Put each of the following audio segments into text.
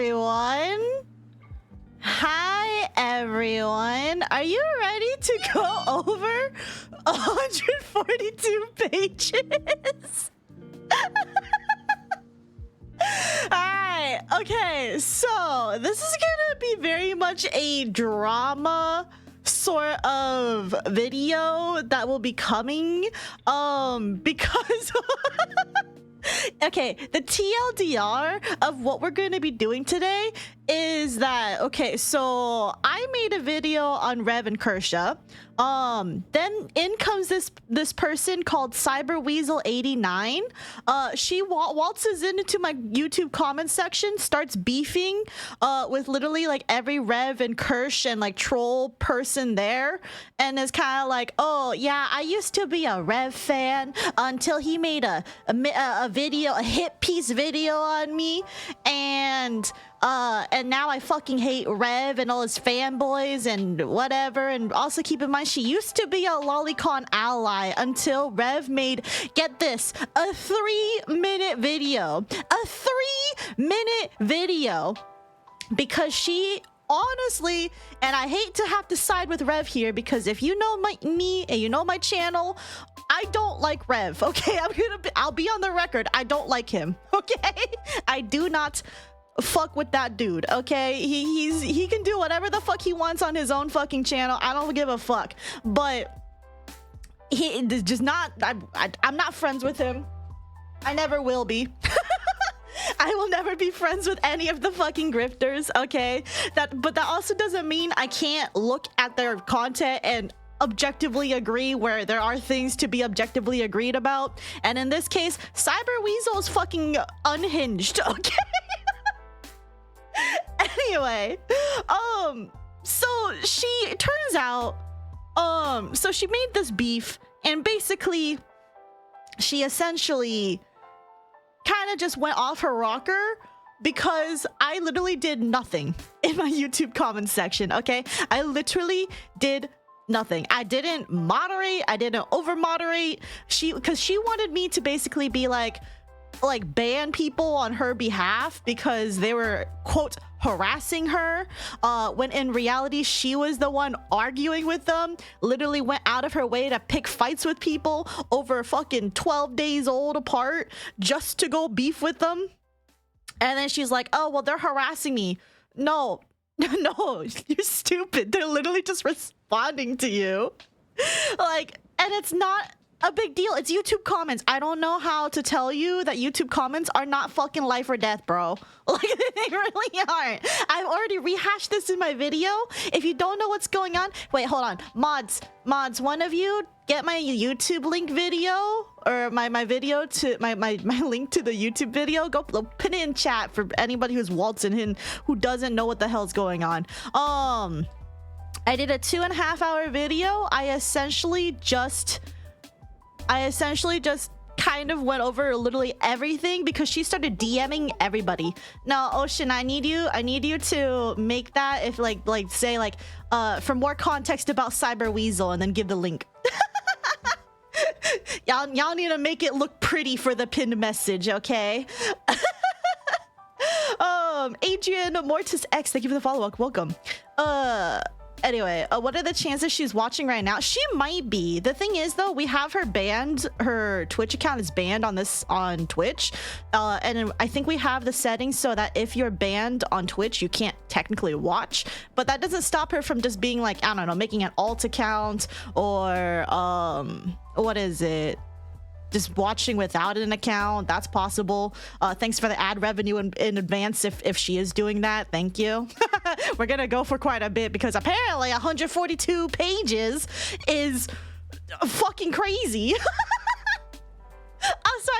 everyone. Hi, everyone. Are you ready to go over 142 pages? Alright, okay, so this is gonna be very much a drama sort of video that will be coming, because okay, the TLDR of what we're going to be doing today is that, okay, so I made a video on Rev and Kersha. Then in comes this person called CyberWeasel89. She waltzes into my YouTube comment section, starts beefing with literally like every Rev and Kersh and like troll person there, and is kind of like, oh yeah, I used to be a Rev fan until he made a video, a hit piece video on me, and now I fucking hate Rev and all his fanboys and whatever. And also keep in mind, she used to be a Lolicon ally until Rev made, get this, a 3-minute video. A 3-minute video. Because she honestly, and I hate to have to side with Rev here, because if you know me and you know my channel, I don't like Rev, okay? I'll be on the record. I don't like him, okay? I do not fuck with that dude, okay? He can do whatever the fuck he wants on his own fucking channel. I don't give a fuck. But he just not, I'm not friends with him. I never will be. I will never be friends with any of the fucking grifters, okay? But that also doesn't mean I can't look at their content and objectively agree where there are things to be objectively agreed about. And in this case, CyberWeasel is fucking unhinged, okay? Anyway, so she turns out, so she made this beef, and basically she essentially kind of just went off her rocker because I literally did nothing in my YouTube comments section, okay? I literally did nothing. I didn't moderate, I didn't over moderate. Because she wanted me to basically be like ban people on her behalf because they were, quote, harassing her, when in reality she was the one arguing with them, literally went out of her way to pick fights with people over fucking 12 days old apart just to go beef with them. And then she's like, oh well, they're harassing me. No, no, you're stupid. They're literally just responding to you. Like, and it's not a big deal. It's YouTube comments. I don't know how to tell you that YouTube comments are not fucking life or death, bro. Like, they really aren't. I've already rehashed this in my video. If you don't know what's going on, wait, hold on. Mods, one of you get my YouTube link video, or my video to my link to the YouTube video. Go put it in chat for anybody who's waltzing in who doesn't know what the hell's going on. I did a 2.5-hour video. I essentially just kind of went over literally everything because she started DMing everybody. Now, Ocean, I need you to make that, if like say like for more context about CyberWeasel, and then give the link. y'all need to make it look pretty for the pinned message, okay? Adrian Mortis X, thank you for the follow-up. Welcome. Anyway, what are the chances she's watching right now? She might be. The thing is, though, we have her banned. Her Twitch account is banned on Twitch. And I think we have the settings so that if you're banned on Twitch, you can't technically watch. But that doesn't stop her from just being like, I don't know, making an alt account or, what is it? Just watching without an account. That's possible. Thanks for the ad revenue in advance if she is doing that. Thank you. We're gonna go for quite a bit because apparently 142 pages is fucking crazy. Also,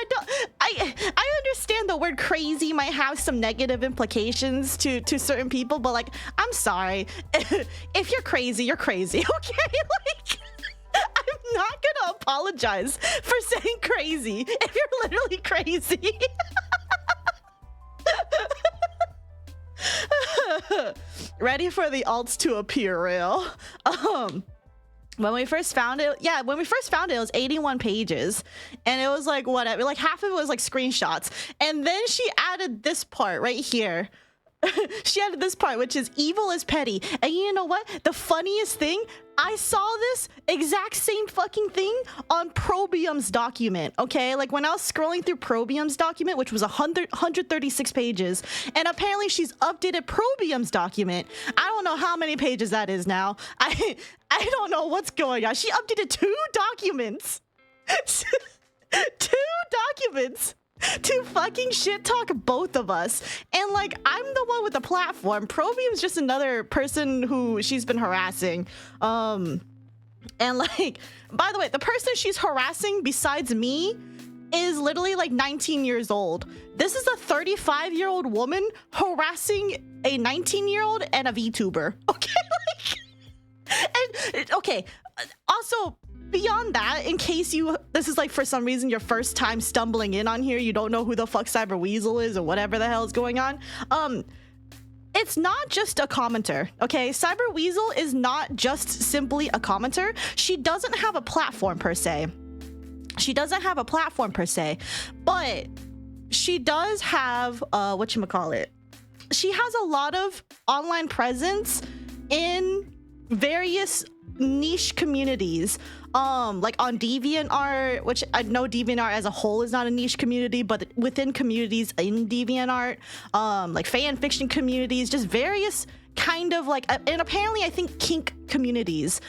I understand the word crazy might have some negative implications to certain people, but like, I'm sorry. If you're crazy, you're crazy, okay? Like, I'm not gonna apologize for saying crazy if you're literally crazy. Ready for the alts to appear real. When we first found it, it was 81 pages, and it was like whatever, like half of it was like screenshots, and then she added this part right here. she added this part, which is evil is petty. And you know what? The funniest thing, I saw this exact same fucking thing on Probium's document, okay? Like when I was scrolling through Probium's document, which was 136 pages, and apparently she's updated Probium's document. I don't know how many pages that is now. I don't know what's going on. She updated 2 documents. 2 documents to fucking shit talk both of us. And like, I'm the one with the platform. Probium's just another person who she's been harassing. And like, by the way, the person she's harassing besides me is literally like 19 years old. This is a 35-year-old woman harassing a 19-year-old and a VTuber. Okay, like, and okay, also, beyond that, in case this is like for some reason your first time stumbling in on here, you don't know who the fuck Cyber Weasel is or whatever the hell is going on. It's not just a commenter, okay? Cyber Weasel is not just simply a commenter. She doesn't have a platform per se. But she does have whatchamacallit. She has a lot of online presence in various niche communities, like on DeviantArt, which I know DeviantArt as a whole is not a niche community, but within communities in DeviantArt, like fan fiction communities, just various kind of like, and apparently I think kink communities.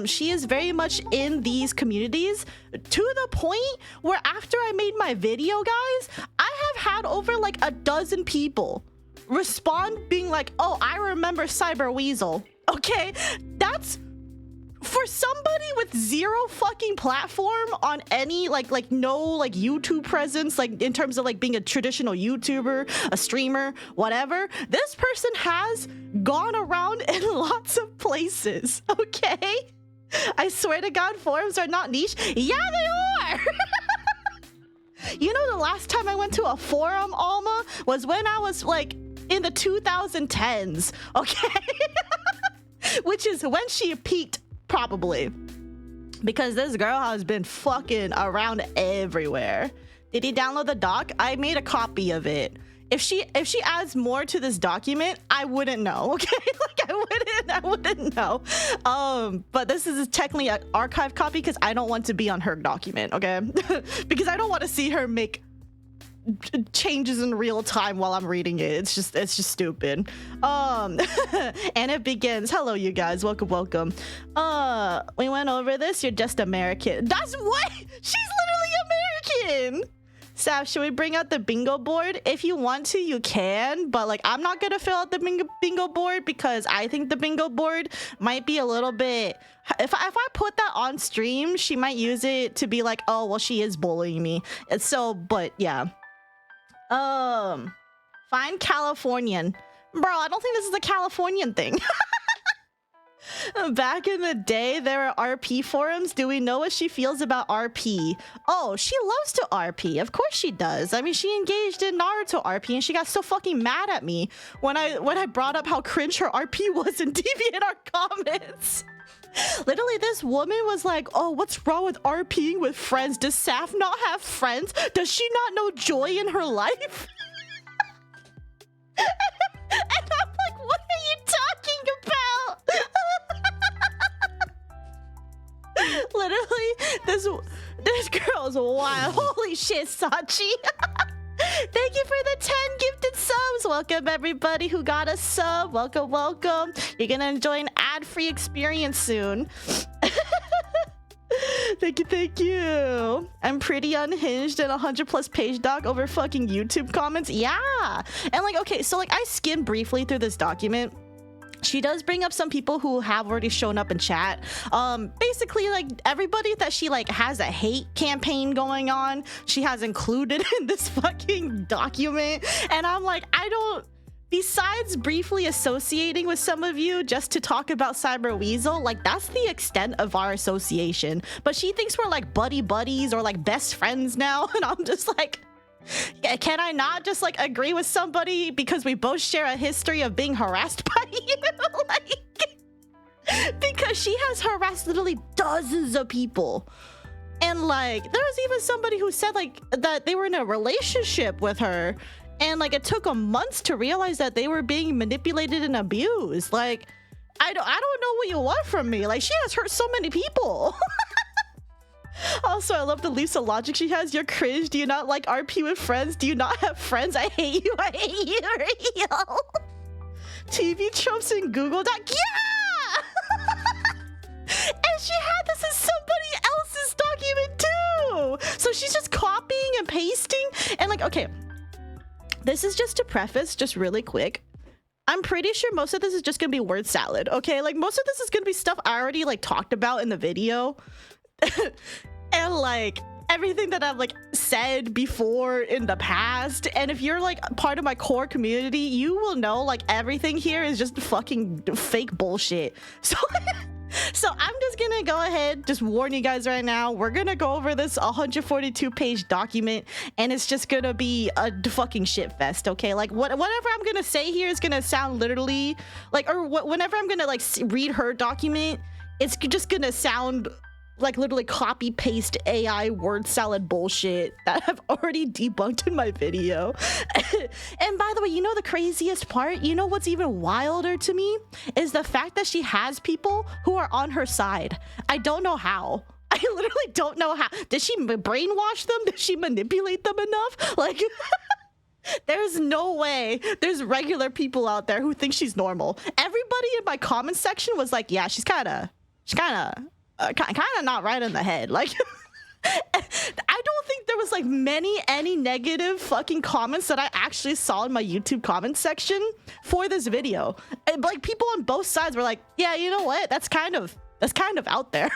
She is very much in these communities to the point where after I made my video, guys, I have had over like a dozen people respond being like, oh, I remember Cyber Weasel. Okay, that's for somebody with zero fucking platform on any like no like YouTube presence, like in terms of like being a traditional YouTuber, a streamer, whatever. This person has gone around in lots of places. Okay, I swear to God, forums are not niche. Yeah, they are. You know, the last time I went to a forum, Alma, was when I was like in the 2010s. Okay. Which is when she peaked, probably, because this girl has been fucking around everywhere. Did he download the doc? I made a copy of it. If she adds more to this document, I wouldn't know. Okay, like I wouldn't know. But this is technically an archive copy because I don't want to be on her document. Okay, because I don't want to see her make changes in real time while I'm reading it. It's just stupid. And it begins. Hello, you guys. Welcome. We went over this. You're just American. That's what? She's literally American. Saf, should we bring out the bingo board? If you want to, you can. But like, I'm not gonna fill out the bingo board because I think the bingo board might be a little bit. If I put that on stream, she might use it to be like, oh, well, she is bullying me. And so, but yeah. Find Californian. Bro, I don't think this is a Californian thing. Back in the day, there were RP forums. Do we know what she feels about RP? Oh, she loves to RP. Of course she does. I mean, she engaged in Naruto RP and she got so fucking mad at me when I brought up how cringe her RP was in DeviantArt comments. Literally, this woman was like, oh, what's wrong with RPing with friends? Does Saf not have friends? Does she not know joy in her life? And I'm like, what are you talking about? Literally, this girl's wild. Holy shit, Sachi. Thank you for the 10 gifted subs. Welcome everybody who got a sub. Welcome. You're gonna enjoy an ad-free experience soon. Thank you. I'm pretty unhinged and 100+ page doc over fucking YouTube comments. Yeah. And like, okay, so like I skimmed briefly through this document. She does bring up some people who have already shown up in chat. Basically, like everybody that she like has a hate campaign going on, she has included in this fucking document. And I'm like, besides briefly associating with some of you just to talk about Cyber Weasel, like that's the extent of our association. But she thinks we're like buddies or like best friends now. And I'm just like, can I not just like agree with somebody because we both share a history of being harassed by you? Like, because she has harassed literally dozens of people. And like, there was even somebody who said like that they were in a relationship with her And like it took them months to realize that they were being manipulated and abused. Like I don't know what you want from me. Like she has hurt so many people. Also, I love the leaps of logic she has. You're cringe. Do you not like RP with friends? Do you not have friends? I hate you. I hate you, real. TV tropes in Google Doc. Yeah! And she had this in somebody else's document too. So she's just copying and pasting. And like, okay, this is just to preface, just really quick. I'm pretty sure most of this is just gonna be word salad, okay? Like most of this is gonna be stuff I already like talked about in the video. And like everything that I've like said before in the past, and if you're like part of my core community, you will know like everything here is just fucking fake bullshit. So so I'm just gonna go ahead, just warn you guys right now, we're gonna go over this 142 page document and it's just gonna be a fucking shit fest, okay? Like whatever I'm gonna say here is gonna sound literally like, or whenever I'm gonna like read her document, it's just gonna sound like literally copy paste AI word salad bullshit that I've already debunked in my video. And by the way, you know the craziest part? You know what's even wilder to me is the fact that she has people who are on her side. I don't know how. I literally don't know how. Did she brainwash them? Did she manipulate them enough? Like there's no way there's regular people out there who think she's normal. Everybody in my comment section was like, yeah, she's kind of not right in the head. Like I don't think there was like any negative fucking comments that I actually saw in my YouTube comment section for this video. And like people on both sides were like, yeah, you know what, that's kind of out there.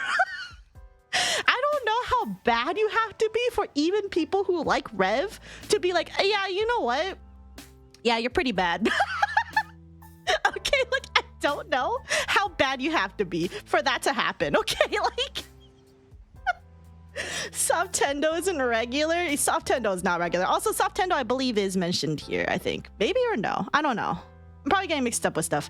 I don't know how bad you have to be for even people who like Rev to be like, yeah, you know what, yeah, you're pretty bad. Okay, like I don't know how bad you have to be for that to happen, okay? Like Softendo isn't regular. Softendo is not regular. Also, Softendo I believe is mentioned here, I think. Maybe or no, I don't know. I'm probably getting mixed up with stuff.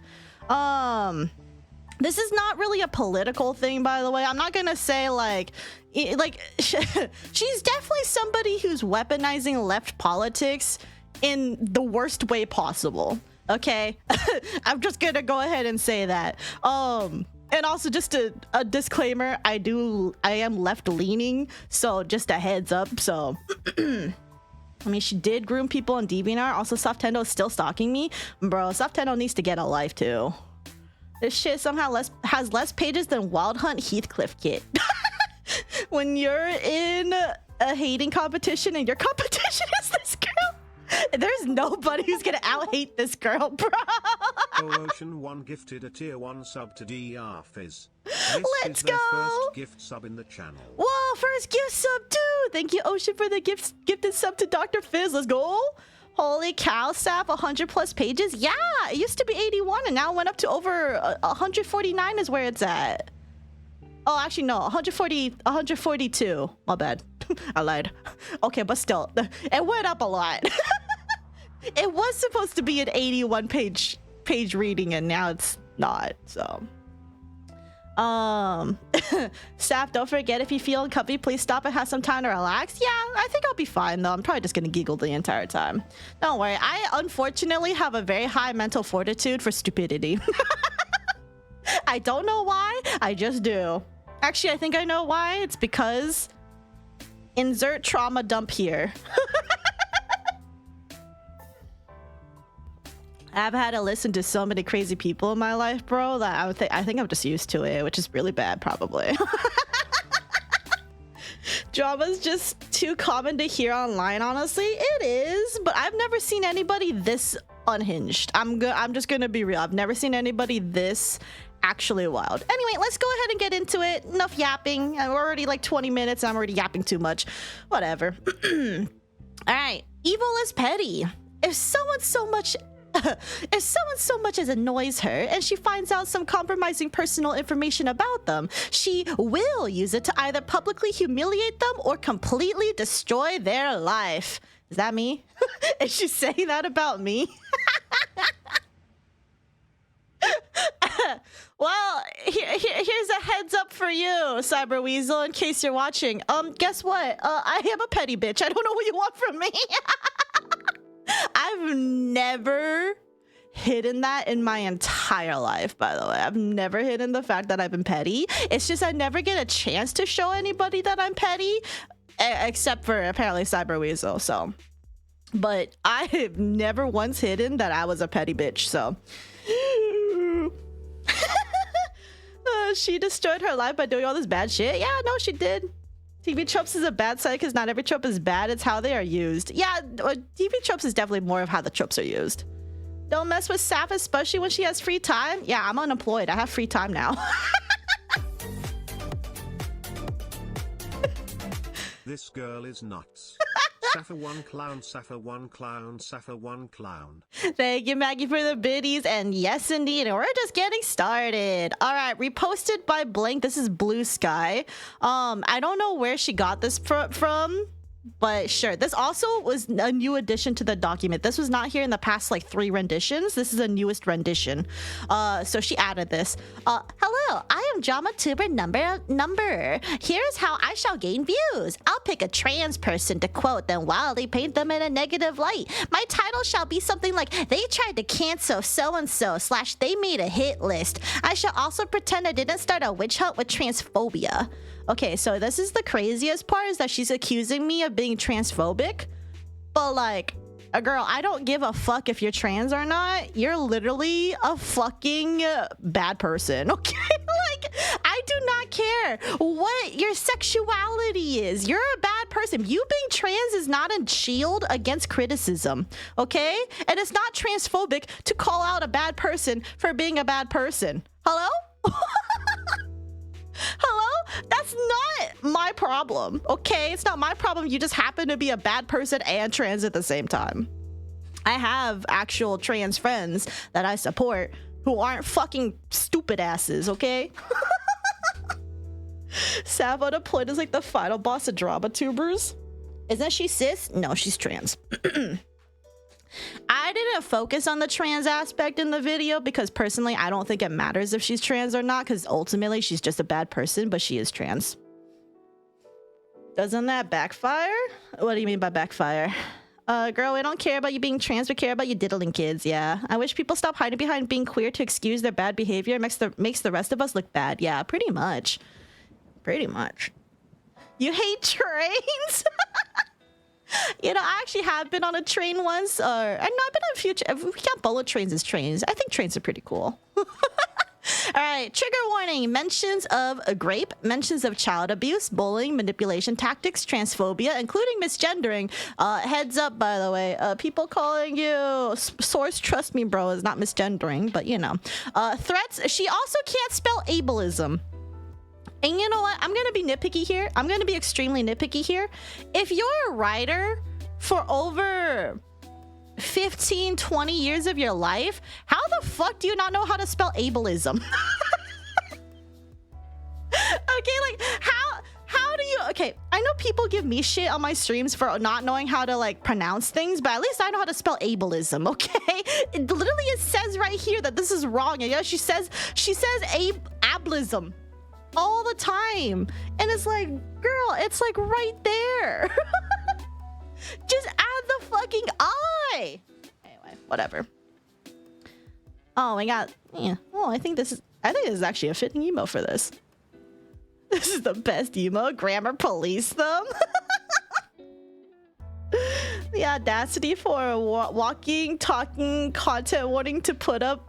This is not really a political thing, by the way. I'm not gonna say like she's definitely somebody who's weaponizing left politics in the worst way possible. Okay, I'm just gonna go ahead and say that. And also just a disclaimer, I am left leaning, so just a heads up. So I mean, she did groom people on DeviantArt. Also, Softendo is still stalking me, bro. Softendo needs to get a life too. This shit somehow has less pages than Wild Hunt Heathcliff Kit. When you're in a hating competition and your competition is this girl, there's nobody who's gonna out-hate this girl, bro. Ocean 1 gifted a tier 1 sub to DR Fizz. This Let's is their go. first gift sub in the channel. Whoa, first gift sub too. Thank you, Ocean, for the gifted sub to Dr. Fizz. Let's go. Holy cow, Sap, 100 plus pages. Yeah, it used to be 81 and now it went up to over 149 is where it's at. Oh, actually no, 142. My bad. I lied. Okay, but still, it went up a lot. It was supposed to be an 81 page reading and now it's not, so. Sap, don't forget, if you feel comfy, please stop and have some time to relax. Yeah, I think I'll be fine though. I'm probably just gonna giggle the entire time. Don't worry, I unfortunately have a very high mental fortitude for stupidity. I don't know why, I just do. Actually, I think I know why. It's because insert trauma dump here. I've had to listen to so many crazy people in my life, bro, that I think I'm just used to it, which is really bad, probably. Drama's just too common to hear online, honestly. It is, but I've never seen anybody this unhinged. I'm just gonna be real. I've never seen anybody this actually wild. Anyway, let's go ahead and get into it. Enough yapping. We're already like 20 minutes. I'm already yapping too much. Whatever. All right. Evil is petty. If someone so much as annoys her and she finds out some compromising personal information about them, she will use it to either publicly humiliate them or completely destroy their life. Is that me? Is she saying that about me? Well, here's a heads up for you, Cyber Weasel, in case you're watching. Guess what? I am a petty bitch. I don't know what you want from me. I I've never hidden that in my entire life, by the way. I've never hidden the fact that I've been petty. It's just I never get a chance to show anybody that I'm petty, except for apparently Cyber Weasel. So, but I have never once hidden that I was a petty bitch. So she destroyed her life by doing all this bad shit. Yeah, no, she did. TV tropes is a bad side because not every trope is bad. It's how they are used. Yeah, TV tropes is definitely more of how the tropes are used. Don't mess with Saph, especially when she has free time. Yeah, I'm unemployed. I have free time now. This girl is nuts. Saphera one clown, Saphera one clown, Saphera one clown. Thank you, Maggie, for the biddies. And yes, indeed. And we're just getting started. All right, reposted by Blink. This is Blue Sky. I don't know where she got this from. But sure, this also was a new addition to the document. This was not here in the past like 3 renditions. This is a newest rendition. So she added this. Hello, I am drama tuber number. Here's how I shall gain views. I'll pick a trans person to quote, then wildly paint them in a negative light. My title shall be something like, they tried to cancel so-and-so / they made a hit list. I shall also pretend I didn't start a witch hunt with transphobia. Okay, so this is the craziest part, is that she's accusing me of being transphobic. But like, girl, I don't give a fuck if you're trans or not. You're literally a fucking bad person, okay? Like, I do not care what your sexuality is. You're a bad person. You being trans is not a shield against criticism, okay? And it's not transphobic to call out a bad person for being a bad person. Hello? Hello? That's not my problem, okay? It's not my problem. You just happen to be a bad person and trans at the same time. I have actual trans friends that I support who aren't fucking stupid asses, okay? Sav unemployed is like the final boss of drama tubers. Isn't she cis? No, she's trans. I didn't focus on the trans aspect in the video because personally I don't think it matters if she's trans or not, because ultimately she's just a bad person, but she is trans. Doesn't that backfire? What do you mean by backfire? Girl, we don't care about you being trans, we care about you diddling kids. Yeah, I wish people stop hiding behind being queer to excuse their bad behavior. It makes the rest of us look bad. Yeah, pretty much. Pretty much. You hate trains? You know, I actually have been on a train once, I've been on a few, we can't bullet trains as trains. I think trains are pretty cool. All right, trigger warning, mentions of a grape, mentions of child abuse, bullying, manipulation tactics, transphobia, including misgendering. Heads up, by the way, people calling you, source, trust me, bro, is not misgendering, but you know. Threats, she also can't spell ableism. And you know what? I'm going to be nitpicky here. I'm going to be extremely nitpicky here. If you're a writer for over 15, 20 years of your life, how the fuck do you not know how to spell ableism? Okay, like how do you, okay, I know people give me shit on my streams for not knowing how to like pronounce things, but at least I know how to spell ableism, okay? It says right here that this is wrong. And yeah, she says ableism all the time, and it's like, girl, it's like right there. Just add the fucking I. Anyway, whatever. Oh my god, yeah. Oh, I think this is actually a fitting emo for this. This is the best emo. Grammar police them. The audacity for walking, talking, content warning to put up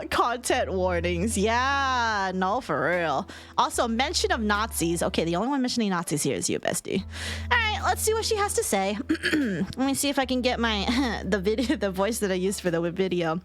content warnings. Yeah, no, for real. Also, mention of Nazis. Okay, the only one mentioning Nazis here is you, bestie. All right, let's see what she has to say. Let me see if I can get my the voice that I used for the video.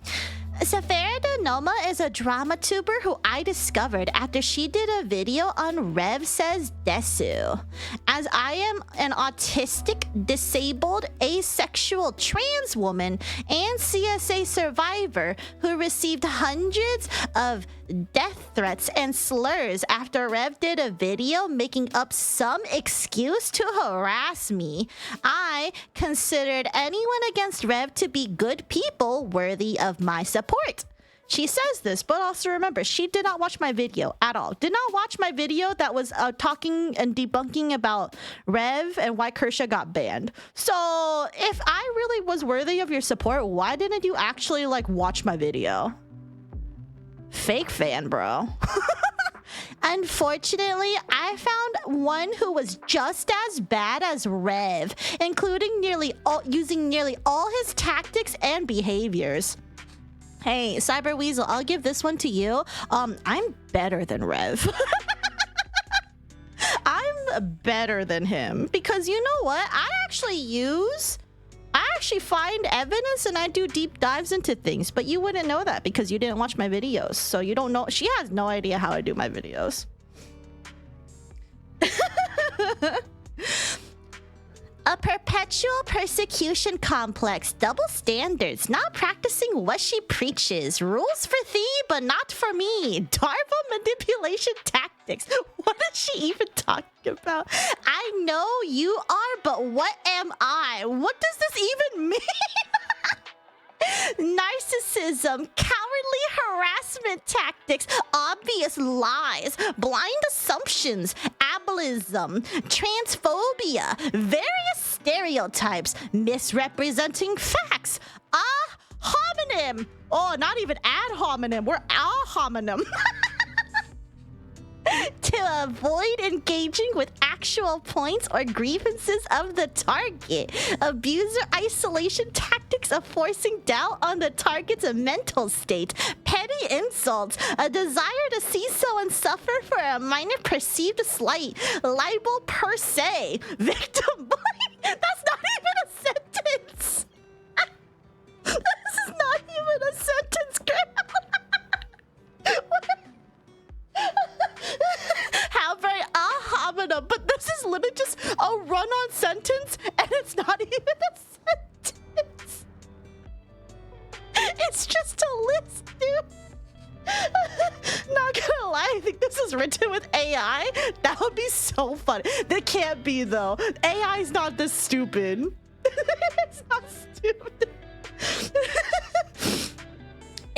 Saphera de Noma is a drama tuber who I discovered after she did a video on Rev Says Desu. As I am an autistic, disabled, asexual trans woman and CSA survivor who received hundreds of death threats and slurs after Rev did a video making up some excuse to harass me, I considered anyone against Rev to be good people worthy of my support. She says this, but also remember, she did not watch my video at all. Did not watch my video that was talking and debunking about Rev and why Kersha got banned. So if I really was worthy of your support, why didn't you actually like watch my video? Fake fan, bro. Unfortunately, I found one who was just as bad as Rev, including using nearly all his tactics and behaviors. Hey, Cyber Weasel, I'll give this one to you. I'm better than Rev. I'm better than him because you know what? I actually find evidence and I do deep dives into things, but you wouldn't know that because you didn't watch my videos. So you don't know. She has no idea how I do my videos. A perpetual persecution complex, double standards, not practicing what she preaches, rules for thee but not for me, DARPA manipulation tactics. What is she even talking about? I know you are, but what am I? What does this even mean? Narcissism, cowardly harassment tactics, obvious lies, blind assumptions, ableism, transphobia, various stereotypes, misrepresenting facts, homonym. Oh, not even ad hominem, we're a homonym. To avoid engaging with actual points or grievances of the target. Abuser isolation tactics of forcing doubt on the target's mental state. Petty insults. A desire to see someone suffer for a minor perceived slight. Libel per se. Victim bullying. That's not even a sentence. This is not even a sentence, girl. How very hominem, but this is literally just a run-on sentence, and it's not even a sentence. It's just a list, dude. Not gonna lie, I think this is written with AI. That would be so funny. That can't be though. AI is not this stupid. It's not stupid.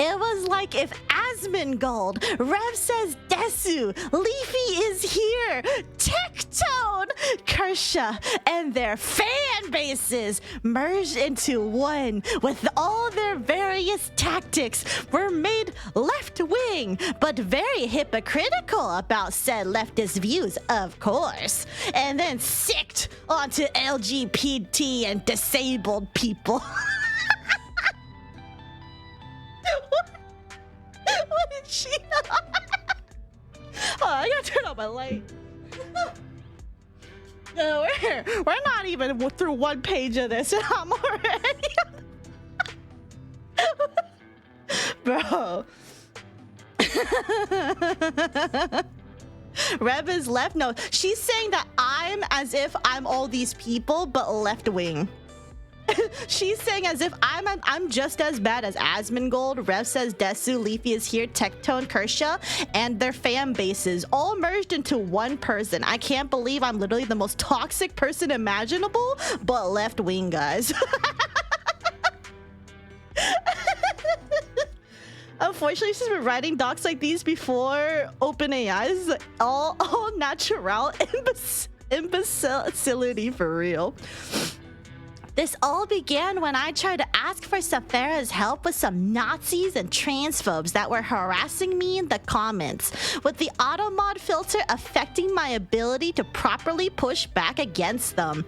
It was like if Asmongold, Rev says Desu, Leafy is here, Tectone, Kersha, and their fan bases merged into one with all their various tactics were made left-wing, but very hypocritical about said leftist views, of course, and then sicked onto LGBT and disabled people. What did she? Oh, I gotta turn on my light. No, we're not even through one page of this, and I'm already. Bro. Rev is left. No, she's saying that I'm as if I'm all these people, but left wing. She's saying as if I'm just as bad as Asmongold, Rev says Desu, Leafy is here, Tectone, Kersha, and their fan bases all merged into one person. I can't believe I'm literally the most toxic person imaginable, but left wing, guys. Unfortunately, she's been writing docs like these before OpenAI. This is all natural imbecility for real. This all began when I tried to ask for Saphera's help with some Nazis and transphobes that were harassing me in the comments, with the automod filter affecting my ability to properly push back against them.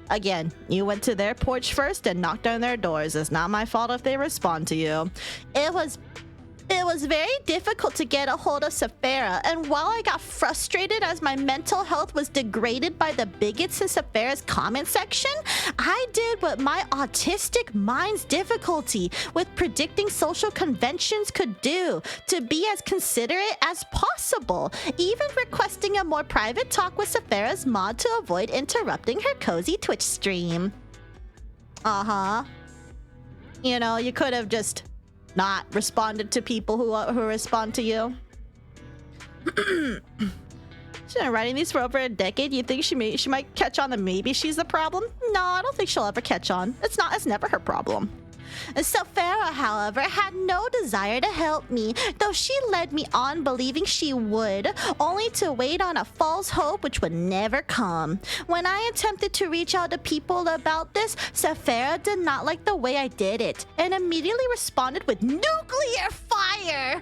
Again, you went to their porch first and knocked on their doors. It's not my fault if they respond to you. It was very difficult to get a hold of Saphera, and while I got frustrated as my mental health was degraded by the bigots in Saphera's comment section, I did what my autistic mind's difficulty with predicting social conventions could do, to be as considerate as possible, even requesting a more private talk with Saphera's mod to avoid interrupting her cozy Twitch stream. You know, you could have just not responded to people who respond to you. She's been writing these for over a decade. You think she might catch on that maybe she's the problem? No, I don't think she'll ever catch on. It's never her problem. Saphera, however, had no desire to help me, though she led me on believing she would, only to wait on a false hope which would never come. When I attempted to reach out to people about this, Saphera did not like the way I did it, and immediately responded with nuclear fire!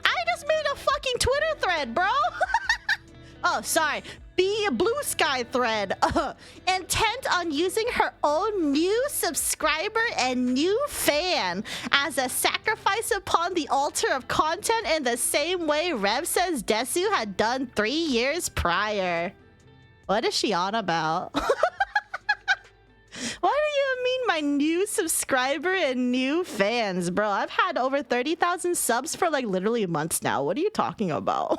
I just made a fucking Twitter thread, bro! Oh, sorry. Be a blue sky thread. Intent on using her own new subscriber and new fan as a sacrifice upon the altar of content in the same way Rev says Desu had done 3 years prior. What is she on about? What do you mean my new subscriber and new fans, bro? I've had over 30,000 subs for like literally months now. What are you talking about?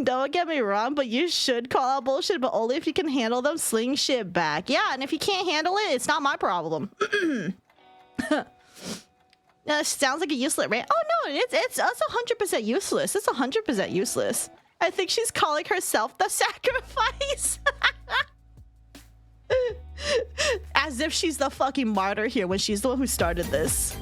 Don't get me wrong, but you should call out bullshit, but only if you can handle them sling shit back. Yeah, and if you can't handle it, it's not my problem. Sounds like a useless rant. Oh no, it's 100% useless. It's 100% useless. I think she's calling herself the sacrifice. As if she's the fucking martyr here when she's the one who started this.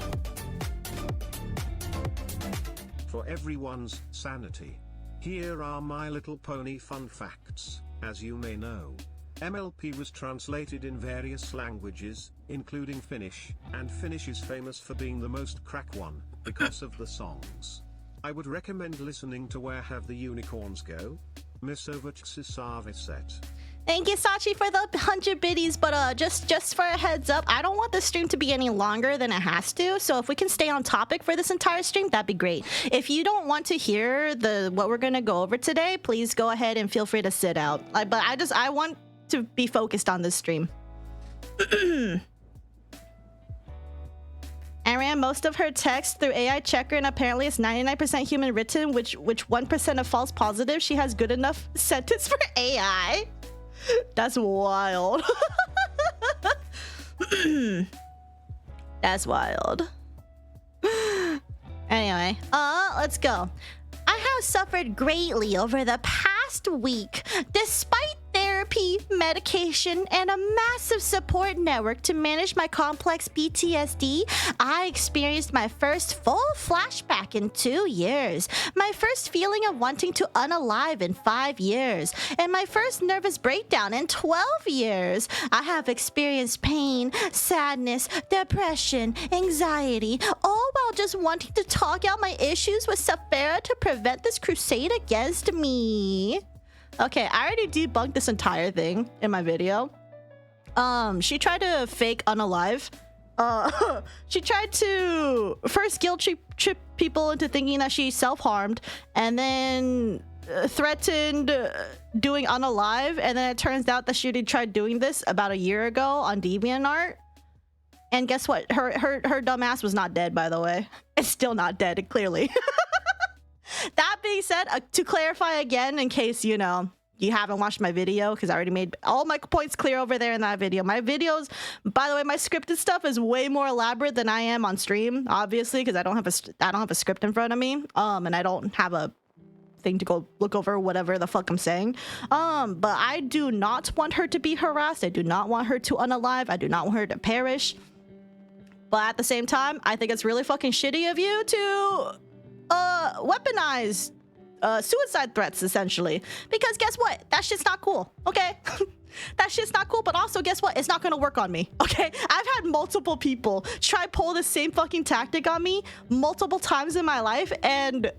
For everyone's sanity, here are My Little Pony fun facts. As you may know, MLP was translated in various languages, including Finnish, and Finnish is famous for being the most crack one, because of the songs. I would recommend listening to Where Have the Unicorns Go? Misovacsisarviset. Thank you, Sachi, for the 100 biddies, but just for a heads up, I don't want the stream to be any longer than it has to, so if we can stay on topic for this entire stream, that'd be great. If you don't want to hear what we're gonna go over today, please go ahead and feel free to sit out. But I want to be focused on this stream. I ran most of her text through AI checker, and apparently it's 99% human written, which 1% of false positive. She has good enough sentence for AI. That's wild. That's wild. Anyway, let's go. I have suffered greatly over the past week, despite therapy, medication, and a massive support network to manage my complex PTSD. I experienced my first full flashback in 2 years, my first feeling of wanting to unalive in 5 years, and my first nervous breakdown in 12 years. I have experienced pain, sadness, depression, anxiety, all while just wanting to talk out my issues with Saphera to prevent this crusade against me. Okay, I already debunked this entire thing in my video. She tried to fake unalive. She tried to first guilt trip people into thinking that she self-harmed, and then threatened doing unalive, and then it turns out that she already tried doing this about a year ago on DeviantArt. And guess what? Her dumb ass was not dead, by the way. It's still not dead, clearly. That being said, to clarify again, in case, you know, you haven't watched my video, because I already made all my points clear over there in that video. My videos, by the way, my scripted stuff is way more elaborate than I am on stream, obviously, because I don't have a script in front of me, and I don't have a thing to go look over whatever the fuck I'm saying. But I do not want her to be harassed. I do not want her to unalive. I do not want her to perish. But at the same time, I think it's really fucking shitty of you to weaponize suicide threats, essentially, because guess what, that shit's not cool, okay? That shit's not cool, but also guess what, it's not gonna work on me, okay? I've had multiple people try pull the same fucking tactic on me multiple times in my life, and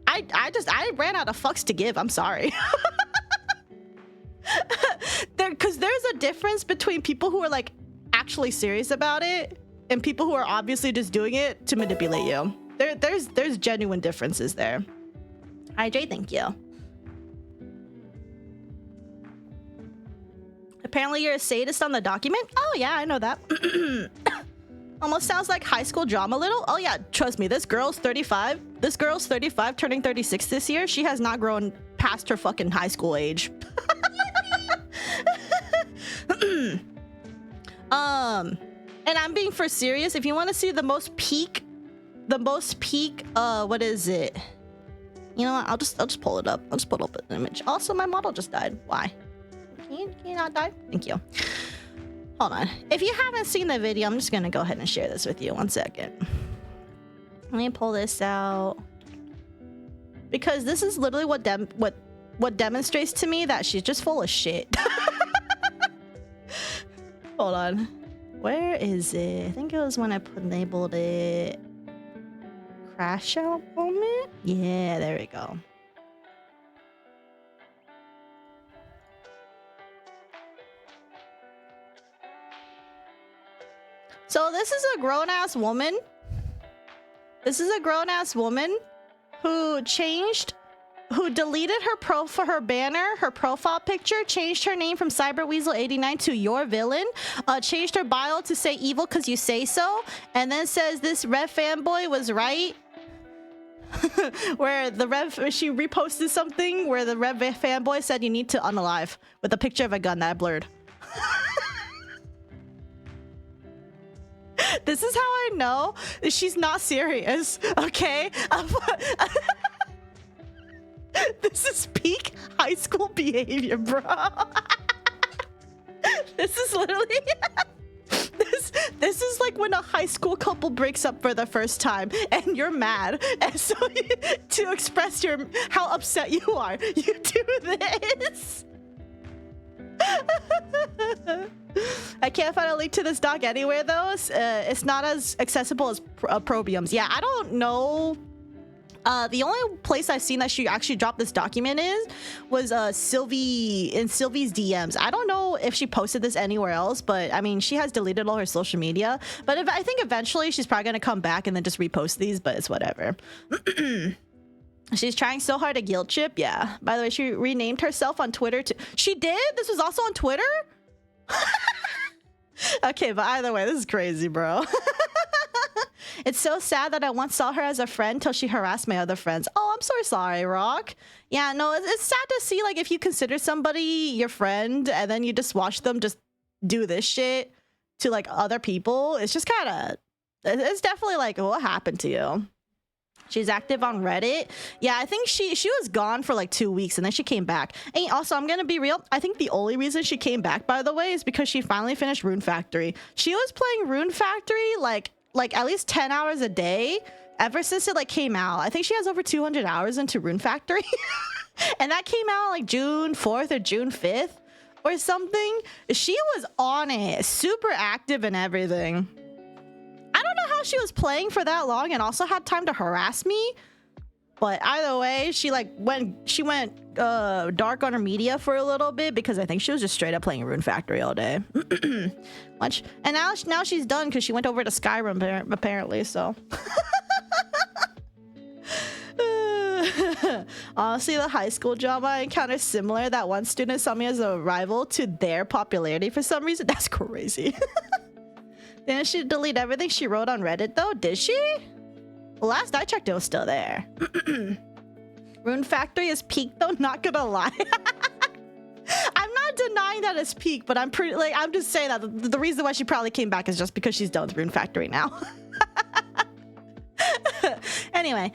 I ran out of fucks to give. I'm sorry. Because there's a difference between people who are like actually serious about it and people who are obviously just doing it to manipulate you. There's genuine differences there. Hi, Jay, thank you. Apparently you're a sadist on the document? Oh yeah, I know that. Almost sounds like high school drama a little. Oh yeah, trust me, this girl's 35. This girl's 35, turning 36 this year. She has not grown past her fucking high school age. And I'm being for serious. If you want to see the most peak, what is it? You know what? I'll just pull it up. I'll just pull up an image. Also, my model just died. Why? Can you not die? Thank you. Hold on. If you haven't seen the video, I'm just gonna go ahead and share this with you. 1 second. Let me pull this out. Because this is literally what demonstrates to me that she's just full of shit. Hold on. Where is it? I think it was when I labeled it crash out moment. Yeah, there we go. So this is a grown-ass woman. This is a grown-ass woman who deleted her banner, her profile picture, changed her name from CyberWeasel89 to Your Villain, changed her bio to say evil cause you say so, and then says this Rev fanboy was right. Where she reposted something where the Rev fanboy said you need to unalive with a picture of a gun that I blurred. This is how I know she's not serious, okay? This is peak high school behavior, bro. This is literally... This is like when a high school couple breaks up for the first time and you're mad. And so to express how upset you are, you do this. I can't find a link to this doc anywhere though. It's not as accessible as Probium's. Yeah, I don't know. The only place I've seen that she actually dropped this document was Sylvie in Sylvie's DMs. I don't know if she posted this anywhere else, but I mean, she has deleted all her social media. But I think eventually she's probably gonna come back and then just repost these, but it's whatever. She's trying so hard to guilt trip. Yeah. By the way, she renamed herself on Twitter too. She did? This was also on Twitter? Okay, but either way, this is crazy, bro. It's so sad that I once saw her as a friend till she harassed my other friends. Oh, I'm so sorry, Rock. Yeah, no, it's sad to see, like, if you consider somebody your friend and then you just watch them just do this shit to, like, other people. It's just kind of... It's definitely like, what happened to you? She's active on Reddit. Yeah, I think she was gone for like 2 weeks and then she came back. And also, I'm gonna be real. I think the only reason she came back, by the way, is because she finally finished Rune Factory. She was playing Rune Factory like at least 10 hours a day ever since it like came out. I think she has over 200 hours into Rune Factory. And that came out like June 4th or June 5th or something. She was on it, super active and everything. I don't know how she was playing for that long and also had time to harass me. But either way, she went dark on her media for a little bit because I think she was just straight up playing Rune Factory all day. And now she's done because she went over to Skyrim apparently, so. Honestly, the high school drama I encountered similar. That one student saw me as a rival to their popularity for some reason. That's crazy. Didn't she delete everything she wrote on Reddit though? Did she? Last I checked, it was still there. Rune Factory is peak though, not gonna lie. I'm not denying that it's peak, but I'm just saying that the reason why she probably came back is just because she's done with Rune Factory now. Anyway,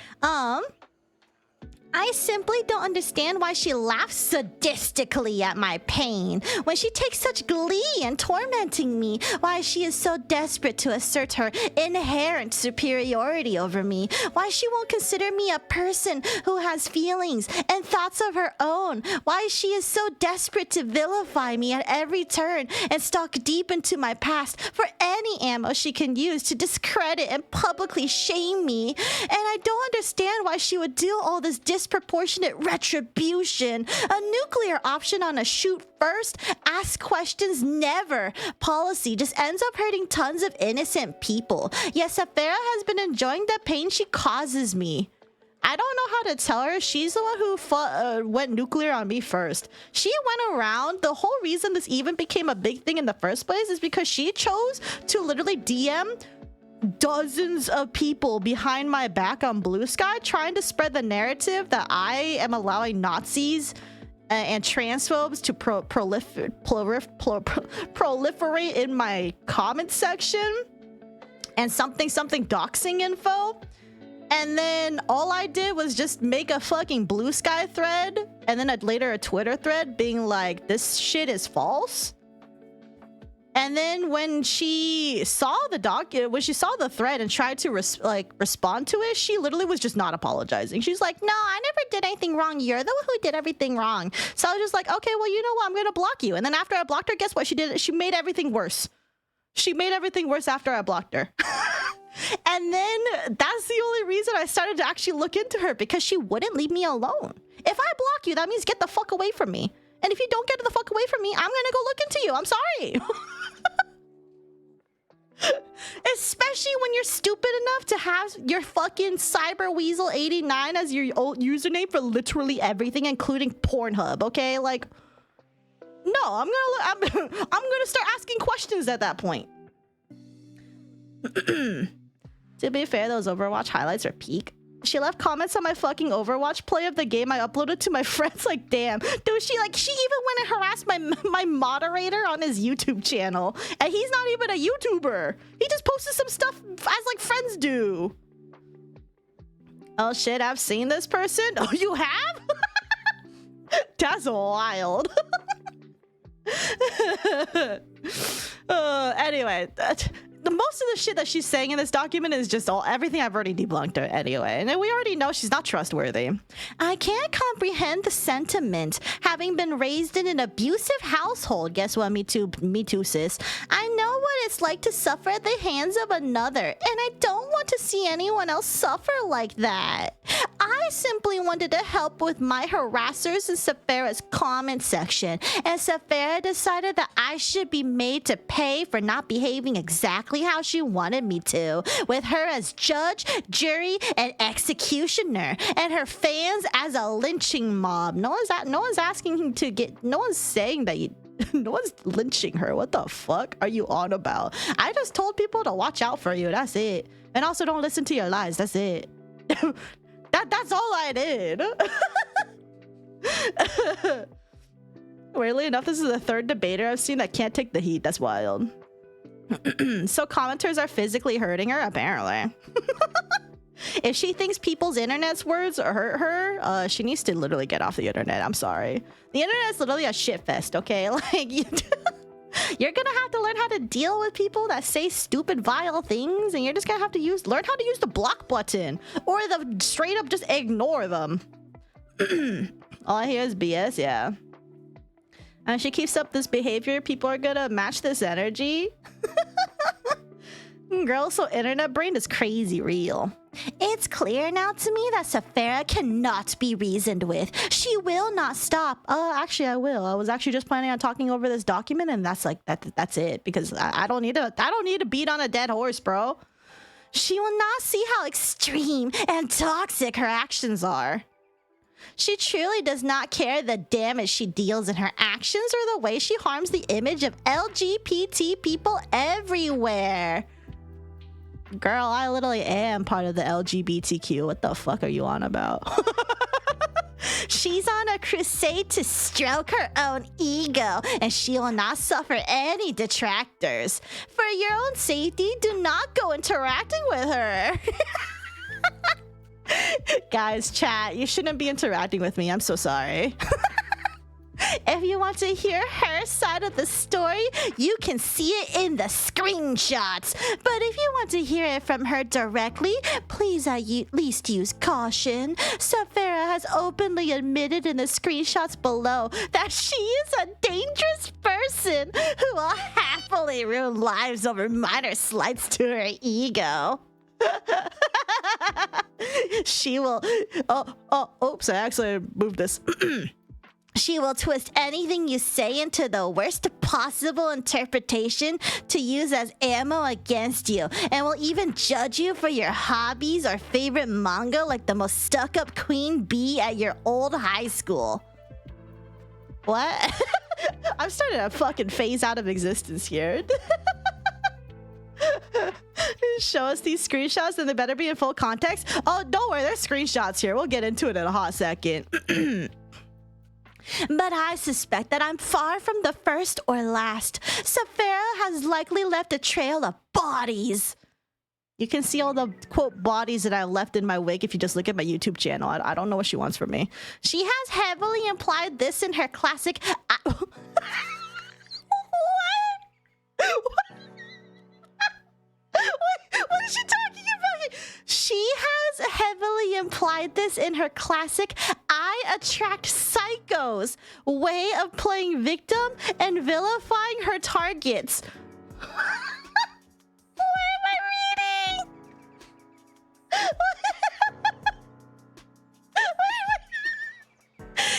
I simply don't understand why she laughs sadistically at my pain when she takes such glee in tormenting me, why she is so desperate to assert her inherent superiority over me, why she won't consider me a person who has feelings and thoughts of her own, why she is so desperate to vilify me at every turn and stalk deep into my past for any ammo she can use to discredit and publicly shame me. And I don't understand why she would do all this disproportionate retribution. A nuclear option on a shoot first, ask questions never policy just ends up hurting tons of innocent people. Yes, Saphera has been enjoying the pain she causes me. I don't know how to tell her. She's the one who went nuclear on me first. She went around. The whole reason this even became a big thing in the first place is because she chose to literally DM dozens of people behind my back on Blue Sky trying to spread the narrative that I am allowing Nazis and transphobes to proliferate in my comment section and something doxing info. And then all I did was just make a fucking Blue Sky thread, and then later a Twitter thread being like, this shit is false. And then when she saw the thread and tried to respond to it, she literally was just not apologizing. She's like, no, I never did anything wrong. You're the one who did everything wrong. So I was just like, okay, well, you know what? I'm going to block you. And then after I blocked her, guess what she did? She made everything worse. She made everything worse after I blocked her. And then that's the only reason I started to actually look into her, because she wouldn't leave me alone. If I block you, that means get the fuck away from me. And if you don't get the fuck away from me, I'm gonna go look into you. I'm sorry. Especially when you're stupid enough to have your fucking CyberWeasel89 as your old username for literally everything, including Pornhub. Okay, like, no, I'm gonna start asking questions at that point. To be fair, those Overwatch highlights are peak. She left comments on my fucking Overwatch play of the game I uploaded to my friends. Like, damn. Dude, she even went and harassed my moderator on his YouTube channel. And he's not even a YouTuber. He just posted some stuff as like friends do. Oh shit, I've seen this person. Oh, you have? That's wild. Anyway, the most of the shit that she's saying in this document is just everything I've already debunked her anyway. And we already know she's not trustworthy. I can't comprehend the sentiment. Having been raised in an abusive household, guess what? Me too, sis. I know what it's like to suffer at the hands of another, and I don't want to see anyone else suffer like that. I simply wanted to help with my harassers in Saphera's comment section, and Saphera decided that I should be made to pay for not behaving exactly how she wanted me to, with her as judge, jury, and executioner, and her fans as a lynching mob. No one's saying that no one's lynching her. What the fuck are you on about? I just told people to watch out for you. That's it. And also don't listen to your lies. That's it. That's all I did. Weirdly enough, this is the third debater I've seen that can't take the heat. That's wild. So commenters are physically hurting her, apparently. If she thinks people's internet's words hurt her, she needs to literally get off the internet. I'm sorry. The internet's literally a shit fest, okay? Like, you're gonna have to learn how to deal with people that say stupid, vile things, and you're just gonna have to learn how to use the block button, or straight up just ignore them. All I hear is BS, yeah. And if she keeps up this behavior, people are gonna match this energy. Girl, so internet brain is crazy real. It's clear now to me that Saphera cannot be reasoned with. She will not stop. Oh, actually, I will. I was actually just planning on talking over this document, and that's it, because I don't need to beat on a dead horse, bro. She will not see how extreme and toxic her actions are. She truly does not care the damage she deals in her actions or the way she harms the image of LGBT people everywhere. Girl, I literally am part of the LGBTQ. What the fuck are you on about? She's on a crusade to stroke her own ego, and she will not suffer any detractors. For your own safety, do not go interacting with her. Guys, chat, you shouldn't be interacting with me. I'm so sorry. If you want to hear her side of the story, you can see it in the screenshots. But if you want to hear it from her directly, please at least use caution. Saphera has openly admitted in the screenshots below that she is a dangerous person who will happily ruin lives over minor slights to her ego. She will... oops, I actually moved this. She will twist anything you say into the worst possible interpretation to use as ammo against you, and will even judge you for your hobbies or favorite manga like the most stuck-up queen bee at your old high school. What? I'm starting to fucking phase out of existence here. Show us these screenshots and they better be in full context. Oh, don't worry, there's screenshots here. We'll get into it in a hot second. But I suspect that I'm far from the first or last. Saphera has likely left a trail of bodies. You can see all the quote bodies that I left in my wig if you just look at my YouTube channel. I don't know what she wants from me. She has heavily implied this in her classic. What? What is she talking about? She has heavily implied this in her classic I attract psychos way of playing victim and vilifying her targets. What am I reading?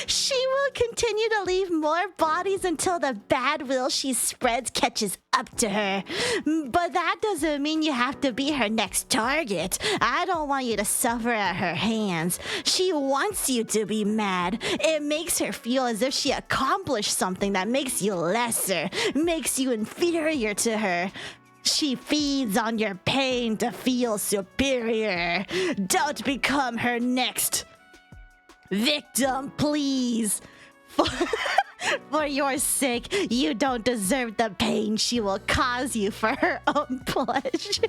She will continue to leave more bodies until the bad will she spreads catches up to her. But that doesn't mean you have to be her next target. I don't want you to suffer at her hands. She wants you to be mad. It makes her feel as if she accomplished something that makes you lesser, makes you inferior to her. She feeds on your pain to feel superior. Don't become her next victim, please. For your sake, you don't deserve the pain she will cause you for her own pleasure.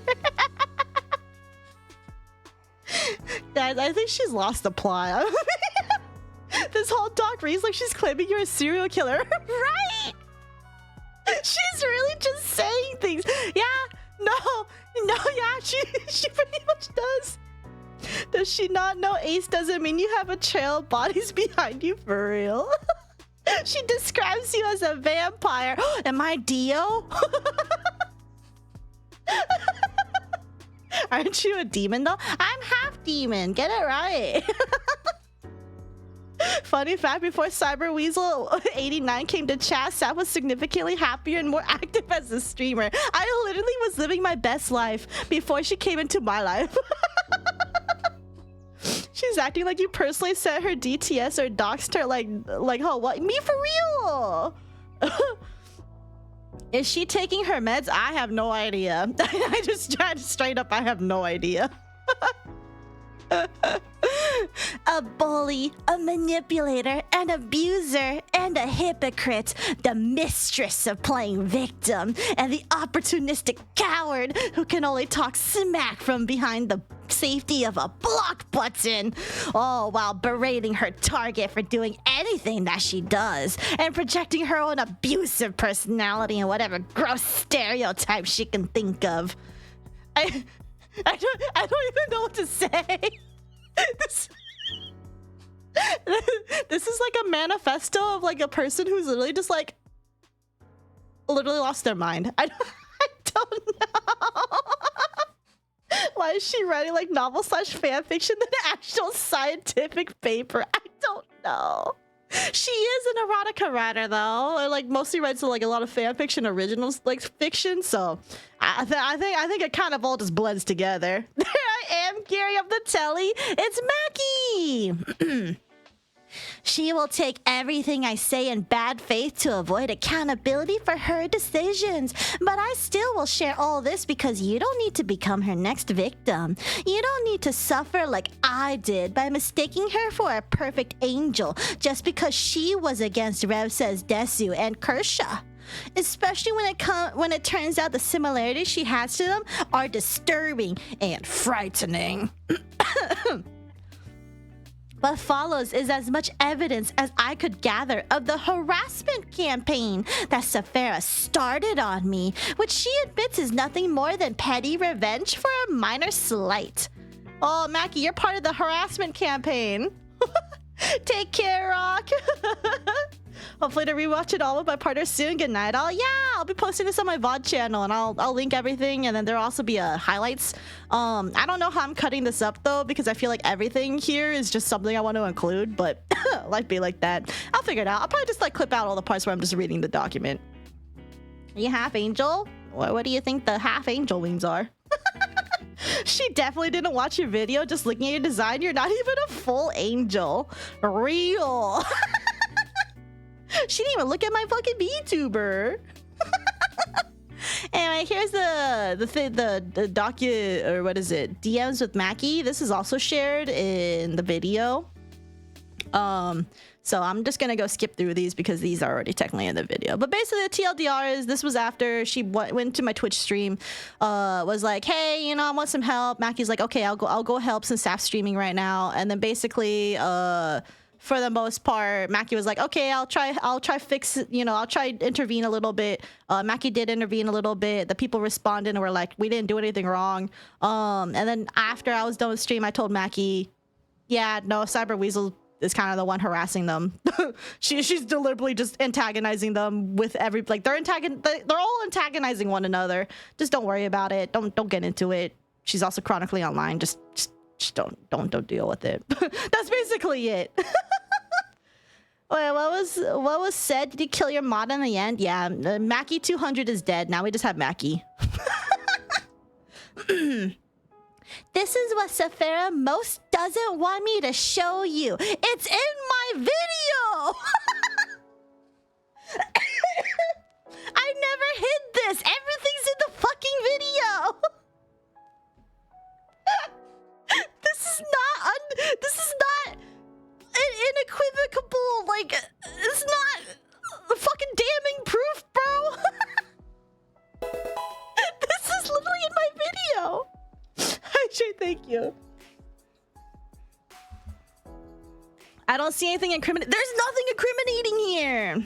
Guys, I think she's lost the plot. This whole doc reads like she's claiming you're a serial killer. Right? She's really just saying things. Yeah, yeah, she pretty much does. Does she not know Ace doesn't mean you have a trail of bodies behind you for real? She describes you as a vampire. Am I Dio? Aren't you a demon though? I'm half demon. Get it right. Funny fact, before Cyber Weasel 89 came to chat, Sap was significantly happier and more active as a streamer. I literally was living my best life before she came into my life. She's acting like you personally sent her DTS or doxed her like oh, what? Me for real? Is she taking her meds? I have no idea. I just tried straight up, I have no idea. A bully, a manipulator, an abuser, and a hypocrite, the mistress of playing victim, and the opportunistic coward who can only talk smack from behind the safety of a block button, all while berating her target for doing anything that she does, and projecting her own abusive personality and whatever gross stereotypes she can think of. I don't even know what to say. This is like a manifesto of like a person who's literally just like literally lost their mind. I don't know. Why is she writing like novel / fan fiction than actual scientific paper? I don't know. She is an erotica writer though, or like mostly writes like a lot of fan fiction, originals like fiction. So I think it kind of all just blends together. There I am, Gary of the telly. It's Mackie. She will take everything I say in bad faith to avoid accountability for her decisions. But I still will share all this because you don't need to become her next victim. You don't need to suffer like I did by mistaking her for a perfect angel just because she was against Rev Says Desu and Kershaw. Especially when it turns out the similarities she has to them are disturbing and frightening. What follows is as much evidence as I could gather of the harassment campaign that Saphera started on me, which she admits is nothing more than petty revenge for a minor slight. Oh, Mackie, you're part of the harassment campaign. Take care, Rock. Hopefully to rewatch it all with my partner soon. Good night all. Yeah, I'll be posting this on my VOD channel and I'll link everything, and then there'll also be highlights. I don't know how I'm cutting this up though, because I feel like everything here is just something I want to include, but life be like that. I'll figure it out. I'll probably just like clip out all the parts where I'm just reading the document. Are you half angel? What do you think the half angel memes are? She definitely didn't watch your video. Just looking at your design, you're not even a full angel. Real. She didn't even look at my fucking VTuber. Anyway, here's the docu, or what is it? DMs with Mackie. This is also shared in the video. So I'm just gonna go skip through these because these are already technically in the video. But basically the TLDR is, this was after she went to my Twitch stream, was like, hey, you know, I want some help. Mackie's like, okay, I'll go help since Saph's streaming right now. And then basically, for the most part, Mackie was like, okay, I'll try fix it, you know, I'll try intervene a little bit. Mackie did intervene a little bit. The people responded and were like, we didn't do anything wrong. And then after I was done with stream, I told Mackie, yeah, no, Cyber Weasel is kind of the one harassing them. She's deliberately just antagonizing them with they're all antagonizing one another. Just don't worry about it. Don't get into it. She's also chronically online. Just don't deal with it. That's basically it. Wait, what was said? Did you kill your mod in the end? Yeah, Mackie 200 is dead. Now we just have Mackie. This is what Saphera most doesn't want me to show you. It's in my video! I never hid this! Everything's in the fucking video! This is not an unequivocal, like, it's not fucking damning proof, bro! This is literally in my video! Actually, thank you. I don't see anything incriminating. There's nothing incriminating here.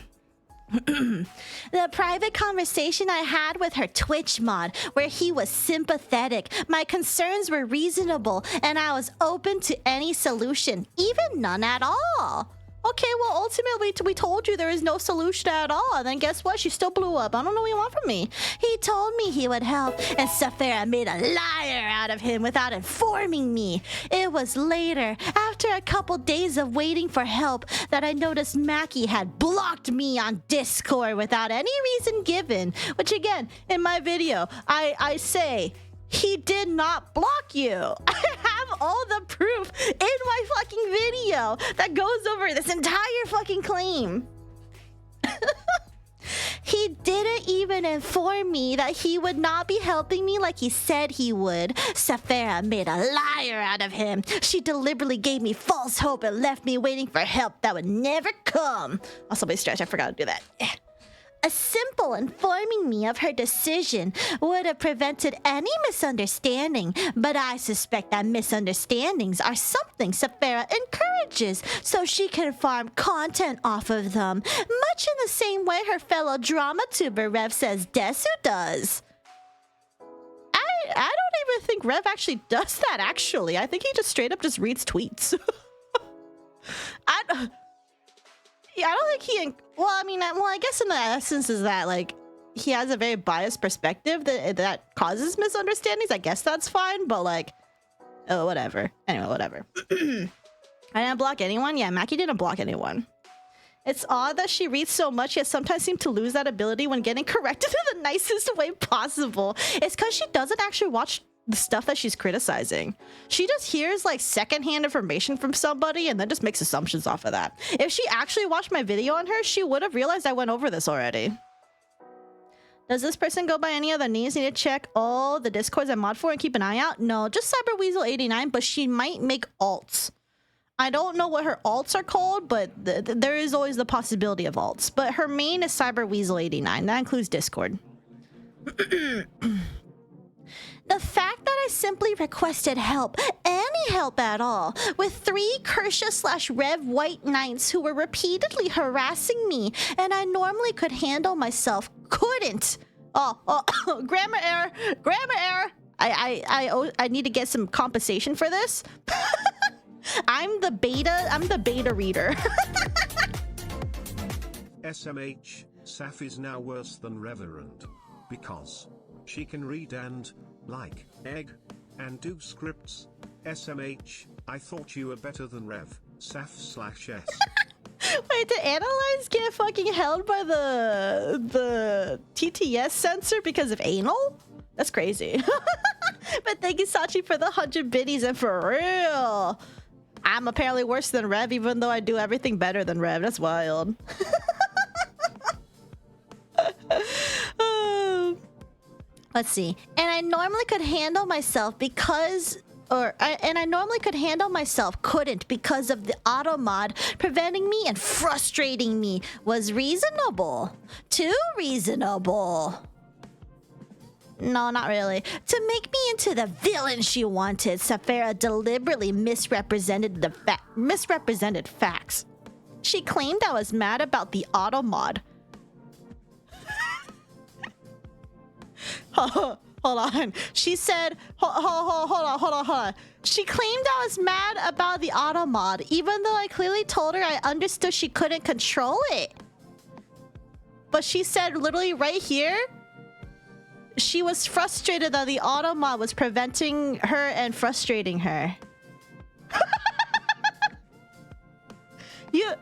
The private conversation I had with her Twitch mod, where he was sympathetic, my concerns were reasonable, and I was open to any solution, even none at all. Okay, well, ultimately, we told you there is no solution at all, and then guess what? She still blew up. I don't know what you want from me. He told me he would help, and Saphera made a liar out of him without informing me. It was later, after a couple days of waiting for help, that I noticed Mackie had blocked me on Discord without any reason given, which again, in my video, I say, he did not block you. I have all the proof in my fucking video that goes over this entire fucking claim. He didn't even inform me that he would not be helping me like he said he would. Saphera made a liar out of him. She deliberately gave me false hope and left me waiting for help that would never come. Also, by stretch, I forgot to do that. A simple informing me of her decision would have prevented any misunderstanding, but I suspect that misunderstandings are something Saphera encourages so she can farm content off of them, much in the same way her fellow drama tuber Rev says Desu does. I don't even think Rev actually does that, actually. I think he just straight up just reads tweets. Yeah, I don't think he... Well, I mean, I guess in the essence is that, like, he has a very biased perspective that causes misunderstandings. I guess that's fine, but, like, oh, whatever. Anyway, whatever. I didn't block anyone? Yeah, Mackie didn't block anyone. It's odd that she reads so much, yet sometimes seems to lose that ability when getting corrected in the nicest way possible. It's because she doesn't actually watch the stuff that she's criticizing. She just hears like secondhand information from somebody and then just makes assumptions off of that. If she actually watched my video on her, she would have realized I went over this already. Does this person go by any other names? Need to check all the discords I mod for and keep an eye out? No, just CyberWeasel89, but she might make alts. I don't know what her alts are called, but there is always the possibility of alts. But her main is CyberWeasel89. That includes Discord. The fact that I simply requested help, any help at all, with 3 Kersha/Rev White Knights who were repeatedly harassing me, and I normally could handle myself, couldn't. Oh, grammar error, grammar error. I need to get some compensation for this. I'm the beta reader. SMH, Saf is now worse than Reverend. Because she can read and, like, egg, and do scripts. SMH, I thought you were better than Rev, Saf/S. Wait, did Analyze get fucking held by the TTS censor because of anal? That's crazy. But thank you, Sachi, for the 100 biddies, and for real, I'm apparently worse than Rev, even though I do everything better than Rev. That's wild. Let's see. And I normally could handle myself because and I normally could handle myself, couldn't because of the auto mod preventing me and frustrating me was reasonable. Too reasonable. No, not really. To make me into the villain she wanted, Saphera deliberately misrepresented facts. She claimed I was mad about the auto mod. Hold on. She said, hold on. She claimed I was mad about the auto mod, even though I clearly told her I understood she couldn't control it. But she said literally right here, she was frustrated that the auto mod was preventing her and frustrating her. You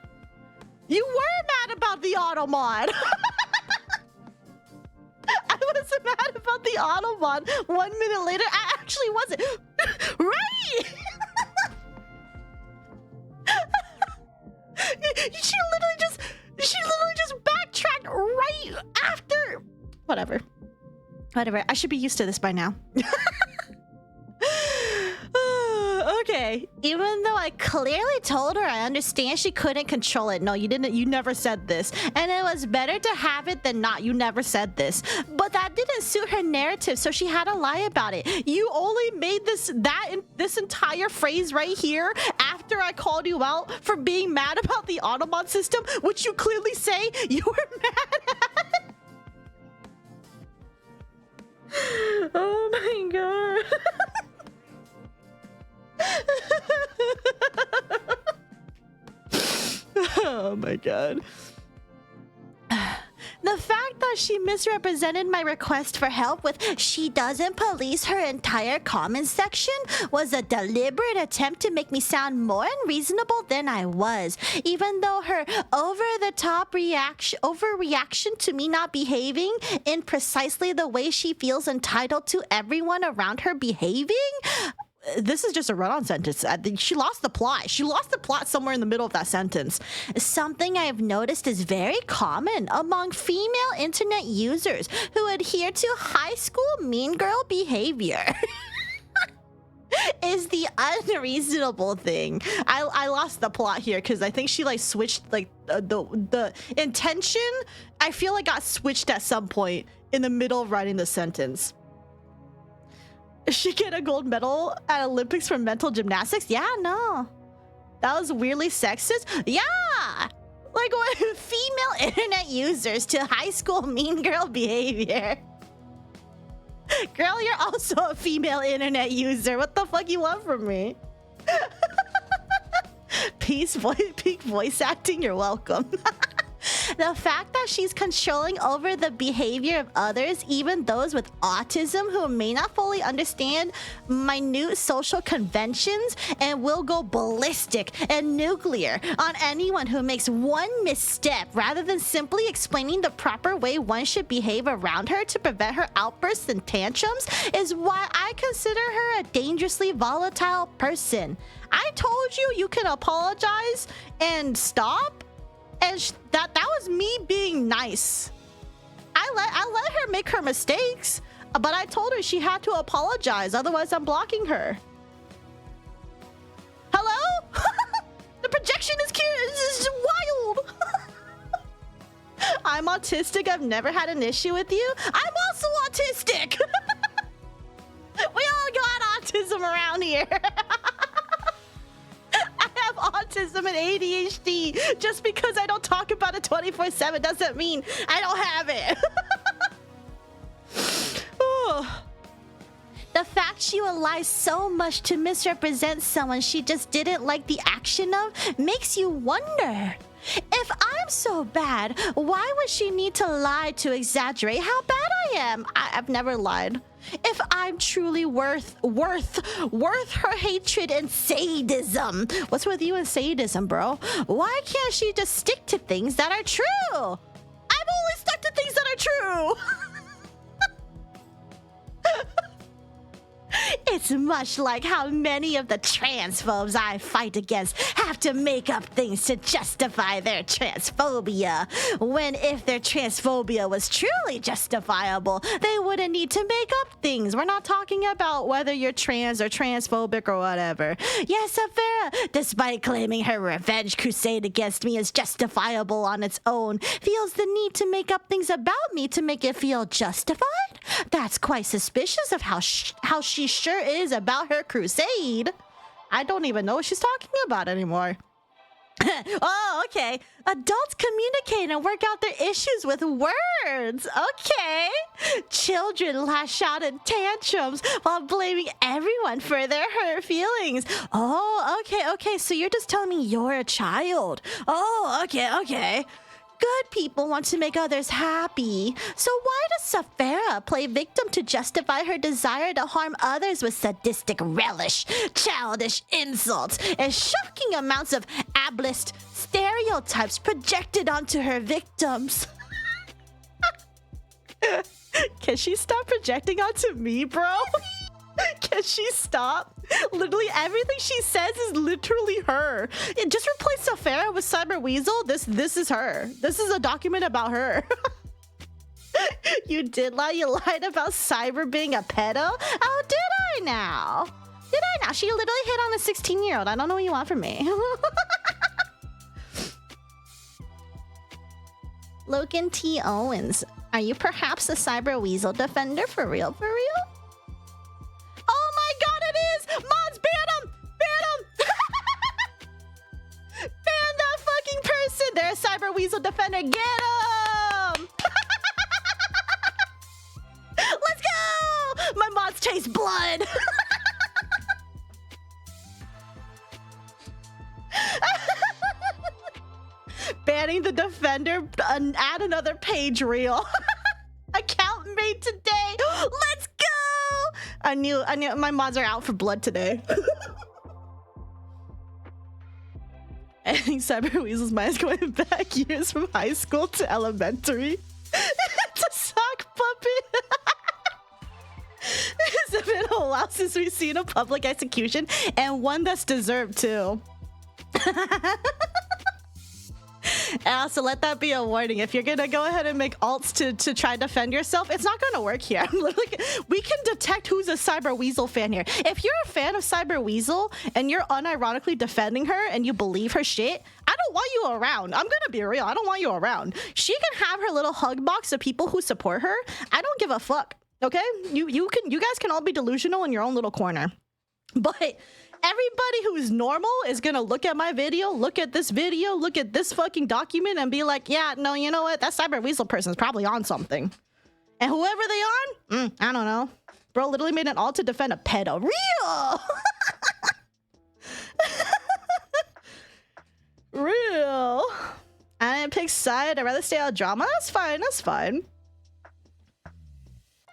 were mad about the auto mod. I wasn't mad about the auto mod. 1 minute later, I actually wasn't. Right? She literally just backtracked right after. Whatever. I should be used to this by now. Okay. Even though I clearly told her I understand she couldn't control it. No, you didn't. You never said this. And it was better to have it than not. You never said this. But that didn't suit her narrative, so she had to lie about it. You only made this entire phrase right here after I called you out for being mad about the Automod system, which you clearly say you were mad at. Oh my god. Oh my god. The fact that she misrepresented my request for help with "she doesn't police her entire comment section" was a deliberate attempt to make me sound more unreasonable than I was, even though her over-the-top overreaction to me not behaving in precisely the way she feels entitled to everyone around her behaving. This is just a run-on sentence. She lost the plot. She lost the plot somewhere in the middle of that sentence. Something I've noticed is very common among female internet users who adhere to high school mean girl behavior. Is the unreasonable thing. I lost the plot here because I think she like switched like the intention. I feel like got switched at some point in the middle of writing the sentence. She get a gold medal at Olympics for mental gymnastics? Yeah, no. That was weirdly sexist? Yeah! Like what female internet users to high school mean girl behavior. Girl, you're also a female internet user. What the fuck you want from me? Peak voice acting, you're welcome. The fact that she's controlling over the behavior of others, even those with autism who may not fully understand minute social conventions, and will go ballistic and nuclear on anyone who makes one misstep rather than simply explaining the proper way one should behave around her to prevent her outbursts and tantrums, is why I consider her a dangerously volatile person. I told you you can apologize and stop. And that was me being nice. I let her make her mistakes, but I told her she had to apologize, otherwise I'm blocking her. Hello? The projection is cute. This is wild. I'm autistic. I've never had an issue with you. I'm also autistic. We all got autism around here. I have autism and ADHD. Just because I don't talk about it 24/7 doesn't mean I don't have it. Oh. The fact she will lie so much to misrepresent someone she just didn't like the action of makes you wonder. If I'm so bad, why would she need to lie to exaggerate how bad I am? I've never lied. If I'm truly worth her hatred and sadism. What's with you and sadism, bro? Why can't she just stick to things that are true? I've only stuck to things that are true. It's much like how many of the transphobes I fight against have to make up things to justify their transphobia. When if their transphobia was truly justifiable, they wouldn't need to make up things. We're not talking about whether you're trans or transphobic or whatever. Yes, Saphera, despite claiming her revenge crusade against me is justifiable on its own, feels the need to make up things about me to make it feel justified? That's quite suspicious of how she sure is about her crusade. I don't even know what she's talking about anymore. Oh, okay. Adults communicate and work out their issues with words. Okay. Children lash out in tantrums while blaming everyone for their hurt feelings. Oh, okay. So you're just telling me you're a child. Oh, okay. Good people want to make others happy. So why does Saphera play victim to justify her desire to harm others with sadistic relish, childish insults, and shocking amounts of ableist stereotypes projected onto her victims? Can she stop projecting onto me, bro? Can she stop? Literally everything she says is literally her. Just replace Saphera with Cyber Weasel. This is her. This is a document about her. You did lie. You lied about Cyber being a pedo. Oh, did I now? She literally hit on a 16-year-old. I don't know what you want from me. Logan T. Owens, are you perhaps a Cyber Weasel defender for real? Oh my god, it is! Mods, ban him! Ban that fucking person! They're a Cyber Weasel defender. Get him! Let's go! My mods taste blood. Banning the defender. Add another page reel. Account made today. Let's go! I knew my mods are out for blood today. I think Cyber Weasel's mind is going back years from high school to elementary. To sock puppet. It's been a while since we've seen a public execution, and one that's deserved too. And also, let that be a warning. If you're gonna go ahead and make alts to try to defend yourself, it's not gonna work here. We can detect who's a Cyber Weasel fan here. If you're a fan of Cyber Weasel and you're unironically defending her and you believe her shit, I don't want you around. I'm gonna be real. I don't want you around. She can have her little hug box of people who support her. I don't give a fuck. Okay? You guys can all be delusional in your own little corner. But everybody who's normal is gonna look at my video, look at this fucking document and be like, yeah, no, you know what? That Cyber Weasel person's probably on something. And whoever they on, I don't know. Bro literally made an alt to defend a pedo. Real! Real. I didn't pick side. I'd rather stay out of drama. That's fine.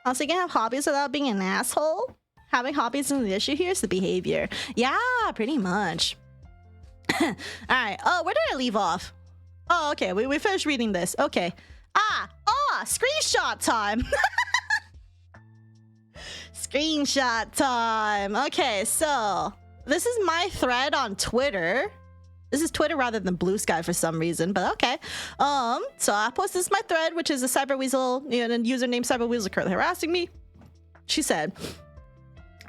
Also, you can have hobbies without being an asshole. Having hobbies isn't the issue here, it's the behavior. Yeah, pretty much. All right. Oh, where did I leave off? Oh, okay. We finished reading this. Okay. Screenshot time. Screenshot time. Okay, so this is my thread on Twitter. This is Twitter rather than Blue Sky for some reason, but okay. So I posted this my thread, which is a Cyber Weasel, username Cyber Weasel currently harassing me. She said,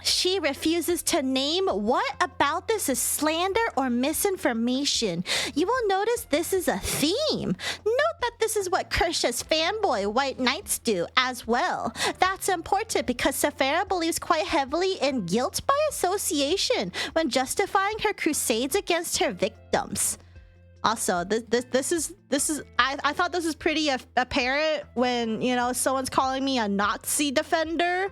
she refuses to name what about this is slander or misinformation. You will notice this is a theme. Note that this is what Kersha's fanboy white knights do as well. That's important because Saphera believes quite heavily in guilt by association when justifying her crusades against her victims. Also, this is I thought this was pretty apparent when someone's calling me a Nazi defender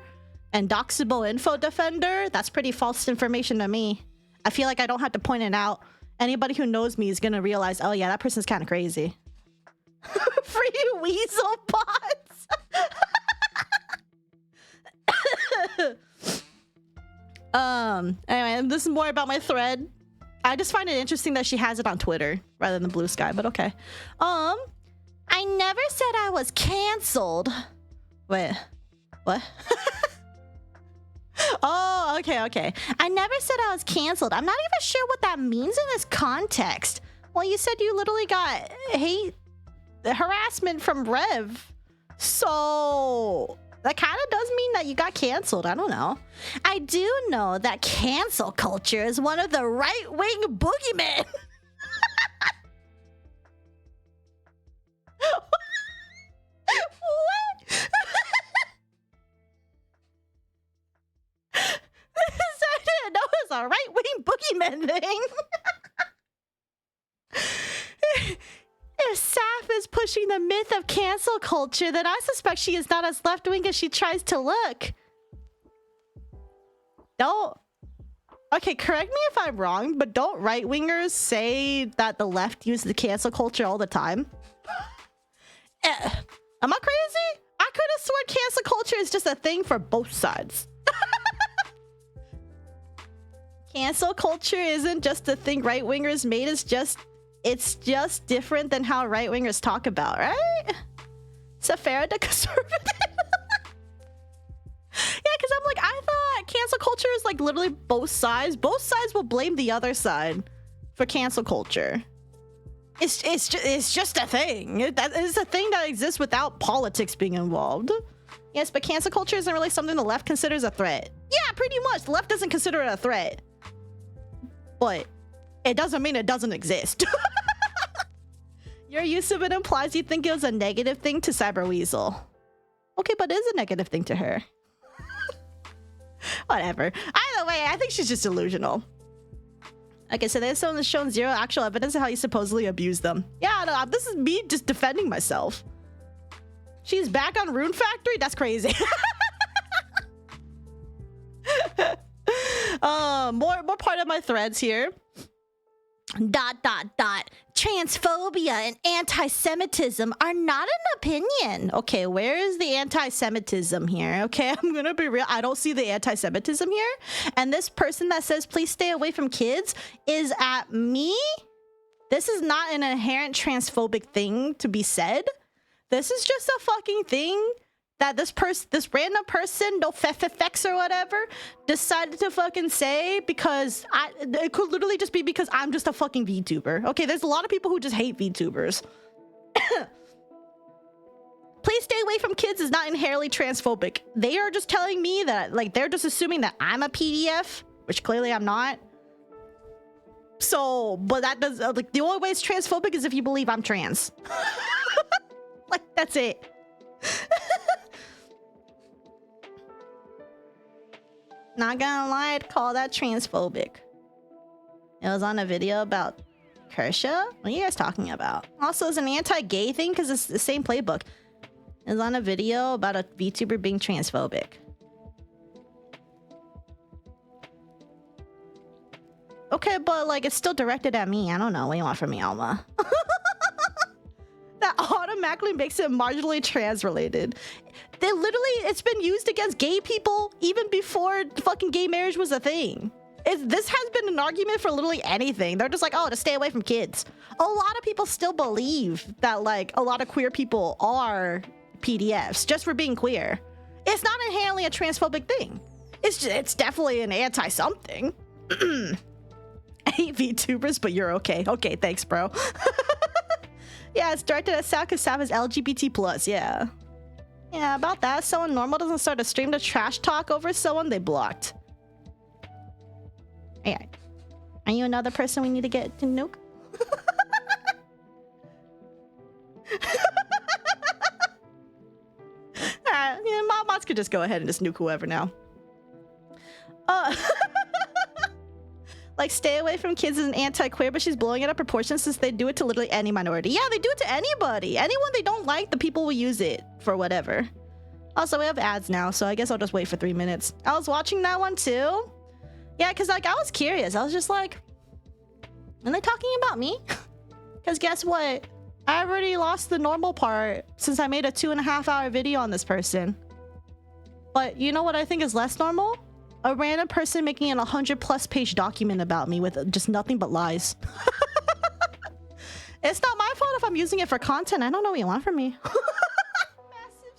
and doxable info defender. That's pretty false information to me. I feel like I don't have to point it out. Anybody who knows me is gonna realize, oh yeah, that person's kind of crazy. Free weasel bots. Anyway, this is more about my thread. I just find it interesting that she has it on Twitter rather than Blue Sky, but okay. I never said I was canceled. Wait, what? Oh, Okay. I never said I was canceled. I'm not even sure what that means in this context. Well, you said you literally got harassment from Rev. So that kind of does mean that you got canceled. I don't know. I do know that cancel culture is one of the right-wing boogeymen. What? I didn't know it was a right-wing boogeyman thing. If Saf is pushing the myth of cancel culture, then I suspect she is not as left-wing as she tries to look. Don't... Okay, correct me if I'm wrong, but don't right-wingers say that the left uses the cancel culture all the time? Am I crazy? I could have sworn cancel culture is just a thing for both sides. Cancel culture isn't just a thing right-wingers made, it's just different than how right-wingers talk about, right? Saphera the conservative? Yeah, because I'm like, I thought cancel culture is like literally both sides. Both sides will blame the other side for cancel culture. It's just a thing. It's a thing that exists without politics being involved. Yes, but cancel culture isn't really something the left considers a threat. Yeah, pretty much. The left doesn't consider it a threat. But it doesn't mean it doesn't exist. Your use of it implies you think it was a negative thing to Cyber Weasel. Okay, but it is a negative thing to her. Whatever. Either way, I think she's just delusional. Okay, so there's someone that's shown zero actual evidence of how you supposedly abused them. Yeah, no, this is me just defending myself. She's back on Rune Factory? That's crazy. More part of my threads here. ... Transphobia and anti-Semitism are not an opinion. Okay, where is the anti-Semitism here? Okay, I'm gonna be real. I don't see the anti-Semitism here. And this person that says, please stay away from kids is at me. This is not an inherent transphobic thing to be said. This is just a fucking thing that this random person, no fex or whatever, decided to fucking say because it could literally just be because I'm just a fucking VTuber. Okay, there's a lot of people who just hate VTubers. Please stay away from kids is not inherently transphobic. They are just telling me that, like, they're just assuming that I'm a PDF, which clearly I'm not. So, but that does, like, the only way it's transphobic is if you believe I'm trans. Like, that's it. Not gonna lie, I'd call that transphobic. It was on a video about Kersha? What are you guys talking about? Also, it's an anti-gay thing because it's the same playbook. It was on a video about a VTuber being transphobic. Okay, but like it's still directed at me. I don't know. What do you want from me, Alma? That automatically makes it marginally trans-related. It's been used against gay people even before fucking gay marriage was a thing. This has been an argument for literally anything. They're just like, oh, to stay away from kids. A lot of people still believe that like a lot of queer people are PDFs just for being queer. It's not inherently a transphobic thing. It's definitely an anti-something. I hate VTubers, but you're okay. Okay, thanks, bro. Yeah, it's directed at Sav because Sav is LGBT+, yeah. Yeah, about that, someone normal doesn't start a stream to trash talk over someone they blocked. Yeah. Are you another person we need to get to nuke? Alright, yeah, mods could just go ahead and just nuke whoever now. Like, stay away from kids is an anti-queer, but she's blowing it up proportions since they do it to literally any minority. Yeah, they do it to anybody. Anyone they don't like, the people will use it for whatever. Also, we have ads now, so I guess I'll just wait for 3 minutes. I was watching that one too. Yeah, because like I was curious. I was just like, are they talking about me? Because guess what? I already lost the normal part since I made a 2.5-hour video on this person. But you know what I think is less normal? A random person making an 100+ page document about me with just nothing but lies. It's not my fault if I'm using it for content. I don't know what you want from me. Massive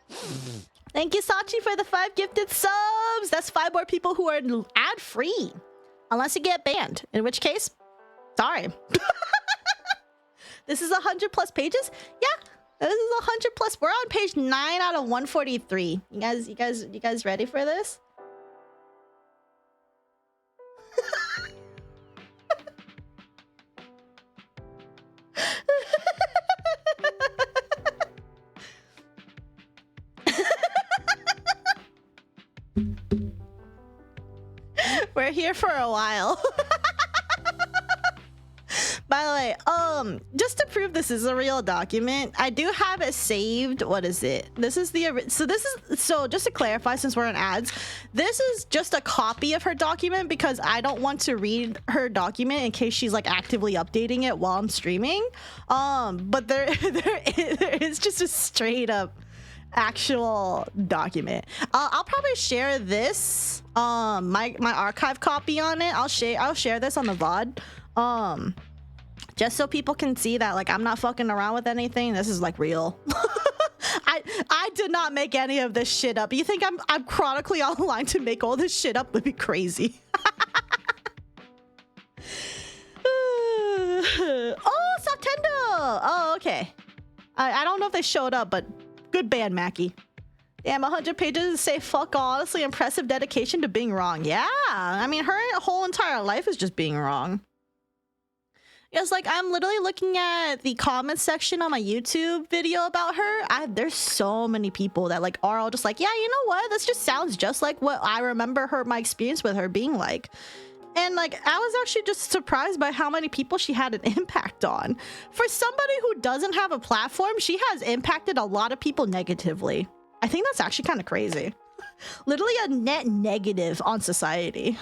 stiff. Thank you, Sachi, for the 5 gifted subs. That's 5 more people who are ad-free. Unless you get banned. In which case, sorry. This is 100 plus pages? Yeah, this is 100 plus. We're on page 9 out of 143. You guys ready for this? We're here for a while. By the way, just to prove this is a real document, I do have it saved. What is it? This is the so just to clarify, since we're in ads, this is just a copy of her document because I don't want to read her document in case she's like actively updating it while I'm streaming. But there is just a straight up actual document. I'll probably share this my archive copy on it. I'll share this on the VOD just so people can see that like I'm not fucking around with anything. This is like real. I did not make any of this shit up. You think I'm chronically online to make all this shit up would be crazy. Oh, Septendo. Oh, okay. I don't know if they showed up, but good band, Mackie. Damn, 100 pages to say fuck all. Honestly, impressive dedication to being wrong. Yeah, I mean, her whole entire life is just being wrong. It's like, I'm literally looking at the comment section on my YouTube video about her. There's so many people that like are all just like, yeah, you know what? This just sounds just like what I remember my experience with her being like. And like, I was actually just surprised by how many people she had an impact on. For somebody who doesn't have a platform, she has impacted a lot of people negatively. I think that's actually kind of crazy. Literally a net negative on society.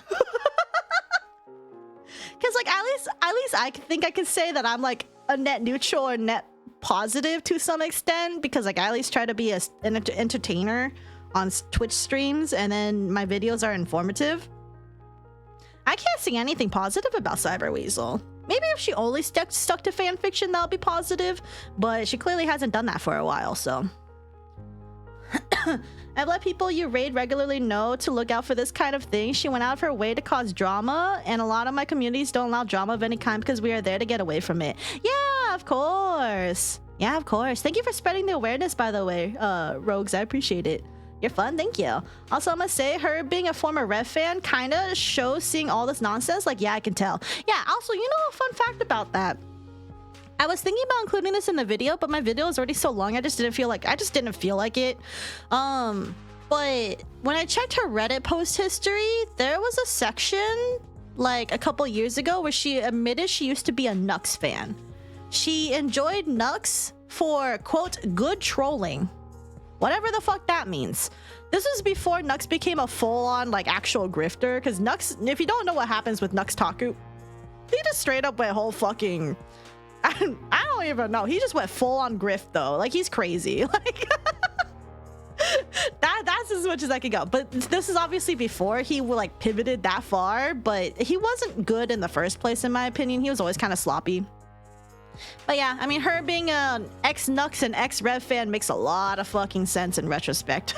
Because like, at least I think I can say that I'm like a net neutral or net positive to some extent, because like I at least try to be an entertainer on Twitch streams, and then my videos are informative. I can't see anything positive about Cyber Weasel. Maybe if she only stuck to fan fiction, that'll be positive, but she clearly hasn't done that for a while, so. I've let people you raid regularly know to look out for this kind of thing. She went out of her way to cause drama, and a lot of my communities don't allow drama of any kind because we are there to get away from it. Yeah, of course. Yeah, of course. Thank you for spreading the awareness, by the way, Rogues. I appreciate it. You're fun, thank you. Also, I'm gonna say her being a former Rev fan kind of shows seeing all this nonsense. Like, yeah, I can tell. Yeah, also, you know a fun fact about that? I was thinking about including this in the video, but my video is already so long, I just didn't feel like it. But when I checked her Reddit post history, there was a section like a couple years ago where she admitted she used to be a Nux fan. She enjoyed Nux for, quote, good trolling. Whatever the fuck that means. This was before Nux became a full-on like actual grifter, because Nux, if you don't know what happens with Nux Taku, he just straight up went whole fucking... I don't even know. He just went full on grift though. Like, he's crazy. Like that's as much as I could go. But this is obviously before he like pivoted that far, but he wasn't good in the first place, in my opinion. He was always kind of sloppy. But yeah, I mean, her being an ex-Nux and ex-Rev fan makes a lot of fucking sense in retrospect.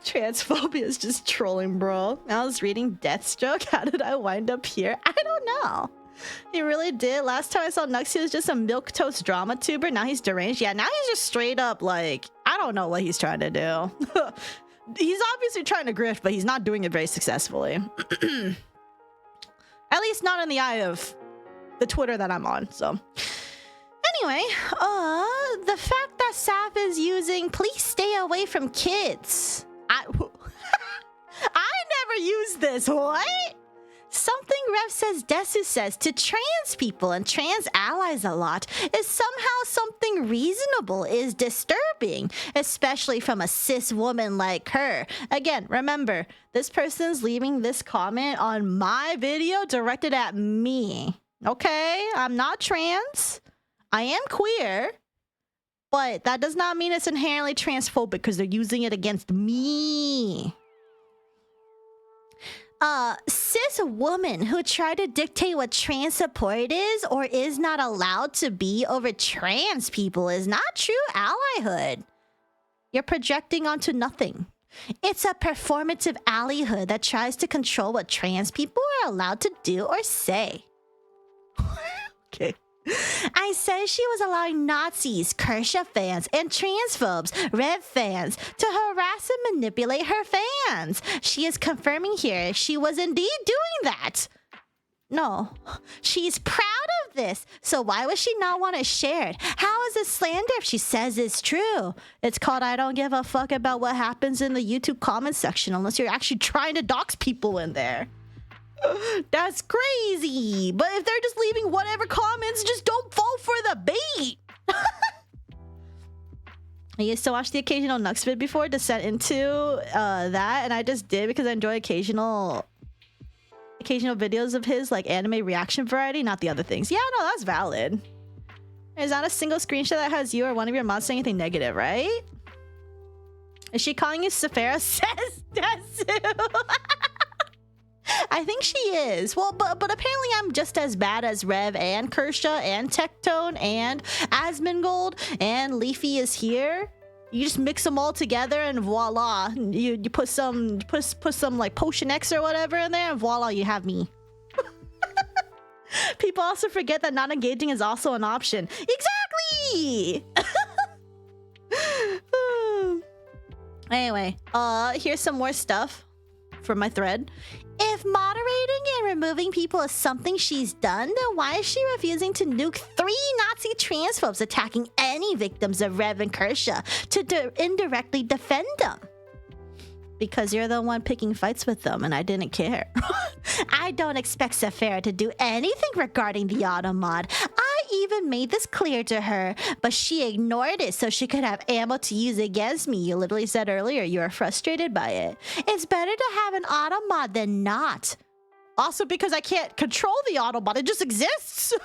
Transphobia is just trolling, bro. I was reading Deathstroke. How did I wind up here? I don't know. He really did. Last time I saw Nux, he was just a milquetoast drama tuber. Now he's deranged. Yeah, now he's just straight up like, I don't know what he's trying to do. He's obviously trying to grift, but he's not doing it very successfully. At least not in the eye of the Twitter that I'm on, so. Anyway, the fact that Saf is using please stay away from kids. I never used this, what? Something Rev says Desu says to trans people and trans allies a lot is somehow something reasonable is disturbing, especially from a cis woman like her. Again, remember, this person's leaving this comment on my video directed at me. Okay? I'm not trans. I am queer. But that does not mean it's inherently transphobic because they're using it against me. cis woman who tried to dictate what trans support is or is not allowed to be over trans people is not true allyhood. You're projecting onto nothing. It's a performative allyhood that tries to control what trans people are allowed to do or say. Okay. I said she was allowing Nazis, Kershaw fans, and transphobes, Rev fans, to harass and manipulate her fans. She is confirming here she was indeed doing that. No, she's proud of this, so why would she not want it shared? How is it slander if she says it's true? It's called I don't give a fuck about what happens in the YouTube comment section unless you're actually trying to dox people in there. That's crazy. But if they're just leaving whatever comments, just don't fall for the bait. I used to watch the occasional Nux vid before descent into that, and I just did because I enjoy occasional videos of his, like anime reaction variety, not the other things. Yeah, no, that's valid. There's not a single screenshot that has you or one of your mods saying anything negative, right? Is she calling you Saphera? Says Desu. I think she is. Well, but apparently I'm just as bad as Rev and Kershaw and Tectone and Asmongold and Leafy is here. You just mix them all together and voila. You put some like Potion X or whatever in there and voila, you have me. People also forget that not engaging is also an option. Exactly! Anyway, here's some more stuff from my thread. If moderating and removing people is something she's done, then why is she refusing to nuke 3 Nazi transphobes attacking any victims of Rev and Kershaw to indirectly defend them? Because you're the one picking fights with them and I didn't care. I don't expect Saphera to do anything regarding the auto mod. I even made this clear to her, but she ignored it so she could have ammo to use against me. You literally said earlier you are frustrated by it. It's better to have an auto mod than not. Also because I can't control the auto mod, it just exists.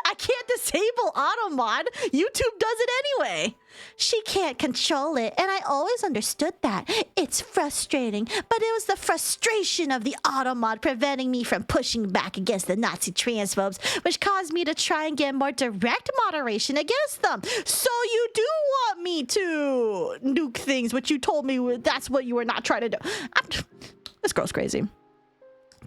I can't disable auto mod. YouTube does it anyway. She can't control it, and I always understood that. It's frustrating, but it was the frustration of the auto mod preventing me from pushing back against the Nazi transphobes, which caused me to try and get more direct moderation against them. So you do want me to nuke things, which you told me that's what you were not trying to do. This girl's crazy.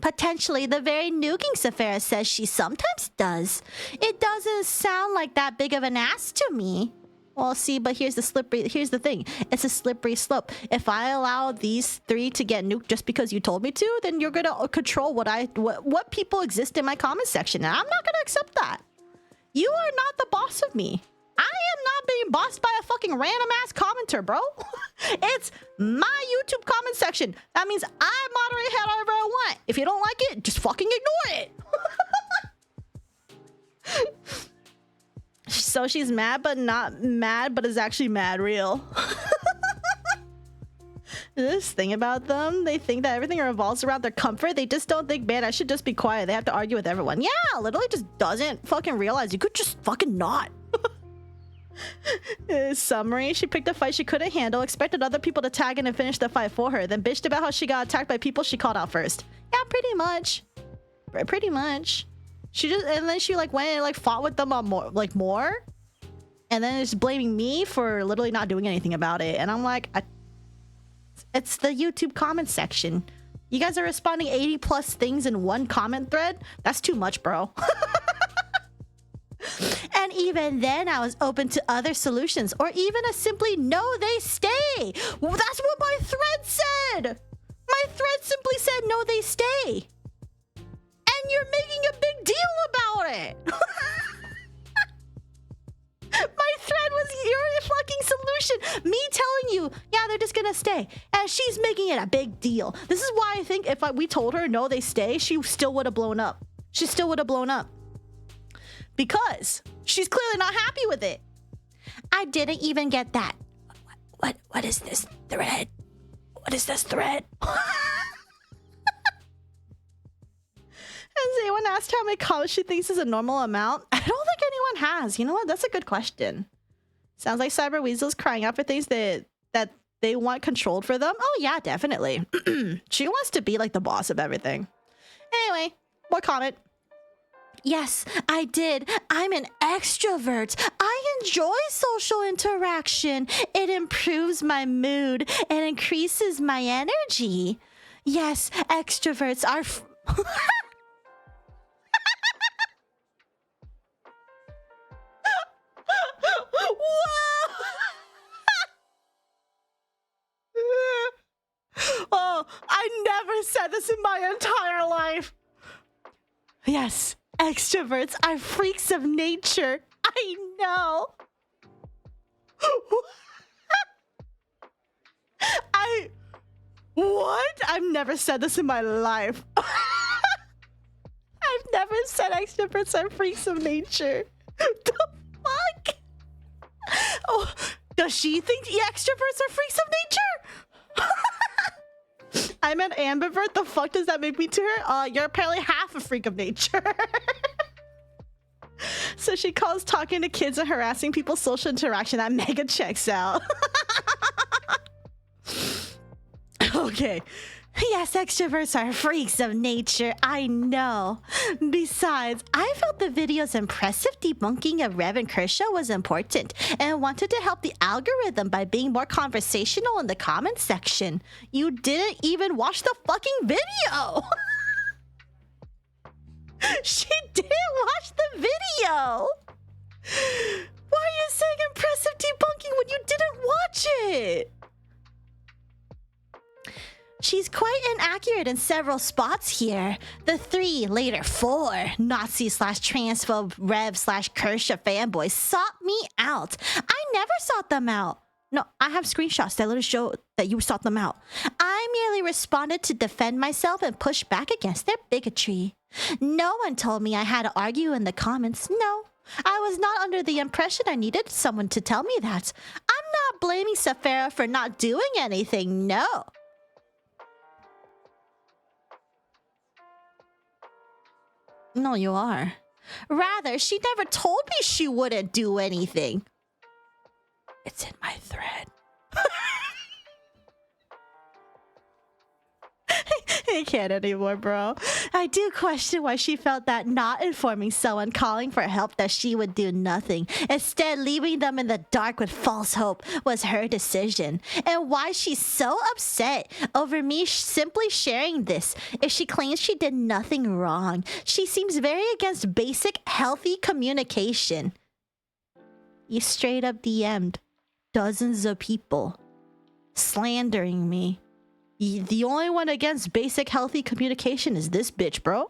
Potentially the very nuking Saphera says she sometimes does. It doesn't sound like that big of an ass to me. Well, see, but here's the thing. It's a slippery slope. If I allow these 3 to get nuked just because you told me to, then you're gonna control what people exist in my comment section, and I'm not gonna accept that. You are not the boss of me. I am not being bossed by a fucking random ass commenter, bro. It's my YouTube comment section. That means I moderate however I want. If you don't like it, just fucking ignore it. So she's mad, but not mad, but is actually mad real. This thing about them, they think that everything revolves around their comfort. They just don't think, man, I should just be quiet. They have to argue with everyone. Yeah, literally just doesn't fucking realize you could just fucking not. Summary, she picked a fight she couldn't handle, expected other people to tag in and finish the fight for her, then bitched about how she got attacked by people she called out first. Yeah, pretty much. Pretty much. She just, and then she like went and like fought with them on more, and then it's blaming me for literally not doing anything about it. And I'm like, it's the YouTube comment section. You guys are responding 80 plus things in one comment thread? That's too much, bro. And even then, I was open to other solutions, or even a simply no, they stay. Well, that's what my thread said. My thread simply said no, they stay. And you're making a big deal about it. My thread was your fucking solution. Me telling you, yeah, they're just gonna stay. And she's making it a big deal. This is why I think if we told her no, they stay, she still would have blown up. She still would have blown up. Because she's clearly not happy with it. I didn't even get that. What is this thread? What is this thread? Has anyone asked how many comments she thinks is a normal amount? I don't think anyone has. You know what? That's a good question. Sounds like Cyber Weasel's crying out for things that they want controlled for them. Oh yeah, definitely. She wants to be like the boss of everything. Anyway, more comment. Yes, I did. I'm an extrovert. I enjoy social interaction. It improves my mood and increases my energy. Yes, extroverts are... Oh, I never said this in my entire life. Yes, extroverts are freaks of nature. I know. What? I've never said this in my life. I've never said extroverts are freaks of nature. The fuck? Oh, does she think the extroverts are freaks of nature? I'm an ambivert. The fuck does that make me to her? You're apparently half a freak of nature. So she calls talking to kids and harassing people social interaction. That mega checks out. Okay. Yes, extroverts are freaks of nature. I know. Besides, I felt the video's impressive debunking of Rev and Kershaw was important and wanted to help the algorithm by being more conversational in the comments section. You didn't even watch the fucking video. She didn't watch the video. Why are you saying impressive debunking when you didn't watch it? She's quite inaccurate in several spots here. The 3, later 4, Nazi/transphobe Rev/Kershaw fanboys sought me out. I never sought them out. No, I have screenshots that literally show that you sought them out. I merely responded to defend myself and push back against their bigotry. No one told me I had to argue in the comments. No, I was not under the impression I needed someone to tell me that. I'm not blaming Saphera for not doing anything, no. No, you are. Rather, she never told me she wouldn't do anything. It's in my thread. I can't anymore, bro. I do question why she felt that not informing someone calling for help that she would do nothing, instead leaving them in the dark with false hope, was her decision. And why she's so upset over me simply sharing this if she claims she did nothing wrong. She seems very against basic, healthy communication. You straight up DM'd dozens of people slandering me. The only one against basic healthy communication is this bitch, bro.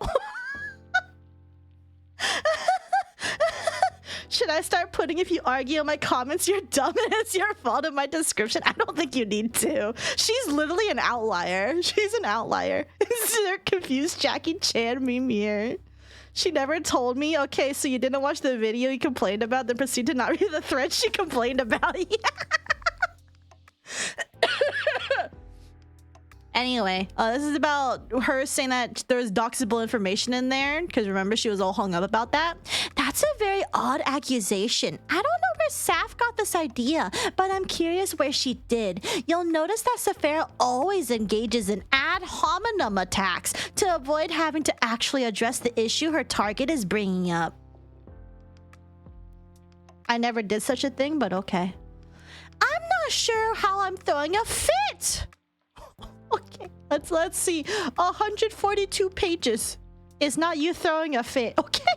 Should I start putting if you argue in my comments you're dumb and it's your fault in my description? I don't think you need to. She's literally an outlier. She's an outlier. They're confused Jackie Chan meme here. She never told me. Okay, so you didn't watch the video you complained about, then proceed to not read the thread she complained about. Anyway, this is about her saying that there's doxable information in there, because remember she was all hung up about that. That's a very odd accusation. I don't know where Saf got this idea, but I'm curious where she did. You'll notice that Saphera always engages in ad hominem attacks to avoid having to actually address the issue her target is bringing up. I never did such a thing, but okay. I'm not sure how I'm throwing a fit. Okay, let's see. 142 pages is not you throwing a fit, okay?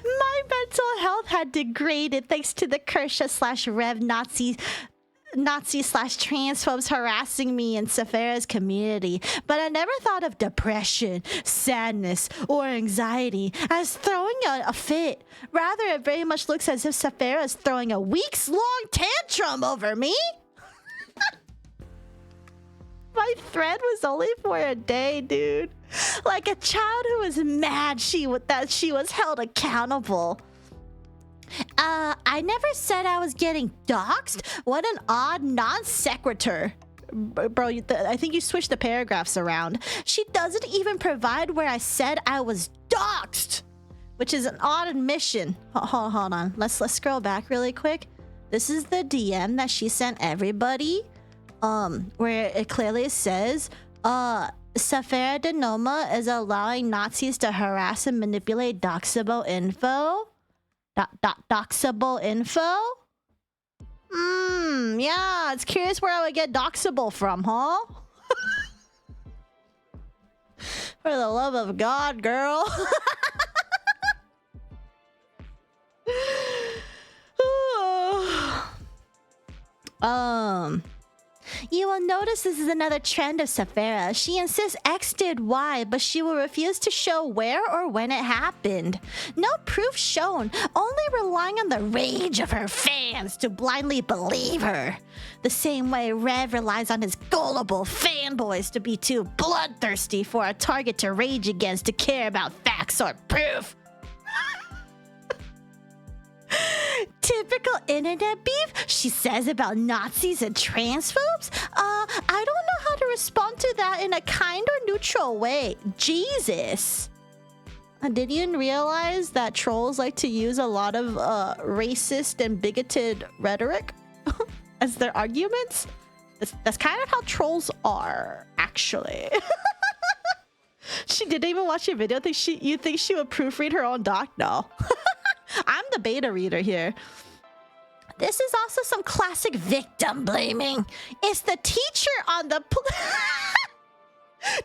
My mental health had degraded thanks to the Kershaw/Rev Nazi/transphobes harassing me in Saphera's community, but I never thought of depression, sadness, or anxiety as throwing a fit. Rather, it very much looks as if Saphera is throwing a weeks-long tantrum over me. My thread was only for a day, dude. Like a child who was mad that she was held accountable. I never said I was getting doxxed. What an odd non sequitur. Bro, I think you switched the paragraphs around. She doesn't even provide where I said I was doxxed, which is an odd admission. Hold on. Let's scroll back really quick. This is the DM that she sent everybody. where it clearly says, Saphera Denoma is allowing Nazis to harass and manipulate doxable info. Doxable info? Yeah, it's curious where I would get doxable from, huh? For the love of God, girl. You will notice this is another trend of Saphera. She insists X did Y, but she will refuse to show where or when it happened. No proof shown, only relying on the rage of her fans to blindly believe her. The same way Rev relies on his gullible fanboys to be too bloodthirsty for a target to rage against to care about facts or proof. Typical internet beef she says about Nazis and transphobes? I don't know how to respond to that in a kind or neutral way. Jesus. Did you realize that trolls like to use a lot of racist and bigoted rhetoric as their arguments? That's kind of how trolls are, actually. She didn't even watch your video. You think she would proofread her own doc? No. I'm the beta reader here. This is also some classic victim blaming. It's the teacher on the...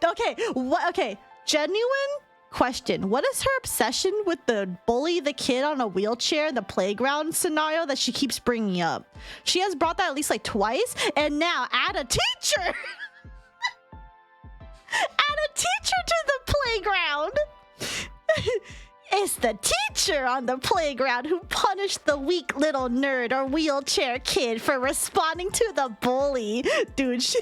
Okay, genuine question. What is her obsession with the bully the kid on a wheelchair in the playground scenario that she keeps bringing up? She has brought that at least like twice, and now add a teacher. Add a teacher to the playground. It's the teacher on the playground who punished the weak little nerd or wheelchair kid for responding to the bully. Dude, she...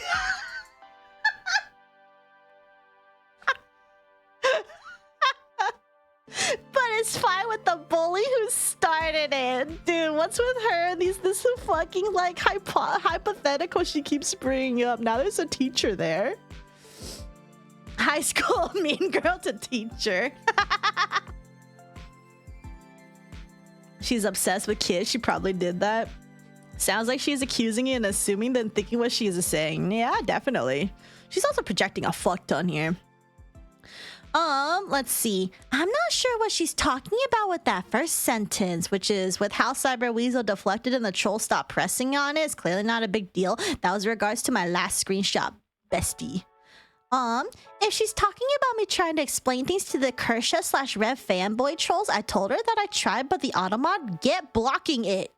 But it's fine with the bully who started it. Dude, what's with her? This fucking like hypothetical she keeps bringing up. Now there's a teacher there. High school mean girl to teacher. She's obsessed with kids. She probably did that. Sounds like she's accusing it and assuming then thinking what she's saying. Yeah, definitely. She's also projecting a fuck ton here. Let's see. I'm not sure what she's talking about with that first sentence, which is with how Cyber Weasel deflected and the troll stopped pressing on it. It's clearly not a big deal. That was in regards to my last screenshot, bestie. If she's talking about me trying to explain things to the Kersha/Rev fanboy trolls, I told her that I tried, but the automod get blocking it.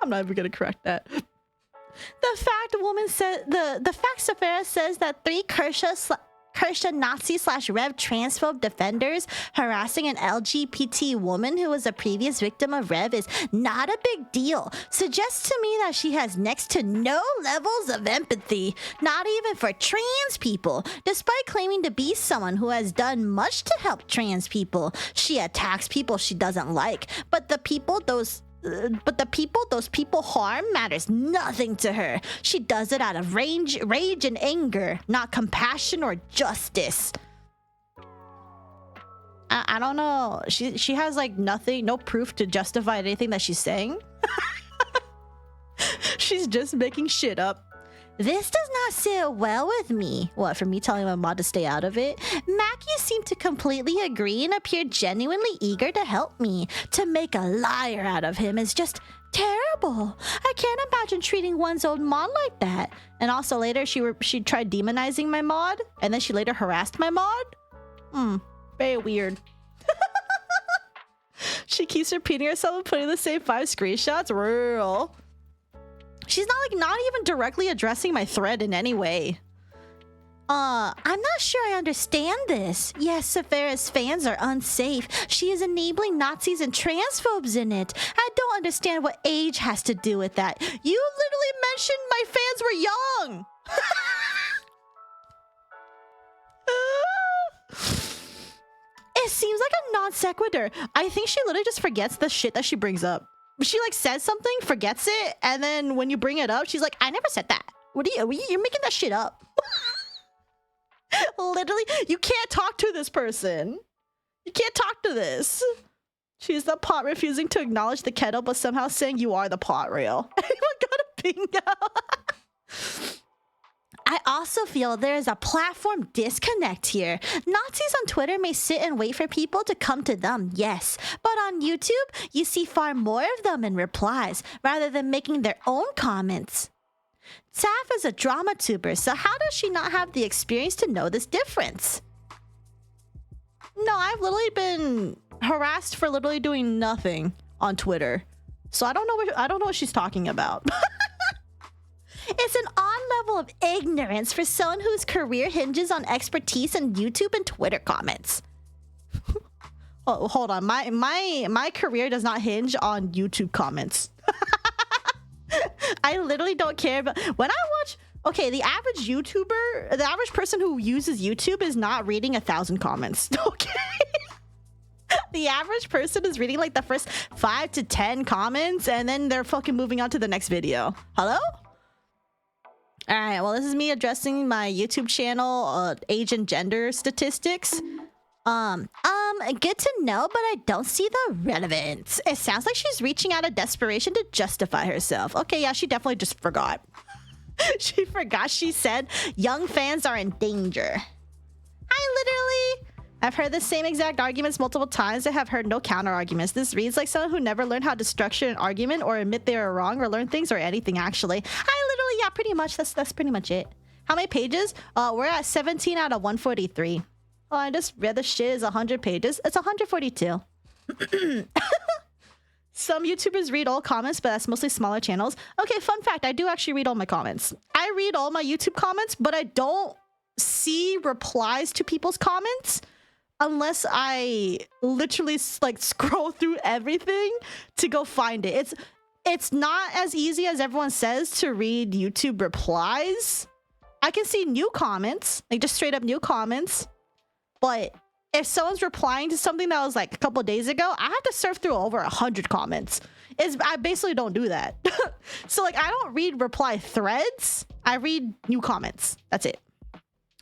I'm not even gonna correct that. The fact woman said the fact Saphera says that 3 Kersha Nazi/Rev transphobe defenders harassing an LGBT woman who was a previous victim of Rev is not a big deal suggests to me that she has next to no levels of empathy, not even for trans people. Despite claiming to be someone who has done much to help trans people, she attacks people she doesn't like, but the people those people harm matters nothing to her. She does it out of rage and anger, not compassion or justice. I don't know. She has like nothing, no proof to justify anything that she's saying. She's just making shit up. This does not sit well with me. What, for me telling my mod to stay out of it? Mackie seemed to completely agree and appeared genuinely eager to help me. To make a liar out of him is just terrible. I can't imagine treating one's own mod like that. And also later she tried demonizing my mod, and then she later harassed my mod. Very weird. She keeps repeating herself and putting the same 5 screenshots. Real. She's not even directly addressing my thread in any way. I'm not sure I understand this. Yes, Saphera's fans are unsafe. She is enabling Nazis and transphobes in it. I don't understand what age has to do with that. You literally mentioned my fans were young. It seems like a non sequitur. I think she literally just forgets the shit that she brings up. She like says something, forgets it, and then when you bring it up, she's like, I never said that. You're making that shit up. Literally, you can't talk to this person. You can't talk to this. She's the pot refusing to acknowledge the kettle, but somehow saying you are the pot rail. Anyone got a bingo. I also feel there is a platform disconnect here. Nazis on Twitter may sit and wait for people to come to them, yes. But on YouTube, you see far more of them in replies, rather than making their own comments. Saf is a drama tuber, so how does she not have the experience to know this difference? No, I've literally been harassed for literally doing nothing on Twitter. So I don't know what she's talking about. It's an odd level of ignorance for someone whose career hinges on expertise in YouTube and Twitter comments. Oh, hold on. My career does not hinge on YouTube comments. I literally don't care. But when I watch, okay, the average YouTuber, the average person who uses YouTube is not reading 1,000 comments. Okay. The average person is reading like the first 5 to 10 comments and then they're fucking moving on to the next video. Hello? All right, well, this is me addressing my YouTube channel, age and gender statistics. Good to know, but I don't see the relevance. It sounds like she's reaching out of desperation to justify herself. Okay, yeah, she definitely just forgot. She forgot she said young fans are in danger. I've heard the same exact arguments multiple times. I have heard no counter arguments. This reads like someone who never learned how to structure an argument or admit they were wrong or learn things or anything, actually. Yeah, pretty much. That's pretty much it. How many pages? We're at 17 out of 143. Oh, I just read the shit is 100 pages. It's 142. Some YouTubers read all comments, but that's mostly smaller channels. Okay, fun fact. I do actually read all my comments. I read all my YouTube comments, but I don't see replies to people's comments unless I literally like scroll through everything to go find it. It's not as easy as everyone says to read YouTube replies. I can see new comments, like just straight up new comments. But if someone's replying to something that was like a couple days ago, I have to surf through over 100 comments. I basically don't do that. So like I don't read reply threads. I read new comments. That's it.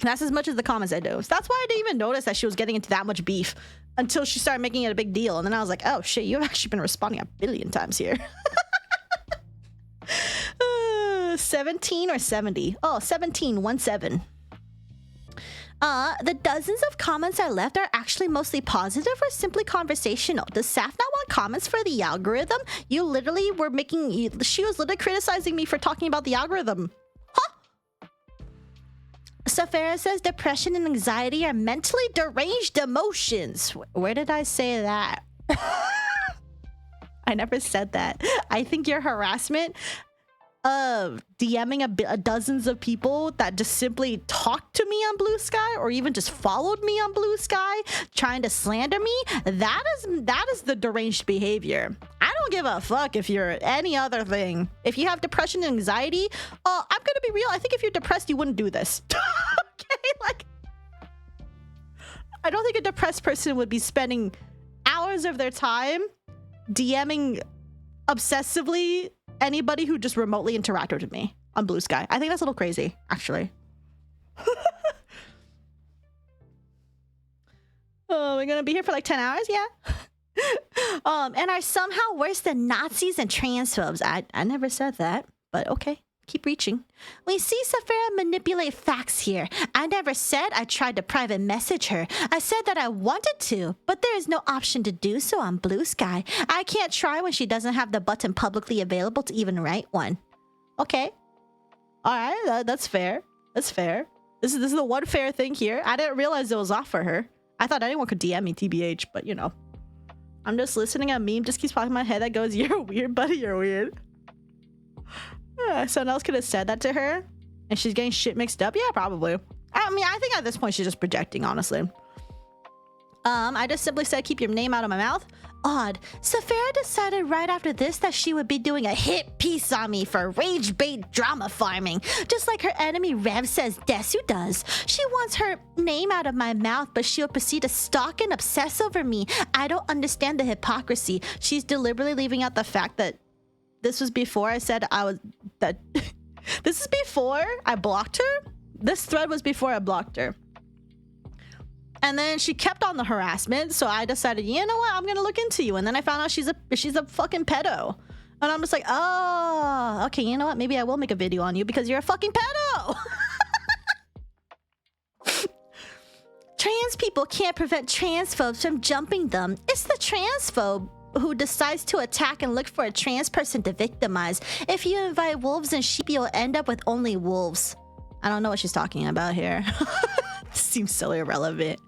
That's as much as the comments I do. So that's why I didn't even notice that she was getting into that much beef until she started making it a big deal. And then I was like, oh shit, you've actually been responding a billion times here. 17 or 70? Oh, 17, 17. The dozens of comments I left are actually mostly positive or simply conversational. Does Saf not want comments for the algorithm? You literally were she was literally criticizing me for talking about the algorithm. Huh? Saphera says depression and anxiety are mentally deranged emotions. Where did I say that? I never said that. I think your harassment of DMing dozens of people that just simply talked to me on Blue Sky or even just followed me on Blue Sky trying to slander me, that is the deranged behavior. I don't give a fuck if you're any other thing. If you have depression and anxiety, I'm gonna be real. I think if you're depressed, you wouldn't do this. Okay, like I don't think a depressed person would be spending hours of their time DMing obsessively anybody who just remotely interacted with me on Blue Sky. I think that's a little crazy, actually. Oh, we're gonna be here for like 10 hours? Yeah. And are somehow worse than Nazis and transphobes. I never said that, but okay. Keep reaching. We see Saphera manipulate facts here. I never said I tried to private message her. I said that I wanted to, but there is no option to do so on Blue Sky. I can't try when she doesn't have the button publicly available to even write one. Okay. All right, that's fair. That's fair. This is the one fair thing here. I didn't realize it was off for her. I thought anyone could DM me, TBH, but you know. I'm just listening. A meme just keeps popping in my head that goes, "You're weird, buddy. You're weird." Someone else could have said that to her and she's getting shit mixed up. Yeah, probably. I mean, I think at this point she's just projecting, honestly. I just simply said keep your name out of my mouth. Odd. Saphera decided right after this that she would be doing a hit piece on me for rage bait drama farming, just like her enemy Rev says Desu does. She wants her name out of my mouth, but she'll proceed to stalk and obsess over me. I don't understand the hypocrisy. She's deliberately leaving out the fact that this was before I said I was that this is before I blocked her. This thread was before I blocked her. And then she kept on the harassment, so I decided, you know what, I'm gonna look into you. And then I found out she's a fucking pedo. And I'm just like, oh, okay, you know what? Maybe I will make a video on you because you're a fucking pedo. Trans people can't prevent transphobes from jumping them. It's the transphobe who decides to attack and look for a trans person to victimize. If you invite wolves and sheep, you'll end up with only wolves. I don't know what she's talking about here. This seems so irrelevant.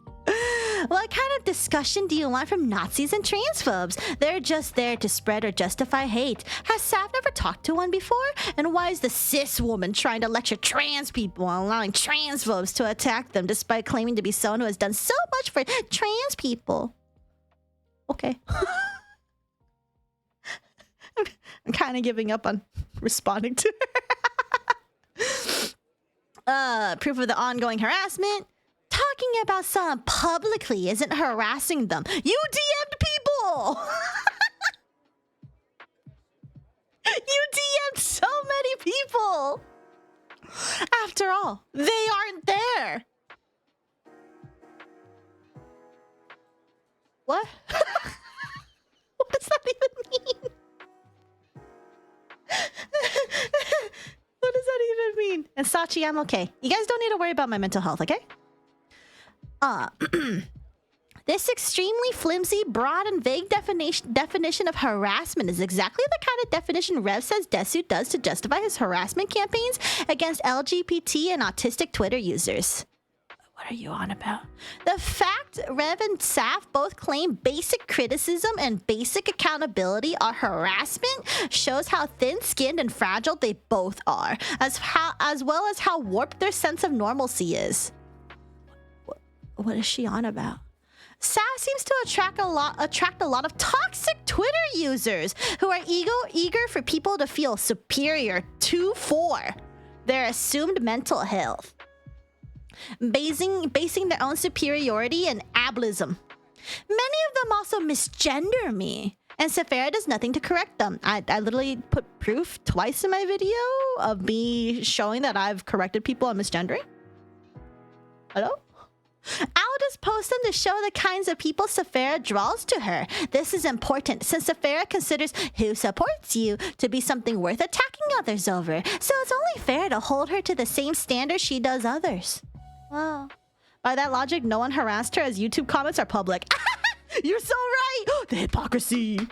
What kind of discussion do you want from Nazis and transphobes? They're just there to spread or justify hate. Has Saf never talked to one before? And why is the cis woman trying to lecture trans people and allowing transphobes to attack them despite claiming to be someone who has done so much for trans people? Okay. I'm kind of giving up on responding to her. Proof of the ongoing harassment. Talking about someone publicly isn't harassing them. You DM'd people! You DM'd so many people! After all, they aren't there. What? What does that even mean? What does that even mean? And Sachi, I'm okay. You guys don't need to worry about my mental health, okay? This extremely flimsy, broad, and vague definition of harassment is exactly the kind of definition Rev says Desu does to justify his harassment campaigns against LGBT and autistic Twitter users. What are you on about? The fact Rev and Saf both claim basic criticism and basic accountability are harassment shows how thin-skinned and fragile they both are, as well as how warped their sense of normalcy is. What is she on about? Saf seems to attract a lot of toxic Twitter users who are eager for people to feel superior for their assumed mental health, basing their own superiority in ableism. Many of them also misgender me, and Saphera does nothing to correct them. I literally put proof twice in my video of me showing that I've corrected people on misgendering. Hello? I'll just post them to show the kinds of people Saphera draws to her. This is important since Saphera considers who supports you to be something worth attacking others over. So it's only fair to hold her to the same standard she does others. Wow. By that logic, no one harassed her as YouTube comments are public. You're so right! The hypocrisy!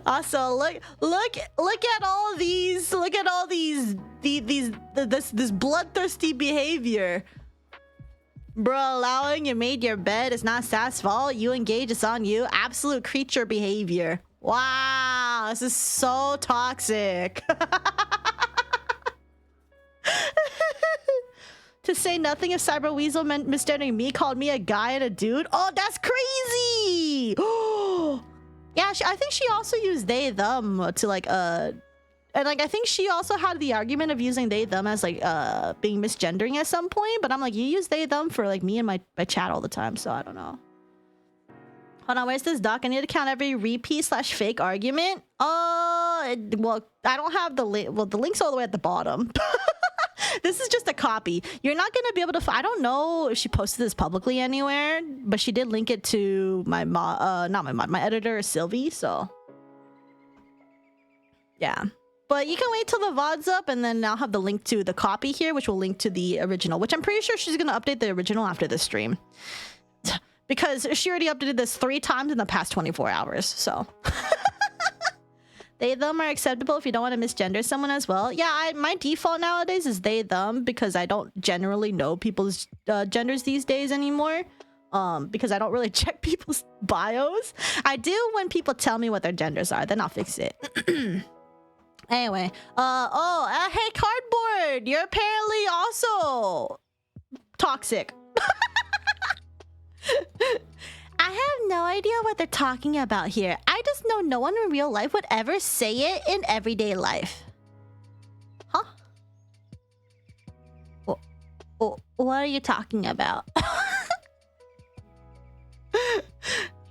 Also, look at all these, this bloodthirsty behavior. Bro, allowing you made your bed is not Saf's fault. You engage, it's on you. Absolute creature behavior. Wow, this is so toxic. To say nothing if Cyber Weasel misgendering me called me a guy and a dude. Oh, that's crazy! Yeah, I think she also used they, them to like, and like, I think she also had the argument of using they, them as like, being misgendering at some point, but I'm like, you use they, them for like me and my chat all the time, so I don't know. Hold on, where's this doc? I need to count every repeat/fake argument. Well, I don't have the link. Well, the link's all the way at the bottom. This is just a copy. You're not going to be able to... I don't know if she posted this publicly anywhere, but she did link it to my my editor, Sylvie, so... Yeah. But you can wait till the VOD's up, and then I'll have the link to the copy here, which will link to the original, which I'm pretty sure she's going to update the original after this stream. Because she already updated this 3 times in the past 24 hours, so... They, them are acceptable if you don't want to misgender someone as well. Yeah, my default nowadays is they, them, because I don't generally know people's genders these days anymore. Because I don't really check people's bios. I do when people tell me what their genders are, then I'll fix it. Anyway, hey, Cardboard, you're apparently also toxic. I have no idea what they're talking about here. I just know no one in real life would ever say it in everyday life. Huh? What are you talking about?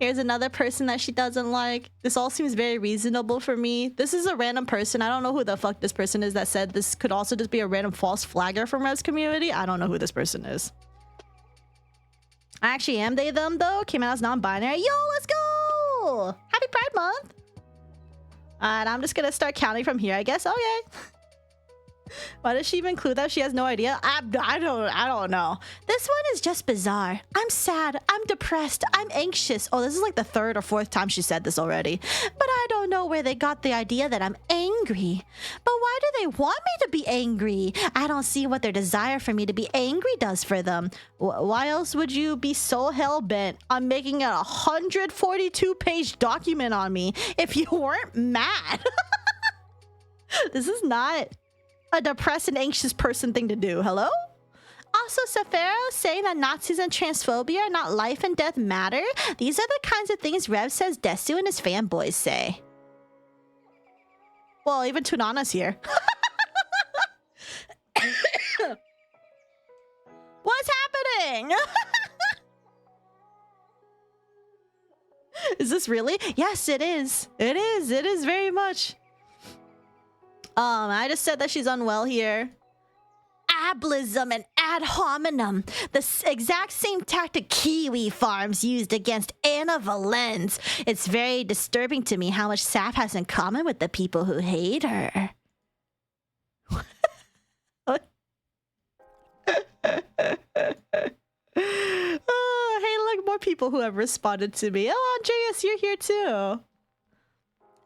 Here's another person that she doesn't like. This all seems very reasonable for me. This is a random person. I don't know who the fuck this person is that said this could also just be a random false flagger from Rev's community. I don't know who this person is. I actually am they, them, though. Came out as non-binary. Yo, let's go! Happy Pride Month! And I'm just gonna start counting from here, I guess. Okay. Why does she even include that? She has no idea. I don't know. This one is just bizarre. I'm sad. I'm depressed. I'm anxious. Oh, this is like the third or fourth time she said this already. But I don't know where they got the idea that I'm angry. But why do they want me to be angry? I don't see what their desire for me to be angry does for them. Why else would you be so hell-bent on making a 142-page document on me if you weren't mad? This is not a depressed and anxious person thing to do. Hello? Also, Saphera saying that Nazis and transphobia are not life and death matter. These are the kinds of things Rev says Desu and his fanboys say. Well, even Tunana's here. What's happening? Is this really? Yes, it is. It is. It is very much. I just said that she's unwell here. Ablism and ad hominem. The exact same tactic Kiwi Farms used against Anna Valens. It's very disturbing to me how much Saf has in common with the people who hate her. Oh, hey, look, more people who have responded to me. Oh, Andreas, you're here too.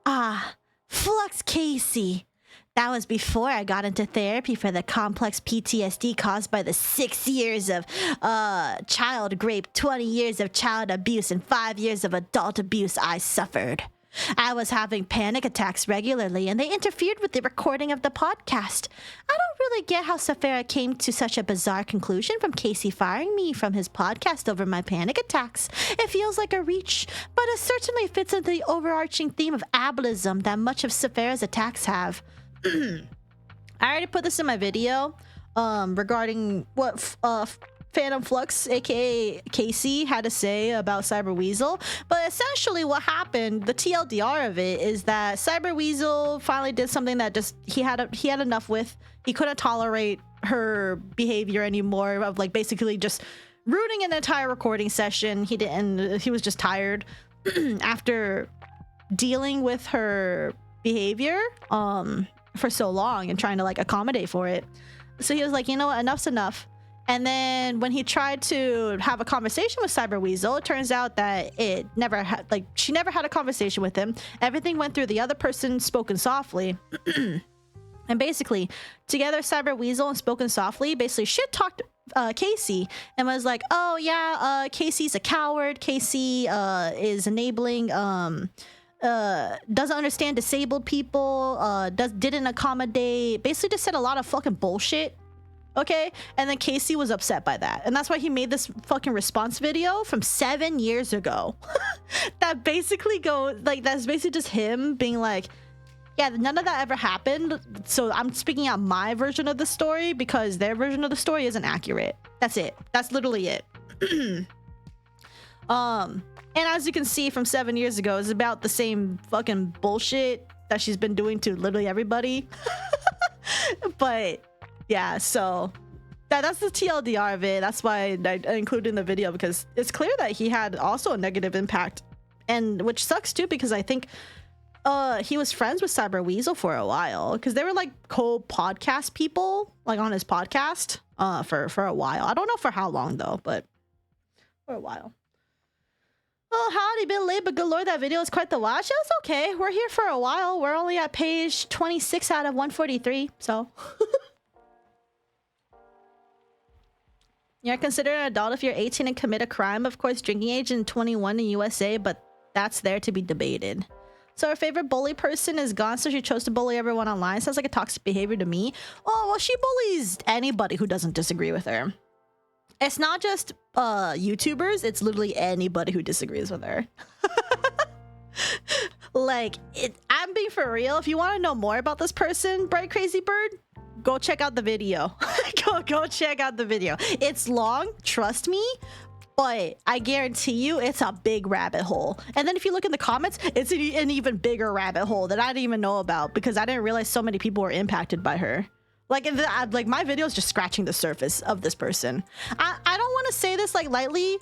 Ah, Flux Casey. That was before I got into therapy for the complex PTSD caused by the 6 years of child rape, 20 years of child abuse, and 5 years of adult abuse I suffered. I was having panic attacks regularly, and they interfered with the recording of the podcast. I don't really get how Saphera came to such a bizarre conclusion from Casey firing me from his podcast over my panic attacks. It feels like a reach, but it certainly fits into the overarching theme of ableism that much of Saphera's attacks have. I already put this in my video regarding what Phantom Flux, aka Casey, had to say about Cyber Weasel. But essentially what happened, the TLDR of it, is that Cyber Weasel finally did something that just he had enough with. He couldn't tolerate her behavior anymore, of like basically just ruining an entire recording session. He was just tired after dealing with her behavior for so long and trying to like accommodate for it. So he was like, you know what, enough's enough. And then when he tried to have a conversation with Cyber Weasel, it turns out that it never had, like, she never had a conversation with him. Everything went through the other person, Spoken Softly. And basically, together, Cyber Weasel and Spoken Softly basically shit talked Casey and was like, oh yeah, Casey's a coward. Casey is enabling, doesn't understand disabled people, didn't accommodate, basically just said a lot of fucking bullshit. Okay, and then Casey was upset by that, and that's why he made this fucking response video from 7 years ago. That basically that's basically just him being like, yeah, none of that ever happened, so I'm speaking out my version of the story because their version of the story isn't accurate. That's it. That's literally it. And as you can see from 7 years ago, it's about the same fucking bullshit that she's been doing to literally everybody. But yeah, so that's the TLDR of it. That's why I included in the video, because it's clear that he had also a negative impact, and which sucks too, because I think he was friends with Cyber Weasel for a while, because they were like co-podcast people, like on his podcast for a while. I don't know for how long though, but for a while. Oh, howdy, been late, but good lord, that video is quite the watch. It's okay. We're here for a while. We're only at page 26 out of 143, so. You're considered an adult if you're 18 and commit a crime. Of course, drinking age in 21 in USA, but that's there to be debated. So her favorite bully person is gone, so she chose to bully everyone online. Sounds like a toxic behavior to me. Oh, well, she bullies anybody who doesn't disagree with her. It's not just YouTubers, it's literally anybody who disagrees with her. Like, I'm being for real. If you want to know more about this person, Bright Crazy Bird, go check out the video. go check out the video. It's long, trust me, but I guarantee you it's a big rabbit hole. And then if you look in the comments, it's an even bigger rabbit hole that I didn't even know about, because I didn't realize so many people were impacted by her. Like, my video is just scratching the surface of this person. I don't want to say this like lightly,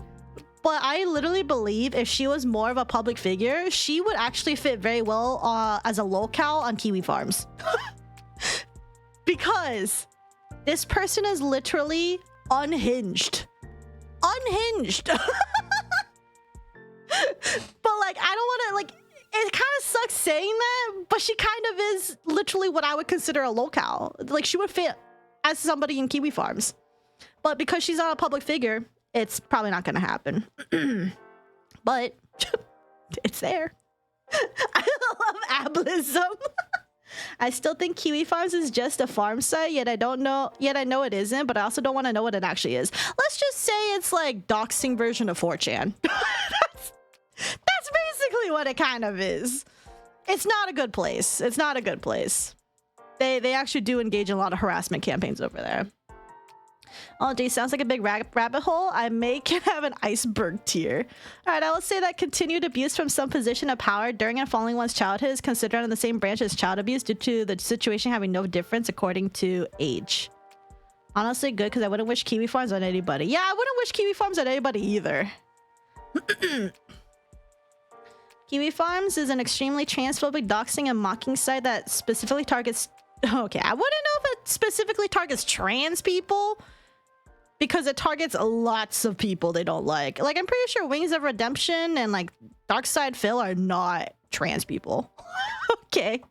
But I literally believe if she was more of a public figure, she would actually fit very well as a locale on Kiwi Farms. Because this person is literally unhinged. Unhinged. But like, I don't want to, like, it kind of sucks saying that, but she kind of is literally what I would consider a locale. Like, she would fit as somebody in Kiwi Farms. But because she's not a public figure, it's probably not going to happen. But it's there. I love ableism. I still think Kiwi Farms is just a farm site, yet I know it isn't, but I also don't want to know what it actually is. Let's just say it's like doxing version of 4chan. That's basically what it kind of is. It's not a good place. It's not a good place. They actually do engage in a lot of harassment campaigns over there. Oh, geez, sounds like a big rabbit hole. I can have an iceberg tier. All right, I will say that continued abuse from some position of power during and following one's childhood is considered on the same branch as child abuse due to the situation having no difference according to age. Honestly, good, because I wouldn't wish Kiwi Farms on anybody. Yeah, I wouldn't wish Kiwi Farms on anybody either. Kiwi Farms is an extremely transphobic doxing and mocking site that specifically targets... Okay, I wouldn't know if it specifically targets trans people, because it targets lots of people they don't like. Like, I'm pretty sure Wings of Redemption and, like, Darkside Phil are not trans people. Okay.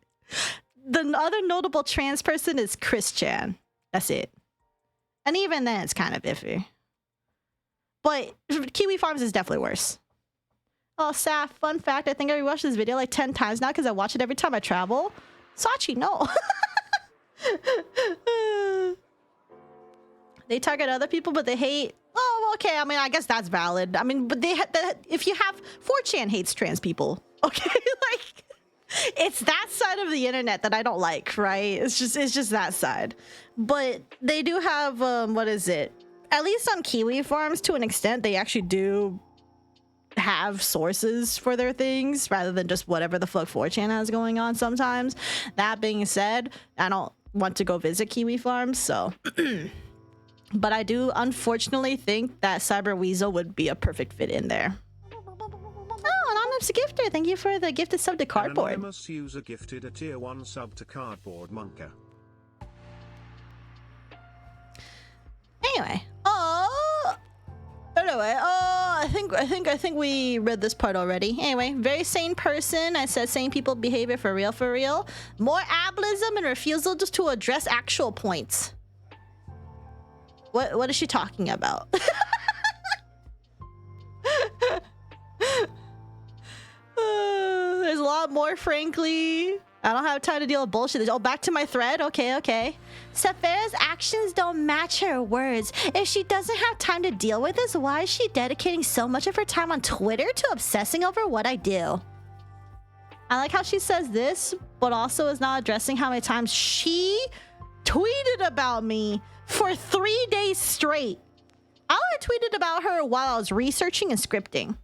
The other notable trans person is Chris Chan. That's it. And even then, it's kind of iffy. But Kiwi Farms is definitely worse. Oh, Saf, fun fact, I think I rewatched this video like 10 times now because I watch it every time I travel. Sachi, no. They target other people, but they hate... Oh, okay, I mean, I guess that's valid. I mean, but if you have... 4chan hates trans people. Okay, like... It's that side of the internet that I don't like, right? It's just that side. But they do have, what is it? At least on Kiwi Farms, to an extent, they actually do have sources for their things rather than just whatever the fuck 4chan has going on sometimes. That being said, I don't want to go visit Kiwi Farms, so... But I do unfortunately think that Cyber Weasel would be a perfect fit in there. Oh, Anonymous Gifter, thank you for the gifted sub to Cardboard. An anonymous user gifted a tier 1 sub to Cardboard Monka. Anyway, I think we read this part already. Anyway, very sane person. I said sane people behavior for real, for real. More ableism and refusal just to address actual points. What is she talking about? There's a lot more, frankly. I don't have time to deal with bullshit. Oh, back to my thread? Okay. Saphera's actions don't match her words. If she doesn't have time to deal with this, why is she dedicating so much of her time on Twitter to obsessing over what I do? I like how she says this, but also is not addressing how many times she tweeted about me for 3 days straight. I only tweeted about her while I was researching and scripting.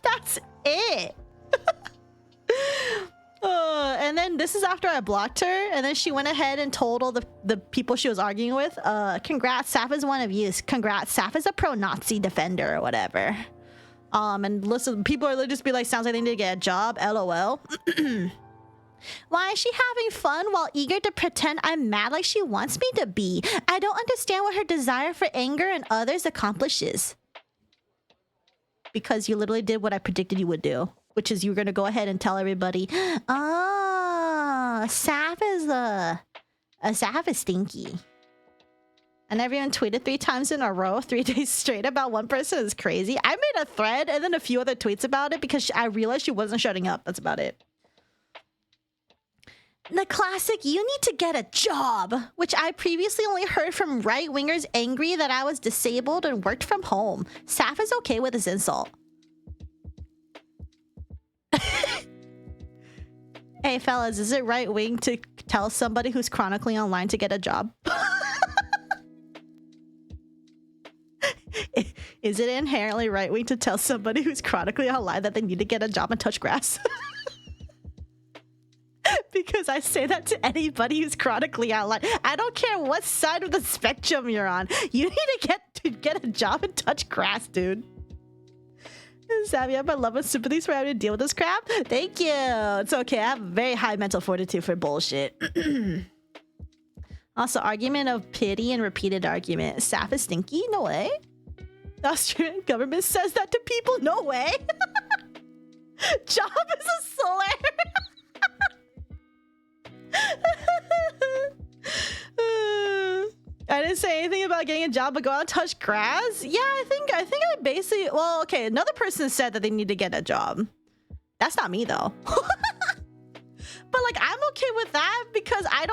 That's it. And then this is after I blocked her, and then she went ahead and told all the people she was arguing with, congrats, Saf is one of you. Congrats, Saf is a pro-Nazi defender or whatever. And listen, people are just be like, sounds like they need to get a job, LOL. Why is she having fun while eager to pretend I'm mad like she wants me to be? I don't understand what her desire for anger and others accomplishes. Because you literally did what I predicted you would do, which is you were going to go ahead and tell everybody, oh, Saf is stinky. And everyone tweeted 3 times in a row, 3 days straight about one person is crazy. I made a thread and then a few other tweets about it because I realized she wasn't shutting up. That's about it. The classic, you need to get a job, which I previously only heard from right-wingers angry that I was disabled and worked from home. Saf is okay with this insult. Hey fellas, is it right-wing to tell somebody who's chronically online to get a job? Is it inherently right-wing to tell somebody who's chronically online that they need to get a job and touch grass? Because I say that to anybody who's chronically online. I don't care what side of the spectrum you're on. You need to get a job and touch grass, dude. Sam, you have my love and sympathies for having to deal with this crap. Thank you. It's okay. I have very high mental fortitude for bullshit. Also, argument of pity and repeated argument. Saf is stinky? No way. The Australian government says that to people? No way. Job is a slur. I didn't say anything about getting a job, but go out and touch grass. Yeah, I think I basically. Well, okay. Another person said that they need to get a job. That's not me though. But like, I'm okay with that because I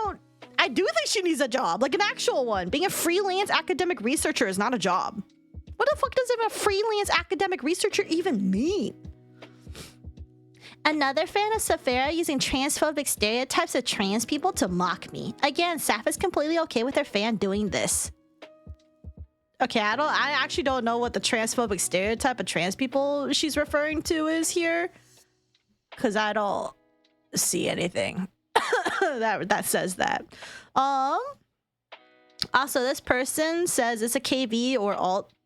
do think she needs a job, like an actual one. Being a freelance academic researcher is not a job. What the fuck does a freelance academic researcher even mean? Another fan of Saphera using transphobic stereotypes of trans people to mock me. Again, Saf is completely okay with her fan doing this. Okay, I actually don't know what the transphobic stereotype of trans people she's referring to is here. Cause I don't see anything that says that. Also, this person says it's a KV or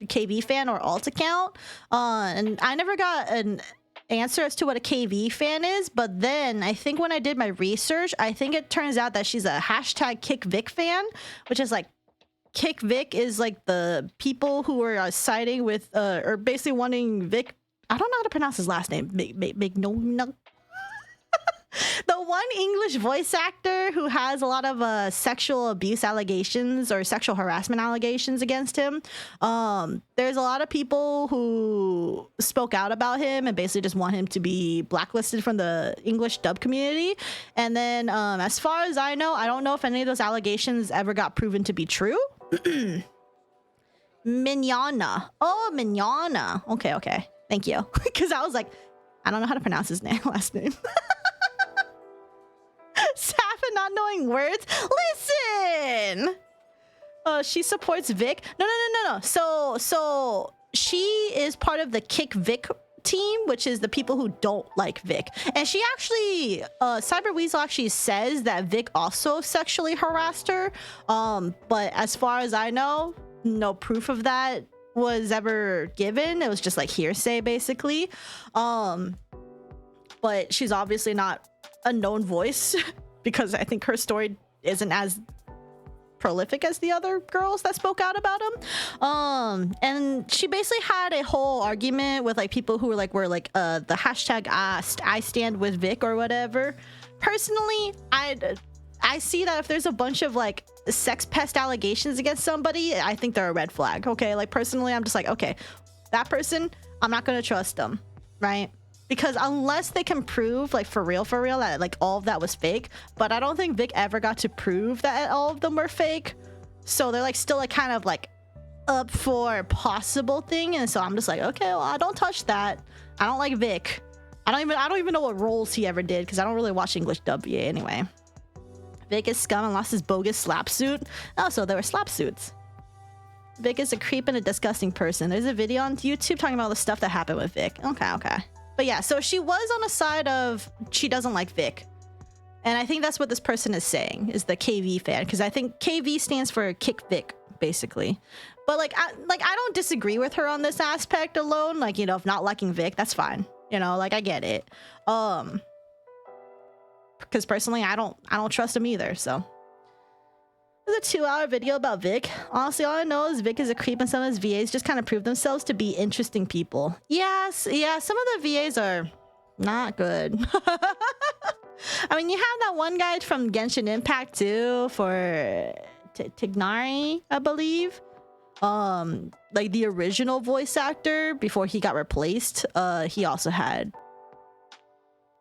KV fan or alt account. And I never got an answer as to what a KV fan is, but then I think when I did my research, I think it turns out that she's a hashtag KickVic fan, which is like KickVic is like the people who are siding with or basically wanting Vic. I don't know how to pronounce his last name. No. The one English voice actor who has a lot of sexual abuse allegations or sexual harassment allegations against him. There's a lot of people who spoke out about him and basically just want him to be blacklisted from the English dub community. And then as far as I know, I don't know if any of those allegations ever got proven to be true. Mignana. Oh, Mignana. Okay. Thank you. Because I was like, I don't know how to pronounce his last name. Safa not knowing words. Listen. She supports Vic. No. So she is part of the Kick Vic team, which is the people who don't like Vic. And she actually, Cyber Weasel actually says that Vic also sexually harassed her. But as far as I know, no proof of that was ever given. It was just like hearsay, basically. But she's obviously not a known voice because I think her story isn't as prolific as the other girls that spoke out about him. And she basically had a whole argument with like people who were like the hashtag I stand with Vic or whatever. Personally, I see that if there's a bunch of like sex pest allegations against somebody, I think they're a red flag. Okay, like personally, I'm just like, okay, that person, I'm not gonna trust them, right? Because unless they can prove like for real that like all of that was fake, but I don't think Vic ever got to prove that all of them were fake. So they're like still like kind of like up for a possible thing. And so I'm just like, okay, well, I don't touch that. I don't like Vic. I don't even know what roles he ever did because I don't really watch English dub VA anyway. Vic is scum and lost his bogus slap suit. Oh, so there were slap suits. Vic is a creep and a disgusting person. There's a video on YouTube talking about the stuff that happened with Vic. Okay. But yeah, so she was on the side of she doesn't like Vic. And I think that's what this person is saying, is the KV fan. Because I think KV stands for Kick Vic, basically. But like I don't disagree with her on this aspect alone. Like, you know, if not liking Vic, that's fine. You know, like I get it. Because personally, I don't trust him either, so. There's a 2-hour video about Vic. Honestly, all I know is Vic is a creep and some of his VAs just kind of prove themselves to be interesting people. Yes, yeah, some of the VAs are not good. I mean, you have that one guy from Genshin Impact too for Tignari, I believe. Like the original voice actor before he got replaced, he also had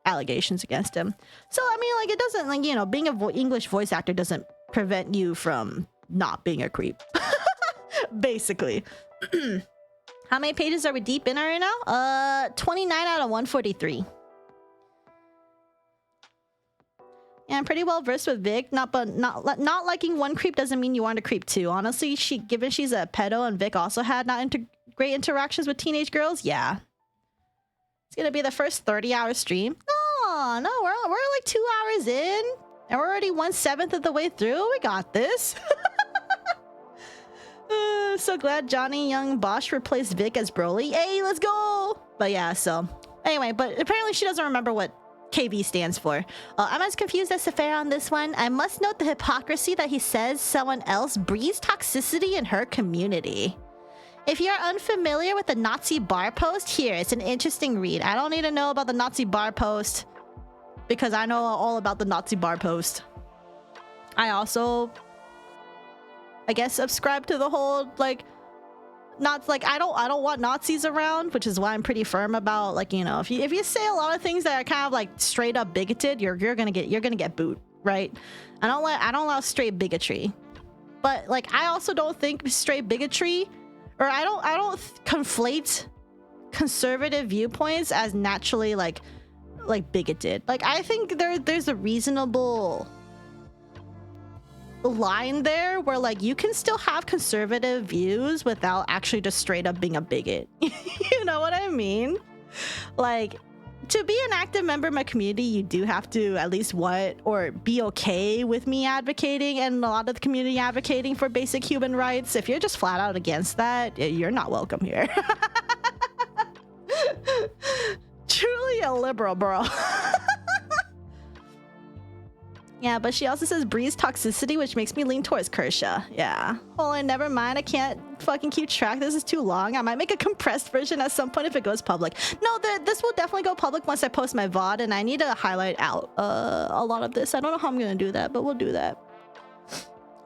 allegations against him. So I mean, like, it doesn't, like, you know, being an English voice actor doesn't prevent you from not being a creep. Basically. How many pages are we deep in right now? 29 out of 143. Yeah, I'm pretty well versed with Vic. Not liking one creep doesn't mean you aren't a creep too. Honestly, given she's a pedo and Vic also had great interactions with teenage girls, yeah. It's gonna be the first 30-hour stream. No, we're like 2 hours in. And we're already 1/7 of the way through. We got this. I'm so glad Johnny Young Bosch replaced Vic as Broly. Hey, let's go! But yeah, so anyway, but apparently she doesn't remember what KV stands for. I'm as confused as Saphera on this one. I must note the hypocrisy that he says someone else breeds toxicity in her community. If you're unfamiliar with the Nazi bar post, here, it's an interesting read. I don't need to know about the Nazi bar post because I know all about the Nazi bar post. I also, I guess, subscribe to the whole, like, not like I don't want Nazis around, which is why I'm pretty firm about, like, you know, if you say a lot of things that are kind of like straight up bigoted, you're gonna get booed, right? I don't allow straight bigotry, but like I also don't think straight bigotry, or I don't conflate conservative viewpoints as naturally like bigoted. Like I think there's a reasonable line there where like you can still have conservative views without actually just straight up being a bigot. You know what I mean? Like, to be an active member of my community, you do have to at least want or be okay with me advocating and a lot of the community advocating for basic human rights. If you're just flat out against that, you're not welcome here. Truly a liberal, bro. Yeah, but she also says breeds toxicity, which makes me lean towards Kershaw. Yeah. Oh, never mind. I can't fucking keep track. This is too long. I might make a compressed version at some point if it goes public. No, this will definitely go public once I post my VOD, and I need to highlight out a lot of this. I don't know how I'm gonna do that, but we'll do that.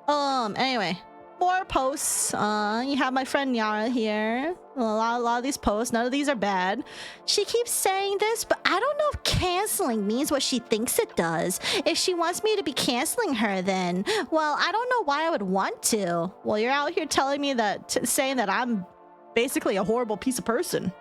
Anyway. More posts. You have my friend Nyara here. A lot of these posts. None of these are bad. She keeps saying this, but I don't know if canceling means what she thinks it does. If she wants me to be canceling her, then, well, I don't know why I would want to. Well, you're out here telling me that, saying that I'm basically a horrible piece of person.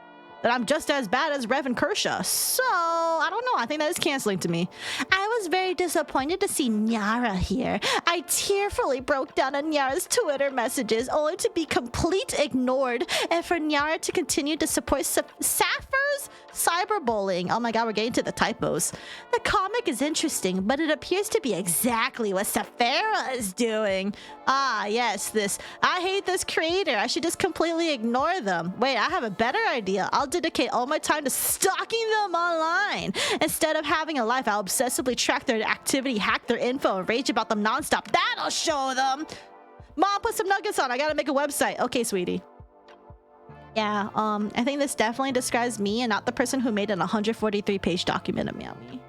That I'm just as bad as Rev and Kershaw. So, I don't know. I think that is canceling to me. I was very disappointed to see Nyara here. I tearfully broke down on Nyara's Twitter messages, only to be completely ignored, and for Nyara to continue to support Sapphire's cyberbullying. Oh my god, we're getting to the typos. The comic is interesting, but it appears to be exactly what Saphera is doing. Ah, yes, this. I hate this creator. I should just completely ignore them. Wait, I have a better idea. I'll dedicate all my time to stalking them online. Instead of having a life, I'll obsessively track their activity, hack their info, and rage about them nonstop. That'll show them. Mom, put some nuggets on. I gotta make a website. Okay, sweetie. Yeah, I think this definitely describes me and not the person who made an 143-page document of Meowmy.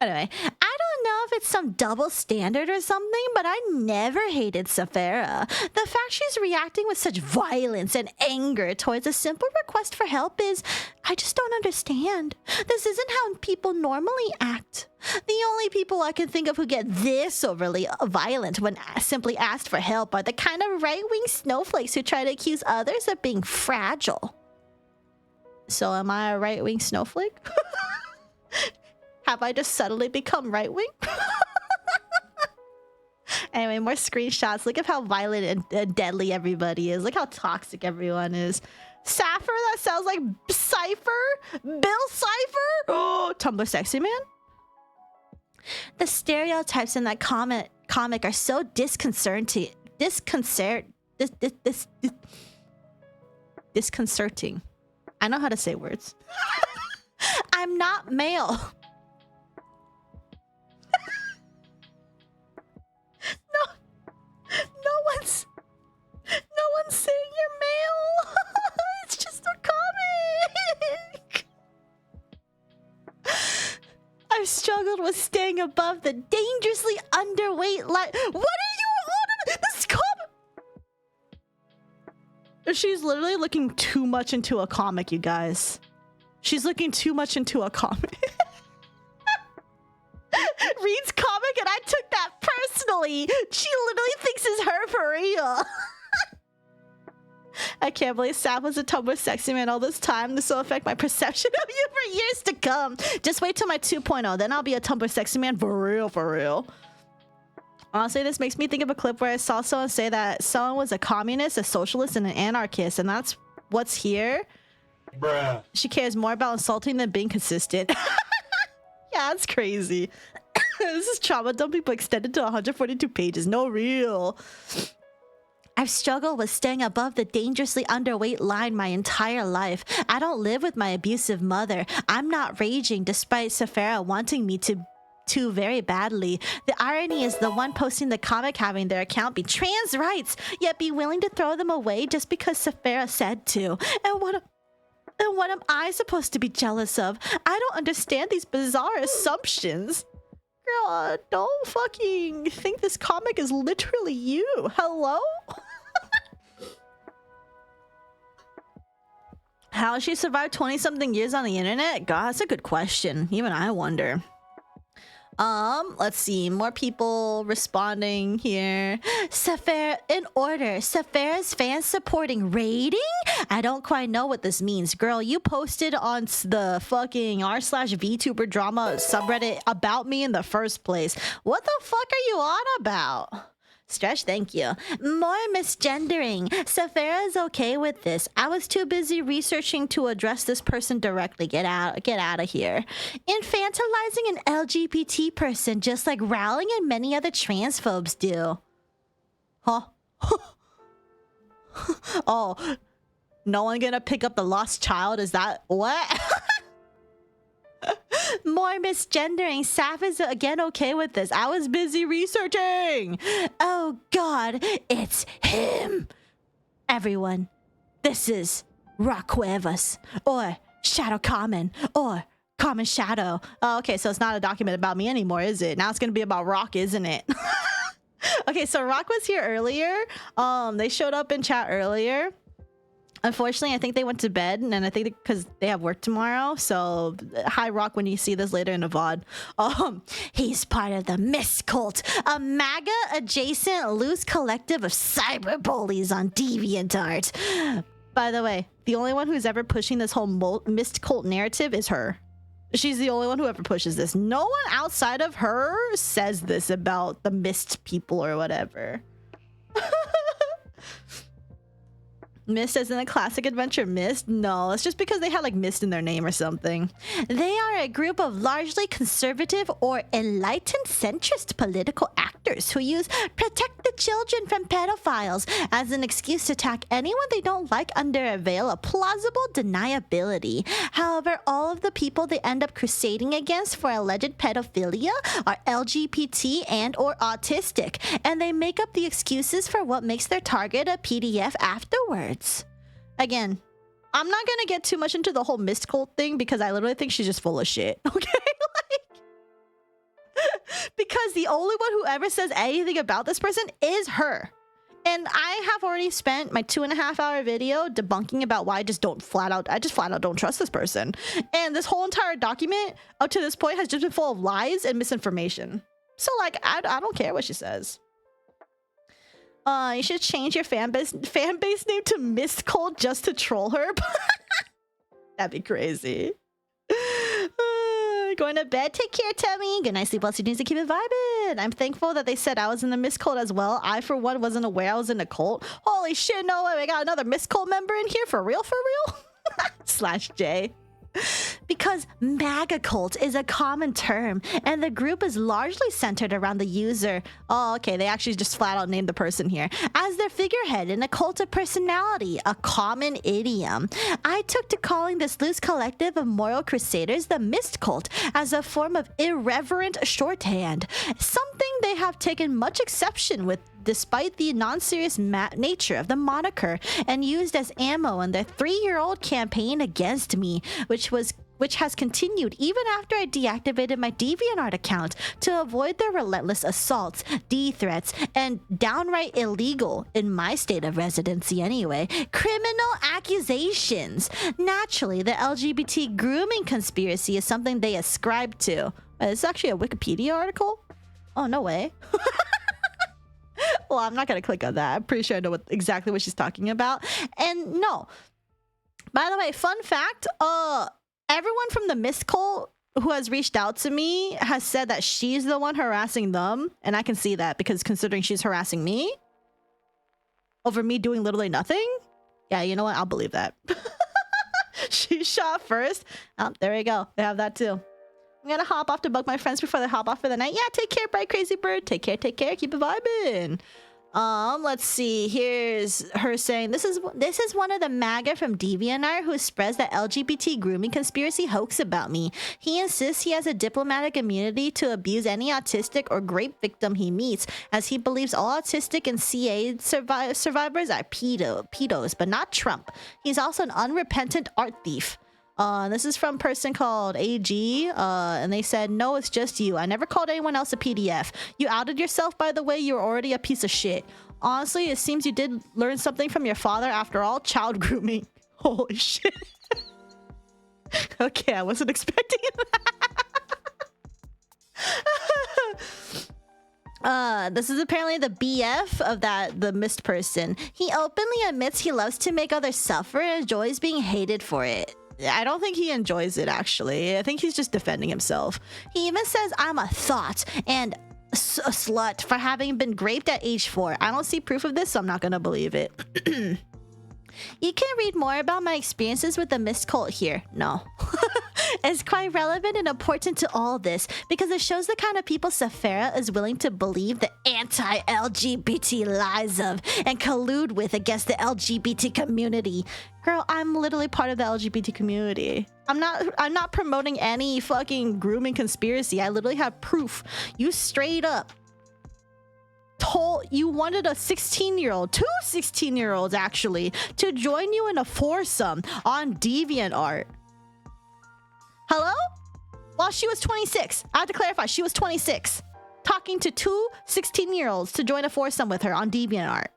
Anyway, I don't know if it's some double standard or something, but I never hated Saphera. The fact she's reacting with such violence and anger towards a simple request for help is, I just don't understand. This isn't how people normally act. The only people I can think of who get this overly violent when simply asked for help are the kind of right-wing snowflakes who try to accuse others of being fragile. So am I a right-wing snowflake? Have I just suddenly become right-wing? Anyway, more screenshots. Look at how violent and deadly everybody is. Look how toxic everyone is. Sappher, that sounds like Cypher? Bill Cypher? Oh, Tumblr Sexy Man? The stereotypes in that comic are so disconcerting. Disconcerting. I know how to say words. I'm not male. No one's saying you're male. It's just a comic. I've struggled with staying above the dangerously underweight line. What are you on? This comic. She's literally looking too much into a comic, you guys. She's looking too much into a comic. Reads comic and I took that personally. She literally thinks it's her for real. I can't believe Sap was a Tumblr Sexy Man all this time. This will affect my perception of you for years to come. Just wait till my 2.0, then I'll be a Tumblr Sexy Man for real, for real. Honestly, this makes me think of a clip where I saw someone say that someone was a communist, a socialist, and an anarchist, and that's what's here. Bruh. She cares more about insulting than being consistent. Yeah, that's crazy. This is trauma dumping, but extended to 142 pages. No real. I've struggled with staying above the dangerously underweight line my entire life. I don't live with my abusive mother. I'm not raging despite Saphera wanting me to very badly. The irony is the one posting the comic having their account be trans rights, yet be willing to throw them away just because Saphera said to. And what am I supposed to be jealous of? I don't understand these bizarre assumptions. Girl, don't fucking think this comic is literally you. Hello? How she survived 20-something years on the internet? God, that's a good question. Even I wonder. Let's see. More people responding here. Saphera in order. Saphera's fans supporting raiding? I don't quite know what this means. Girl, you posted on the fucking r/VTuber drama subreddit about me in the first place. What the fuck are you on about? Stretch, thank you. More misgendering. Saphera is okay with this. I was too busy researching to address this person directly. Get out of here. Infantilizing an LGBT person just like Rowling and many other transphobes do. Huh? Oh, no one gonna pick up the lost child? Is that what? More misgendering. Saf is again okay with this. I was busy researching. Oh god, it's him. Everyone, this is Rock Cuevas, or Shadow Common, or Common Shadow. Oh, okay, so it's not a document about me anymore, is it? Now it's gonna be about Rock, isn't it? Okay, so Rock was here earlier. They showed up in chat earlier. Unfortunately, I think they went to bed, and I think because they have work tomorrow. So, hi, Rock, when you see this later in the VOD. He's part of the Mist Cult, a MAGA-adjacent loose collective of cyber bullies on DeviantArt. By the way, the only one who's ever pushing this whole Mist Cult narrative is her. She's the only one who ever pushes this. No one outside of her says this about the Mist people or whatever. Mist as in a classic adventure Mist? No, it's just because they had like Mist in their name or something. They are a group of largely conservative or enlightened centrist political actors who use protect the children from pedophiles as an excuse to attack anyone they don't like under a veil of plausible deniability. However, all of the people they end up crusading against for alleged pedophilia are LGBT and or autistic, and they make up the excuses for what makes their target a PDF afterwards. Again, I'm not gonna get too much into the whole Mist Cult thing because I literally think she's just full of shit. Okay, because the only one who ever says anything about this person is her, and I have already spent my 2.5-hour video debunking about why I just flat out don't trust this person, and this whole entire document up to this point has just been full of lies and misinformation. So like, I don't care what she says. You should change your fan base name to Mist Cult just to troll her. That'd be crazy. Going to bed. Take care, Tummy. Good night, sleep well, dreams, and keep it vibing. I'm thankful that they said I was in the Mist Cult as well. I, for one, wasn't aware I was in a cult. Holy shit, no way. We got another Mist Cult member in here for real? /J. Because MAGA cult is a common term, and the group is largely centered around the user. Oh, okay, they actually just flat out named the person here as their figurehead in a cult of personality, a common idiom. I took to calling this loose collective of moral crusaders the Mist Cult as a form of irreverent shorthand, something they have taken much exception with despite the non-serious nature of the moniker, and used as ammo in their 3-year-old campaign against me, which has continued even after I deactivated my DeviantArt account to avoid their relentless assaults, threats, and downright illegal, in my state of residency anyway, criminal accusations. Naturally, the LGBT grooming conspiracy is something they ascribe to. It's actually a Wikipedia article? Oh, no way. Well, I'm not gonna click on that. I'm pretty sure I know exactly what she's talking about. And no, by the way, fun fact, everyone from the Mist Cult who has reached out to me has said that she's the one harassing them, and I can see that because considering she's harassing me over me doing literally nothing, yeah, you know what, I'll believe that. She shot first. Oh, there we go. They have that too. I'm gonna hop off to bug my friends before they hop off for the night. Yeah, take care, bright crazy bird. Take care, take care. Keep it vibing. Let's see. Here's her saying, this is one of the MAGA from DeviantArt who spreads the LGBT grooming conspiracy hoax about me. He insists he has a diplomatic immunity to abuse any autistic or rape victim he meets, as he believes all autistic and CA survivors are pedos, but not Trump. He's also an unrepentant art thief. This is from a person called AG, and they said, no, it's just you. I never called anyone else a PDF. You outed yourself, by the way. You were already a piece of shit. Honestly, it seems you did learn something from your father after all. Child grooming. Holy shit. Okay, I wasn't expecting that. This is apparently the BF of the missed person. He openly admits he loves to make others suffer and enjoys being hated for it. I don't think he enjoys it, actually. I think he's just defending himself. He even says I'm a thought and a slut for having been raped at age 4. I don't see proof of this, so I'm not gonna believe it. You can read more about my experiences with the mist cult here. No. It's quite relevant and important to all this because it shows the kind of people Saphera is willing to believe the anti-LGBT lies of and collude with against the LGBT community. Girl, I'm literally part of the LGBT community. I'm not promoting any fucking grooming conspiracy. I literally have proof. You straight up told you wanted a 16-year-old, 2 16-year-olds actually, to join you in a foursome on DeviantArt. Hello? Well, she was 26. I have to clarify, she was 26. Talking to 2 16-year-olds to join a foursome with her on DeviantArt.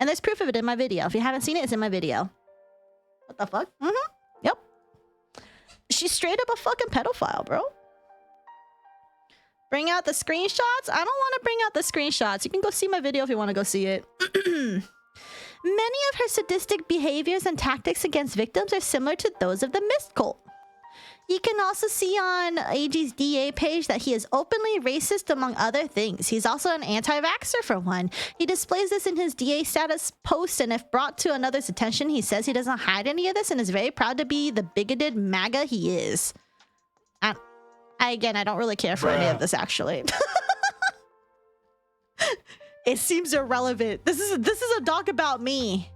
And there's proof of it in my video. If you haven't seen it, it's in my video. What the fuck? Yep. She's straight up a fucking pedophile, bro. Bring out the screenshots? I don't want to bring out the screenshots. You can go see my video if you want to go see it. Many of her sadistic behaviors and tactics against victims are similar to those of the Mist Cult. You can also see on AG's DA page that he is openly racist among other things. He's also an anti-vaxxer for one. He displays this in his DA status post, and if brought to another's attention, he says he doesn't hide any of this and is very proud to be the bigoted MAGA he is. Again, I don't really care for any of this, actually. It seems irrelevant. This is a doc about me.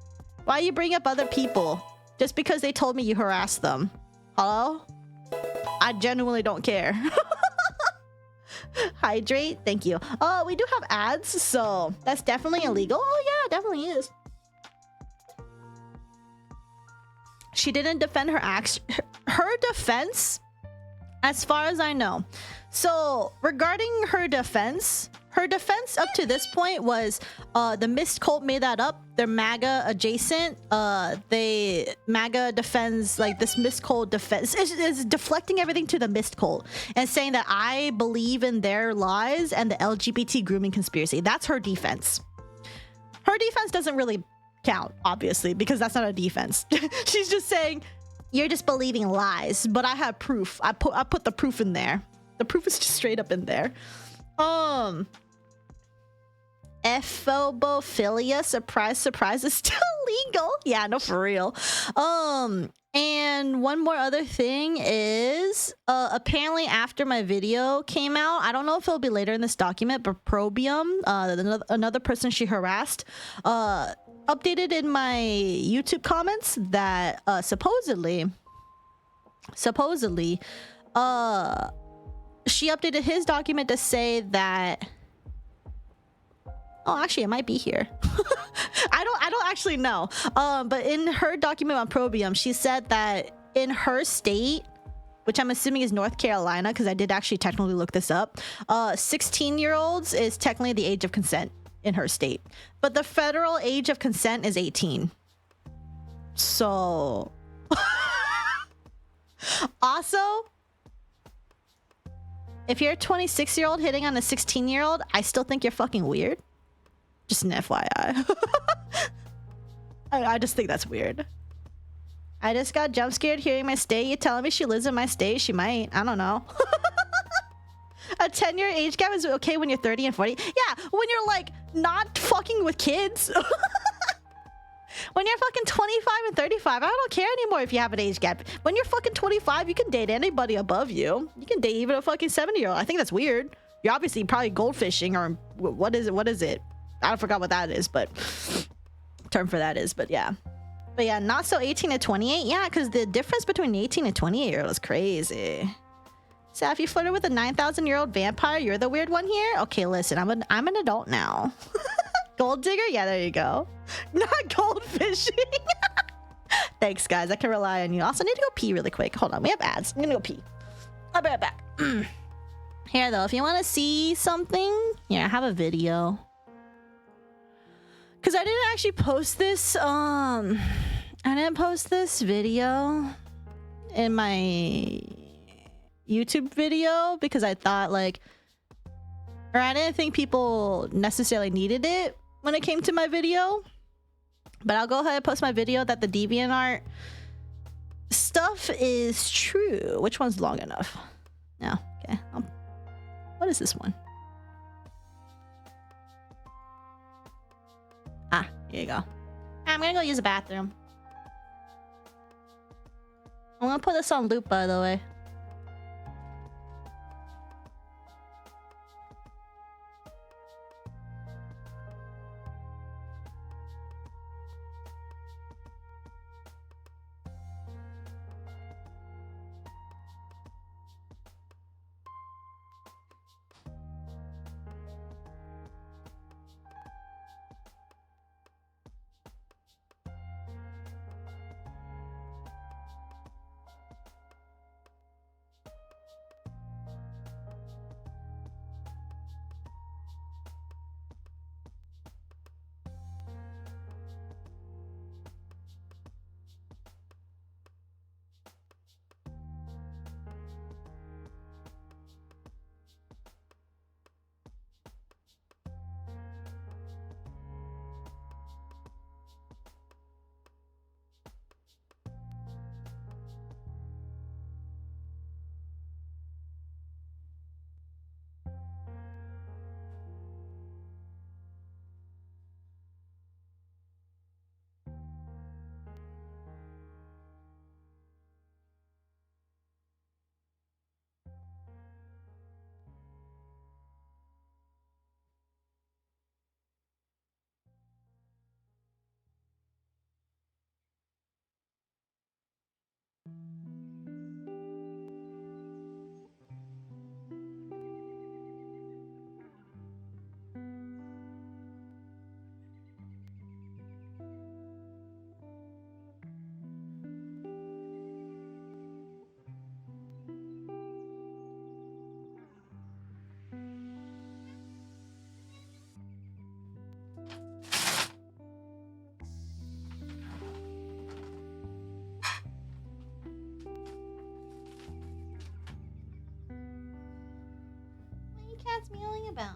Why you bring up other people? Just because they told me you harassed them. Hello? I genuinely don't care. Hydrate, thank you. Oh, we do have ads, so that's definitely illegal. Oh yeah, it definitely is. She didn't defend her acts. Her defense, as far as I know. So regarding her defense up to this point was the Mist Cult made that up. They're MAGA adjacent. MAGA defends, like, this Mist Cult defense is deflecting everything to the Mist Cult and saying that I believe in their lies and the LGBT grooming conspiracy. That's her defense. Her defense doesn't really count, obviously, because that's not a defense. She's just saying you're just believing lies, but I have proof. I put the proof in there. The proof is just straight up in there. Ephobophilia, surprise, is still legal. Yeah, no, for real. And one more other thing is, apparently after my video came out, I don't know if it'll be later in this document, but Probium, another person she harassed, updated in my YouTube comments that supposedly, she updated his document to say that, oh, actually, it might be here. I don't actually know. But in her document on Probium, she said that in her state, which I'm assuming is North Carolina, because I did actually technically look this up, 16-year-olds is technically the age of consent in her state. But the federal age of consent is 18. So... Also, if you're a 26-year-old hitting on a 16-year-old, I still think you're fucking weird. Just an FYI. I just think that's weird. I just got jump scared hearing my state. You telling me she lives in my state? She might. I don't know. A 10-year age gap is okay when you're 30 and 40. Yeah, when you're like not fucking with kids. When you're fucking 25 and 35, I don't care anymore if you have an age gap. When you're fucking 25, you can date anybody above you. You can date even a fucking 70-year-old. I think that's weird. You're obviously probably goldfishing, or what is it? What is it? I forgot what that is, but term for that is, but yeah. But yeah, not so 18 to 28. Yeah, because the difference between 18 and 28-year-old is crazy. So if you flirted with a 9,000-year-old vampire, you're the weird one here? Okay, listen, I'm an adult now. Gold digger? Yeah, there you go. Not gold fishing. Thanks, guys. I can rely on you. Also, need to go pee really quick. Hold on. We have ads. I'm gonna go pee. I'll be right back. Here, though, if you want to see something, yeah, I have a video. Because I didn't actually post this. I didn't post this video in my YouTube video because I thought, like, or I didn't think people necessarily needed it when it came to my video. But I'll go ahead and post my video that the DeviantArt stuff is true. Which one's long enough? No. Okay. What is this one? Ah, here you go. I'm gonna go use the bathroom. I'm gonna put this on loop, by the way. Cat's meowing about.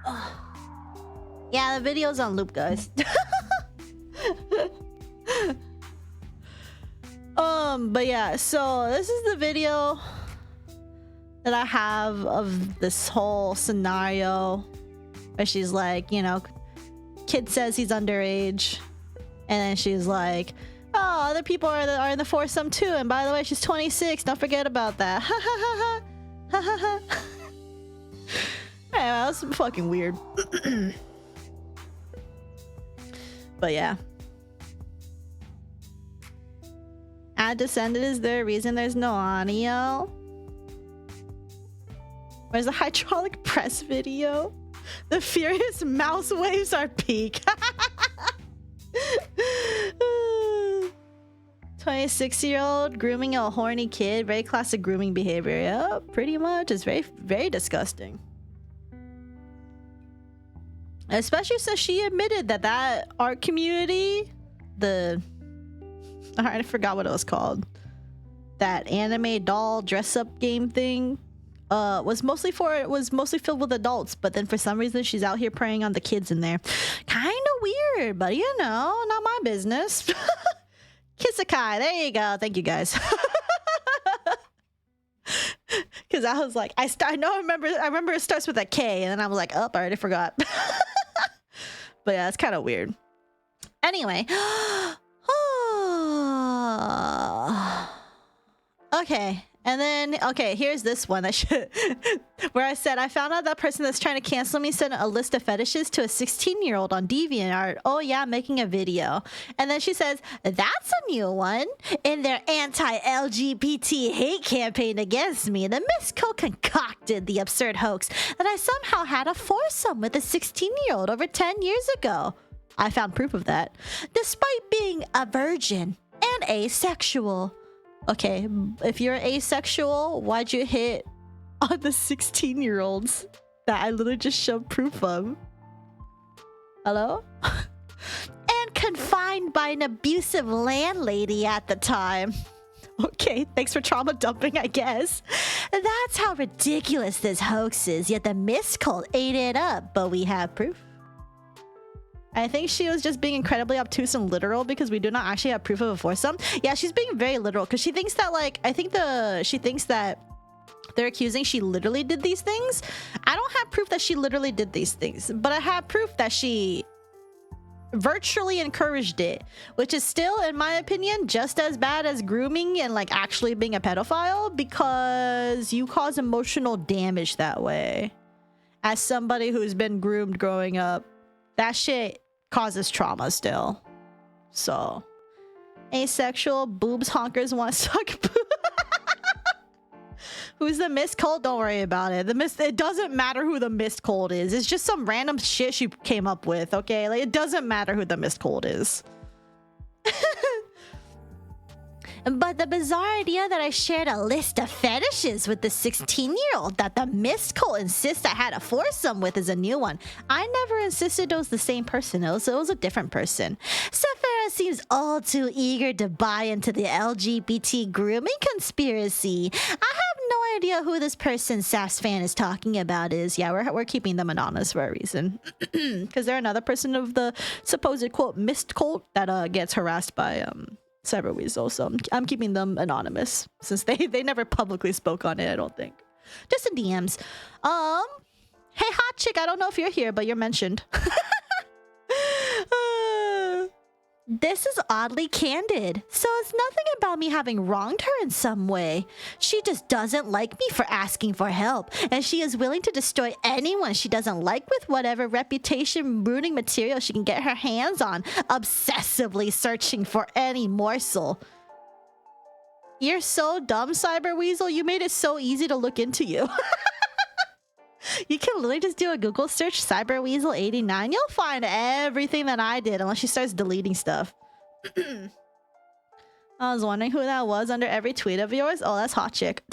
Oh. Yeah, the video's on loop, guys. But yeah, so this is the video that I have of this whole scenario where she's like, you know, kid says he's underage, and then she's like, oh, other people are in the foursome too, and by the way, she's 26. Don't forget about that. Ha ha ha ha. Ha ha ha. Yeah, that was fucking weird. But yeah. Add descended, is there a reason there's no audio? Where's the hydraulic press video? The furious mouse waves are peak. 26-year-old grooming a horny kid. Very classic grooming behavior. Yeah, pretty much. It's very, very disgusting. Especially since she admitted that art community, I forgot what it was called. That anime doll dress-up game thing was mostly filled with adults, but then for some reason she's out here preying on the kids in there. Kind of weird, but you know, not my business. Kisakai, there you go. Thank you, guys. Because I was like, I remember it starts with a K, and then I was like, oh, I already forgot. But yeah, it's kind of weird. Anyway. Okay. And then, okay, here's this one. Where I said, I found out that person that's trying to cancel me sent a list of fetishes to a 16-year-old on DeviantArt. Oh yeah, making a video. And then she says, that's a new one. In their anti-LGBT hate campaign against me, the Misco concocted the absurd hoax that I somehow had a foursome with a 16-year-old over 10 years ago. I found proof of that. Despite being a virgin and asexual. Okay, if you're asexual, why'd you hit on the 16-year-olds that I literally just showed proof of? Hello? And confined by an abusive landlady at the time. Okay, thanks for trauma dumping, I guess. That's how ridiculous this hoax is, yet the miscult ate it up, but we have proof. I think she was just being incredibly obtuse and literal because we do not actually have proof of a foursome. Yeah, she's being very literal because she thinks that, like, she thinks that they're accusing she literally did these things. I don't have proof that she literally did these things, but I have proof that she virtually encouraged it, which is still, in my opinion, just as bad as grooming and like actually being a pedophile, because you cause emotional damage that way. As somebody who's been groomed growing up, that shit causes trauma still. So, asexual, boobs, honkers, want to suck boob. Who's the mist cold? Don't worry about it. It doesn't matter who the mist cold is. It's just some random shit she came up with, okay? Like, it doesn't matter who the mist cold is. But the bizarre idea that I shared a list of fetishes with the 16-year-old that the mist cult insists I had a foursome with is a new one. I never insisted it was the same person. It was a different person. Saphera seems all too eager to buy into the LGBT grooming conspiracy. I have no idea who this person Saph's fan is talking about is. Yeah, we're keeping them anonymous for a reason. Because they're another person of the supposed, quote, mist cult that gets harassed by Cyberweasel, so I'm keeping them anonymous since they never publicly spoke on it. I don't think, just in DMs. Hey hot chick, I don't know if you're here, but you're mentioned. This is oddly candid, so it's nothing about me having wronged her in some way. She just doesn't like me for asking for help, and she is willing to destroy anyone she doesn't like with whatever reputation ruining material she can get her hands on, obsessively searching for any morsel. You're so dumb, Cyberweasel. You made it so easy to look into you. You can literally just do a Google search, Cyberweasel89. You'll find everything that I did, unless she starts deleting stuff. I was wondering who that was under every tweet of yours. Oh, that's hot chick.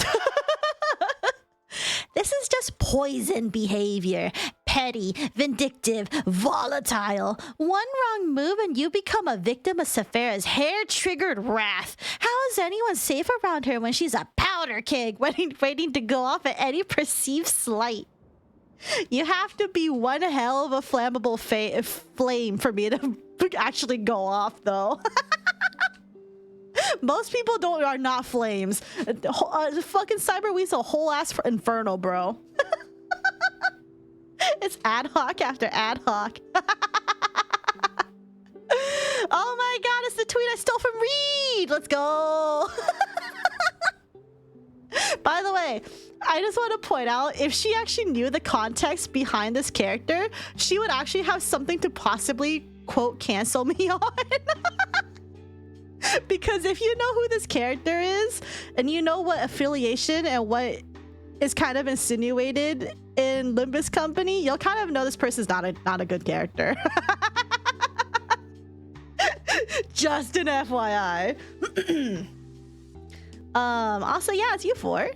This is just poison behavior. Petty, vindictive, volatile. One wrong move and you become a victim of Saphera's hair-triggered wrath. How is anyone safe around her when she's a powder keg waiting to go off at any perceived slight? You have to be one hell of a flammable flame for me to actually go off, though. Most people are not flames. Fucking Cyberweasel, whole ass for Inferno, bro. It's ad hoc after ad hoc. Oh my god, it's the tweet I stole from Reed. Let's go. By the way, I just want to point out, if she actually knew the context behind this character, she would actually have something to possibly, quote, cancel me on. Because if you know who this character is, and you know what affiliation and what is kind of insinuated in Limbus Company, you'll kind of know this person's not a good character. Just an FYI. Also, yeah, it's you four.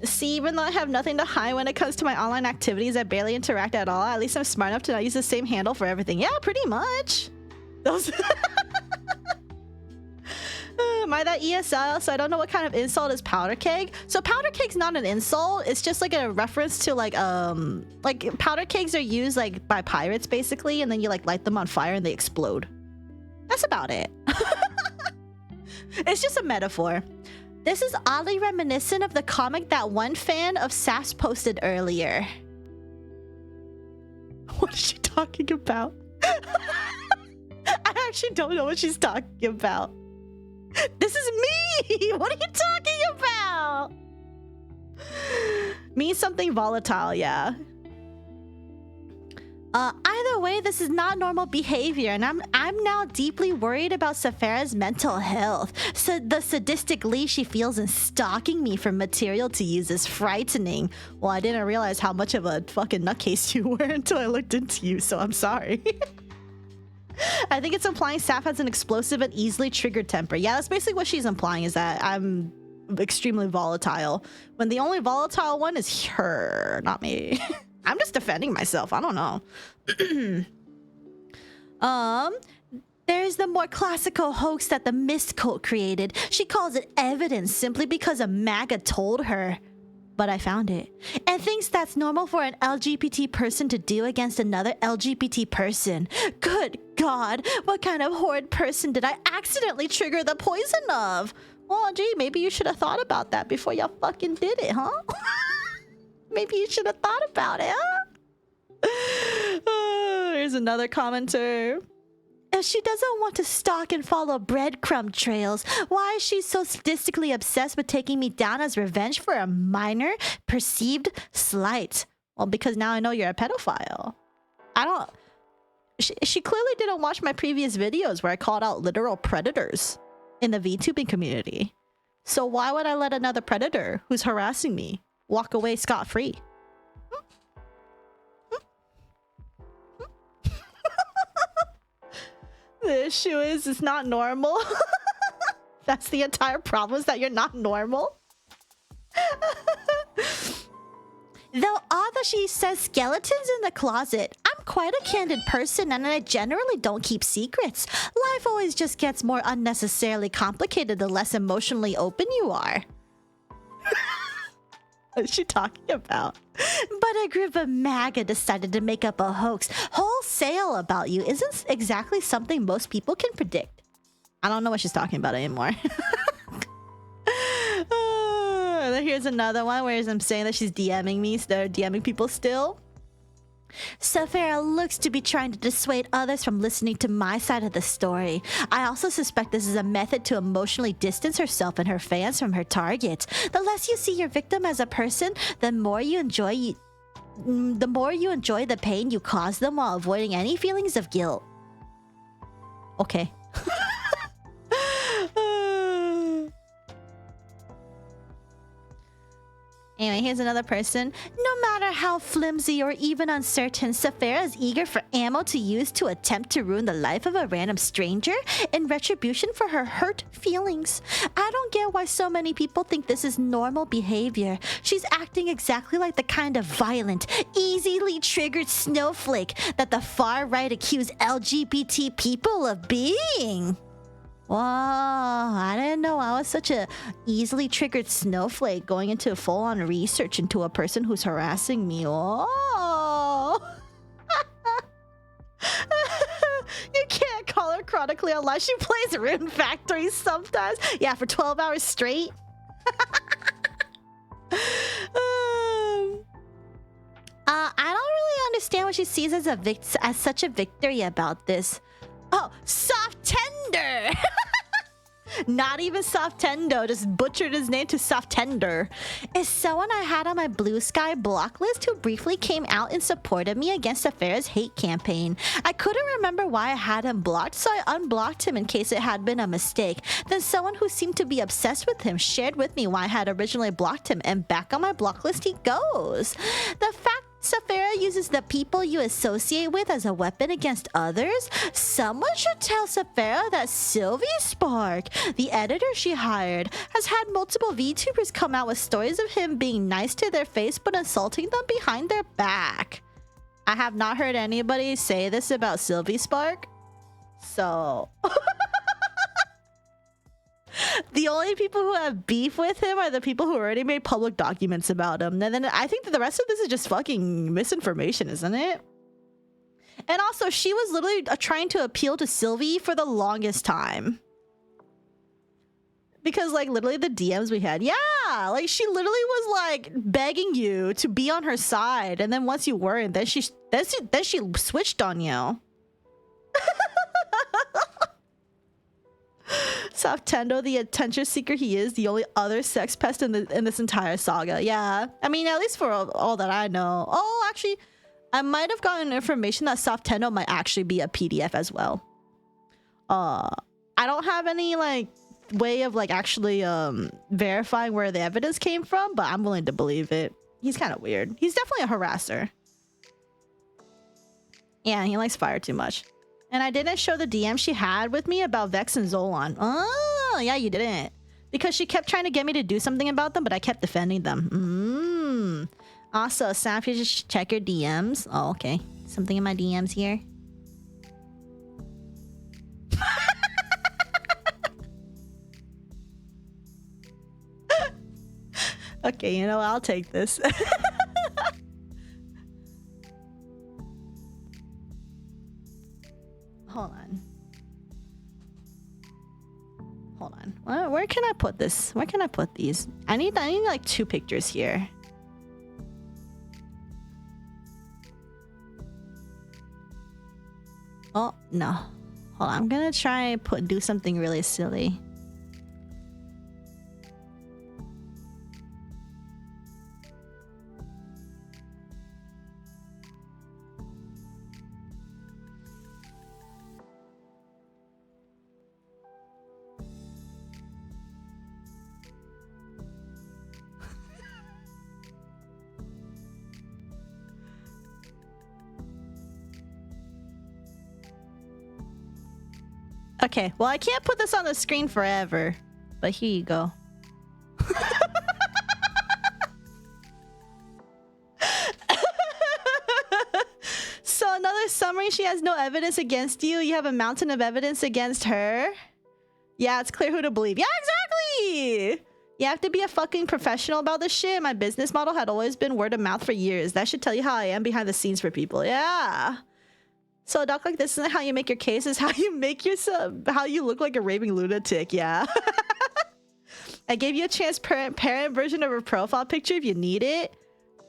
See, even though I have nothing to hide when it comes to my online activities, I barely interact at all. At least I'm smart enough to not use the same handle for everything. Yeah, pretty much. Those. Am I that ESL? So I don't know what kind of insult is powder keg. So powder keg's not an insult. It's just like a reference to like powder kegs are used like by pirates basically, and then you like light them on fire and they explode. That's about it. It's just a metaphor. This is oddly reminiscent of the comic that one fan of Sass posted earlier. What is she talking talking about. I actually don't know what she's talking about. This is me! What are you talking about? Means something volatile, yeah. Either way, this is not normal behavior, and I'm now deeply worried about Saphera's mental health. So the sadistic glee she feels in stalking me for material to use is frightening. Well, I didn't realize how much of a fucking nutcase you were until I looked into you, so I'm sorry. I think it's implying Saph has an explosive and easily triggered temper. Yeah, that's basically what she's implying, is that I'm extremely volatile, when the only volatile one is her, not me. I'm just defending myself. I don't know. There's the more classical hoax that the Mist Cult created. She calls it evidence simply because a MAGA told her. But I found it. And thinks that's normal for an LGBT person to do against another LGBT person. Good God, what kind of horrid person did I accidentally trigger the poison of? Well, gee, maybe you should have thought about that before y'all fucking did it, huh? Maybe you should have thought about it, huh? Here's another commenter. If she doesn't want to stalk and follow breadcrumb trails, why is she so sadistically obsessed with taking me down as revenge for a minor perceived slight? Well, because now I know you're a pedophile. I don't... She clearly didn't watch my previous videos where I called out literal predators in the VTubing community. So why would I let another predator who's harassing me walk away scot-free? The issue is it's not normal. That's the entire problem, is that you're not normal. Though odd that she says skeletons in the closet, I'm quite a candid person and I generally don't keep secrets. Life always just gets more unnecessarily complicated the less emotionally open you are. What is she talking about? But a group of MAGA decided to make up a hoax wholesale about you isn't exactly something most people can predict. I don't know what she's talking about anymore. Here's another one where I'm saying that she's DMing me. They're DMing people still. Saphera looks to be trying to dissuade others from listening to my side of the story. I also suspect this is a method to emotionally distance herself and her fans from her target. The less you see your victim as a person, the more you enjoy the pain you cause them while avoiding any feelings of guilt. Okay. Anyway, here's another person. No matter how flimsy or even uncertain, Saphera is eager for ammo to use to attempt to ruin the life of a random stranger in retribution for her hurt feelings. I don't get why so many people think this is normal behavior. She's acting exactly like the kind of violent, easily triggered snowflake that the far right accuse LGBT people of being. Wow, I didn't know I was such a easily triggered snowflake going into full-on research into a person who's harassing me. Oh. You can't call her chronically unless she plays Rune Factory sometimes. Yeah, for 12 hours straight. I don't really understand what she sees as such a victory about this. Oh, soft tender! Not even soft tendo, just butchered his name to soft tender. Is someone I had on my blue sky block list who briefly came out in support of me against Saphera's hate campaign. I couldn't remember why I had him blocked, so I unblocked him in case it had been a mistake. Then someone who seemed to be obsessed with him shared with me why I had originally blocked him, and back on my block list he goes. The fact Saphera uses the people you associate with as a weapon against others? Someone should tell Saphera that Sylvie Spark, the editor she hired, has had multiple VTubers come out with stories of him being nice to their face but insulting them behind their back. I have not heard anybody say this about Sylvie Spark, so... The only people who have beef with him are the people who already made public documents about him. And then I think that the rest of this is just fucking misinformation, isn't it? And also, she was literally trying to appeal to Sylvie for the longest time. Because, like, literally the DMs we had. Yeah, Yeah, like she literally was like begging you to be on her side, and then once you weren't, then she switched on you. Softendo, the attention seeker he is, the only other sex pest in this entire saga. Yeah, I mean, at least for all that I know. Oh, actually, I might have gotten information that Softendo might actually be a PDF as well. I don't have any like way of like actually verifying where the evidence came from, but I'm willing to believe it. He's kind of weird. He's definitely a harasser. Yeah, he likes fire too much. And I didn't show the DM she had with me about Vex and Zolan. Oh, yeah, you didn't. Because she kept trying to get me to do something about them, but I kept defending them. Also, Sam, you just check your DMs. Oh, okay. Something in my DMs here. Okay, you know what? I'll take this. Hold on. Hold on. Where can I put this? Where can I put these? I need like 2 pictures here. Oh, no. Hold on. I'm gonna try and do something really silly. Okay, well, I can't put this on the screen forever, but here you go. So another summary, she has no evidence against you. You have a mountain of evidence against her. Yeah, it's clear who to believe. Yeah, exactly! You have to be a fucking professional about this shit. My business model had always been word of mouth for years. That should tell you how I am behind the scenes for people. Yeah. So a doc like this isn't how you make your case, it's how you make yourself, how you look like a raving lunatic, yeah. I gave you a transparent version of her profile picture if you need it.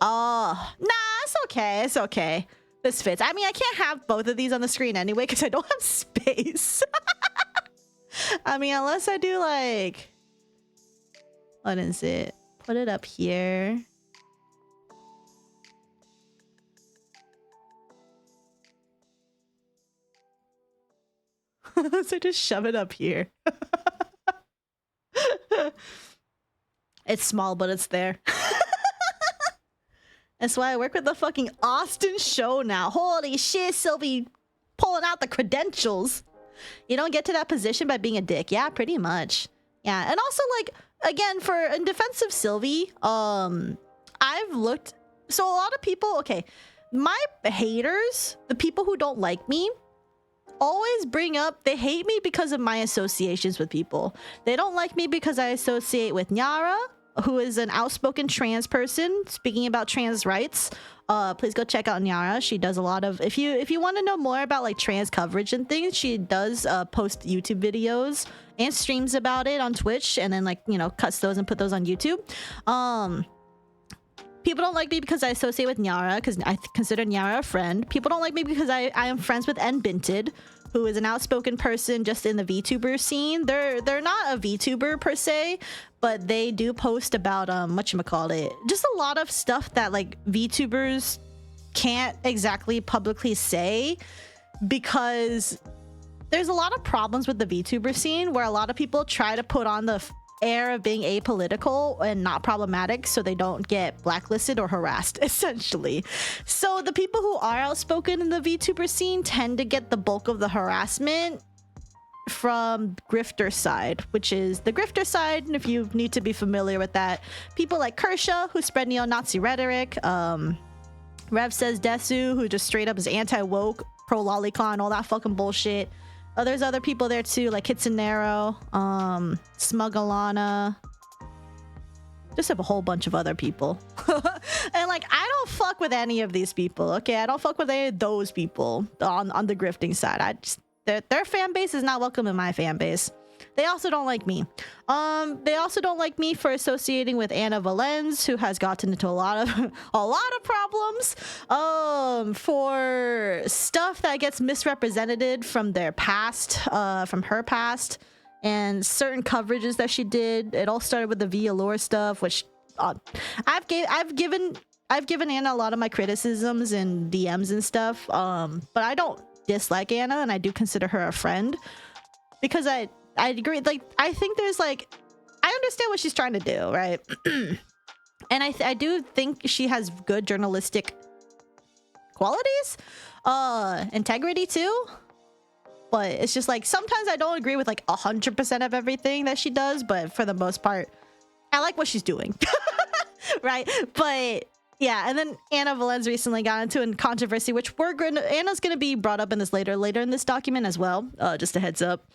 Oh, nah, it's okay, it's okay. This fits. I mean, I can't have both of these on the screen anyway because I don't have space. I mean, unless I do like, what is it? Put it up here. So just shove it up here. It's small, but it's there. That's why I work with the fucking Austin show now. Holy shit, Sylvie pulling out the credentials. You don't get to that position by being a dick. Yeah, pretty much. Yeah, and also like, again, in defense of Sylvie, I've looked, so a lot of people, okay, my haters, the people who don't like me, always bring up they hate me because of my associations with people. They don't like me because I associate with Nyara, who is an outspoken trans person speaking about trans rights. Please go check out Nyara. She does a lot of, if you want to know more about like trans coverage and things, she does post YouTube videos and streams about it on Twitch, and then like, you know, cuts those and put those on YouTube. People don't like me because I associate with Nyara, because I consider Nyara a friend. People don't like me because I am friends with Nbinted, who is an outspoken person just in the VTuber scene. They're not a VTuber per se, but they do post about whatchamacallit, just a lot of stuff that like VTubers can't exactly publicly say, because there's a lot of problems with the VTuber scene where a lot of people try to put on the air of being apolitical and not problematic so they don't get blacklisted or harassed, essentially. So the people who are outspoken in the VTuber scene tend to get the bulk of the harassment from grifter side, which is the grifter side. And if you need to be familiar with that, people like Kershaw, who spread neo-Nazi rhetoric, Rev Says Desu, who just straight up is anti-woke, pro-lolicon, all that fucking bullshit. There's other people there too, like Hitsunero, Smugalana. Just have a whole bunch of other people. And like, I don't fuck with any of these people, okay? I don't fuck with any of those people on the grifting side. I just, their fan base is not welcome in my fan base. They also don't like me. They also don't like me for associating with Anna Valens, who has gotten into a lot of problems. For stuff that gets misrepresented from their past, from her past, and certain coverages that she did. It all started with the VOD stuff, which I've given Anna a lot of my criticisms and DMs and stuff. But I don't dislike Anna, and I do consider her a friend because I agree. Like, I think there's like, I understand what she's trying to do, right? And I do think she has good journalistic qualities, integrity too. But it's just like, sometimes I don't agree with like 100% of everything that she does, but for the most part, I like what she's doing. Right? But yeah, and then Anna Valens recently got into a controversy, which Anna's gonna be brought up in this later in this document as well. Just a heads up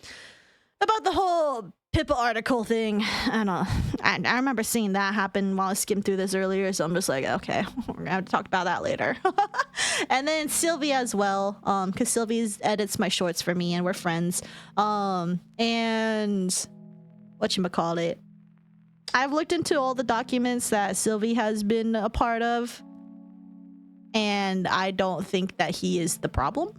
about the whole Pippa article thing. I remember seeing that happen while I skimmed through this earlier, so I'm just like, okay, we're gonna have to talk about that later. And then Sylvia as well, because Sylvia edits my shorts for me and we're friends. And whatchamacallit, I've looked into all the documents that Sylvie has been a part of, and I don't think that he is the problem.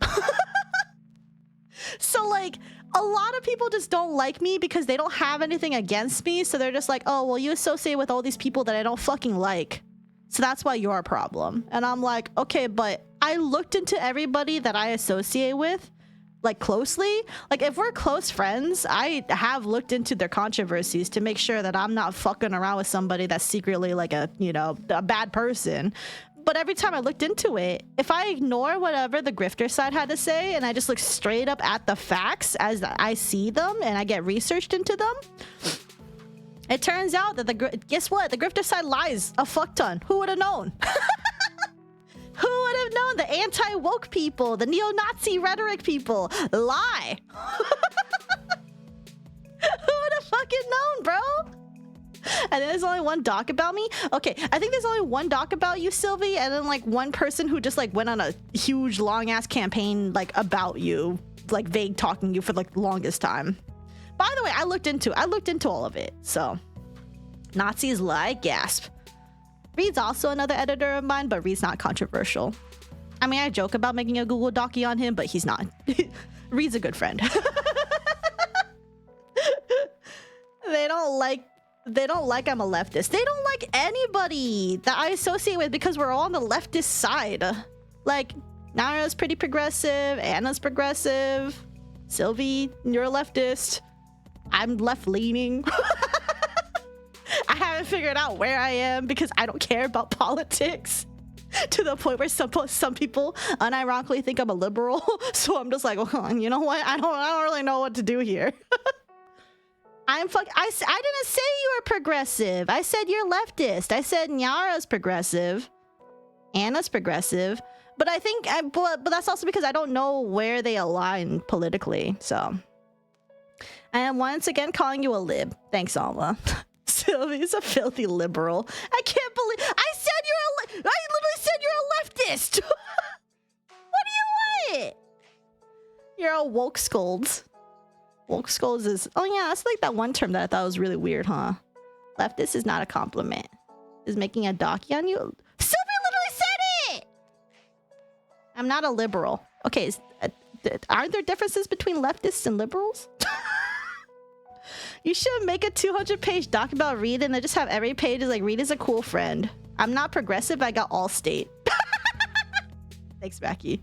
So like, a lot of people just don't like me because they don't have anything against me, so they're just like, oh, well, you associate with all these people that I don't fucking like, so that's why you're a problem. And I'm like, okay, but I looked into everybody that I associate with, like, closely. Like, if we're close friends, I have looked into their controversies to make sure that I'm not fucking around with somebody that's secretly like a, you know, a bad person. But every time I looked into it, if I ignore whatever the grifter side had to say and I just look straight up at the facts as I see them and I get researched into them, it turns out that guess what? The grifter side lies a fuck ton. Who would have known? Who would have known? The anti-woke people, the neo-Nazi rhetoric people lie. Who would have fucking known, bro? And then there's only one doc about me. Okay, I think there's only one doc about you, Sylvie, and then like one person who just like went on a huge long ass campaign like about you, like vague talking you for like the longest time. By the way, I looked into all of it. So Nazis lie, gasp. Reed's also another editor of mine, but Reed's not controversial. I mean, I joke about making a Google Docky on him, but he's not. Reed's a good friend. They don't like I'm a leftist. They don't like anybody that I associate with because we're all on the leftist side. Like, Nara's pretty progressive, Anna's progressive, Sylvie, you're a leftist. I'm left-leaning. I haven't figured out where I am because I don't care about politics to the point where some people unironically think I'm a liberal. So I'm just like, well, you know what? I don't really know what to do here. I didn't say you were progressive. I said you're leftist. I said Nyara's progressive. Anna's progressive. But I think, but that's also because I don't know where they align politically. So I am once again calling you a lib. Thanks, Alma. Sylvie's a filthy liberal. I can't believe I literally said you're a leftist. What do you want? You're a woke scold. Woke scolds is, oh yeah, that's like that one term that I thought was really weird, huh? Leftist is not a compliment. Is making a docky on you? Sylvia literally said it! I'm not a liberal. Okay, aren't there differences between leftists and liberals? You should make a 200-page doc about Reed and then just have every page is like, Reed is a cool friend. I'm not progressive, I got all state. Thanks, Becky.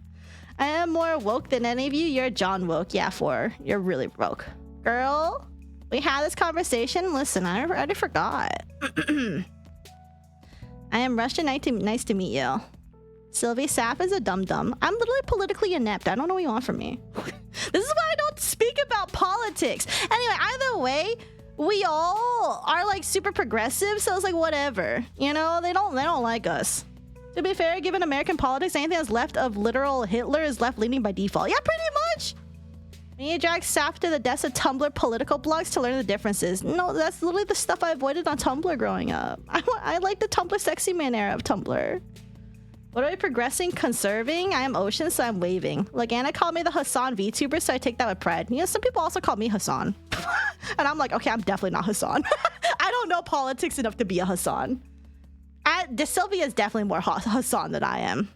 I am more woke than any of you. You're John woke. Yeah, you're really woke. Girl, we had this conversation. Listen, I already forgot. I am Russian. Nice to meet you. Sylvie Sap is a dum-dum. I'm literally politically inept. I don't know what you want from me. This is why I don't speak about politics. Anyway, either way, we all are like super progressive, so it's like whatever. You know, they don't like us. To be fair, given American politics, anything that's left of literal Hitler is left-leaning by default. Yeah, pretty much. We need to drag Sap to the desk of Tumblr political blogs to learn the differences. No, that's literally the stuff I avoided on Tumblr growing up. I like the Tumblr sexy man era of Tumblr. What are we progressing? Conserving? I am Ocean, so I'm waving. Like, Anna called me the Hassan VTuber, so I take that with pride. You know, some people also call me Hassan. And I'm like, okay, I'm definitely not Hassan. I don't know politics enough to be a Hassan. De Sylvia is definitely more Hassan than I am.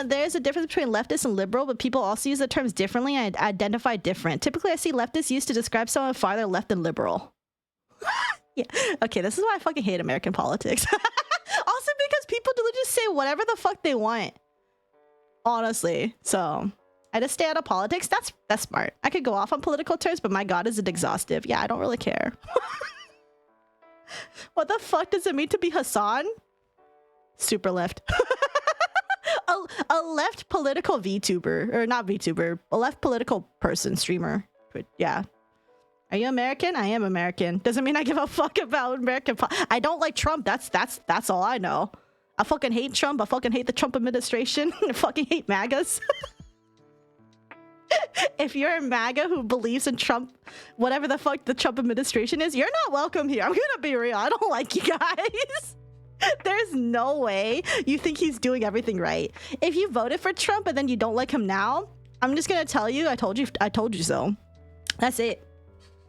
There's a difference between leftist and liberal, but people also use the terms differently and identify different. Typically, I see leftist used to describe someone farther left than liberal. Yeah. Okay, this is why I fucking hate American politics. Also because people do just say whatever the fuck they want. Honestly. So, I just stay out of politics. That's smart. I could go off on political terms, but my god, is it exhaustive. Yeah, I don't really care. What the fuck does it mean to be Hassan? Super left. A left political VTuber, or not VTuber, a left political person, streamer. Yeah. Are you American? I am American. Doesn't mean I give a fuck about American. I don't like Trump. That's all I know. I fucking hate Trump. I fucking hate the Trump administration. I fucking hate MAGAs. If you're a MAGA who believes in Trump, whatever the fuck the Trump administration is, you're not welcome here. I'm gonna be real. I don't like you guys. There's no way you think he's doing everything right. If you voted for Trump and then you don't like him now, I'm just gonna tell you, I told you so. That's it.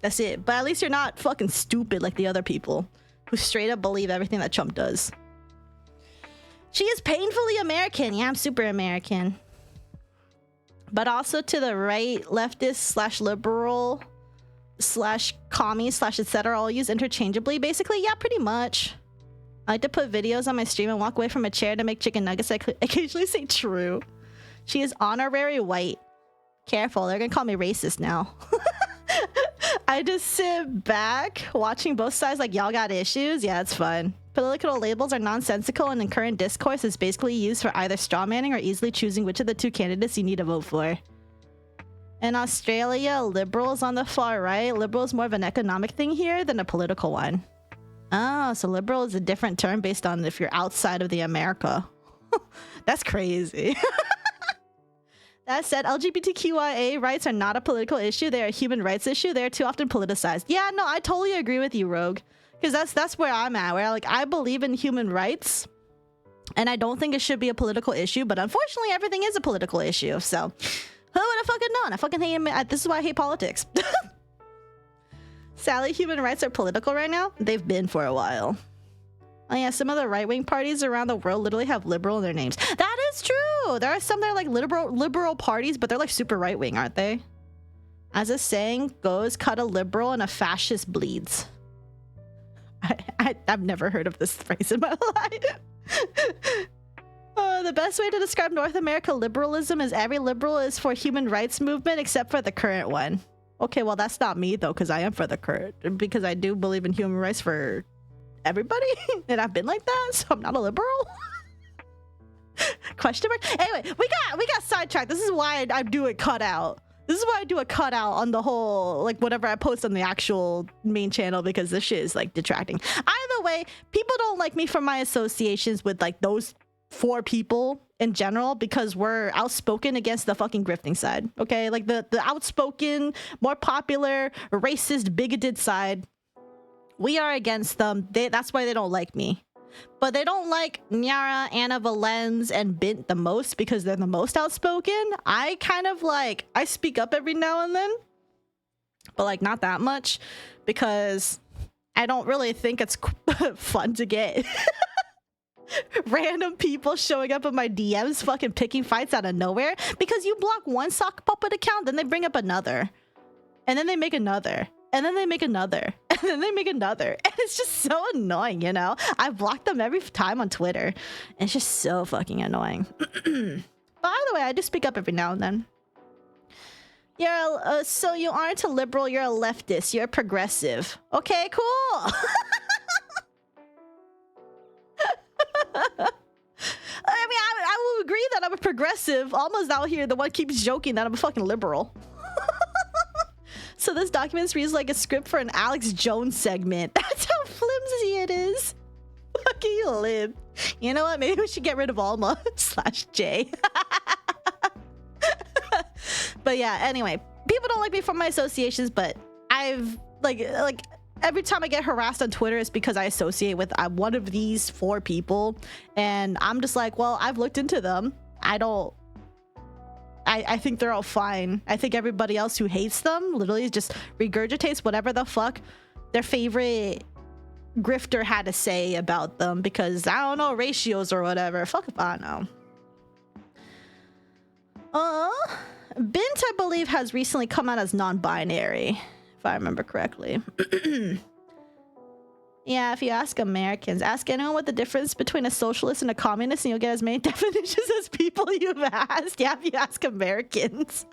That's it. But at least you're not fucking stupid like the other people who straight up believe everything that Trump does. She is painfully American. Yeah, I'm super American. But also to the right, leftist slash liberal slash commie slash etc. I'll use interchangeably. Basically, yeah, pretty much. I like to put videos on my stream and walk away from a chair to make chicken nuggets. I occasionally say true. She is honorary white. Careful, they're gonna call me racist now. I just sit back watching both sides like y'all got issues. Yeah, it's fun. Political labels are nonsensical and in current discourse is basically used for either strawmanning or easily choosing which of the two candidates you need to vote for. In Australia, liberal is on the far right. Liberal is more of an economic thing here than a political one. Oh, so liberal is a different term based on if you're outside of the America. That's crazy. That said, LGBTQIA rights are not a political issue. They are a human rights issue. They are too often politicized. Yeah, no, I totally agree with you, Rogue. Because that's where I'm at, where like I believe in human rights. And I don't think it should be a political issue. But unfortunately, everything is a political issue. So, who would have fucking known? I fucking hate this is why I hate politics. Sadly, human rights are political right now. They've been for a while. Oh yeah, some of the right-wing parties around the world literally have liberal in their names. That is true. There are some that are like liberal parties, but they're like super right-wing, aren't they? As a saying goes, cut a liberal and a fascist bleeds. I've never heard of this phrase in my life. The best way to describe North America liberalism is every liberal is for human rights movement except for the current one. Okay, well that's not me though, because I am for the current, because I do believe in human rights for everybody, and I've been like that, so I'm not a liberal. Question mark. Anyway, we got sidetracked. This is why I do it cut out. This is why I do a cutout on the whole, like, whatever I post on the actual main channel, because this shit is, like, detracting. Either way, people don't like me for my associations with, like, those 4 people in general, because we're outspoken against the fucking grifting side, okay? Like, the outspoken, more popular, racist, bigoted side, we are against them. That's why they don't like me. But they don't like Nyara, Anna Valens, and Bint the most because they're the most outspoken. I kind of like, I speak up every now and then, but like not that much because I don't really think it's fun to get random people showing up in my DMs fucking picking fights out of nowhere, because you block one sock puppet account, then they bring up another, and then they make another. And then they make another, and then they make another. And it's just so annoying, you know? I block them every time on Twitter. And it's just so fucking annoying. But either way, I do speak up every now and then. You're so you aren't a liberal, you're a leftist, you're a progressive. Okay, cool. I mean, I will agree that I'm a progressive. Almost out here, the one keeps joking that I'm a fucking liberal. So this document reads like a script for an Alex Jones segment. That's how flimsy it is. Fucking lib. You know what? Maybe we should get rid of Alma /J. But yeah, anyway. People don't like me from my associations, but I've like every time I get harassed on Twitter, it's because I associate with one of these 4 people. And I'm just like, well, I've looked into them. I don't I think they're all fine. I think everybody else who hates them literally just regurgitates whatever the fuck their favorite grifter had to say about them because I don't know, ratios or whatever. Fuck if I know. Bint, I believe, has recently come out as non-binary, if I remember correctly. Yeah, if you ask Americans, ask anyone what the difference between a socialist and a communist, and you'll get as many definitions as people you've asked. Yeah, if you ask Americans.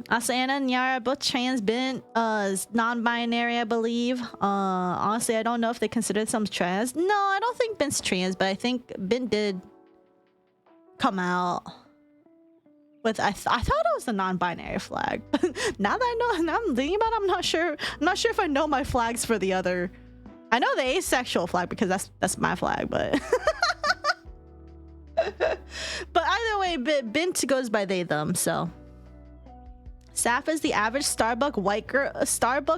Asana and Yara both trans. Bint is non-binary, I believe. Honestly, I don't know if they consider themselves trans. No, I don't think Bint's trans, but I think Bint did come out with I thought it was the non-binary flag. Now that I know, now I'm thinking about it, I'm not sure if I know my flags for the other. I know the asexual flag because that's my flag, but but either way, Bint goes by they them. So Saf is the average Starbucks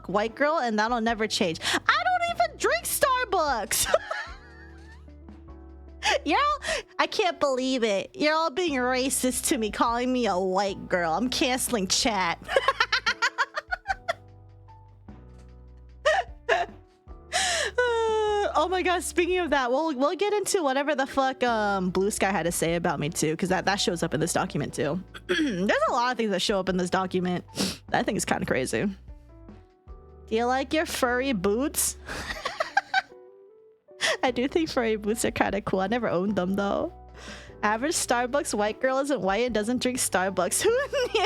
white girl, and that'll never change. I don't even drink Starbucks. Y'all, I can't believe it. You're all being racist to me, calling me a white girl. I'm canceling chat. Oh my god, speaking of that, we'll get into whatever the fuck Blue Sky had to say about me too, because that shows up in this document too. There's a lot of things that show up in this document. I think it's kind of crazy. Do you like your furry boots? I do think furry boots are kind of cool. I never owned them though. Average Starbucks white girl isn't white and doesn't drink Starbucks. Who knew?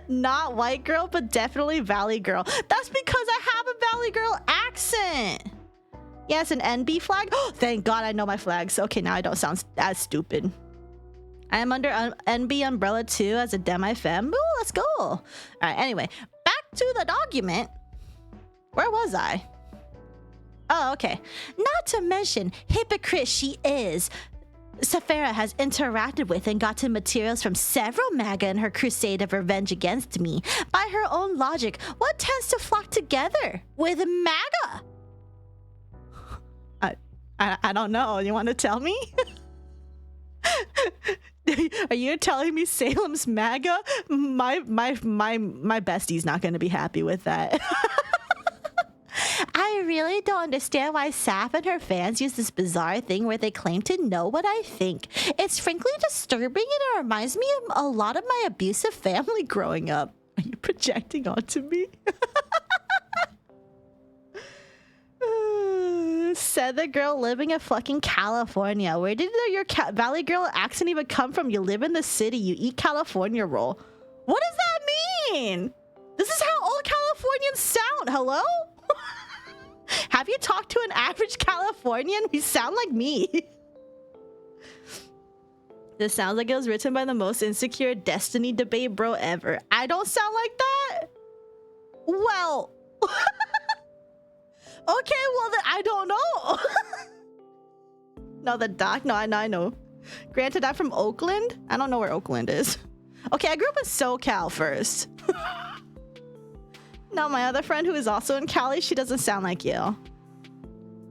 Not white girl, but definitely Valley girl. That's because I have a Valley girl accent. Yes, an NB flag. Oh, thank God I know my flags. Okay, now I don't sound as stupid. I am under NB umbrella too as a demi-femme. Ooh, let's go. All right, anyway, back to the document. Where was I? Oh, okay. Not to mention, hypocrite she is. Saphera has interacted with and gotten materials from several MAGA in her crusade of revenge against me. By her own logic, what tends to flock together with MAGA? I don't know. You want to tell me? Are you telling me Salem's MAGA? My bestie's not going to be happy with that. I really don't understand why Saf and her fans use this bizarre thing where they claim to know what I think. It's frankly disturbing and it reminds me of a lot of my abusive family growing up. Are you projecting onto me? Said the girl living in fucking California. Where did your Valley girl accent even come from? You live in the city. You eat California roll. What does that mean? This is how all Californians sound. Hello? Have you talked to an average Californian? We sound like me. This sounds like it was written by the most insecure Destiny debate bro ever. I don't sound like that? Well... Okay, well then I don't know. No, the doc. No, I know. Granted, I'm from Oakland. I don't know where Oakland is. Okay, I grew up in SoCal first. No, my other friend who is also in Cali, she doesn't sound like you.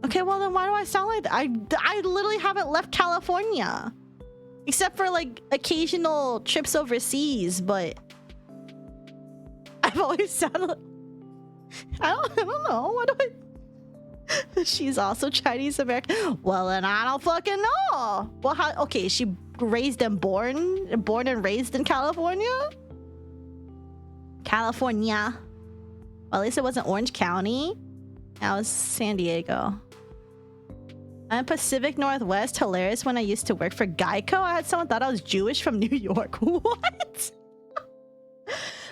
Okay, well then why do I sound like that? I literally haven't left California. Except for like occasional trips overseas, but I've always sounded like... I don't know. What do I... She's also Chinese American. Well, then I don't fucking know. Well, how? Okay, she raised and born and raised in California. California. Well, at least it wasn't Orange County. That was San Diego. I'm Pacific Northwest. Hilarious. When I used to work for Geico, I had someone thought I was Jewish from New York. What?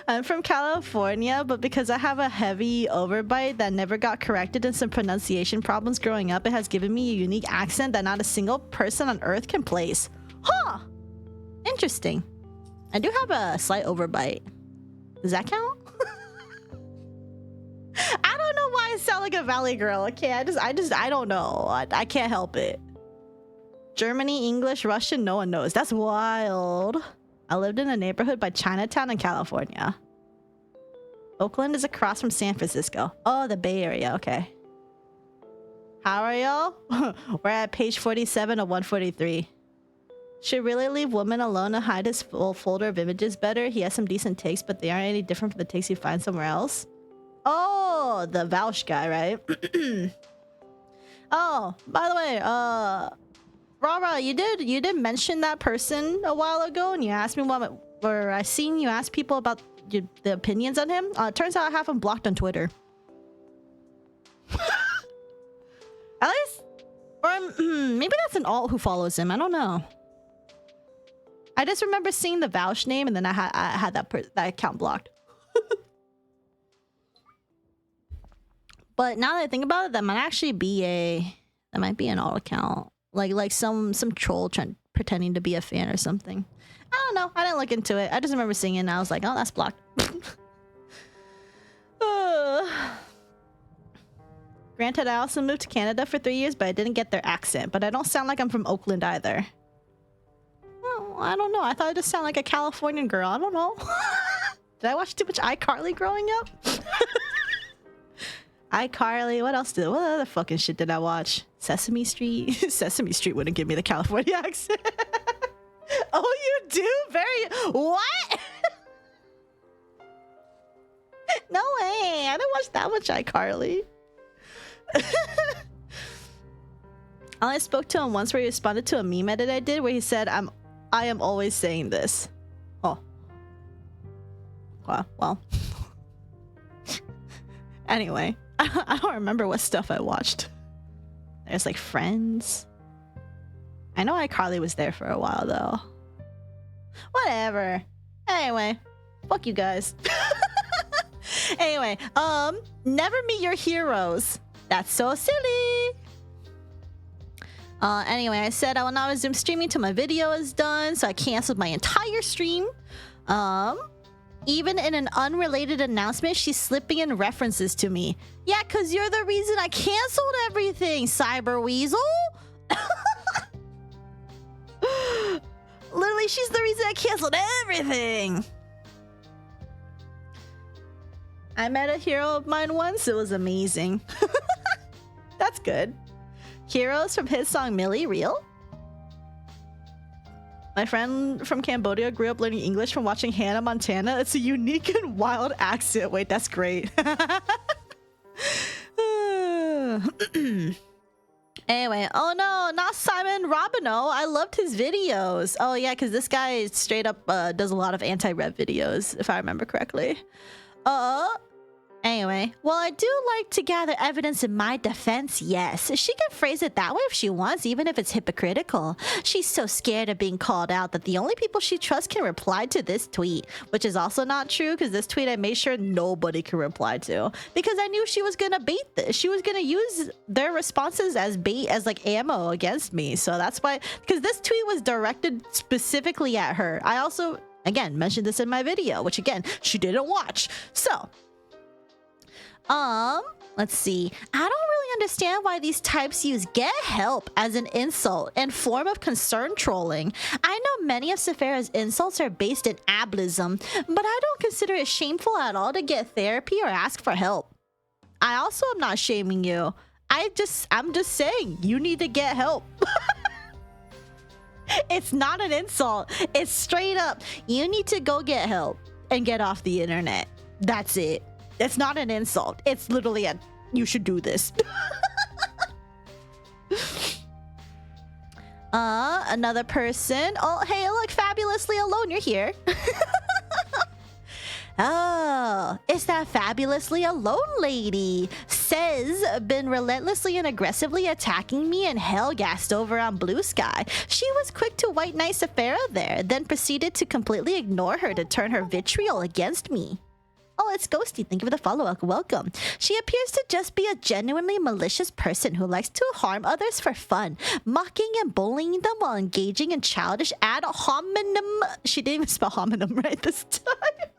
I'm from California, but because I have a heavy overbite that never got corrected and some pronunciation problems growing up, it has given me a unique accent that not a single person on earth can place. Huh. Interesting. I do have a slight overbite. Does that count? I don't know why I sound like a Valley girl. Okay, I don't know. I can't help it. Germany, English, Russian, no one knows. That's wild. I lived in a neighborhood by Chinatown in California. Oakland is across from San Francisco. Oh, the Bay Area. Okay. How are y'all? We're at page 47 of 143. Should really leave women alone and hide his full folder of images better. He has some decent takes, but they aren't any different from the takes you find somewhere else. Oh, the Vouch guy, right? Oh, by the way, Rara, you did mention that person a while ago, and you asked me what, or I seen you ask people about the opinions on him. Turns out I have him blocked on Twitter. At least, or maybe that's an alt who follows him. I don't know. I just remember seeing the Vouch name, and then I had that account blocked. But now that I think about it, that might actually be an alt account, like some troll pretending to be a fan or something. I don't know. I didn't look into it. I just remember seeing it, and I was like, oh, that's blocked. Granted, I also moved to Canada for 3 years, but I didn't get their accent. But I don't sound like I'm from Oakland either. Oh, I don't know. I thought I just sound like a Californian girl. I don't know. Did I watch too much iCarly growing up? iCarly. What other fucking shit did I watch? Sesame Street. Sesame Street wouldn't give me the California accent. Oh, you do? What? No way. I didn't watch that much iCarly. I only spoke to him once where he responded to a meme edit I did where he said, I am always saying this. Oh. Well. Anyway, I don't remember what stuff I watched. There's like Friends. I know iCarly was there for a while though. Whatever. Anyway, fuck you guys. Anyway, never meet your heroes. That's so silly. Anyway, I said I will not resume streaming till my video is done, so I canceled my entire stream. Even in an unrelated announcement, she's slipping in references to me. Yeah, cause you're the reason I canceled everything, Cyber Weasel. Literally, she's the reason I canceled everything. I met a hero of mine once. It was amazing. That's good. Heroes from his song Millie, real? My friend from Cambodia grew up learning English from watching Hannah Montana. It's a unique and wild accent. Wait, that's great. Anyway, oh no, not Simon Robino. I loved his videos. Oh yeah, because this guy straight up does a lot of anti-rev videos, if I remember correctly. Anyway, well, I do like to gather evidence in my defense, yes. She can phrase it that way if she wants, even if it's hypocritical. She's so scared of being called out that the only people she trusts can reply to this tweet, which is also not true because this tweet I made sure nobody could reply to because I knew she was gonna bait this. She was gonna use their responses as bait, as like ammo against me. So that's why, because this tweet was directed specifically at her. I also, again, mentioned this in my video, which again, she didn't watch. So, let's see. I don't really understand why these types use get help as an insult and form of concern trolling. I know many of Saphera's insults are based in ableism, but I don't consider it shameful at all to get therapy or ask for help. I also am not shaming you. I'm just saying you need to get help. It's not an insult. It's straight up, you need to go get help and get off the internet. That's it. It's not an insult. It's literally a, you should do this. Another person. Oh, hey, look, fabulously alone. You're here. Oh, it's that fabulously alone lady. Says been relentlessly and aggressively attacking me and hell-gassed over on Blue Sky. She was quick to white knight Saphera there, then proceeded to completely ignore her to turn her vitriol against me. Oh, it's Ghosty. Thank you for the follow-up. Welcome. She appears to just be a genuinely malicious person who likes to harm others for fun, mocking and bullying them while engaging in childish ad hominem. She didn't even spell hominem right this time.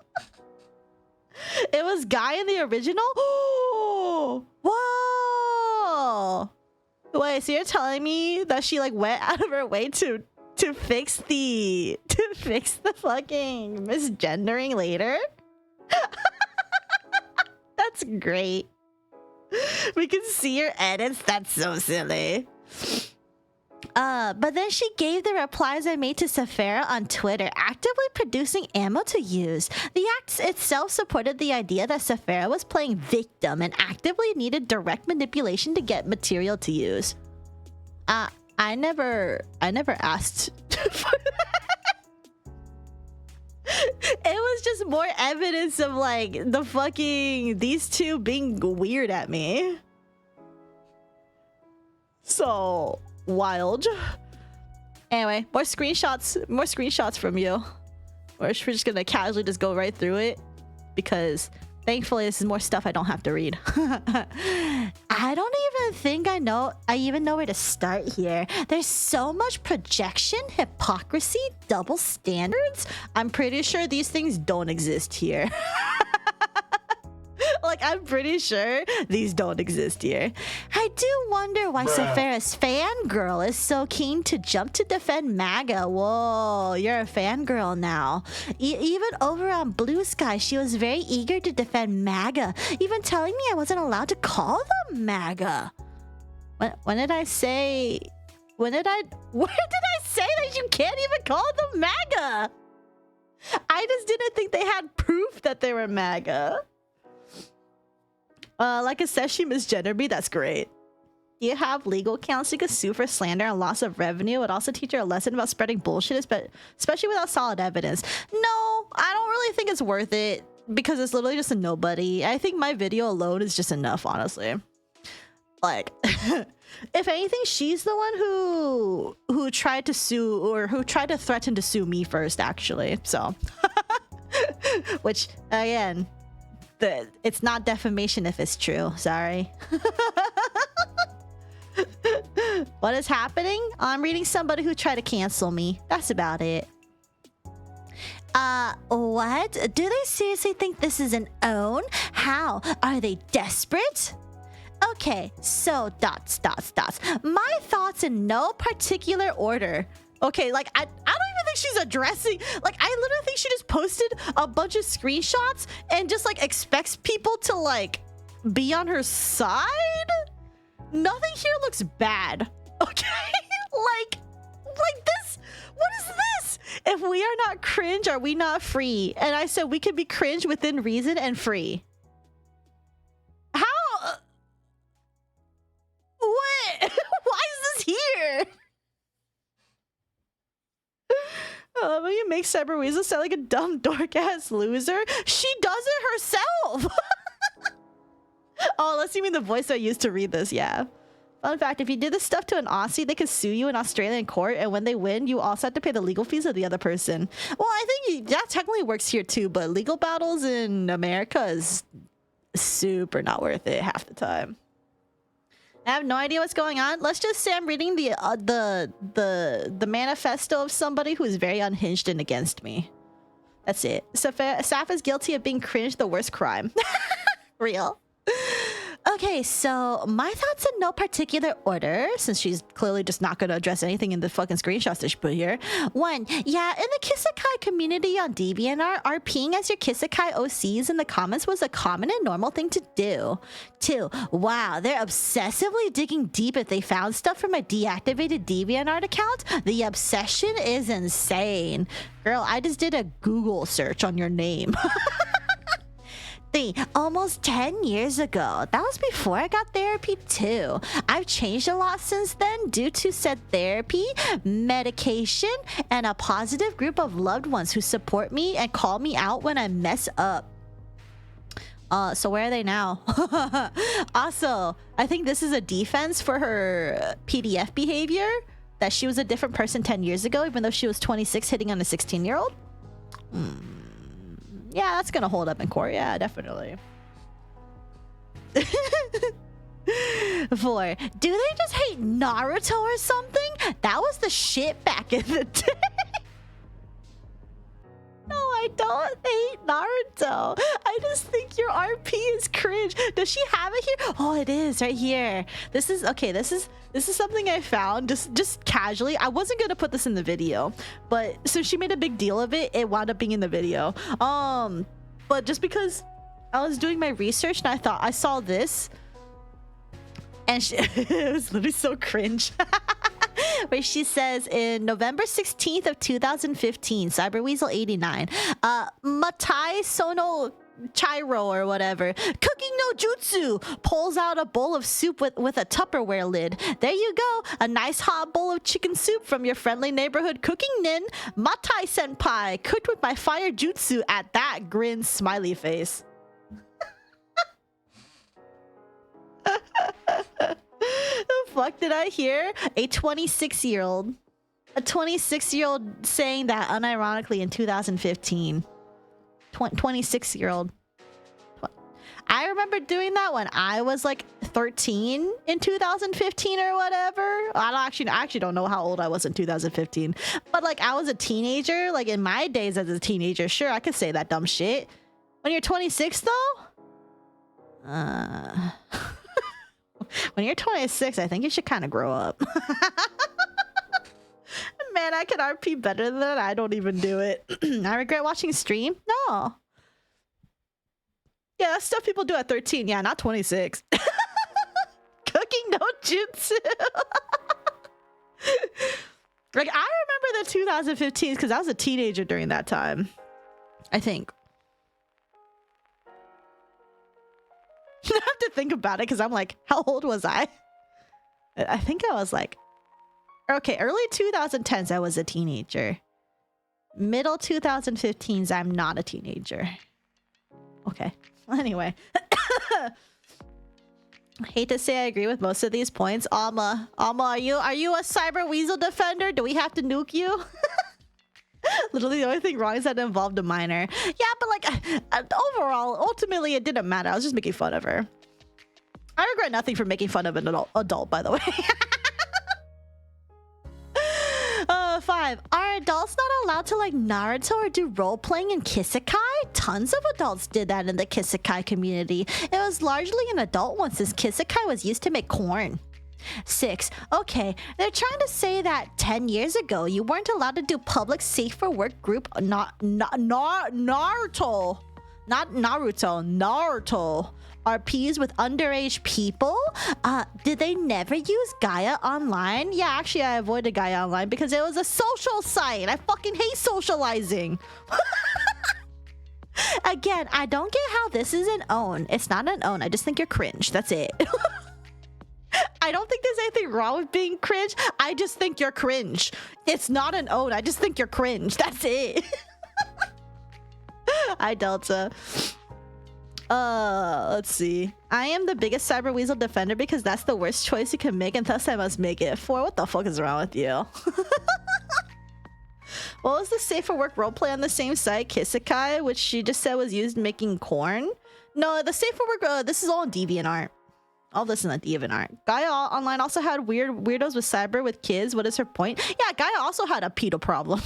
It was Guy in the original? Oh, whoa. Wait, so you're telling me that she like went out of her way to fix the fucking misgendering later? That's great. We can see your edits. That's so silly. But then she gave the replies I made to Saphera on Twitter, actively producing ammo to use. The act itself supported the idea that Saphera was playing victim and actively needed direct manipulation to get material to use. I never asked for that. It was just more evidence of like the fucking these two being weird at me. So wild. Anyway, more screenshots from you. We're just gonna casually just go right through it because thankfully this is more stuff I don't have to read. I don't even think I even know where to start here. There's so much projection, hypocrisy, double standards. I'm pretty sure these things don't exist here. Like, I'm pretty sure these don't exist here. I do wonder why Saphera's fangirl is so keen to jump to defend MAGA. Whoa, you're a fangirl now. Even over on Blue Sky, she was very eager to defend MAGA, even telling me I wasn't allowed to call them MAGA. When did I say... Where did I say that you can't even call them MAGA? I just didn't think they had proof that they were MAGA. Like it says she misgendered me. That's great. Do you have legal counsel you could sue for slander and loss of revenue? It would also teach her a lesson about spreading bullshit, especially without solid evidence. No, I don't really think it's worth it because it's literally just a nobody. I think my video alone is just enough, honestly. Like, if anything, she's the one who tried to sue or who tried to threaten to sue me first, actually. So, which again. It's not defamation if it's true. Sorry. What is happening? I'm reading somebody who tried to cancel me. That's about it. What? Do they seriously think this is an own? How? Are they desperate? Okay, so dots. My thoughts in no particular order. Okay, like, I don't even think she's addressing... Like, I literally think she just posted a bunch of screenshots and just, like, expects people to, like, be on her side? Nothing here looks bad. Okay? like this... What is this? If we are not cringe, are we not free? And I said we could be cringe within reason and free. How? What? Why is this here? When you make Cyber Weasel sound like a dumb dork-ass loser, she does it herself! Oh, unless you mean the voice I used to read this, yeah. Fun fact, if you did this stuff to an Aussie, they could sue you in Australian court, and when they win, you also have to pay the legal fees of the other person. Well, I think that technically works here too, but legal battles in America is super not worth it half the time. I have no idea what's going on. Let's just say I'm reading the manifesto of somebody who is very unhinged and against me. That's it. Saf is guilty of being cringe, the worst crime. Real. Okay, so my thoughts in no particular order, since she's clearly just not going to address anything in the fucking screenshots that she put here. 1, yeah, in the Kisekai community on DeviantArt, RPing as your Kisekai OCs in the comments was a common and normal thing to do. 2, wow, they're obsessively digging deep if they found stuff from a deactivated DeviantArt account. The obsession is insane. Girl, I just did a Google search on your name. 3, almost 10 years ago. That was before I got therapy too. I've changed a lot since then due to said therapy, medication, and a positive group of loved ones who support me and call me out when I mess up. So where are they now? Also, I think this is a defense for her PDF behavior, that she was a different person 10 years ago, even though she was 26 hitting on a 16-year-old. Yeah, that's gonna hold up in court. Yeah, definitely. 4, do they just hate Naruto or something? That was the shit back in the day. No, I don't hate Naruto. I just think your RP is cringe. Does she have it here? Oh, it is right here. This is okay. This is something I found just casually. I wasn't gonna put this in the video, but since she made a big deal of it, it wound up being in the video. But just because I was doing my research and I thought I saw this, And it was literally so cringe. Where she says in November 16th of 2015, Cyberweasel89, Matai Sono Chiro or whatever, cooking no jutsu, pulls out a bowl of soup with a Tupperware lid. There you go, a nice hot bowl of chicken soup from your friendly neighborhood cooking nin, Matai senpai, cooked with my fire jutsu. At that, grin smiley face. The fuck did I hear? A 26-year-old. A 26-year-old saying that unironically in 2015. 26-year-old. I remember doing that when I was like 13 in 2015 or whatever. I actually don't know how old I was in 2015. But like I was a teenager. Like in my days as a teenager, sure, I could say that dumb shit. When you're 26 though? When you're 26, I think you should kind of grow up. Man, I can RP better than that. I don't even do it. I regret watching stream? No. Yeah, that's stuff people do at 13. Yeah, not 26. Cooking no jutsu. Like, I remember the 2015s because I was a teenager during that time. I think. I have to think about it because I'm like, how old was I? I think I was like, okay, early 2010s, I was a teenager. Middle 2015s, I'm not a teenager. Okay. Anyway. I hate to say I agree with most of these points. Alma, are you a cyber weasel defender? Do we have to nuke you? Literally the only thing wrong is that it involved a minor. Yeah, but like overall, ultimately it didn't matter. I was just making fun of her. I regret nothing for making fun of an adult, by the way. 5. Are adults not allowed to like Naruto or do role-playing in Kisekai? Tons of adults did that in the Kisekai community. It was largely an adult one since Kisekai was used to make corn. 6. Okay, they're trying to say that 10 years ago you weren't allowed to do public safe for work group Naruto RPs with underage people. Did they never use Gaia Online? Yeah, actually I avoided Gaia Online because it was a social site. I fucking hate socializing. Again, I don't get how this is an own. It's not an own. I just think you're cringe. That's it. I don't think there's anything wrong with being cringe. I just think you're cringe. It's not an own. I just think you're cringe. That's it. Hi, Delta. Let's see. I am the biggest cyber weasel defender because that's the worst choice you can make, and thus I must make it. 4. What the fuck is wrong with you? What was the safe for work roleplay on the same site, Kisekai, which she just said was used making corn? No, the safe for work, this is all in DeviantArt. All this in the DeviantArt. Gaia Online also had weirdos with cyber with kids. What is her point? Yeah, Gaia also had a pedo problem.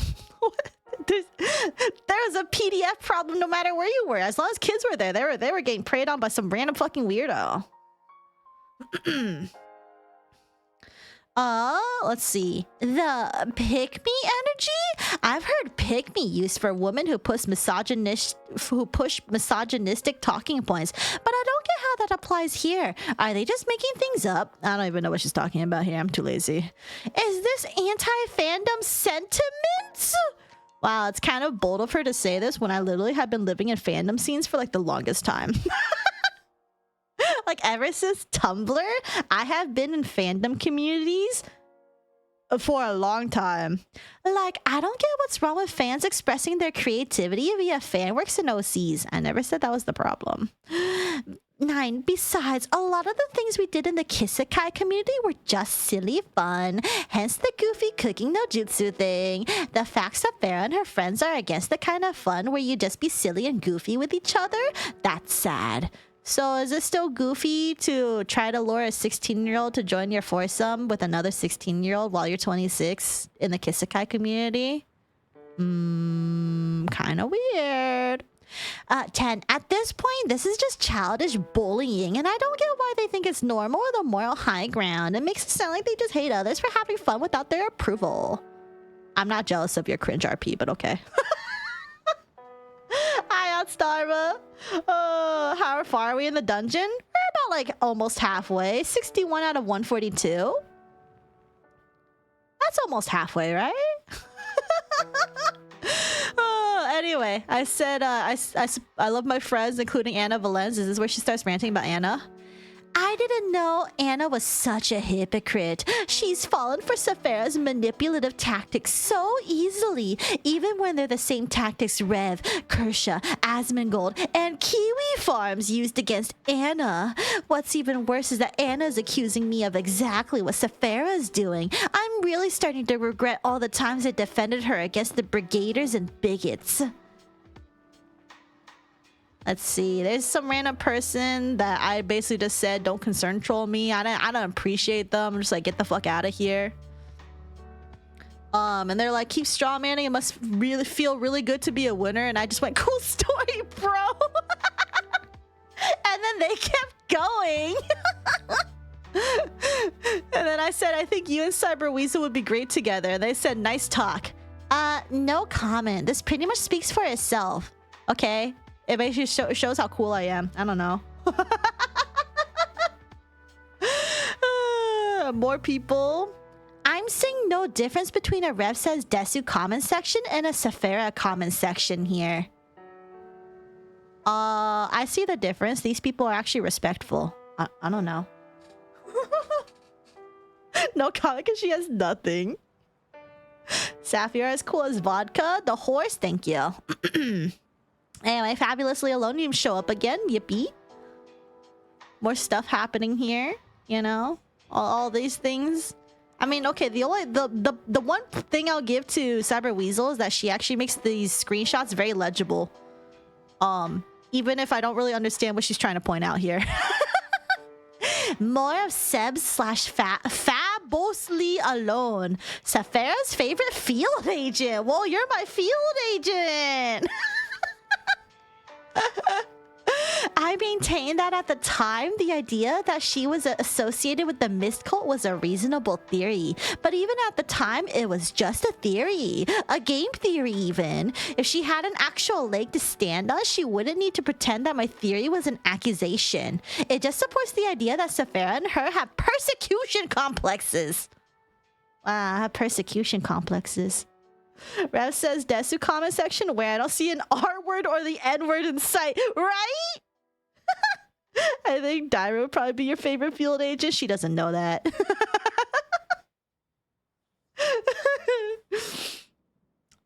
There was a PDF problem no matter where you were. As long as kids were there, they were getting preyed on by some random fucking weirdo. Let's see. The pick-me energy? I've heard pick-me used for women who push misogynistic talking points, but I don't get how that applies here. Are they just making things up? I don't even know what she's talking about here. I'm too lazy. Is this anti-fandom sentiments? Wow, it's kind of bold of her to say this when I literally have been living in fandom scenes for like the longest time. Like ever since Tumblr, I have been in fandom communities for a long time. Like, I don't get what's wrong with fans expressing their creativity via fanworks and OCs. I never said that was the problem. 9. Besides, a lot of the things we did in the Kisekai community were just silly fun. Hence the goofy cooking no jutsu thing. The fact Saphera and her friends are against the kind of fun where you just be silly and goofy with each other, that's sad. So is it still goofy to try to lure a 16-year-old to join your foursome with another 16-year-old while you're 26 in the Kisekai community? Kind of weird. 10. At this point, this is just childish bullying, and I don't get why they think it's normal or the moral high ground. It makes it sound like they just hate others for having fun without their approval. I'm not jealous of your cringe RP, but okay. Hi, Starva. How far are we in the dungeon? We're about like almost halfway. 61 out of 142. That's almost halfway, right? Anyway, I said I love my friends, including Anna Valens. This is where she starts ranting about Anna. I didn't know Anna was such a hypocrite. She's fallen for Saphera's manipulative tactics so easily, even when they're the same tactics Rev, Kersha, Asmongold, and Kiwi Farms used against Anna. What's even worse is that Anna's accusing me of exactly what Saphera's doing. I'm really starting to regret all the times I defended her against the brigaders and bigots. Let's see. There's some random person that I basically just said don't concern troll me. I don't appreciate them. I'm just like, get the fuck out of here. And they're like, keep straw manning. It must really feel really good to be a winner. And I just went, cool story, bro. And then they kept going. And then I said, I think you and Cyber Weasel would be great together. And they said, nice talk. No comment. This pretty much speaks for itself. Okay. It basically shows how cool I am. I don't know. More people. I'm seeing no difference between a Rev Says Desu comment section and a Saphera comment section here. I see the difference. These people are actually respectful. I don't know. No comment because she has nothing. Saphera is cool as vodka. The horse, thank you. Anyway, Fabulously Alone, you show up again. Yippee. More stuff happening here, you know? All these things. I mean, okay, the one thing I'll give to Cyber Weasel is that she actually makes these screenshots very legible. Even if I don't really understand what she's trying to point out here. More of Seb / Fabosely Alone. Saphera's favorite field agent. Well, you're my field agent. I maintain that at the time, the idea that she was associated with the Mist Cult was a reasonable theory. But even at the time, it was just a theory. A game theory, even. If she had an actual leg to stand on, she wouldn't need to pretend that my theory was an accusation. It just supports the idea that Saphera and her have persecution complexes. Persecution complexes. Rev Says Desu comment section where I don't see an R word or the N word in sight, right? I think Dyra would probably be your favorite field agent. She doesn't know that.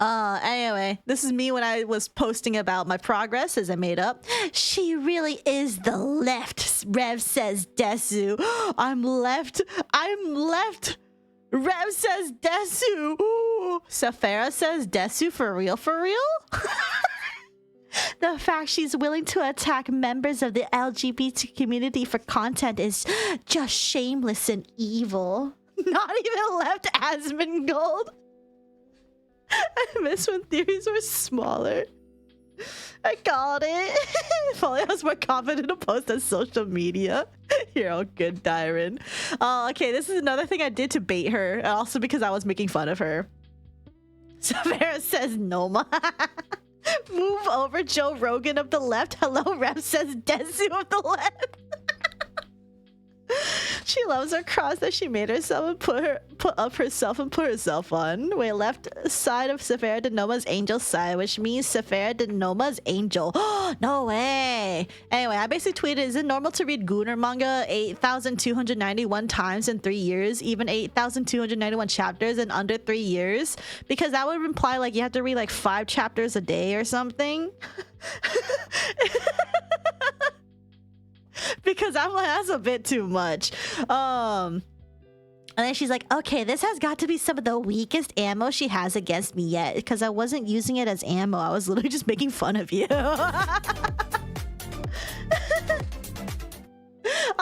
Anyway, this is me when I was posting about my progress as I made up. She really is the left, Rev Says Desu. I'm left. Rev Says Desu. Ooh. Saphera says Desu for real, for real? The fact she's willing to attack members of the LGBT community for content is just shameless and evil. Not even left Asmongold. I miss when theories were smaller. I called it. If only I was more confident to post on social media. You're all good, Dyran. Okay, this is another thing I did to bait her. And also because I was making fun of her. Saphera says Noma. Move over, Joe Rogan of the left. Hello, Rev Says Desu of the left. She loves her cross that she made herself and put up herself and put herself on. Wait, left side of Saphera de Noma's angel side, which means Saphera de Noma's angel. No way. Anyway, I basically tweeted, is it normal to read Gunner manga 8,291 times in 3 years, even 8,291 chapters in under 3 years? Because that would imply like you have to read like 5 chapters a day or something. Because I'm like, that's a bit too much. And then she's like, okay, this has got to be some of the weakest ammo she has against me yet, because I wasn't using it as ammo. I was literally just making fun of you.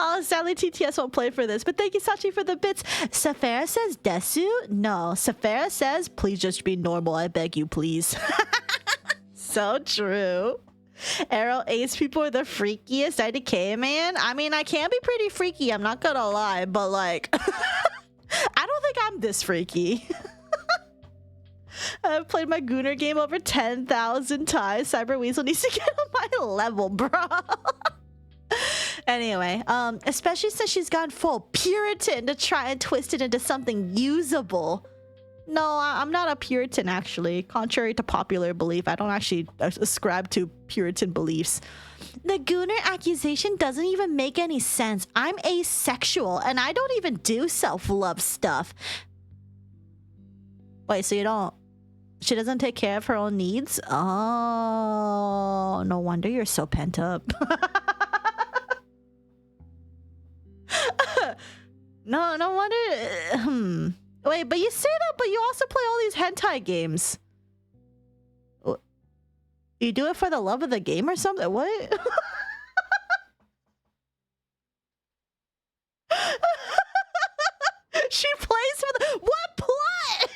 Oh, sadly TTS won't play for this, but thank you, Sachi, for the bits. Saphera says Desu? No, Saphera says, please just be normal, I beg you, please. So true. Arrow Ace people are the freakiest IDK, man. I mean, I can be pretty freaky, I'm not gonna lie, but like, I don't think I'm this freaky. I've played my Gunner game over 10,000 times. Cyber Weasel needs to get on my level, bro. Anyway, especially since she's gone full Puritan to try and twist it into something usable. No, I'm not a Puritan, actually. Contrary to popular belief, I don't actually ascribe to Puritan beliefs. The Gooner accusation doesn't even make any sense. I'm asexual, and I don't even do self-love stuff. Wait, so you don't... She doesn't take care of her own needs? Oh, no wonder you're so pent up. No wonder... Wait, but you say that, but you also play all these hentai games. You do it for the love of the game or something? What? She plays for the... What plot?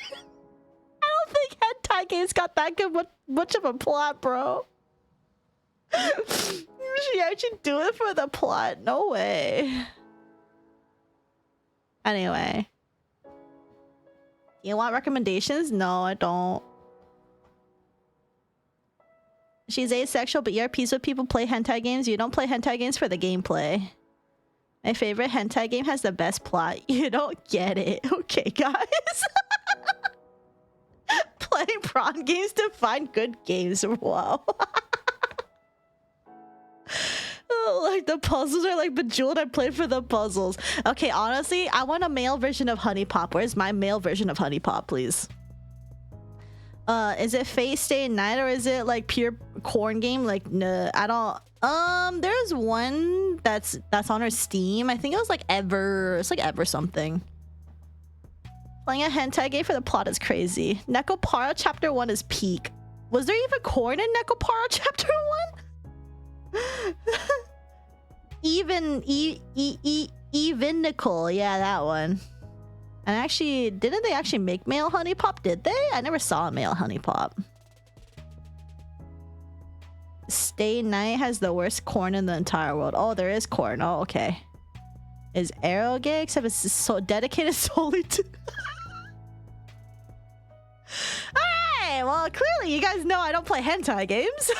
I don't think hentai games got that good much of a plot, bro. She actually do it for the plot? No way. Anyway. You want recommendations? No, I don't. She's asexual, but you're at peace with people play hentai games. You don't play hentai games for the gameplay. My favorite hentai game has the best plot. You don't get it. Okay, guys. Playing prawn games to find good games. Wow. Like the puzzles are like Bejeweled. I play for the puzzles. Okay, honestly, I want a male version of Honey Pop. Where's my male version of Honey Pop, please? Is it Face Day and Night or is it like pure corn game? Like, no, I don't. There's one that's on her Steam. I think it was like Ever. It's like Ever something. Playing a hentai game for the plot is crazy. Nekopara Chapter 1 is peak. Was there even corn in Nekopara Chapter 1? Evenical, yeah, that one. And actually, didn't they actually make male Honey Pop? Did they? I never saw a male Honey Pop. Stay Night has the worst corn in the entire world. Oh, there is corn. Oh, okay. Is Arrow gay? Except it's so dedicated solely to... Alright, well, clearly you guys know I don't play hentai games.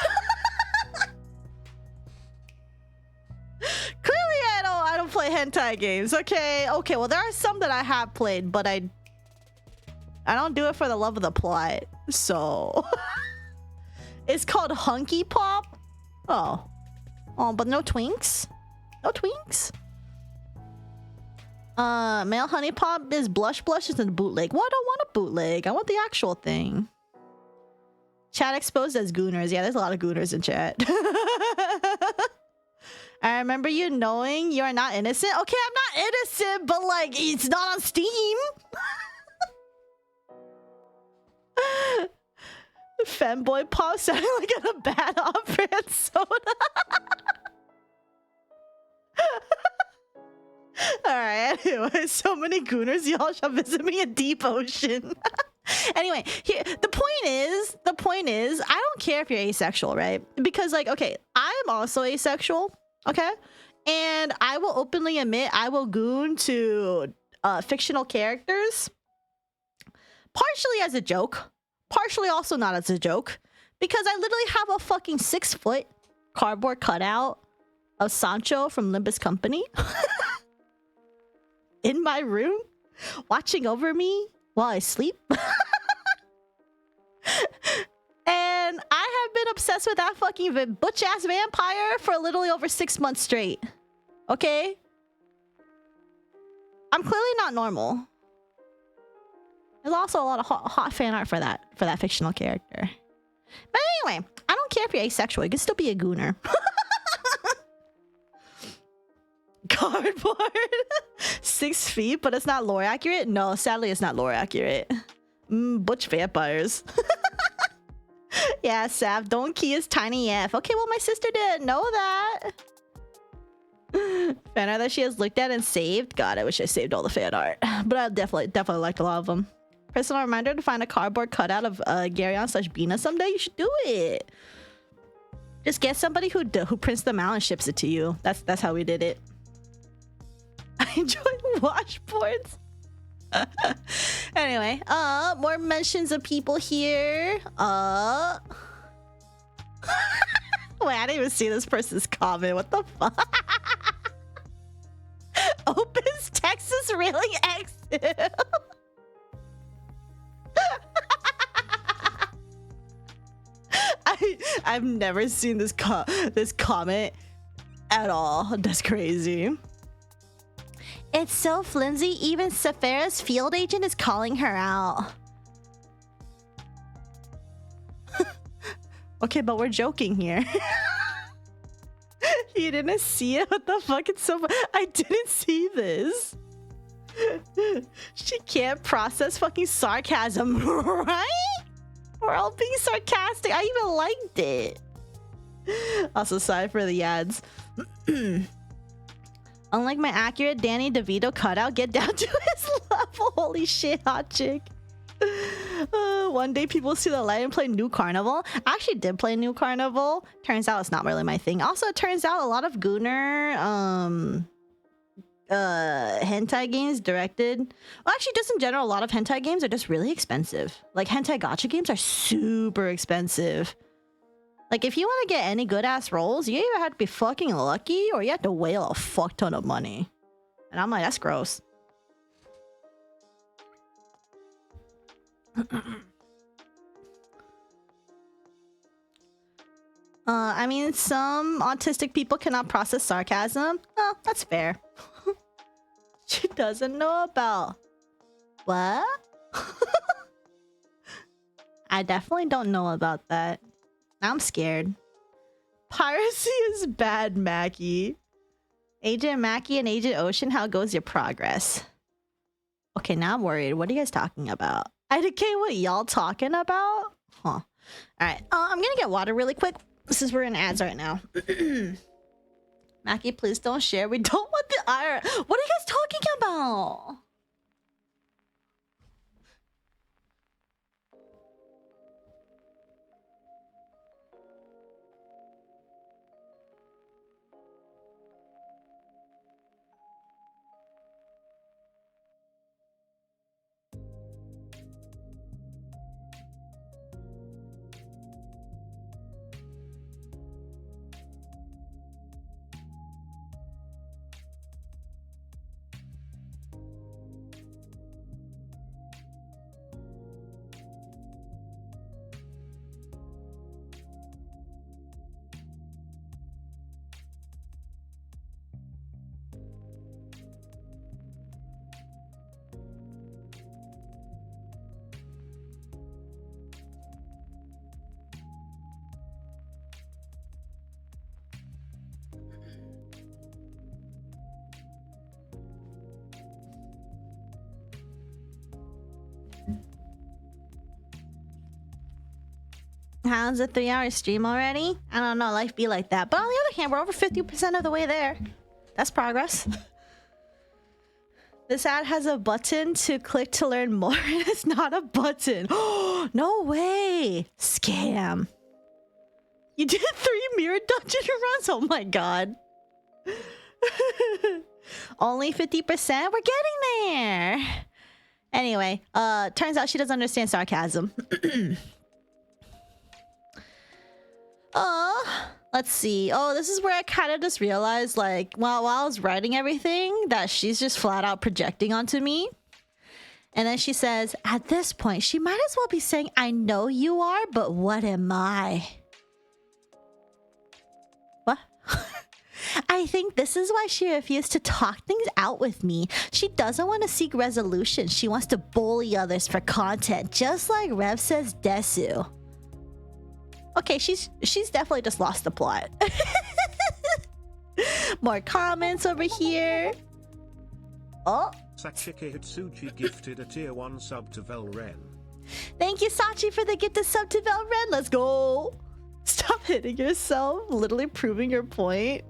Clearly I don't play hentai games. Okay, well there are some that I have played, but I don't do it for the love of the plot. So it's called Hunky Pop. Oh, but no twinks. No twinks. Male Honey Pop is Blush is in bootleg. Well, I don't want a bootleg. I want the actual thing. Chat exposed as gooners. Yeah, there's a lot of gooners in chat. I remember you knowing you are not innocent. Okay, I'm not innocent, but like, it's not on Steam. Femboy Pop sounded like a bad off-brand soda. Alright, anyway, so many gooners, y'all shall visit me in deep ocean. Anyway, here the point is, I don't care if you're asexual, right? Because like, okay, I'm also asexual. Okay, and I will openly admit I will goon to fictional characters, partially as a joke, partially also not as a joke, because I literally have a fucking 6-foot cardboard cutout of Sancho from Limbus Company in my room, watching over me while I sleep. And I have been obsessed with that fucking butch-ass vampire for literally over 6 months straight. Okay? I'm clearly not normal. There's also a lot of hot fan art for that fictional character. But anyway, I don't care if you're asexual. You can still be a gooner. Cardboard. 6 feet, but it's not lore accurate? No, sadly it's not lore accurate. Butch vampires. Yeah, Sav, Donkey is tiny F. Okay, well, my sister didn't know that. Fan art that she has looked at and saved. God, I wish I saved all the fan art. But I definitely liked a lot of them. Personal reminder to find a cardboard cutout of Garyon/Bina someday. You should do it. Just get somebody who prints them out and ships it to you. That's how we did it. I enjoy washboards. Anyway, more mentions of people here. Wait, I didn't even see this person's comment. What the fuck? opens Texas railing exit. I've never seen this comment at all. That's crazy. It's so flimsy, even Saphera's field agent is calling her out. Okay, but we're joking here. You didn't see it? What the fuck? It's so... I didn't see this. She can't process fucking sarcasm, right? We're all being sarcastic. I even liked it. Also, sorry for the ads. Unlike my accurate Danny DeVito cutout, get down to his level. Holy shit, hot chick. One day people see the light and play New Carnival. I actually did play New Carnival. Turns out it's not really my thing. Also, it turns out a lot of Gooner hentai games directed... Well, actually, just in general, a lot of hentai games are just really expensive. Like, hentai gacha games are super expensive. Like, if you want to get any good-ass rolls, you either have to be fucking lucky or you have to whale a fuck ton of money. And I'm like, that's gross. I mean, some autistic people cannot process sarcasm. Oh, that's fair. She doesn't know about... What? I definitely don't know about that. I'm scared. Piracy is bad, Mackie. Agent Mackie and Agent Ocean, how goes your progress? Okay, now I'm worried. What are you guys talking about? IDK, what y'all talking about? Huh. Alright, I'm gonna get water really quick since we're in ads right now. Mackie, please don't share. We don't want the IR. What are you guys talking about? How's a 3-hour stream already? I don't know, life be like that. But on the other hand, we're over 50% of the way there. That's progress. This ad has a button to click to learn more. It's not a button. No way. Scam. You did 3 mirror dungeon runs? Oh my god. Only 50%? We're getting there. Anyway, turns out she doesn't understand sarcasm. Let's see. Oh, this is where I kind of just realized, like, while I was writing everything, that she's just flat out projecting onto me. And then she says, at this point, she might as well be saying, I know you are, but what am I? What? I think this is why she refused to talk things out with me. She doesn't want to seek resolution. She wants to bully others for content, just like Rev says Desu. Okay, she's definitely just lost the plot. More comments over here. Oh. Sachike Hitsuchi gifted a tier 1 sub to Velren. Thank you, Sachi, for the gifted sub to Velren. Let's go. Stop hitting yourself. Literally proving your point.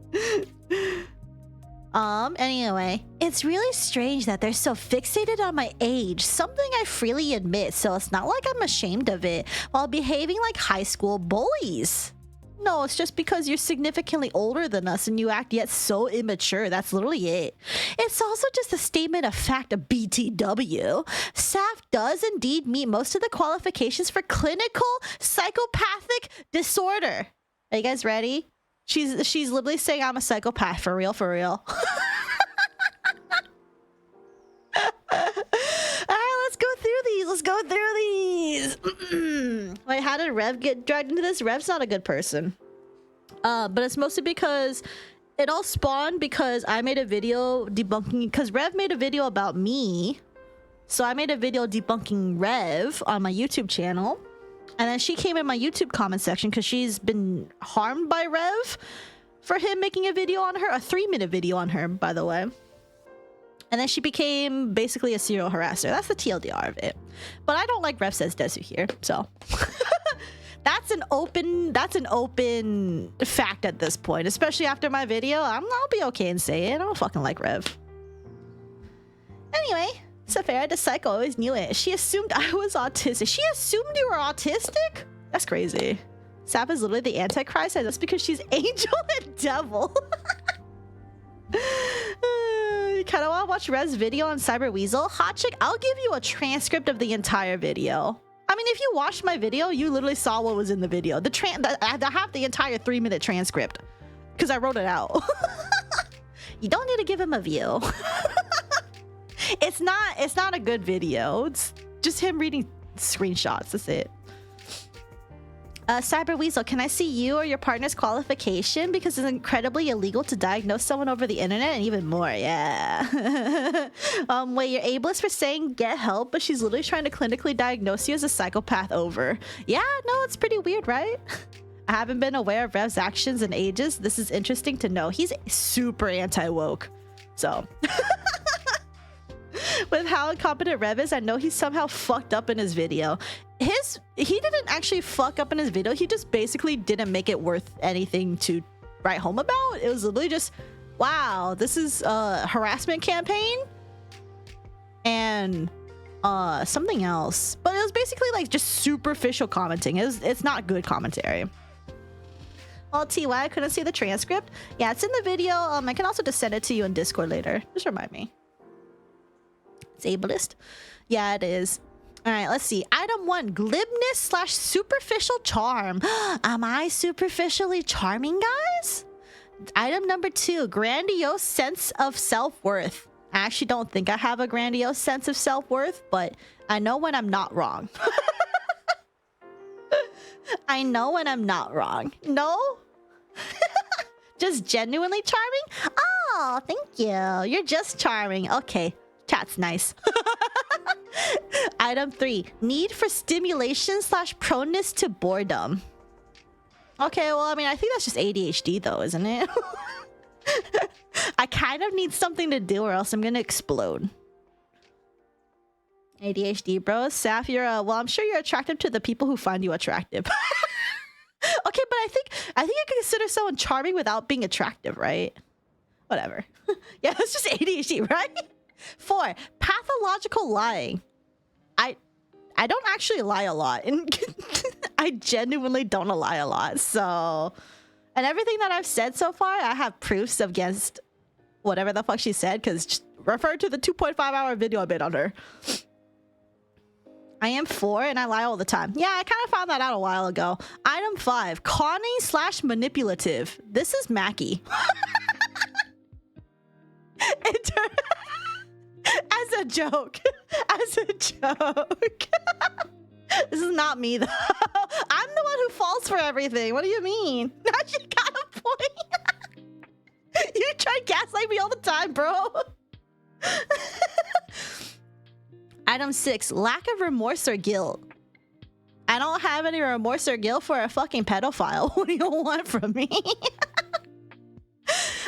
Anyway, it's really strange that they're so fixated on my age, something I freely admit, so it's not like I'm ashamed of it, while behaving like high school bullies. No, it's just because you're significantly older than us and you act yet so immature. That's literally it. It's also just a statement of fact of BTW. Saf does indeed meet most of the qualifications for clinical psychopathic disorder. Are you guys ready? She's literally saying I'm a psychopath, for real, for real. let's go through these. Wait, how did Rev get dragged into this? Rev's not a good person. But it's mostly because it all spawned because I made a video debunking, because Rev made a video about me. So I made a video debunking Rev on my YouTube channel. And then she came in my YouTube comment section because she's been harmed by Rev for him making a video on her, a 3-minute video on her, by the way. And then she became basically a serial harasser. That's the TLDR of it. But I don't like Rev Says Desu here, so that's an open fact at this point. Especially after my video, I'll be okay and say it. I don't fucking like Rev. Anyway, Saphera the Psycho always knew it. She assumed I was autistic. She assumed you were autistic? That's crazy. Sap is literally the Antichrist, and that's because she's angel and devil. You kind of want to watch Rev's video on Cyber Weasel? Hot chick, I'll give you a transcript of the entire video. I mean, if you watched my video, you literally saw what was in the video. I have the entire 3-minute transcript because I wrote it out. You don't need to give him a view. It's not a good video. It's just him reading screenshots. That's it. Cyber Weasel, can I see you or your partner's qualification? Because it's incredibly illegal to diagnose someone over the internet and even more. Yeah. Wait, you're ableist for saying get help, but she's literally trying to clinically diagnose you as a psychopath over. Yeah, no, it's pretty weird, right? I haven't been aware of Rev's actions in ages. This is interesting to know. He's super anti-woke. So... With how incompetent Rev is, I know he somehow fucked up in his video. He didn't actually fuck up in his video. He just basically didn't make it worth anything to write home about. It was literally just, wow, this is a harassment campaign and something else. But it was basically like just superficial commenting. It's not good commentary. Well, TY, I couldn't see the transcript. Yeah, it's in the video. I can also just send it to you in Discord later. Just remind me. Ableist. Yeah, it is. All right, let's see. Item 1, glibness / superficial charm. Am I superficially charming, guys? Item number 2, grandiose sense of self-worth. I actually don't think I have a grandiose sense of self-worth, but I know when I'm not wrong. I know when I'm not wrong. No? Just genuinely charming? Oh, thank you. You're just charming. Okay. Chat's nice. Item 3, need for stimulation / proneness to boredom. Okay, well, I mean, I think that's just ADHD though, isn't it? I kind of need something to do or else I'm gonna explode. ADHD, bro. Saf, you're well, I'm sure you're attractive to the people who find you attractive. Okay, but I think I can consider someone charming without being attractive, right? Whatever. Yeah, that's just ADHD, right? 4, pathological lying. I don't actually lie a lot. I genuinely don't lie a lot. So, and everything that I've said so far, I have proofs against whatever the fuck she said, because just refer to the 2.5-hour video I made on her. I am 4 and I lie all the time. Yeah, I kind of found that out a while ago. Item 5, conning / manipulative. This is Mackie. As a joke. As a joke. This is not me though. I'm the one who falls for everything. What do you mean? Now you got a point. You try to gaslight me all the time, bro. Item 6, lack of remorse or guilt. I don't have any remorse or guilt for a fucking pedophile. What do you want from me?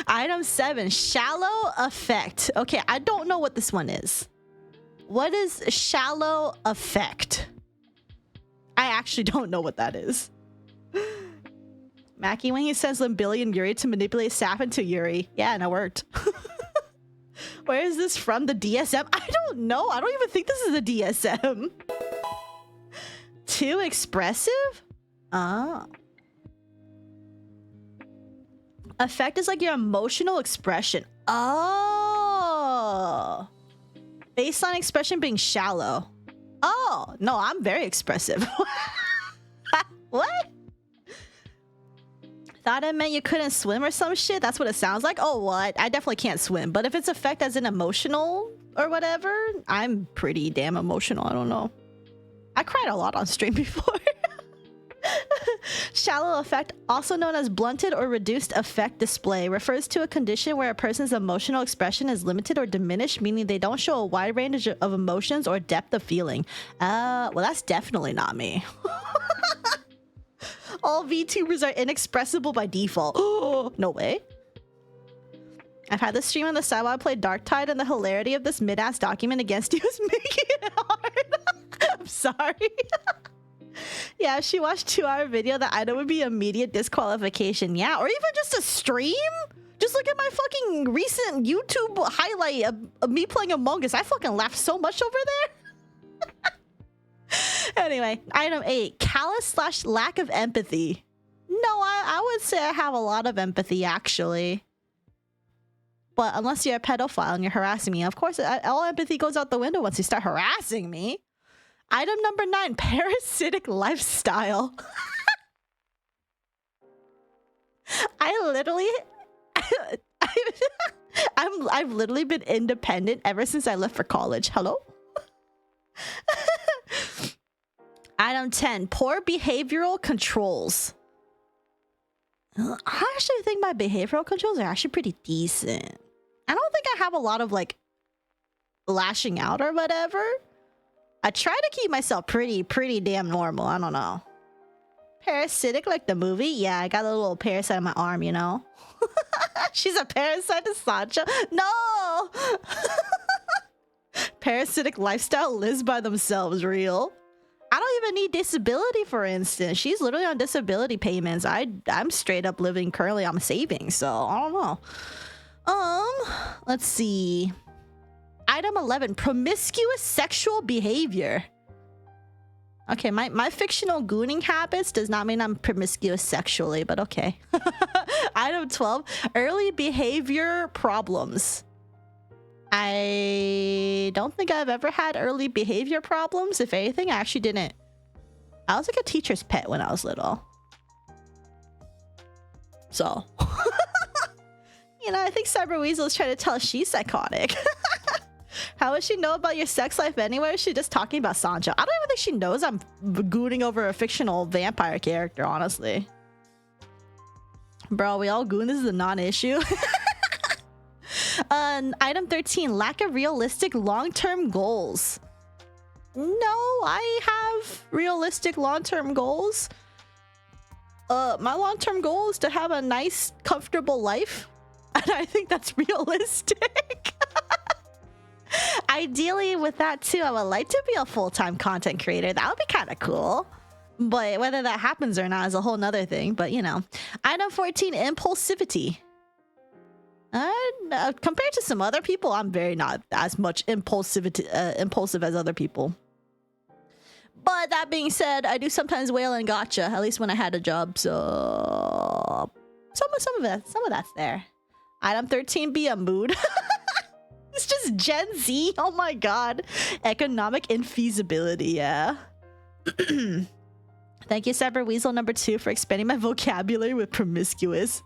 Item 7, shallow affect. Okay, I don't know what this one is. What is shallow affect? I actually don't know what that is. Mackie, when he sends Limbilly and Yuri to manipulate Sap into Yuri. Yeah, and it worked. Where is this from? The DSM? I don't know. I don't even think this is a DSM. Too expressive? Ah. Affect is like your emotional expression. Oh. Baseline expression being shallow. Oh, no, I'm very expressive. What? Thought I meant you couldn't swim or some shit. That's what it sounds like. Oh, what? I definitely can't swim. But if it's affect as in emotional or whatever, I'm pretty damn emotional. I don't know. I cried a lot on stream before. Shallow effect, also known as blunted or reduced effect display, refers to a condition where a person's emotional expression is limited or diminished, meaning they don't show a wide range of emotions or depth of feeling. Well, that's definitely not me. All VTubers are inexpressible by default. Oh, no way. I've had this stream on the side while I played Darktide, and the hilarity of this mid-ass document against you is making it hard. I'm sorry. Yeah, if she watched 2-hour video, that item would be immediate disqualification. Yeah, or even just a stream? Just look at my fucking recent YouTube highlight of me playing Among Us. I fucking laughed so much over there. Anyway, item 8, callous / lack of empathy. No, I would say I have a lot of empathy, actually. But unless you're a pedophile and you're harassing me, of course, all empathy goes out the window once you start harassing me. Item number 9, parasitic lifestyle. I literally... I've literally been independent ever since I left for college. Hello? Item 10, poor behavioral controls. I actually think my behavioral controls are actually pretty decent. I don't think I have a lot of like lashing out or whatever. I try to keep myself pretty damn normal. I don't know. Parasitic like the movie? Yeah, I got a little parasite on my arm, you know? She's a parasite to Sancho? No! Parasitic lifestyle lives by themselves, real. I don't even need disability, for instance. She's literally on disability payments. I'm straight up living currently on savings, so I don't know. Let's see. Item 11, promiscuous sexual behavior. Okay, my fictional gooning habits does not mean I'm promiscuous sexually, but okay. Item 12, early behavior problems. I don't think I've ever had early behavior problems. If anything, I actually didn't. I was like a teacher's pet when I was little. So. You know, I think Cyber Weasel is trying to tell us she's psychotic. How would she know about your sex life anyway? Is she just talking about Sancho? I don't even think she knows I'm gooning over a fictional vampire character, honestly. Bro, we all goon. This is a non-issue. Item 13, lack of realistic long-term goals. No, I have realistic long-term goals. My long-term goal is to have a nice, comfortable life. And I think that's realistic. Ideally, with that too, I would like to be a full-time content creator. That would be kind of cool. But whether that happens or not is a whole nother thing. But, you know. Item 14, impulsivity. Compared to some other people, I'm very not as much impulsive as other people. But that being said, I do sometimes wail and gotcha, at least when I had a job. So some of that's there. Item 13, be a mood. It's just Gen Z. Oh my god. Economic infeasibility, yeah. Thank you, Cyber Weasel number 2, for expanding my vocabulary with promiscuous.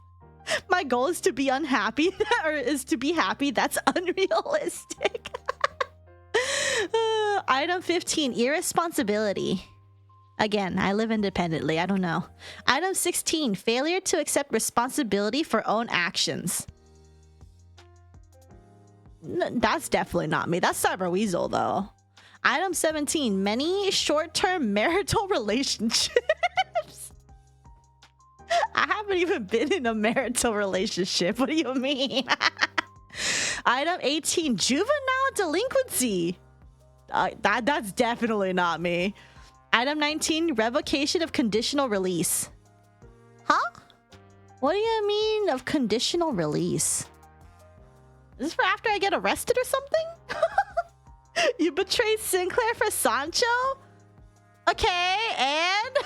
My goal is to be unhappy, or is to be happy. That's unrealistic. Item 15, irresponsibility. Again, I live independently. I don't know. Item 16, failure to accept responsibility for own actions. That's definitely not me. That's Cyber Weasel, though. Item 17, many short-term marital relationships. I haven't even been in a marital relationship. What do you mean? Item 18, juvenile delinquency. That's definitely not me. Item 19, revocation of conditional release. Huh? What do you mean of conditional release? Is this for after I get arrested or something? You betrayed Sinclair for Sancho? Okay, and...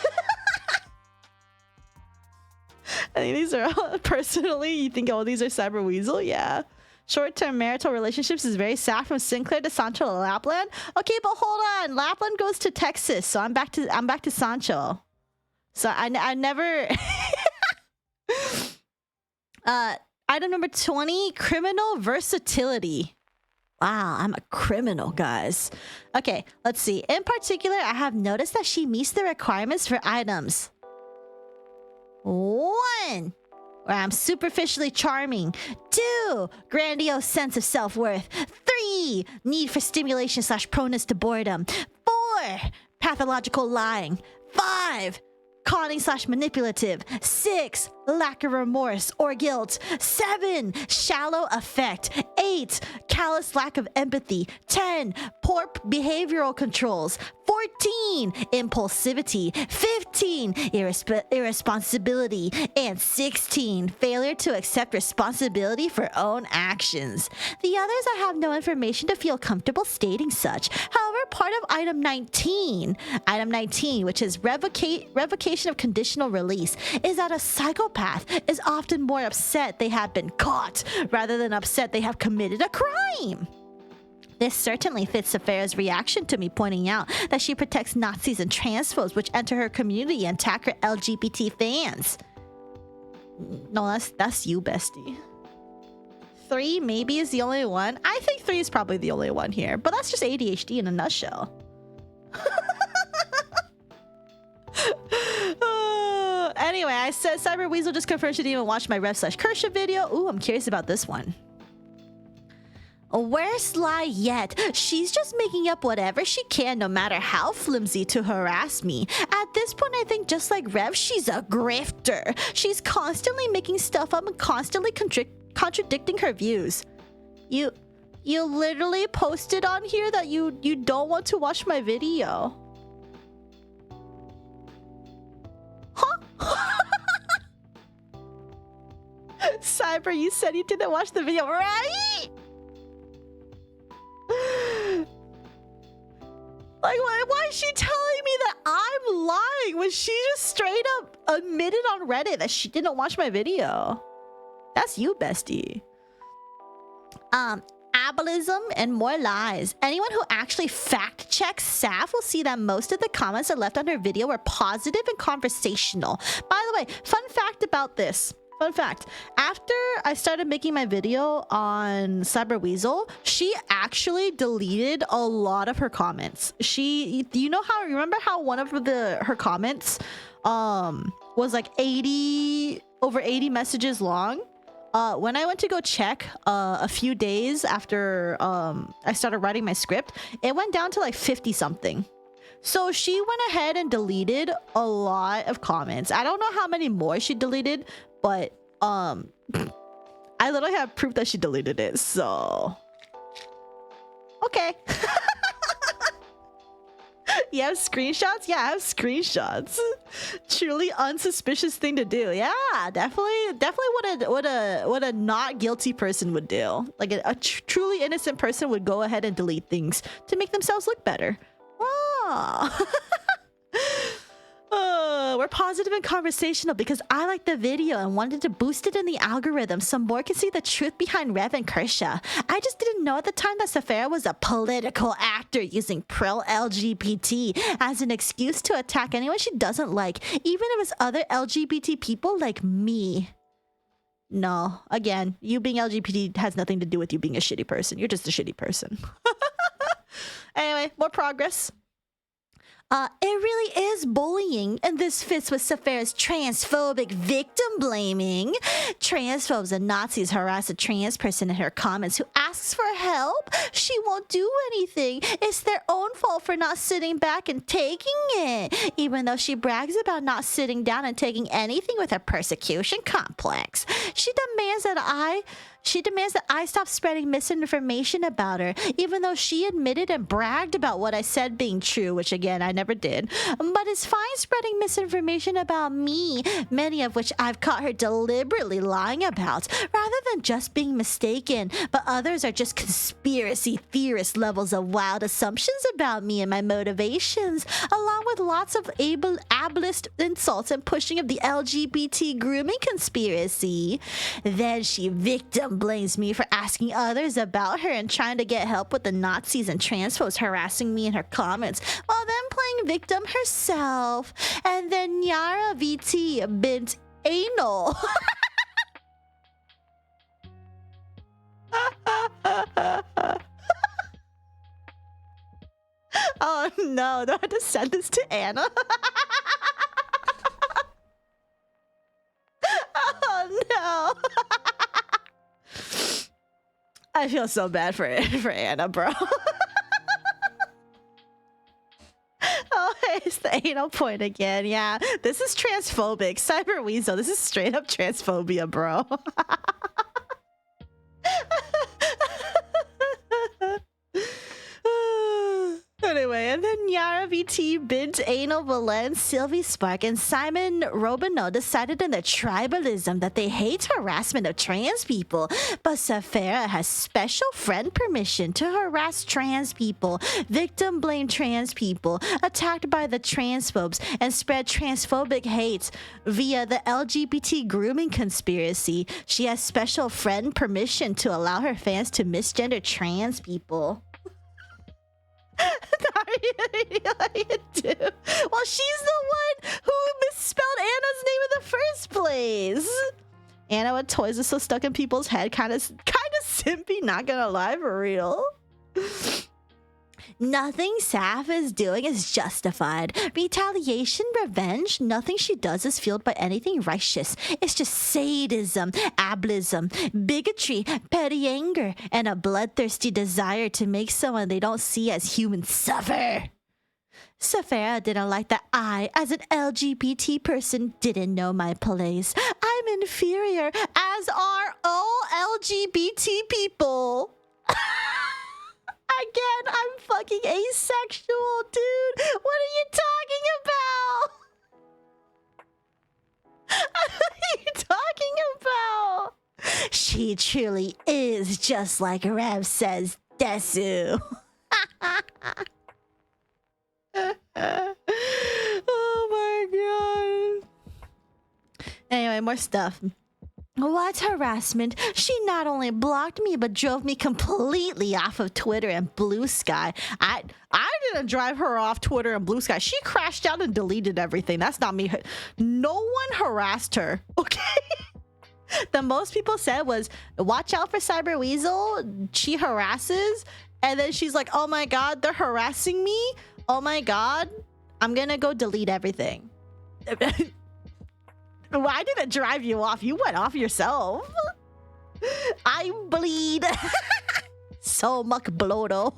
I think these are all, personally, you think, oh, these are Cyber Weasel? Yeah. Short-term marital relationships is very sad from Sinclair to Sancho to Lapland. Okay, but hold on. Lapland goes to Texas, so I'm back to Sancho. So I never... Item number 20, criminal versatility. Wow, I'm a criminal, guys. Okay, let's see. In particular, I have noticed that she meets the requirements for items. 1, where I'm superficially charming. 2, grandiose sense of self-worth. 3, need for stimulation / proneness to boredom. 4, pathological lying. 5, conning / manipulative. 6, lack of remorse or guilt. 7, shallow affect. 8, callous lack of empathy. 10, poor behavioral controls. 14, impulsivity. 15, irresponsibility. And 16, failure to accept responsibility for own actions. The others I have no information to feel comfortable stating such. However, part of item 19, which is revocation of conditional release, is that a psychopath is often more upset they have been caught rather than upset they have committed a crime. This certainly fits Saphera's reaction to me pointing out that she protects Nazis and transphobes which enter her community and attack her LGBT fans. No, that's you, bestie. 3 maybe is the only one. I think 3 is probably the only one here, but that's just ADHD in a nutshell. Anyway, I said Cyber Weasel just confirmed she didn't even watch my Rev/Kersha video. Ooh, I'm curious about this one. Worst lie yet. She's just making up whatever she can, no matter how flimsy, to harass me. At this point, I think just like Rev, she's a grifter. She's constantly making stuff up and constantly contradicting her views. You literally posted on here that you don't want to watch my video. Huh? Cyber, you said you didn't watch the video, right? Like, why is she telling me that I'm lying when she just straight up admitted on Reddit that she didn't watch my video? That's you, bestie. Ableism and more lies. Anyone who actually fact checks Saf will see that most of the comments that left on her video were positive and conversational. By the way, fun fact about this. Fun fact, after I started making my video on Cyber Weasel, she actually deleted a lot of her comments. Remember how one of her comments was like over 80 messages long? When I went to go check a few days after I started writing my script, it went down to like 50 something. So she went ahead and deleted a lot of comments. I don't know how many more she deleted, but I literally have proof that she deleted it, so okay. You have screenshots? Yeah, I have screenshots. Truly unsuspicious thing to do. Yeah, definitely what a not guilty person would do. Like a truly innocent person would go ahead and delete things to make themselves look better. Wow. We're positive and conversational because I liked the video and wanted to boost it in the algorithm so more can see the truth behind Rev and Kersha. I just didn't know at the time that Saphera was a political actor using pro-LGBT as an excuse to attack anyone she doesn't like, even if it's other LGBT people like me. No, again, you being LGBT has nothing to do with you being a shitty person. You're just a shitty person. Anyway, more progress. It really is bullying, and this fits with Saphera's transphobic victim blaming. Transphobes and Nazis harass a trans person in her comments who asks for help. She won't do anything. It's their own fault for not sitting back and taking it, even though she brags about not sitting down and taking anything with her persecution complex. She demands that I stop spreading misinformation about her, even though she admitted and bragged about what I said being true, which again, I never did. But it's fine spreading misinformation about me, many of which I've caught her deliberately lying about, rather than just being mistaken. But others are just conspiracy theorist levels of wild assumptions about me and my motivations, along with lots of ableist insults and pushing of the LGBT grooming conspiracy. Then she victim blames me for asking others about her and trying to get help with the Nazis and transphobes harassing me in her comments, while then playing victim herself. And then Yara VT bent anal. Oh no, do I have to send this to Anna? Oh no. I feel so bad for Anna, bro. Oh, hey, it's the anal point again. Yeah, this is transphobic. Cyber Weasel, this is straight up transphobia, bro. Anyway, and then Nyara VT, Bint, Anal, Valen, Sylvie Spark, and Simon Robino decided in their tribalism that they hate harassment of trans people, but Saphera has special friend permission to harass trans people, victim blame trans people, attacked by the transphobes, and spread transphobic hate via the LGBT grooming conspiracy. She has special friend permission to allow her fans to misgender trans people. Well, she's the one who misspelled Anna's name in the first place. Anna with toys is so stuck in people's head, kind of simpy, not gonna lie, for real. Nothing Saf is doing is justified. Retaliation, revenge, nothing she does is fueled by anything righteous. It's just sadism, ableism, bigotry, petty anger, and a bloodthirsty desire to make someone they don't see as human suffer. Saphera didn't like that I, as an LGBT person, didn't know my place. I'm inferior, as are all LGBT people. Again, I'm fucking asexual, dude. What are you talking about? What are you talking about? She truly is just like Rev says, Desu. Oh my god. Anyway, more stuff. What harassment? She not only blocked me, but drove me completely off of Twitter and Blue Sky. I didn't drive her off Twitter and Blue Sky. She crashed out and deleted everything. That's not me. No one harassed her, okay? The most people said was, watch out for Cyber Weasel. She harasses. And then she's like, oh my god, they're harassing me? Oh my god, I'm gonna go delete everything. Why did it drive you off? You went off yourself. I bleed. So much blodo.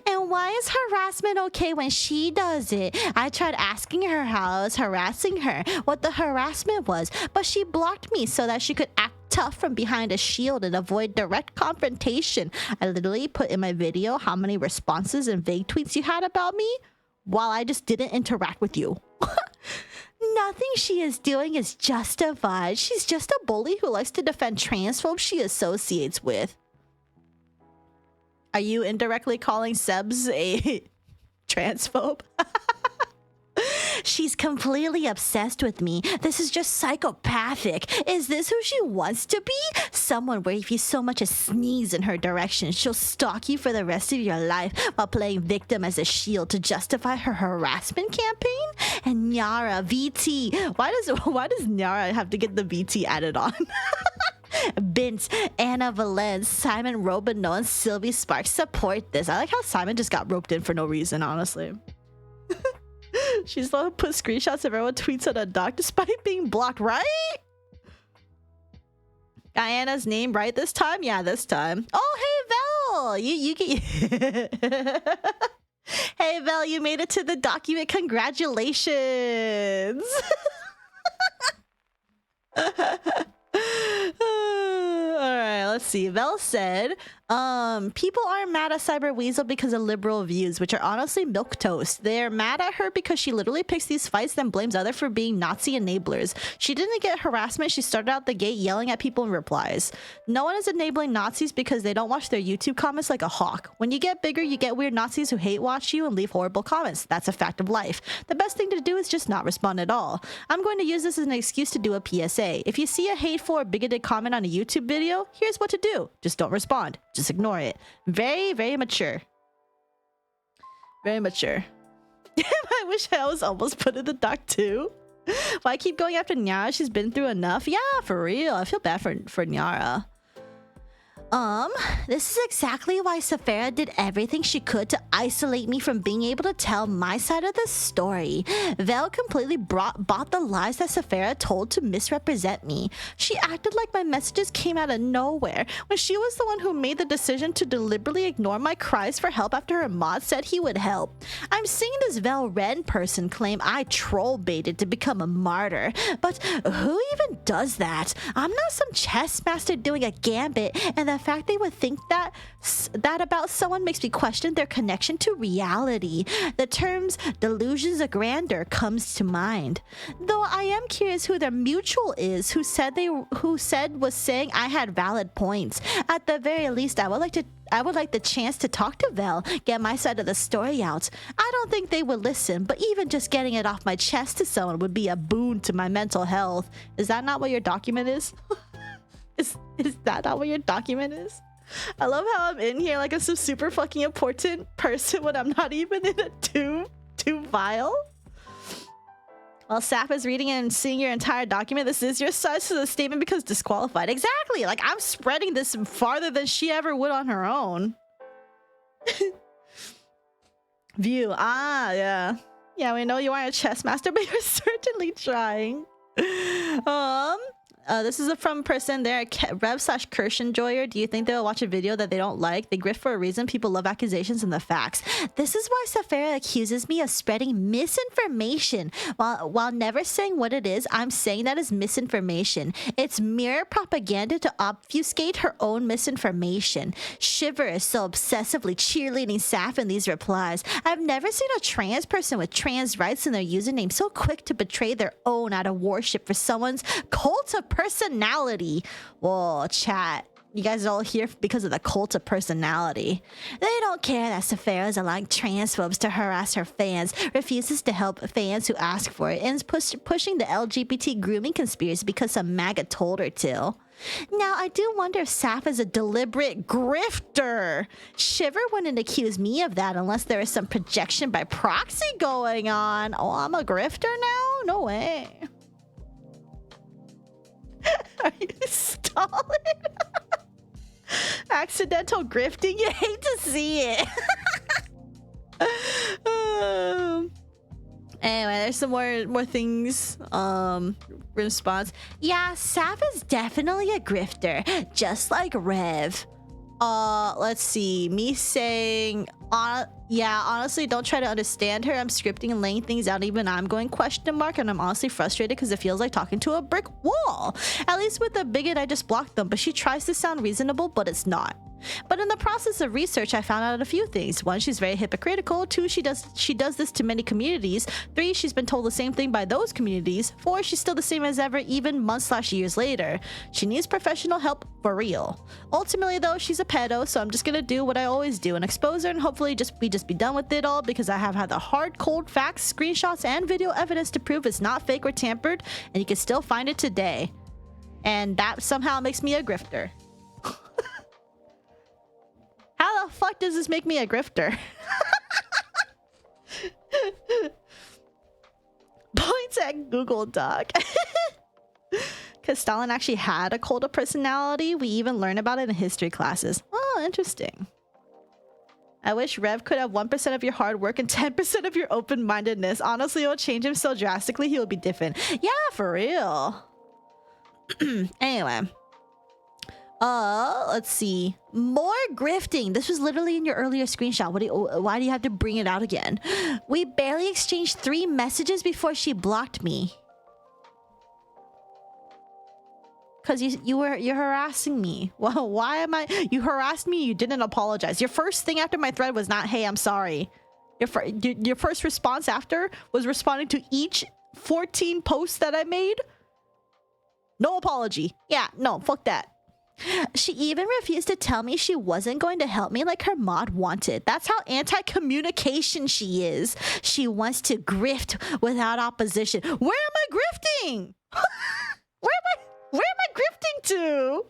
And why is harassment okay when she does it? I tried asking her how I was harassing her, what the harassment was, but she blocked me so that she could act tough from behind a shield and avoid direct confrontation. I literally put in my video how many responses and vague tweets you had about me while I just didn't interact with you. Nothing she is doing is justified. She's just a bully who likes to defend transphobes she associates with. Are you indirectly calling Sebs a transphobe? She's completely obsessed with me. This is just psychopathic. Is this who she wants to be? Someone where if you so much as sneeze in her direction, she'll stalk you for the rest of your life while playing victim as a shield to justify her harassment campaign? And Nyara, VT. Why does Nyara have to get the VT added on? Bint, Anna Valence, Simon Robino, and Sylvie Sparks support this. I like how Simon just got roped in for no reason, honestly. She's the one who put screenshots of everyone tweets on a doc despite being blocked, right? Diana's name right this time? Yeah, this time. Oh, hey, Vel! You get... Hey, Vel, you made it to the document. Congratulations! Alright, let's see. Vel said, people aren't mad at Cyber Weasel because of liberal views, which are honestly milquetoast. They're mad at her because she literally picks these fights, then blames others for being Nazi enablers. She didn't get harassment. She started out the gate yelling at people in replies. No one is enabling Nazis because they don't watch their YouTube comments like a hawk. When you get bigger, you get weird Nazis who hate watch you and leave horrible comments. That's a fact of life. The best thing to do is just not respond at all. I'm going to use this as an excuse to do a PSA. If you see a hateful or bigoted comment on a YouTube video, here's what to do. Just don't respond. Just ignore it. Very, very mature. Very mature. I wish I was almost put in the dock too. Why keep going after Nyara? She's been through enough. Yeah, for real. I feel bad for Nyara. This is exactly why Saphera did everything she could to isolate me from being able to tell my side of the story. Vel completely bought the lies that Saphera told to misrepresent me. She acted like my messages came out of nowhere, when she was the one who made the decision to deliberately ignore my cries for help after her mod said he would help. I'm seeing this Vel Ren person claim I troll baited to become a martyr, but who even does that? I'm not some chess master doing a gambit, and the fact they would think that about someone makes me question their connection to reality. The terms delusions of grandeur comes to mind. Though I am curious who their mutual is who said was saying I had valid points. At the very least, I would like the chance to talk to Vel, get my side of the story out. I don't think they would listen, but even just getting it off my chest to someone would be a boon to my mental health. Is that not what your document is? Is that not what your document is? I love how I'm in here like I'm some super fucking important person when I'm not even in a too vile. While Sap is reading and seeing your entire document, this is your side, so the statement becomes disqualified. Exactly! Like, I'm spreading this farther than she ever would on her own. View. Ah, yeah. Yeah, we know you aren't a chess master, but you're certainly trying. This is from person there, Rev/Kirsch enjoyer. Do you think they'll watch a video that they don't like? They grift for a reason. People love accusations and the facts. This is why Saphera accuses me of spreading misinformation. While never saying what it is, I'm saying that is misinformation. It's mere propaganda to obfuscate her own misinformation. Shiver is so obsessively cheerleading Saf in these replies. I've never seen a trans person with trans rights in their username so quick to betray their own out of worship for someone's cult of personality. Whoa, chat. You guys are all here because of the cult of personality. They don't care that Saphera is allowing transphobes to harass her fans, refuses to help fans who ask for it, and is pushing the LGBT grooming conspiracy because some MAGA told her to. Now, I do wonder if Saf is a deliberate grifter. Shiver wouldn't accuse me of that unless there is some projection by proxy going on. Oh, I'm a grifter now? No way. Are you stalling? Accidental grifting? You hate to see it. Anyway, there's some more things. Response. Yeah, Saf is definitely a grifter, just like Rev. Let's see. Me saying, yeah, honestly, don't try to understand her. I'm scripting and laying things out. Even I'm going question mark, and I'm honestly frustrated because it feels like talking to a brick wall. At least with the bigot, I just blocked them, but she tries to sound reasonable, but it's not. But in the process of research, I found out a few things. 1, she's very hypocritical. 2, she does this to many communities. 3, she's been told the same thing by those communities. 4, she's still the same as ever, even months/years later. She needs professional help for real. Ultimately, though, she's a pedo, so I'm just gonna do what I always do and expose her and hopefully just be done with it all, because I have had the hard, cold facts, screenshots, and video evidence to prove it's not fake or tampered, and you can still find it today. And that somehow makes me a grifter. How the fuck does this make me a grifter? Points at Google Doc. Because Stalin actually had a cult of personality. We even learn about it in history classes. Oh, interesting. I wish Rev could have 1% of your hard work and 10% of your open-mindedness. Honestly, it will change him so drastically, he will be different. Yeah, for real. Anyway. Let's see. More grifting. This was literally in your earlier screenshot. Why do you have to bring it out again? We barely exchanged 3 messages before she blocked me. Because you're harassing me. Well, why am I? You harassed me. You didn't apologize. Your first thing after my thread was not, "Hey, I'm sorry." Your first response after was responding to each 14 posts that I made. No apology. Yeah, no, fuck that. She even refused to tell me she wasn't going to help me like her mod wanted. That's how anti-communication she is. She wants to grift without opposition. Where am I grifting? Where am I grifting to?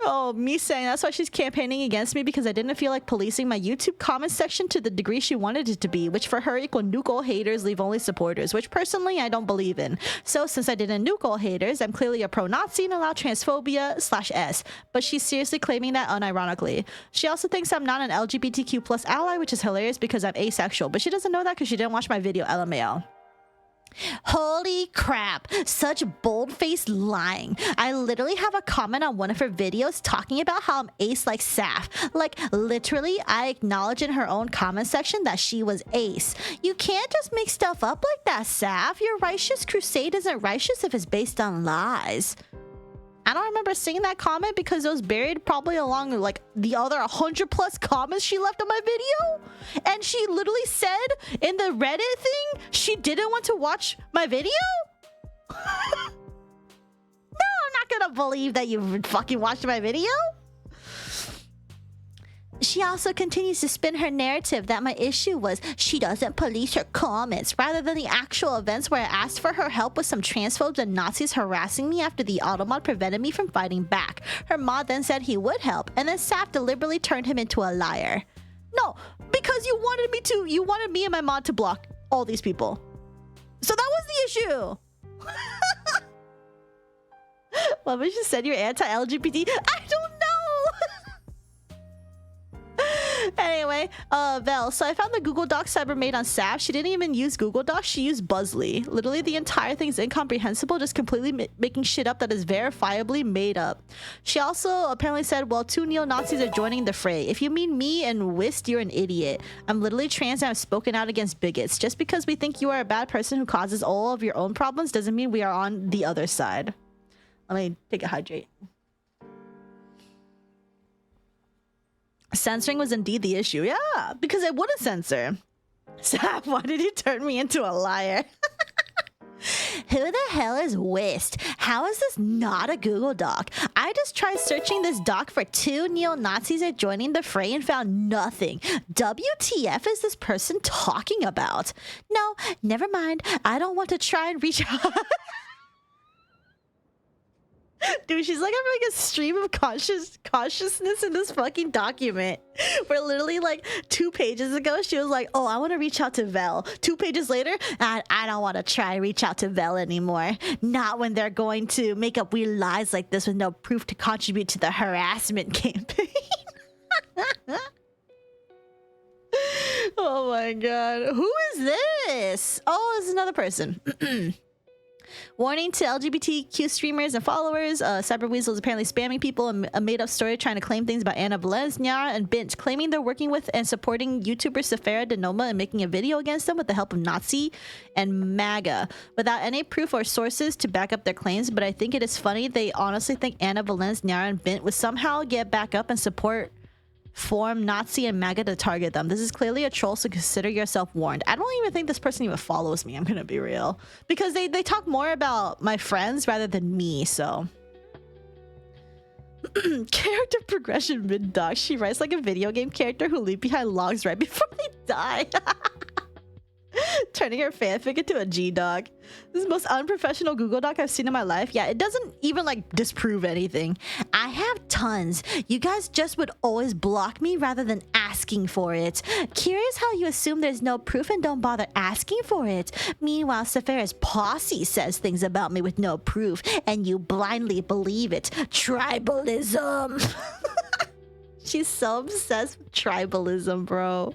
Oh Oh, me saying that's why she's campaigning against me, because I didn't feel like policing my YouTube comment section to the degree she wanted it to be, which for her equal nuke all haters, leave only supporters, which personally I don't believe in. So since I didn't nuke all haters, I'm clearly a pro-Nazi and allow transphobia/S. But she's seriously claiming that unironically. She also thinks I'm not an LGBTQ plus ally, which is hilarious because I'm asexual, but she doesn't know that because she didn't watch my video, LMAO. Holy crap, such bold-faced lying. I literally have a comment on one of her videos talking about how I'm ace like Saph. Like, literally, I acknowledge in her own comment section that she was ace. You can't just make stuff up like that, Saph. Your righteous crusade isn't righteous if it's based on lies. I don't remember seeing that comment because it was buried probably along like the other 100+ comments she left on my video. And she literally said in the Reddit thing she didn't want to watch my video. No, I'm not gonna believe that you fucking watched my video. She also continues to spin her narrative that my issue was she doesn't police her comments, rather than the actual events where I asked for her help with some transphobes and Nazis harassing me after the Automod prevented me from fighting back. Her mod then said he would help, and then Saph deliberately turned him into a liar. No, because you wanted me and my mod to block all these people. So that was the issue. Well, but you said you're anti-LGBT? I don't know. Anyway, Vel, so I found the Google Docs Cyber made on Saph. She didn't even use Google Docs, she used Buzzly. Literally the entire thing's incomprehensible, just completely making shit up that is verifiably made up. She also apparently said, well, 2 neo-Nazis are joining the fray. If you mean me and Wist, you're an idiot. I'm literally trans and I've spoken out against bigots. Just because we think you are a bad person who causes all of your own problems doesn't mean we are on the other side. Let me take a hydrate. Censoring was indeed the issue. Yeah, because I wouldn't censor. Saph, why did you turn me into a liar? Who the hell is Wist? How is this not a Google Doc? I just tried searching this doc for 2 neo-Nazis are joining the fray and found nothing. WTF is this person talking about? No, never mind. I don't want to try and reach out. Dude, she's like having like a stream of consciousness in this fucking document. Where literally like 2 pages ago, she was like, oh, I want to reach out to Vel. 2 pages later, I don't want to try and reach out to Vel anymore. Not when they're going to make up weird lies like this with no proof to contribute to the harassment campaign. Oh my god. Who is this? Oh, it's another person. Warning to LGBTQ streamers and followers, Cyberweasel is apparently spamming people and a made-up story trying to claim things about Anna Valens, Nyara, and Bint, claiming they're working with and supporting YouTuber Saphera Denoma and making a video against them with the help of Nazi and MAGA, without any proof or sources to back up their claims. But I think it is funny they honestly think Anna Valens, Nyara, and Bint would somehow get back up and support form Nazi and MAGA to target them. This is clearly a troll, so consider yourself warned. I don't even think this person even follows me, I'm gonna be real, because they talk more about my friends rather than me. So character progression mid-doc. She writes like a video game character who leave behind logs right before they die. Turning her fanfic into a G-Doc. This is the most unprofessional Google Doc I've seen in my life. Yeah, it doesn't even like disprove anything. I have tons. You guys just would always block me rather than asking for it. Curious how you assume there's no proof and don't bother asking for it. Meanwhile, Saphera's posse says things about me with no proof and you blindly believe it. Tribalism. She's so obsessed with tribalism, bro.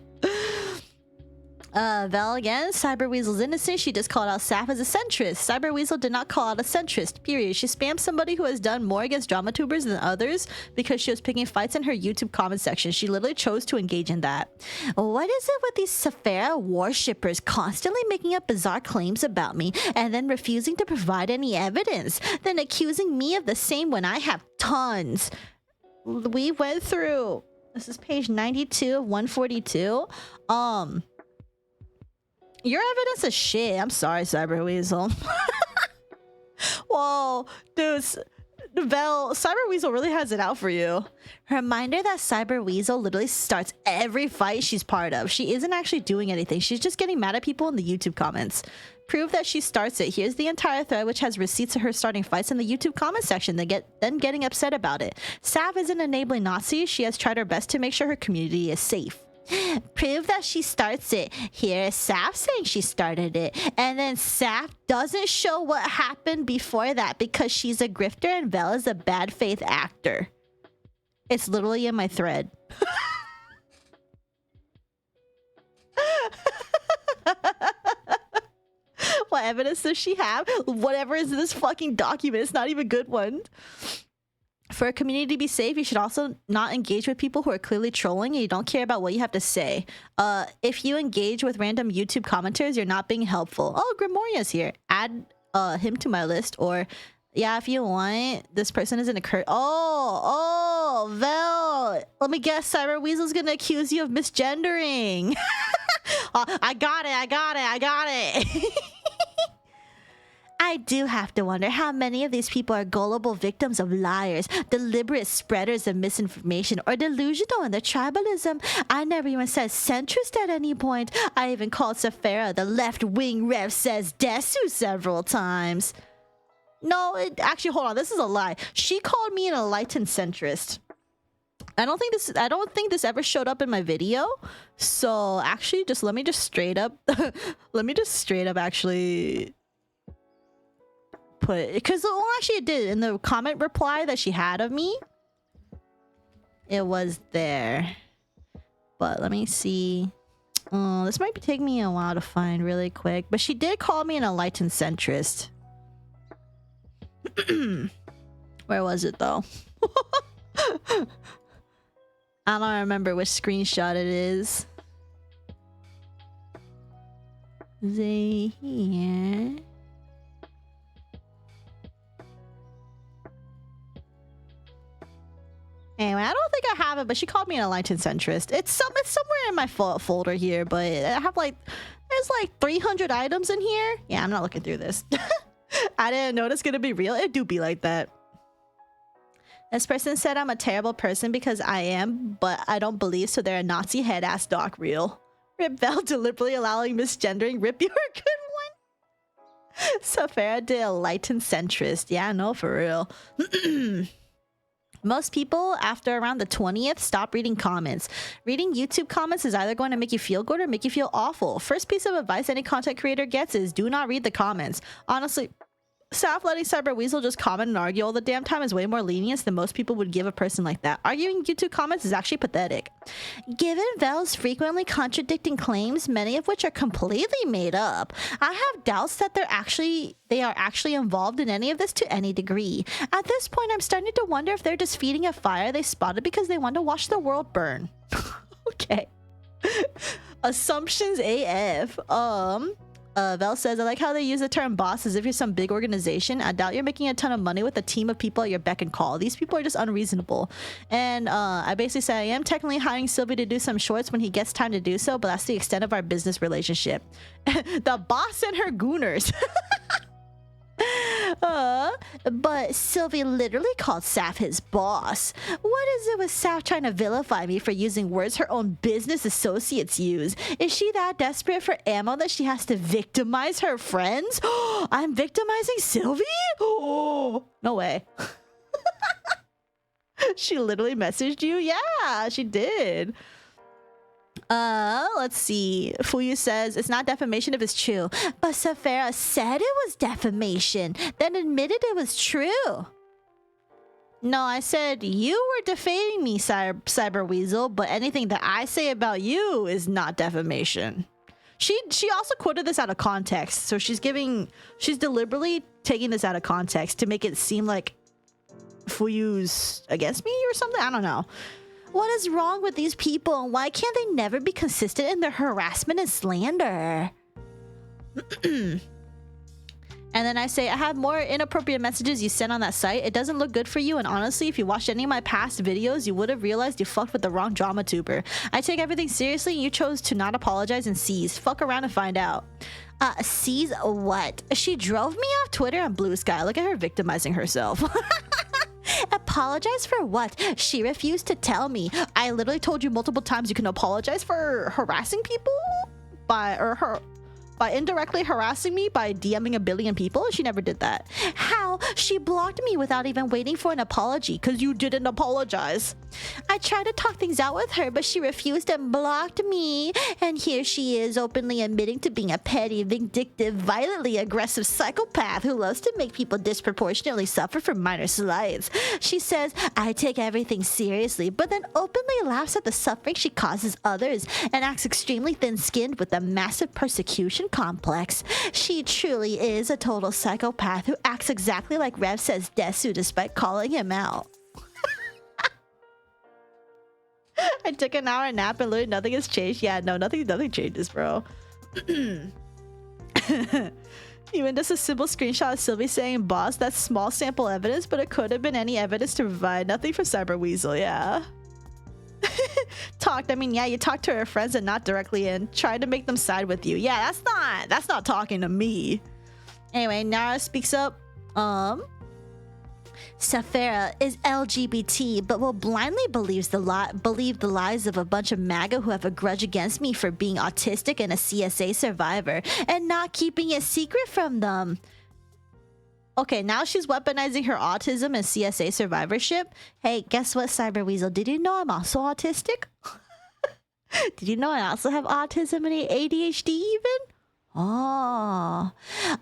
Val again. Cyberweasel's innocent. She just called out Saph as a centrist. Cyberweasel did not call out a centrist, period. She spammed somebody who has done more against drama tubers than others because she was picking fights in her YouTube comment section. She literally chose to engage in that. What is it with these Saphera worshippers constantly making up bizarre claims about me and then refusing to provide any evidence, then accusing me of the same when I have tons? We went through, this is page 92 of 142. Your evidence is shit. I'm sorry, Cyberweasel. Whoa, dude. Vel, Cyber Weasel really has it out for you. Reminder that Cyber Weasel literally starts every fight she's part of. She isn't actually doing anything. She's just getting mad at people in the YouTube comments. Prove that she starts it. Here's the entire thread, which has receipts of her starting fights in the YouTube comment section, then getting upset about it. Sav isn't enabling Nazis. She has tried her best to make sure her community is safe. Prove that she starts it. Here is Sav saying she started it. And then Sav doesn't show what happened before that because she's a grifter and Vel is a bad faith actor. It's literally in my thread. What evidence does she have? Whatever is in this fucking document, it's not even a good one. For a community to be safe, you should also not engage with people who are clearly trolling and you don't care about what you have to say. If you engage with random YouTube commenters, you're not being helpful. Oh, Grimoria's here. Add him to my list. Or, yeah, if you want, this person isn't a cur- Oh, Vel. Let me guess, Cyber Weasel's gonna accuse you of misgendering. I got it. I do have to wonder how many of these people are gullible victims of liars, deliberate spreaders of misinformation, or delusional in their tribalism. I never even said centrist at any point. I even called Saphera the left-wing Rev Says Desu several times. No, actually, hold on. This is a lie. She called me an enlightened centrist. I don't think this ever showed up in my video. So actually, let me just straight up actually put, because actually it did in the comment reply that she had of me. It was there, but let me see. This might be taking me a while to find really quick, but she did call me an enlightened centrist. Where was it though? I don't remember which screenshot it is. Here. Anyway, I don't think I have it, but she called me an enlightened centrist. It's somewhere in my folder here, but I have there's like 300 items in here. Yeah, I'm not looking through this. I didn't know it's gonna be real. It do be like that. This person said I'm a terrible person because I am, but I don't believe, so they're a Nazi head-ass doc real. Rip Vel deliberately allowing misgendering. Rip, you're a good one. Saphera did enlightened centrist. Yeah, no, for real. Most people, after around the 20th, stop reading comments. Reading YouTube comments is either going to make you feel good or make you feel awful. First piece of advice any content creator gets is do not read the comments. Honestly, Saf letting Cyber Weasel just comment and argue all the damn time is way more lenient than most people would give a person like that. Arguing YouTube comments is actually pathetic. Given Vel's frequently contradicting claims, many of which are completely made up, I have doubts that they are actually involved in any of this to any degree. At this point, I'm starting to wonder if they're just feeding a fire they spotted because they want to watch the world burn. Okay. Assumptions AF. Vel says, I like how they use the term boss as if you're some big organization. I doubt you're making a ton of money with a team of people at your beck and call. These people are just unreasonable. And I basically say I am technically hiring Sylvie to do some shorts when he gets time to do so, but that's the extent of our business relationship. The boss and her gooners. But Sylvie literally called Saf his boss. What is it with Saf trying to vilify me for using words her own business associates use? Is she that desperate for ammo that she has to victimize her friends? I'm victimizing Sylvie? Oh, no way. She literally messaged you? Yeah, she did. Let's see. Fuyu says it's not defamation if it's true, but Saphera said it was defamation, then admitted it was true. No, I said you were defaming me, Cyber Weasel, but anything that I say about you is not defamation. She also quoted this out of context, so she's deliberately taking this out of context to make it seem like Fuyu's against me or something. I don't know. What is wrong with these people, and why can't they never be consistent in their harassment and slander? And then I say, I have more inappropriate messages you sent on that site. It doesn't look good for you, and honestly, if you watched any of my past videos, you would have realized you fucked with the wrong drama tuber. I take everything seriously, and you chose to not apologize and seize. Fuck around and find out. Seize what? She drove me off Twitter and Blue Sky. Look at her victimizing herself. Apologize for what? She refused to tell me. I literally told you multiple times you can apologize for harassing people by indirectly harassing me by DMing a billion people. She never did that. How? She blocked me without even waiting for an apology because you didn't apologize. I tried to talk things out with her, but she refused and blocked me. And here she is openly admitting to being a petty, vindictive, violently aggressive psychopath who loves to make people disproportionately suffer from minor slights. She says, I take everything seriously, but then openly laughs at the suffering she causes others and acts extremely thin-skinned with a massive persecution complex. She truly is a total psychopath who acts exactly like Rev says Desu despite calling him out. I took an hour nap and literally nothing has changed. Yeah, no, nothing changes, bro. Even just a simple screenshot of Sylvie saying, boss, that's small sample evidence, but it could have been any evidence to provide. Nothing for Cyber Weasel, yeah. I mean, yeah, you talked to her friends and not directly and tried to make them side with you. Yeah, that's not talking to me. Anyway, Nara speaks up. Saphera is LGBT, but will blindly believe the lies of a bunch of MAGA who have a grudge against me for being autistic and a CSA survivor and not keeping it secret from them. Okay, now she's weaponizing her autism and CSA survivorship. Hey, guess what, Cyber Weasel? Did you know I'm also autistic? Did you know I also have autism and ADHD even? Oh.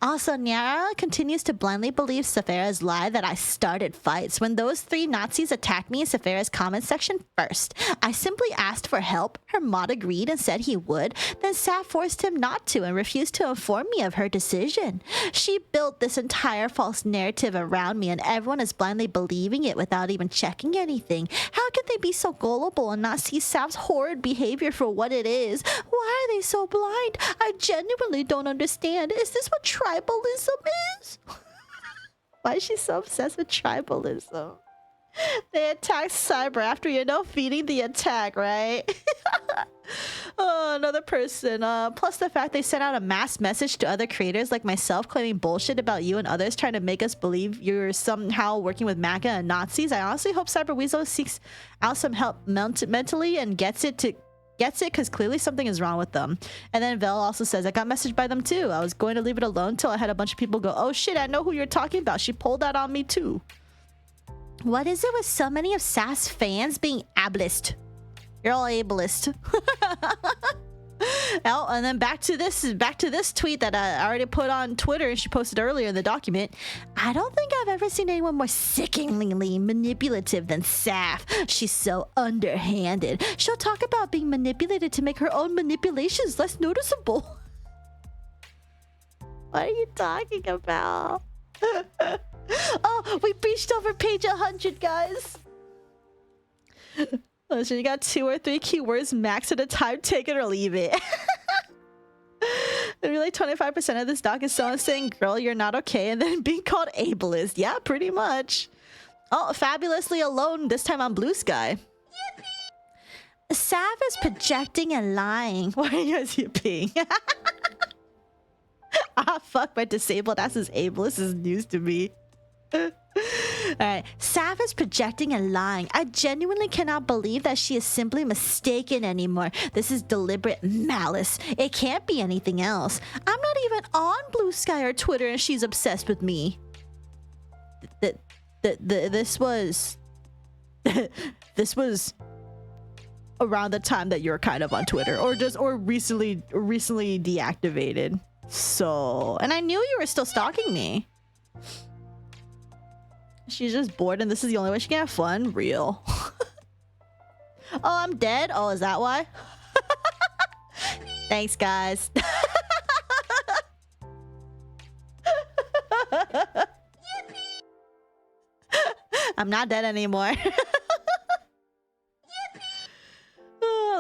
Also, Nyara continues to blindly believe Saphera's lie that I started fights when those 3 Nazis attacked me in Saphera's comment section first. I simply asked for help, her mod agreed and said he would, then Saf forced him not to and refused to inform me of her decision. She built this entire false narrative around me and everyone is blindly believing it without even checking anything. How could they be so gullible and not see Saf's horrid behavior for what it is? Why are they so blind? I genuinely don't understand. Is this what tribalism is? Why is she so obsessed with tribalism? They attacked Cyber after, feeding the attack, right? Oh, another person. Plus the fact they sent out a mass message to other creators like myself claiming bullshit about you and others trying to make us believe you're somehow working with MAGA and Nazis. I honestly hope Cyber Weasel seeks out some help mentally and gets it because clearly something is wrong with them. And then Vel also says, I got messaged by them too. I was going to leave it alone till I had a bunch of people go, oh shit, I know who you're talking about. She pulled that on me too. What is it with so many of SAS fans being ableist? You're all ableist. Oh, and then back to this tweet that I already put on Twitter and she posted earlier in the document. I don't think I've ever seen anyone more sickeningly manipulative than Saf. She's so underhanded. She'll talk about being manipulated to make her own manipulations less noticeable. What are you talking about? Oh, we breached over page 100, guys. Listen, you got 2 or 3 keywords max at a time. Take it or leave it. And really 25% of this doc is someone saying, girl, you're not okay, and then being called ableist. Yeah, pretty much. Oh, fabulously alone, this time on Blue Sky. Yippee! Sav is projecting and lying. Why are you guys yipping? Ah, fuck, my disabled ass is ableist. This is news to me. Alright, Sav is projecting and lying. I genuinely cannot believe that she is simply mistaken anymore. This is deliberate malice. It can't be anything else. I'm not even on Blue Sky or Twitter and she's obsessed with me. This was... this was around the time that you're kind of on Twitter or recently deactivated. So... And I knew you were still stalking me. She's just bored and this is the only way she can have fun. Real. Oh, I'm dead? Oh, is that why? Thanks, guys. I'm not dead anymore.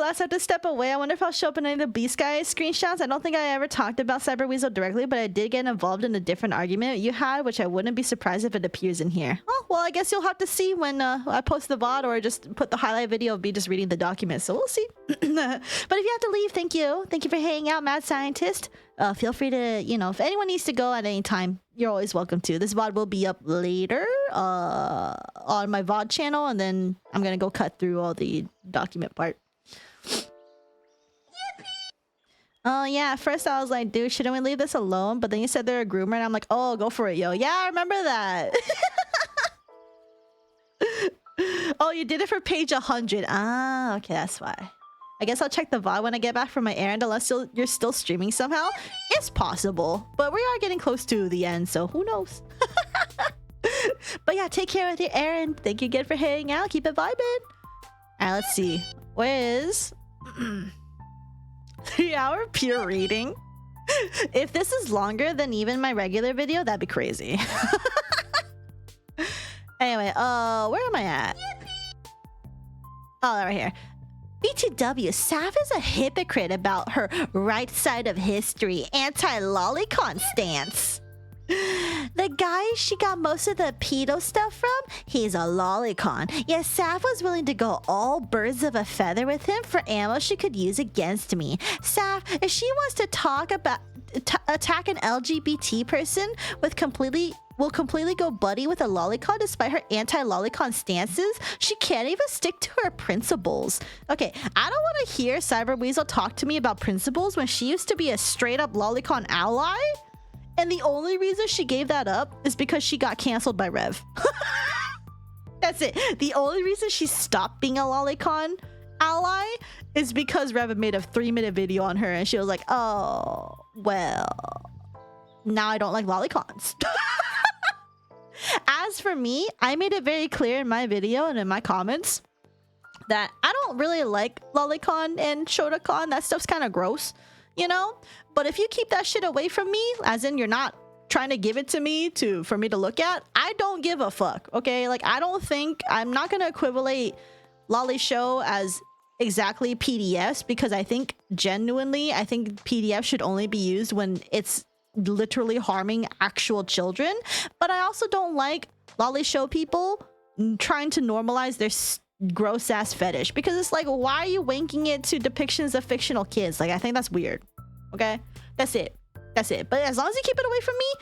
Last I have to step away. I wonder if I'll show up in any of the B-Sky screenshots. I don't think I ever talked about Cyber Weasel directly, but I did get involved in a different argument you had, which I wouldn't be surprised if it appears in here. Oh, well, I guess you'll have to see when I post the VOD or just put the highlight video of me just reading the document. So we'll see. But if you have to leave, thank you. Thank you for hanging out, Mad Scientist. Feel free to, if anyone needs to go at any time, you're always welcome to. This VOD will be up later. on my VOD channel, and then I'm gonna go cut through all the document part. Oh yeah, at first I was like, dude, shouldn't we leave this alone? But then you said they're a groomer, and I'm like, oh, go for it, yo. Yeah, I remember that. Oh, you did it for page 100. Ah, okay, that's why. I guess I'll check the VOD when I get back from my errand, unless you're still streaming somehow. It's possible, but we are getting close to the end, so who knows? But yeah, take care of your errand. Thank you again for hanging out. Keep it vibing. Alright, let's see. Where is 3-hour pure reading? If this is longer than even my regular video, that'd be crazy. Anyway, where am I at? Oh, right here. BTW, Saph is a hypocrite about her right side of history anti-lolicon stance. The guy she got most of the pedo stuff from, he's a lolicon. Yet Saph was willing to go all birds of a feather with him for ammo she could use against me. Saph, if she wants to talk about attack an LGBT person with will completely go buddy with a lolicon despite her anti-lolicon stances, she can't even stick to her principles. Okay, I don't want to hear Cyber Weasel talk to me about principles when she used to be a straight up lolicon ally. And the only reason she gave that up is because she got canceled by Rev. That's it. The only reason she stopped being a lolicon ally is because Rev made a 3-minute video on her and she was like, oh, well, now I don't like lolicons. As for me, I made it very clear in my video and in my comments that I don't really like lolicon and shotacon. That stuff's kind of gross, you know? But if you keep that shit away from me, as in you're not trying to give it to me for me to look at, I don't give a fuck, okay? Like, I'm not gonna equivalate lolly show as exactly PDFs, because I think PDF should only be used when it's literally harming actual children. But I also don't like lolly show people trying to normalize their gross ass fetish, because it's like, why are you wanking it to depictions of fictional kids? Like, I think that's weird. Okay, that's it. But as long as you keep it away from me,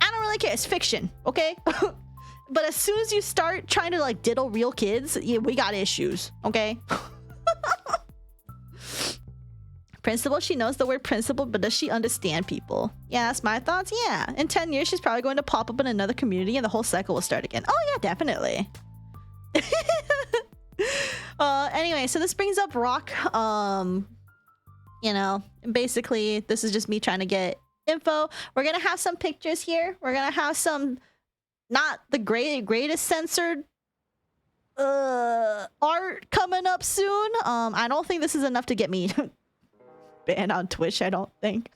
I don't really care. It's fiction, okay? But as soon as you start trying to like diddle real kids, yeah, we got issues, okay? Principal, she knows the word principal, but does she understand people? Yeah, that's my thoughts. Yeah, in 10 years, she's probably going to pop up in another community and the whole cycle will start again. Oh yeah, definitely. Anyway, so this brings up Rock. You know, basically, this is just me trying to get info. We're gonna have some pictures here. We're gonna have some, not the greatest censored art coming up soon. I don't think this is enough to get me banned on Twitch, I don't think.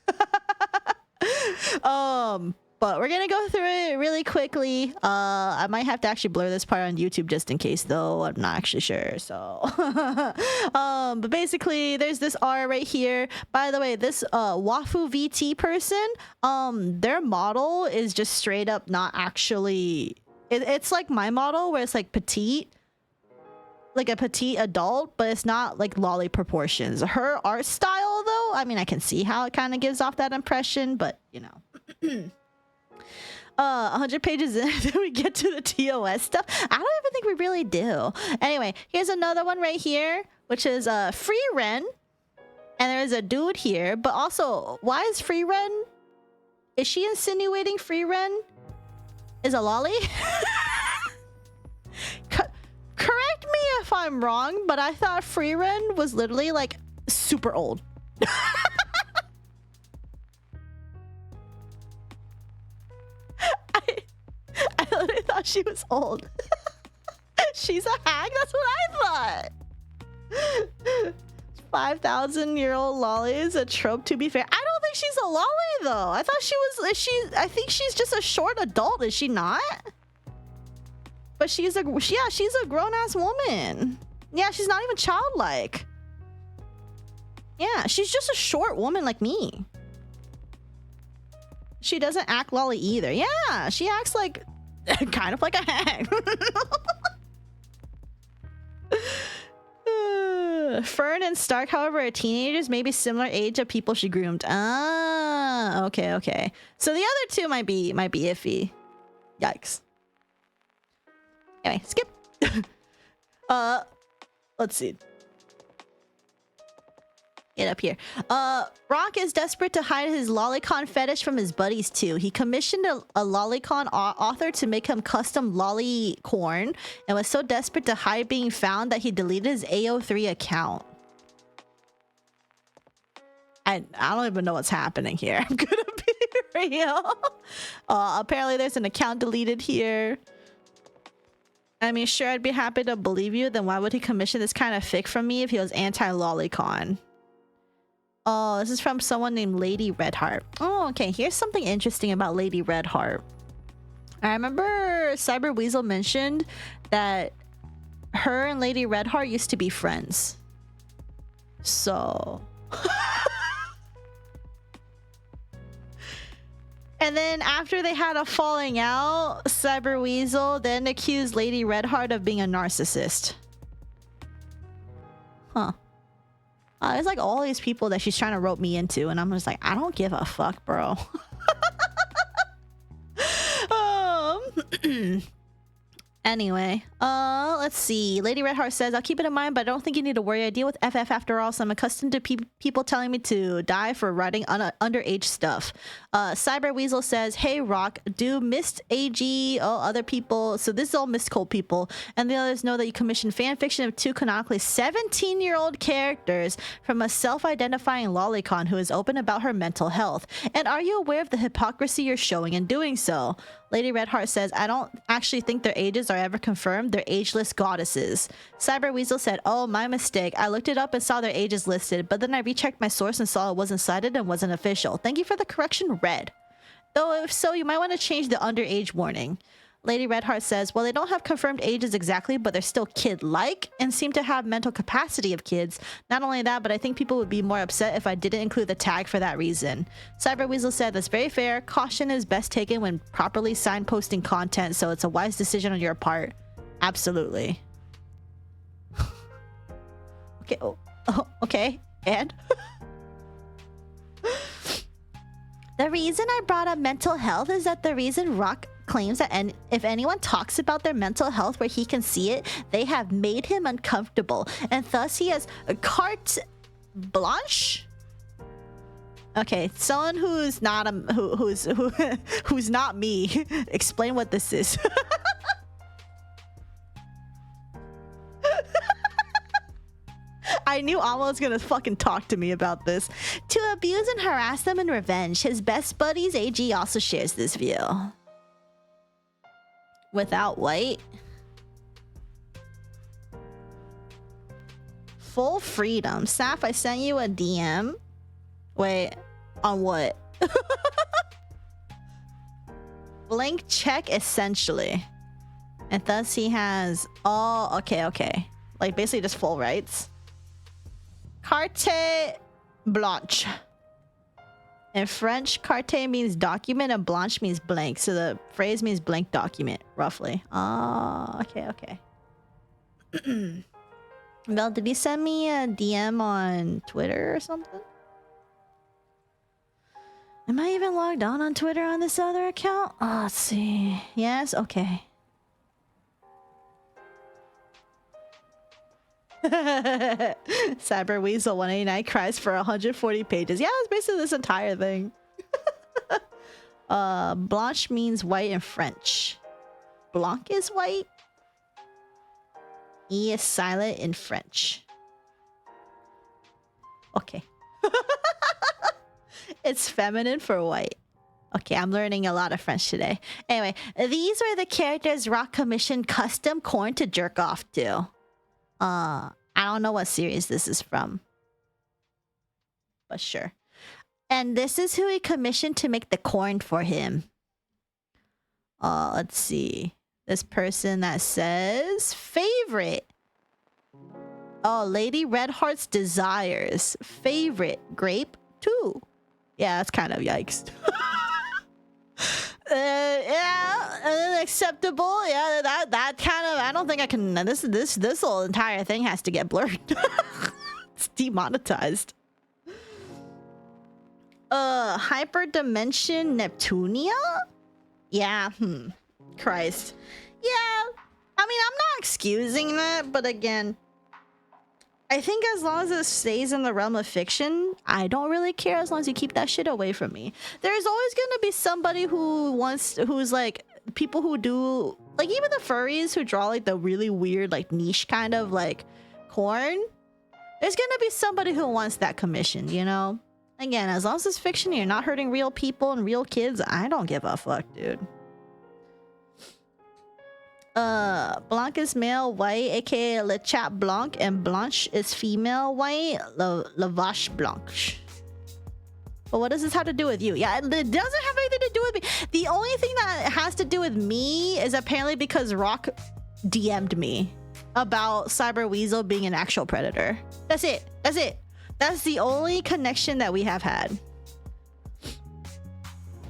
But we're gonna go through it really quickly. I might have to actually blur this part on YouTube just in case, though. I'm not actually sure, so but basically there's this R right here. By the way, this Wafu VT person, their model is just straight up not actually, it's like my model where it's like petite, like a petite adult, but it's not like lolly proportions. Her art style, though, I mean, I can see how it kind of gives off that impression, but you know. 100 pages in, then we get to the TOS stuff. I don't even think we really do. Anyway, here's another one right here, which is Free Ren, and there's a dude here. But also, why is Free Ren? Is she insinuating Free Ren is a lolly? Correct me if I'm wrong, but I thought Free Ren was literally like super old. I literally thought she was old. She's a hag? That's what I thought. 5,000-year-old lolly is a trope, to be fair. I don't think she's a lolly, though. I thought she was... I think she's just a short adult, is she not? But she's a grown-ass woman. Yeah, she's not even childlike. Yeah, she's just a short woman like me. She doesn't act lolly either. Yeah, she acts like kind of like a hag. Fern and Stark, however, are teenagers, maybe similar age of people she groomed. Ah, okay. So the other two might be iffy. Yikes. Anyway, skip. Let's see. Get up here. Rock is desperate to hide his lolicon fetish from his buddies too. He commissioned a lolicon author to make him custom lollicorn and was so desperate to hide being found that he deleted his AO3 account. I don't even know what's happening here. I'm gonna be real. Apparently there's an account deleted here. I mean, sure, I'd be happy to believe you. Then why would he commission this kind of fic from me if he was anti-lolicon? Oh, this is from someone named Lady Redheart. Oh, okay. Here's something interesting about Lady Redheart. I remember Cyber Weasel mentioned that her and Lady Redheart used to be friends. So... And then after they had a falling out, Cyber Weasel then accused Lady Redheart of being a narcissist. Huh. It's like all these people that she's trying to rope me into, and I'm just like, I don't give a fuck, bro. Anyway, let's see. Lady Redheart says, I'll keep it in mind, but I don't think you need to worry. I deal with FF after all, so I'm accustomed to people telling me to die for writing underage stuff. Cyber Weasel says, hey, Rock, do Mist AG, other people, so this is all Mist Cold people, and the others know that you commissioned fan fiction of 2 canonically 17-year-old characters from a self-identifying lolicon who is open about her mental health. And are you aware of the hypocrisy you're showing in doing so? Lady Redheart says, I don't actually think their ages are ever confirmed. They're ageless goddesses. Cyber Weasel said, oh, my mistake. I looked it up and saw their ages listed, but then I rechecked my source and saw it wasn't cited and wasn't official. Thank you for the correction, Red. Though if so, you might want to change the underage warning. Lady Redheart says, well, they don't have confirmed ages exactly, but they're still kid-like and seem to have mental capacity of kids. Not only that, but I think people would be more upset if I didn't include the tag for that reason. Cyber Weasel said, that's very fair. Caution is best taken when properly signposting content, so it's a wise decision on your part. Absolutely. Okay. Okay. And? The reason I brought up mental health is that the reason Rock claims that if anyone talks about their mental health where he can see it, they have made him uncomfortable, and thus he has a carte blanche. Okay, someone who's not who's not me. Explain what this is. I knew Alma was gonna fucking talk to me about this. To abuse and harass them in revenge. His best buddies AG also shares this view. Without white. Full freedom. Saf, I sent you a DM. Wait, on what? Blank check, essentially. And thus he has... Oh, okay. Like, basically just full rights. Carte blanche. In French, carte means document and blanche means blank. So the phrase means blank document, roughly. Oh, okay. Mel, did you send me a DM on Twitter or something? Am I even logged on Twitter on this other account? Oh, let's see. Yes? Okay. Cyber Weasel 189 cries for 140 pages. Yeah, it's basically this entire thing. Blanche means white in French. Blanc is white. E is silent in French. Okay. It's feminine for white. Okay, I'm learning a lot of French today. Anyway, these are the characters Rock commissioned custom corn to jerk off to. I don't know what series this is from. But sure. And this is who he commissioned to make the corn for him. Let's see. This person that says favorite. Oh, Lady Redheart's desires. Favorite grape 2. Yeah, that's kind of yikes. Yeah, acceptable. Yeah, that kind of. I don't think I can. This whole entire thing has to get blurred. It's demonetized. Hyperdimension Neptunia. Yeah. Christ. Yeah. I mean, I'm not excusing that, but again, I think as long as it stays in the realm of fiction, I don't really care as long as you keep that shit away from me. There's always gonna be somebody who's like, people who do, like even the furries who draw like the really weird, like niche kind of like corn. There's gonna be somebody who wants that commission, you know? Again, as long as it's fiction, you're not hurting real people and real kids, I don't give a fuck, dude. Blanc is male white, aka Le Chat Blanc, and Blanche is female white, La Vache Blanche. But what does this have to do with you? Yeah, it doesn't have anything to do with me. The only thing that has to do with me is apparently because Rock DM'd me about Cyber Weasel being an actual predator. That's it. That's it. That's the only connection that we have had.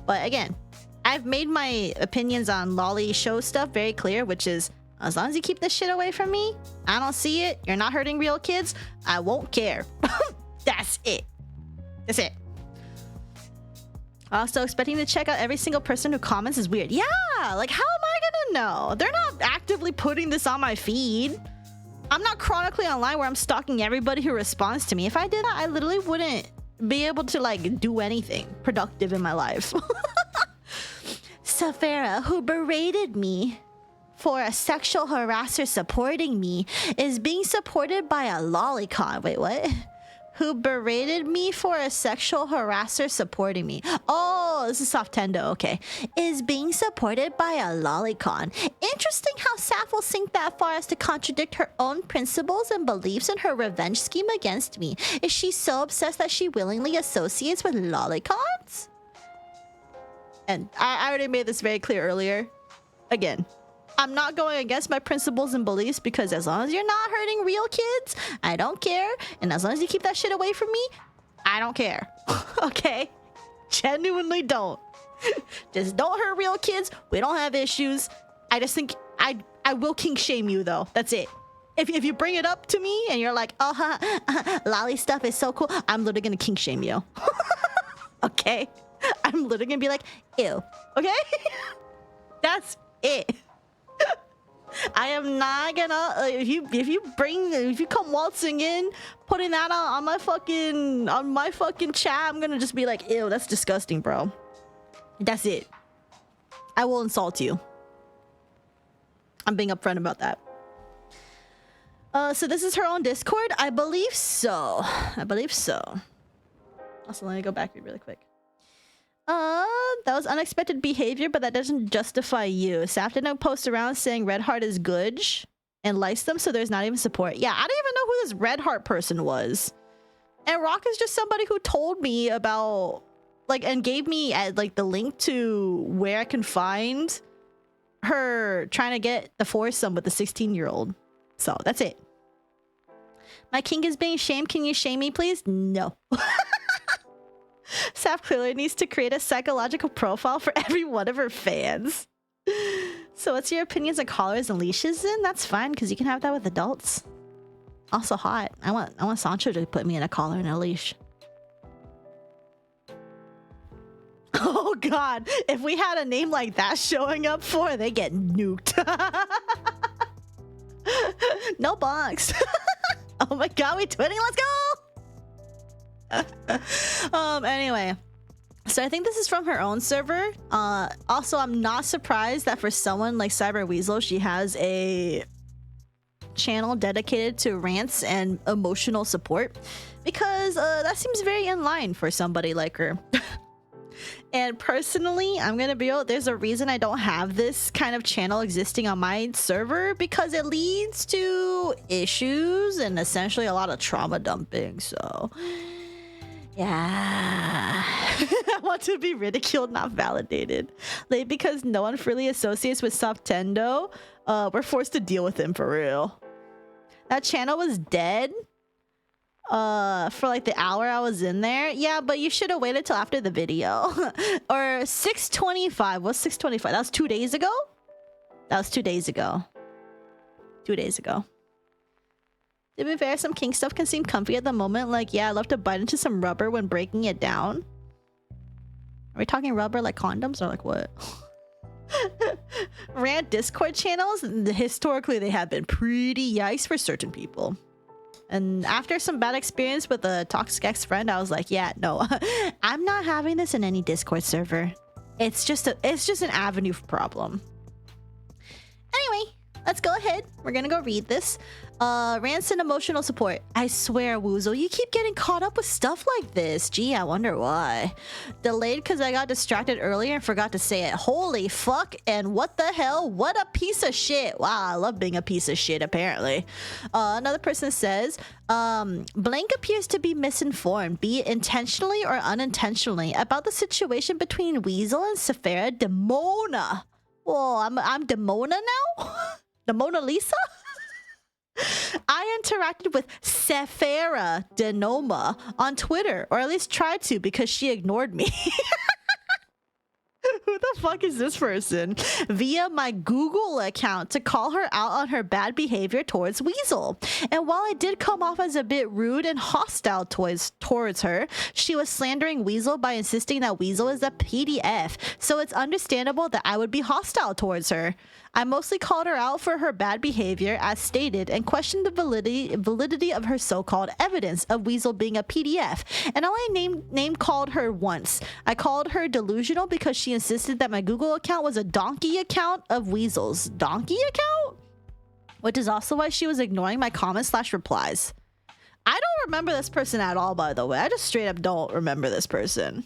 But again, I've made my opinions on lolly show stuff very clear, which is as long as you keep this shit away from me, I don't see it, you're not hurting real kids, I won't care. That's it. That's it. Also, expecting to check out every single person who comments is weird. Yeah, like how am I gonna know? They're not actively putting this on my feed. I'm not chronically online where I'm stalking everybody who responds to me. If I did that, I literally wouldn't be able to like do anything productive in my life. Saphera, who berated me for a sexual harasser supporting me, is being supported by a lolicon. Wait, what? Who berated me for a sexual harasser supporting me. Oh, this is Softendo, okay. Is being supported by a lolicon. Interesting how Saf will sink that far as to contradict her own principles and beliefs in her revenge scheme against me. Is she so obsessed that she willingly associates with lolicons? And I already made this very clear earlier. Again, I'm not going against my principles and beliefs because as long as you're not hurting real kids, I don't care. And as long as you keep that shit away from me, I don't care. Okay? Genuinely don't. Just don't hurt real kids. We don't have issues. I just think I will kink shame you though. That's it. If you bring it up to me and you're like, lolly stuff is so cool, I'm literally gonna kink shame you. Okay? I'm literally gonna be like, ew. Okay? That's it. I am not gonna if you come waltzing in, putting that on my fucking chat, I'm gonna just be like, ew, that's disgusting, bro. That's it. I will insult you. I'm being upfront about that. So this is her own Discord? I believe so. I believe so. Also, let me go back really quick. That was unexpected behavior, but that doesn't justify you. Saf didn't post around saying Red Heart is good and likes them, so there's not even support. Yeah, I didn't even know who this Red Heart person was. And Rock is just somebody who told me about, like, and gave me like the link to where I can find her trying to get the foursome with the 16-year-old. So that's it. My king is being shamed. Can you shame me, please? No. Saf clearly needs to create a psychological profile for every one of her fans. So what's your opinions on collars and leashes then? That's fine, because you can have that with adults. Also hot. I want Sancho to put me in a collar and a leash. Oh god, if we had a name like that showing up for, they get nuked. No bunks. Oh my god, we twinning, let's go! Anyway, so I think this is from her own server. Also, I'm not surprised that for someone like Cyber Weasel, she has a channel dedicated to rants and emotional support, because that seems very in line for somebody like her. And personally, I'm gonna be real, there's a reason I don't have this kind of channel existing on my server, because it leads to issues and essentially a lot of trauma dumping. So yeah. I want to be ridiculed, not validated. Like, because no one freely associates with Softendo, we're forced to deal with him for real. That channel was dead for like the hour I was in there. Yeah, but you should have waited till after the video. Or 6:25. What's 6:25? That was 2 days ago? That was 2 days ago. 2 days ago. To be fair, some kink stuff can seem comfy at the moment. Like, yeah, I love to bite into some rubber when breaking it down. Are we talking rubber like condoms or like what? Rant Discord channels, historically they have been pretty yikes for certain people. And after some bad experience with a toxic ex-friend, I was like, yeah, no, I'm not having this in any Discord server. It's just an avenue for problem. Anyway, let's go ahead. We're gonna go read this. Rants and emotional support. I swear, Woozle, you keep getting caught up with stuff like this. Gee, I wonder why. Delayed because I got distracted earlier and forgot to say it. Holy fuck, and what the hell? What a piece of shit. Wow, I love being a piece of shit, apparently. Another person says, Blank appears to be misinformed, be it intentionally or unintentionally, about the situation between Weasel and Saphera Demona. Whoa, I'm Demona now? The Mona Lisa? I interacted with Saphera Denoma on Twitter, or at least tried to, because she ignored me. Who the fuck is this person? Via my Google account to call her out on her bad behavior towards Weasel. And while I did come off as a bit rude and hostile towards her, she was slandering Weasel by insisting that Weasel is a PDF, so it's understandable that I would be hostile towards her. I mostly called her out for her bad behavior as stated and questioned the validity of her so-called evidence of Weasel being a PDF, and I name called her once. I called her delusional because she insisted that my Google account was a donkey account of Weasel's. Donkey account? Which is also why she was ignoring my comments/replies. I don't remember this person at all, by the way. I just straight up don't remember this person.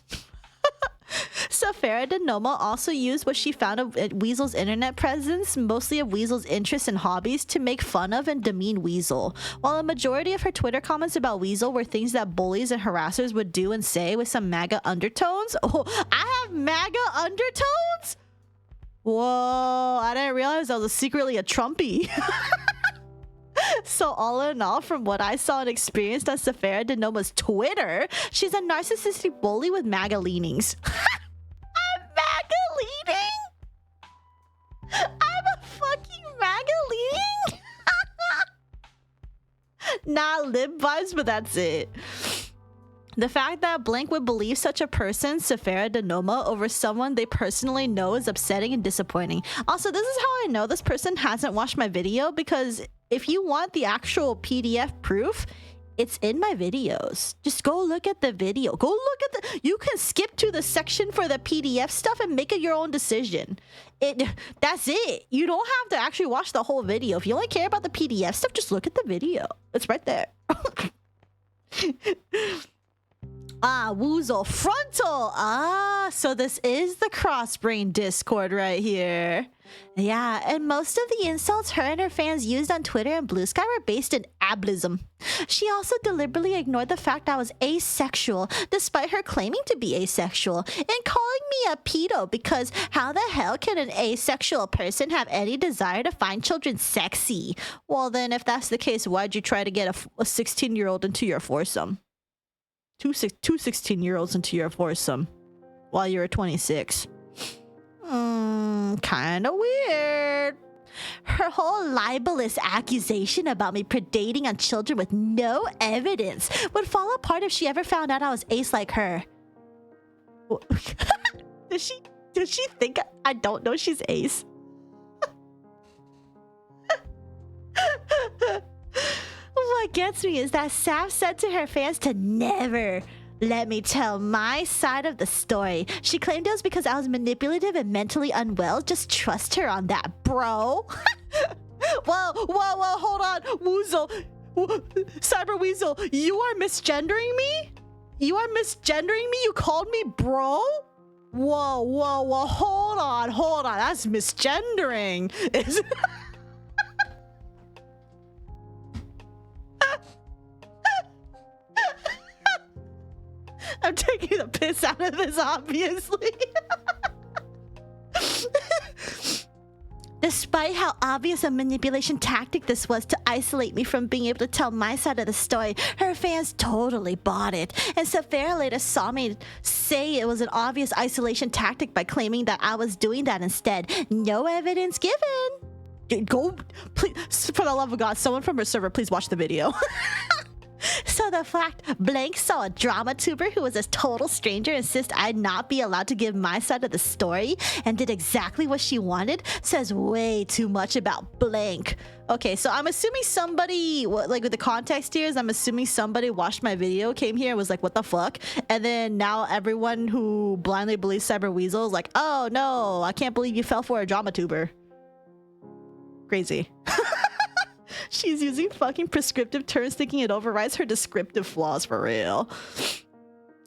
Saphera Denoma also used what she found of Weasel's internet presence, mostly of Weasel's interests and hobbies, to make fun of and demean Weasel. While a majority of her Twitter comments about Weasel were things that bullies and harassers would do and say with some MAGA undertones. Oh, I have MAGA undertones? Whoa, I didn't realize I was secretly a Trumpy. So all in all, from what I saw and experienced on Saphera Denoma's Twitter, she's a narcissistic bully with MAGA leanings. I'm MAGA leaning? I'm a fucking MAGA leaning? Not lib vibes, but that's it. The fact that Blank would believe such a person, Saphera Denoma, over someone they personally know is upsetting and disappointing. Also, this is how I know this person hasn't watched my video, because if you want the actual PDF proof, it's in my videos. Just go look at the video. Go look at the... You can skip to the section for the PDF stuff and make it your own decision. That's it. You don't have to actually watch the whole video. If you only care about the PDF stuff, just look at the video. It's right there. Ah, Woozle frontal. Ah, so this is the cross-brain Discord right here. Yeah, and most of the insults her and her fans used on Twitter and Blue Sky were based in ableism. She also deliberately ignored the fact I was asexual, despite her claiming to be asexual, and calling me a pedo because how the hell can an asexual person have any desire to find children sexy? Well then, if that's the case, why'd you try to get a 16-year-old into your foursome? Two 16-year-olds into your foursome while you're 26. Kind of weird. Her whole libelous accusation about me predating on children with no evidence would fall apart if she ever found out I was ace like her. Does she think I don't know she's ace? What gets me is that Saf said to her fans to never let me tell my side of the story. She claimed it was because I was manipulative and mentally unwell. Just trust her on that, bro. Whoa, hold on. Woozle. Cyber Weasel, you are misgendering me? You are misgendering me? You called me bro? Whoa. Hold on. That's misgendering. I'm taking the piss out of this, obviously. Despite how obvious a manipulation tactic this was to isolate me from being able to tell my side of the story, her fans totally bought it. And Saphera later saw me say it was an obvious isolation tactic by claiming that I was doing that instead. No evidence given. Go, please, for the love of God, someone from her server, please watch the video. So the fact blank saw a drama tuber who was a total stranger insist I not be allowed to give my side of the story and did exactly what she wanted says way too much about blank. Okay, so I'm assuming somebody, like with the context here is I'm assuming somebody watched my video, came here and was like, what the fuck? And then now everyone who blindly believes Cyber Weasel is like, oh no, I can't believe you fell for a drama tuber. Crazy. She's using fucking prescriptive terms thinking it overrides her descriptive flaws for real.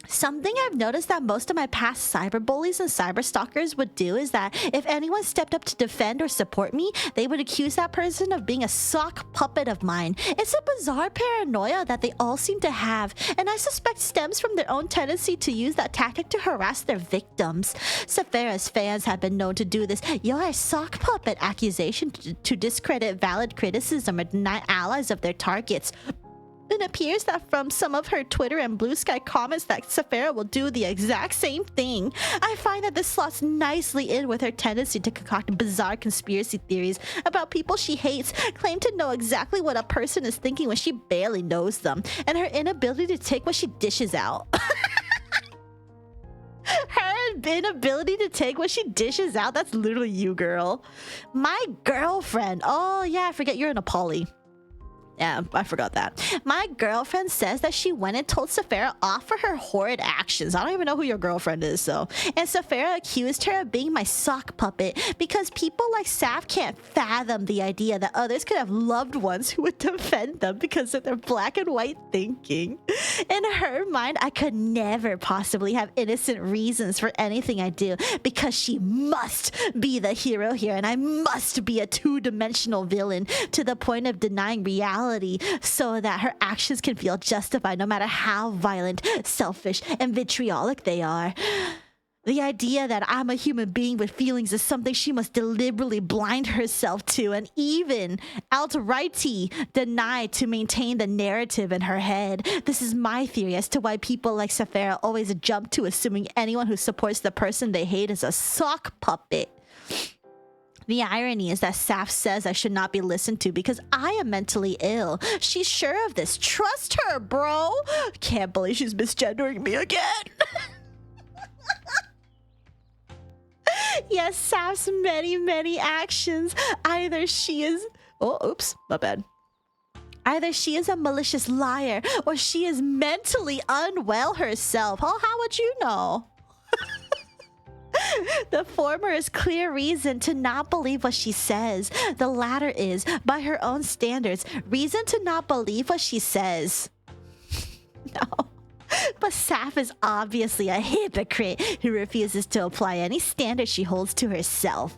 Something I've noticed that most of my past cyberbullies and cyberstalkers would do is that if anyone stepped up to defend or support me, they would accuse that person of being a sock puppet of mine. It's a bizarre paranoia that they all seem to have, and I suspect stems from their own tendency to use that tactic to harass their victims. Saphera's fans have been known to do this "you're a sock puppet" accusation to discredit valid criticism or deny allies of their targets. It appears that from some of her Twitter and Blue Sky comments that Saphera will do the exact same thing. I find that this slots nicely in with her tendency to concoct bizarre conspiracy theories about people she hates, claim to know exactly what a person is thinking when she barely knows them, and her inability to take what she dishes out. Her inability to take what she dishes out, that's literally you, girl. My girlfriend. Oh yeah, I forget you're in a poly. Yeah, I forgot that. My girlfriend says that she went and told Saphera off for her horrid actions. I don't even know who your girlfriend is, so. And Saphera accused her of being my sock puppet because people like Saf can't fathom the idea that others could have loved ones who would defend them because of their black and white thinking. In her mind, I could never possibly have innocent reasons for anything I do because she must be the hero here and I must be a two-dimensional villain to the point of denying reality so that her actions can feel justified no matter how violent, selfish, and vitriolic they are. The idea that I'm a human being with feelings is something she must deliberately blind herself to and even outrightly deny to maintain the narrative in her head. This is my theory as to why people like Saphera always jump to assuming anyone who supports the person they hate is a sock puppet. The irony is that Saf says I should not be listened to because I am mentally ill. She's sure of this. Trust her, bro. Can't believe she's misgendering me again. Yes, Saf's many actions. Either she is... Oh, oops, my bad. Either she is a malicious liar or she is mentally unwell herself. Oh, how would you know? The former is clear reason to not believe what she says. The latter is, by her own standards, reason to not believe what she says. No. But Saf is obviously a hypocrite who refuses to apply any standard she holds to herself.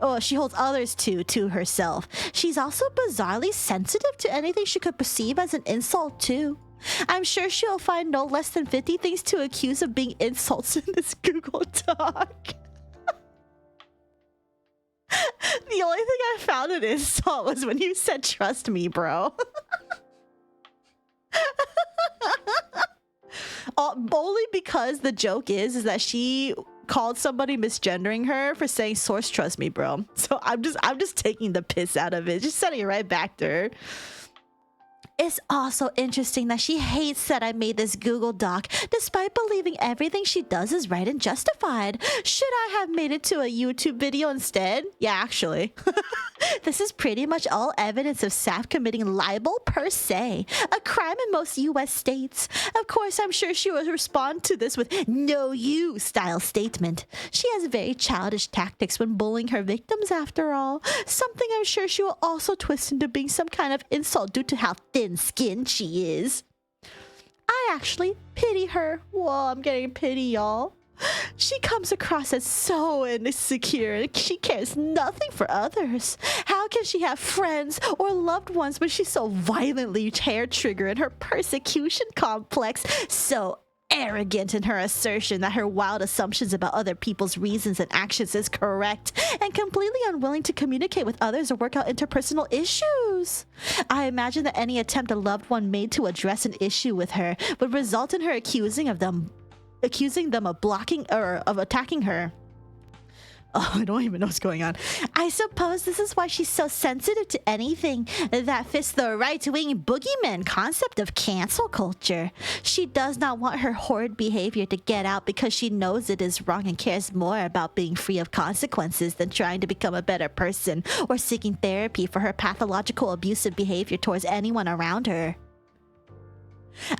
Oh, she holds others to herself. She's also bizarrely sensitive to anything she could perceive as an insult too. I'm sure she'll find no less than 50 things to accuse of being insults in this Google Doc. The only thing I found an insult was when you said trust me, bro. Only because the joke is that she called somebody misgendering her for saying source trust me, bro. So I'm just taking the piss out of it, just sending it right back to her. It's also interesting that she hates that I made this Google Doc, despite believing everything she does is right and justified. Should I have made it to a YouTube video instead? Yeah, actually. This is pretty much all evidence of Saf committing libel per se, a crime in most US states. Of course, I'm sure she will respond to this with "no you" style statement. She has very childish tactics when bullying her victims after all. Something I'm sure she will also twist into being some kind of insult due to how thin-skinned she is. I actually pity her. Whoa, I'm getting pity, y'all. She comes across as so insecure and she cares nothing for others. How can she have friends or loved ones when she's so violently hair-triggered in her persecution complex, so arrogant in her assertion that her wild assumptions about other people's reasons and actions is correct, and completely unwilling to communicate with others or work out interpersonal issues? I imagine that any attempt a loved one made to address an issue with her would result in her accusing them of blocking or of attacking her. Oh, I don't even know what's going on. I suppose this is why she's so sensitive to anything that fits the right-wing boogeyman concept of cancel culture. She does not want her horrid behavior to get out because she knows it is wrong and cares more about being free of consequences than trying to become a better person or seeking therapy for her pathological abusive behavior towards anyone around her.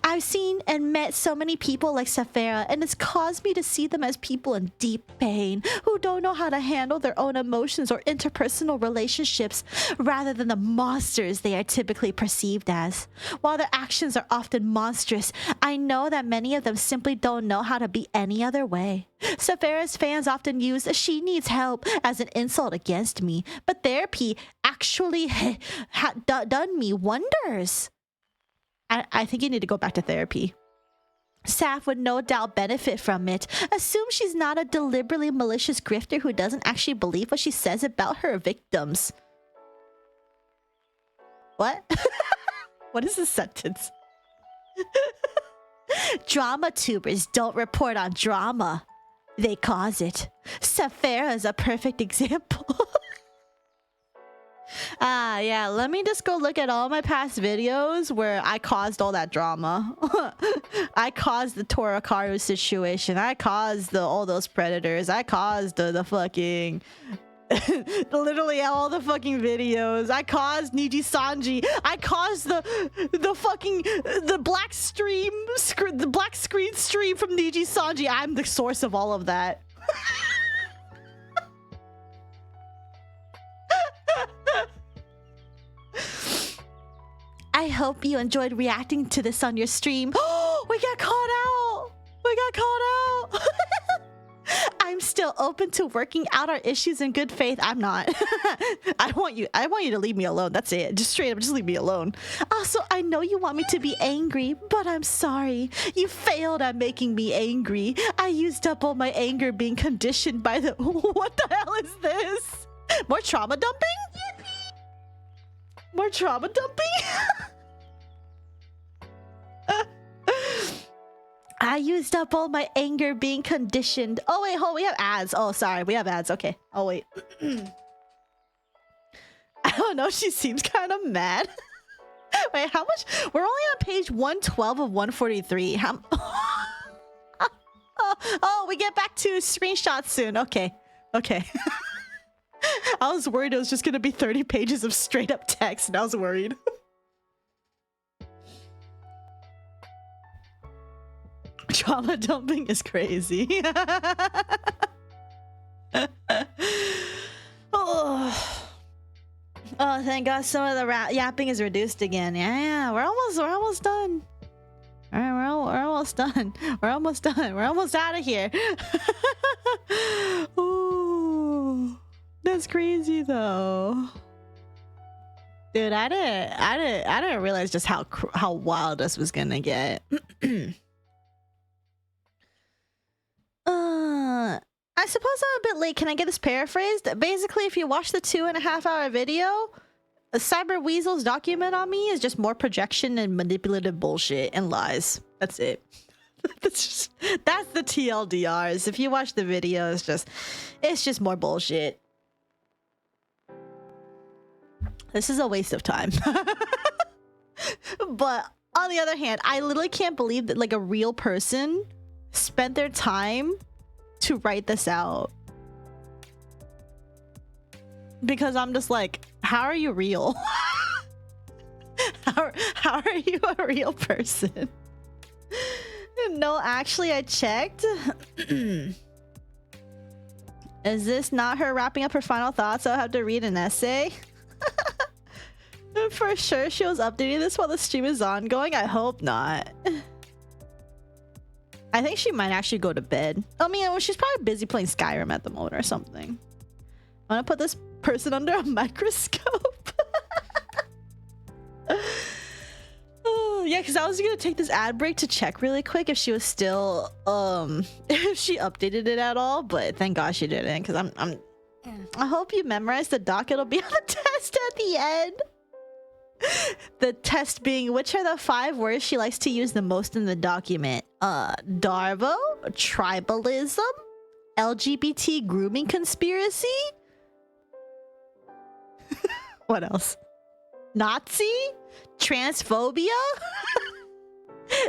I've seen and met so many people like Saphera, and it's caused me to see them as people in deep pain who don't know how to handle their own emotions or interpersonal relationships rather than the monsters they are typically perceived as. While their actions are often monstrous, I know that many of them simply don't know how to be any other way. Saphera's fans often use "she needs help" as an insult against me, but therapy actually done me wonders. I think you need to go back to therapy. Saf would no doubt benefit from it. Assume she's not a deliberately malicious grifter who doesn't actually believe what she says about her victims. What? What is this sentence? Drama tubers don't report on drama. They cause it. Saphera is a perfect example. Yeah, let me just go look at all my past videos where I caused all that drama. I caused the Torakaru situation. I caused all those predators. I caused the fucking... literally all the fucking videos. I caused Niji Sanji. I caused the fucking... the black screen stream from Niji Sanji. I'm the source of all of that. I hope you enjoyed reacting to this on your stream. Oh, we got called out. We got called out. I'm still open to working out our issues in good faith. I'm not. I want you to leave me alone. That's it. Just straight up, just leave me alone. Also, I know you want me to be angry, but I'm sorry. You failed at making me angry. I used up all my anger being conditioned by the... What the hell is this? More trauma dumping? More trauma dumping? I used up all my anger being conditioned. Oh wait, hold, we have ads. Oh, sorry, we have ads. Okay. Oh wait. I don't know, she seems kind of mad. Wait, how much? We're only on page 112 of 143. How... oh, we get back to screenshots soon. Okay. Okay. I was worried it was just gonna be 30 pages of straight up text, and I was worried. Trauma dumping is crazy. Oh, thank God some of the yapping is reduced again. Yeah, we're almost done. All right, we're almost done. We're almost done. We're almost out of here. Ooh, that's crazy though. Dude, I didn't realize just how wild this was gonna get. I suppose I'm a bit late. Can I get this paraphrased? Basically, if you watch the 2.5-hour video, Cyber Weasel's document on me is just more projection and manipulative bullshit and lies. That's it. That's the TLDRs. If you watch the video, it's just more bullshit. This is a waste of time. But on the other hand, I literally can't believe that like a real person spent their time to write this out. Because I'm just like, how are you real? how are you a real person? No, actually I checked. Is this not her wrapping up her final thoughts? I'll have to read an essay. For sure she was updating this while the stream is ongoing. I hope not. I think she might actually go to bed. I mean, well, she's probably busy playing Skyrim at the moment or something. I'm gonna put this person under a microscope. Oh, yeah, because I was gonna take this ad break to check really quick if she was still if she updated it at all, but thank God she didn't, because I hope you memorized the doc. It'll be on the test at the end. The test being, which are the 5 words she likes to use the most in the document? Darvo, tribalism, LGBT grooming conspiracy. What else? Nazi? Transphobia?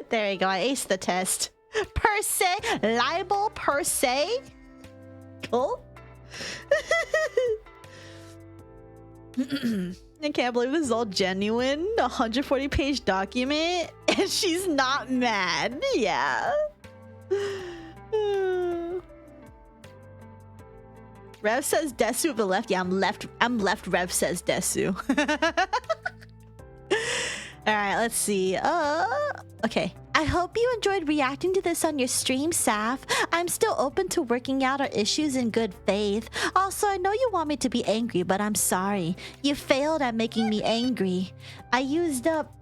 There you go. I aced the test. Per se? Libel per se? Cool. I can't believe this is all genuine. A 140-page document, and she's not mad. Yeah. Rev says Desu to the left. Yeah, I'm left. Rev says Desu. All right, let's see. Okay. I hope you enjoyed reacting to this on your stream, Saf. I'm still open to working out our issues in good faith. Also, I know you want me to be angry, but I'm sorry. You failed at making me angry. I used up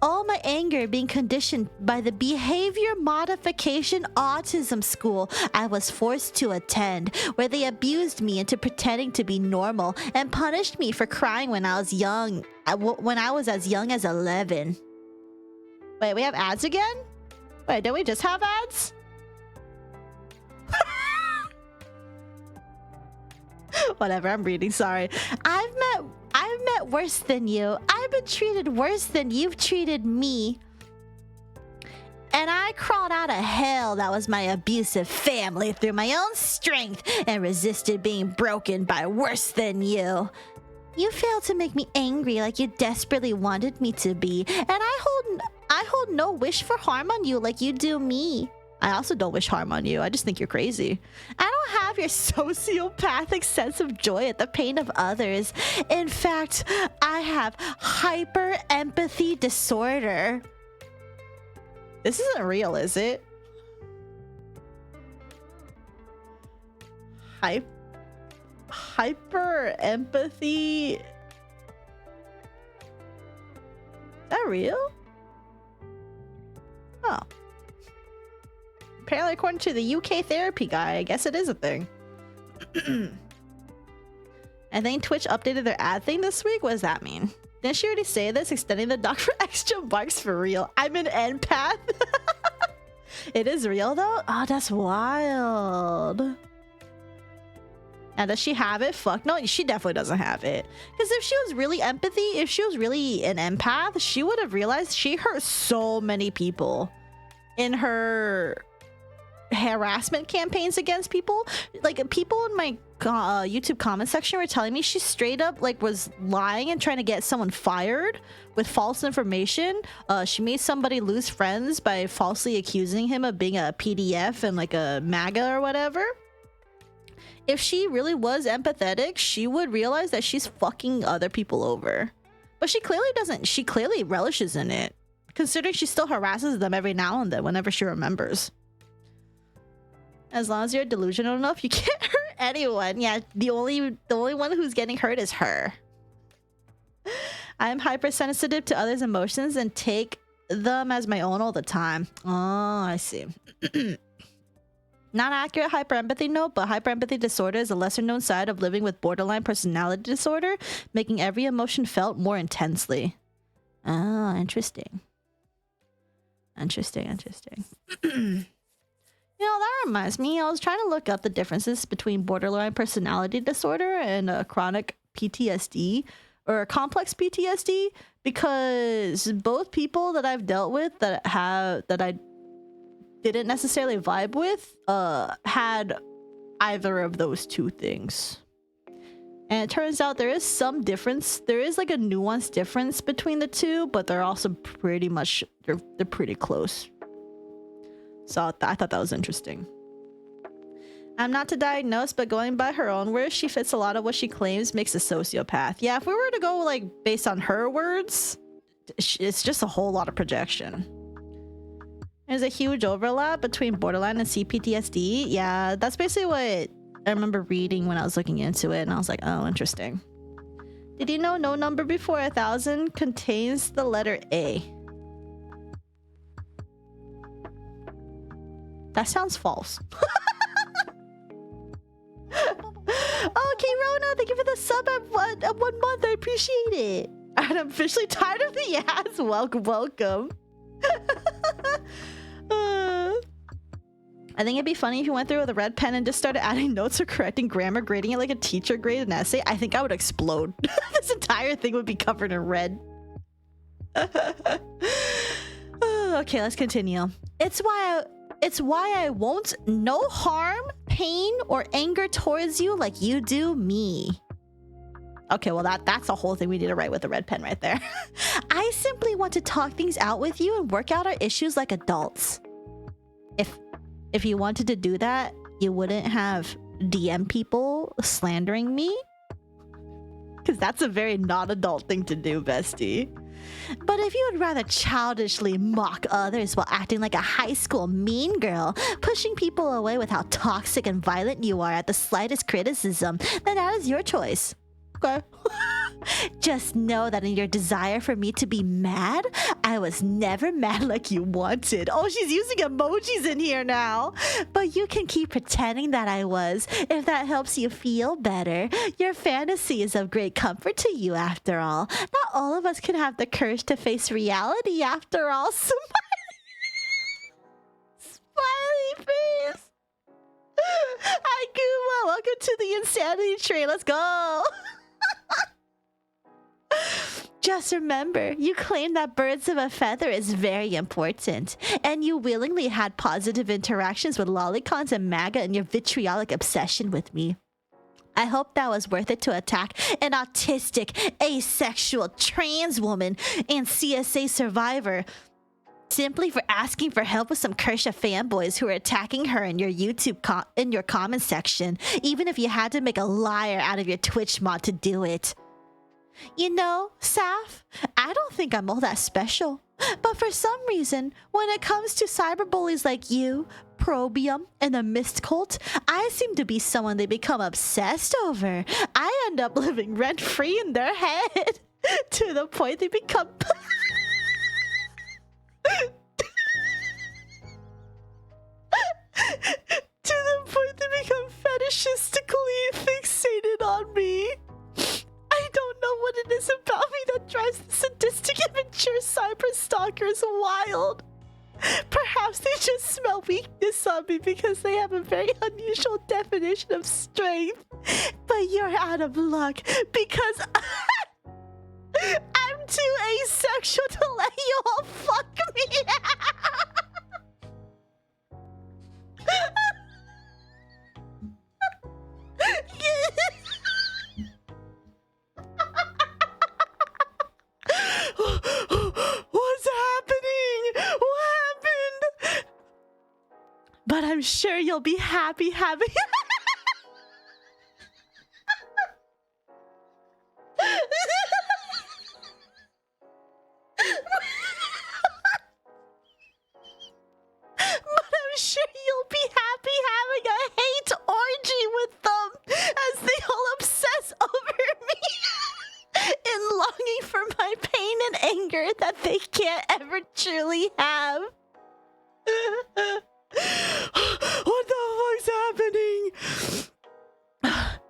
all my anger being conditioned by the behavior modification autism school I was forced to attend, where they abused me into pretending to be normal and punished me for crying when I was young, when I was as young as 11. Wait, we have ads again? Wait, don't we just have ads? Whatever, I'm reading, sorry. I've met worse than you. I've been treated worse than you've treated me. And I crawled out of hell that was my abusive family through my own strength and resisted being broken by worse than you. You failed to make me angry like you desperately wanted me to be, and I hold no wish for harm on you like you do me. I also don't wish harm on you. I just think you're crazy. I don't have your sociopathic sense of joy at the pain of others. In fact, I have hyper empathy disorder. This isn't real, is it? Hyper empathy. Is that real? Oh. Apparently, according to the UK therapy guy, I guess it is a thing. I think Twitch updated their ad thing this week. What does that mean? Didn't she already say this? Extending the doc for extra marks for real. I'm an empath. It is real though? Oh, that's wild. Now, does she have it? Fuck no, she definitely doesn't have it. Because if she was really empathy, if she was really an empath, she would have realized she hurt so many people in her harassment campaigns against people. Like, people in my YouTube comment section were telling me she straight up like was lying and trying to get someone fired with false information. She made somebody lose friends by falsely accusing him of being a PDF and like a MAGA or whatever. If she really was empathetic, she would realize that she's fucking other people over. But she clearly doesn't. She clearly relishes in it, considering she still harasses them every now and then whenever she remembers. As long as you're delusional enough, you can't hurt anyone. Yeah, the only one who's getting hurt is her. I'm hypersensitive to others' emotions and take them as my own all the time. Oh, I see. Not accurate hyperempathy note, but hyperempathy disorder is a lesser known side of living with borderline personality disorder, making every emotion felt more intensely. Oh, interesting. Interesting. You know, that reminds me, I was trying to look up the differences between borderline personality disorder and chronic PTSD or complex PTSD, because both people that I've dealt with that I didn't necessarily vibe with had either of those two things. And it turns out there is some difference. There is like a nuanced difference between the two, but they're also pretty much, they're pretty close. So I thought that was interesting. I'm not to diagnose, but going by her own words, she fits a lot of what she claims makes a sociopath. Yeah, if we were to go like based on her words, it's just a whole lot of projection. There's a huge overlap between borderline and CPTSD. Yeah, that's basically what I remember reading when I was looking into it, and I was like, oh, interesting. Did you know no number before 1,000 contains the letter A? That sounds false. Okay, Rona, thank you for the sub at 1 month. I appreciate it. And I'm officially tired of the ads. Welcome. I think it'd be funny if you went through with a red pen and just started adding notes or correcting grammar, grading it like a teacher graded an essay. I think I would explode. This entire thing would be covered in red. Okay, let's continue. It's why I won't no harm, pain, or anger towards you like you do me. Okay, well that's the whole thing we need to write with a red pen right there. I simply want to talk things out with you and work out our issues like adults. If you wanted to do that, you wouldn't have DM people slandering me. Because that's a very non-adult thing to do, bestie. But if you would rather childishly mock others while acting like a high school mean girl, pushing people away with how toxic and violent you are at the slightest criticism, then that is your choice. Okay. Just know that in your desire for me to be mad, I was never mad like you wanted. Oh, she's using emojis in here now. But you can keep pretending that I was, if that helps you feel better. Your fantasy is of great comfort to you after all. Not all of us can have the courage to face reality after all. Smiley face. Hi, Guma. Welcome to the insanity train. Let's go. Just remember, you claim that birds of a feather is very important, and you willingly had positive interactions with lolicons and MAGA in your vitriolic obsession with me. I hope that was worth it to attack an autistic, asexual, trans woman and CSA survivor simply for asking for help with some Kersha fanboys who are attacking her in your in your comment section, even if you had to make a liar out of your Twitch mod to do it. You know, Saf, I don't think I'm all that special. But for some reason, when it comes to cyberbullies like you, Probium, and the Mist Cult, I seem to be someone they become obsessed over. I end up living rent-free in their head. To the point they become... to the point they become fetishistically fixated on me. I don't know what it is about me that drives the sadistic, immature cyber stalkers wild. Perhaps they just smell weakness on me because they have a very unusual definition of strength. But you're out of luck because I'm too asexual to let you all fuck me. What's happening? What happened? But I'm sure you'll be happy having... But I'm sure you'll be happy having a hate orgy with them as they all obsess over me in longing for my pain and anger that they can't ever truly have. What the fuck's happening?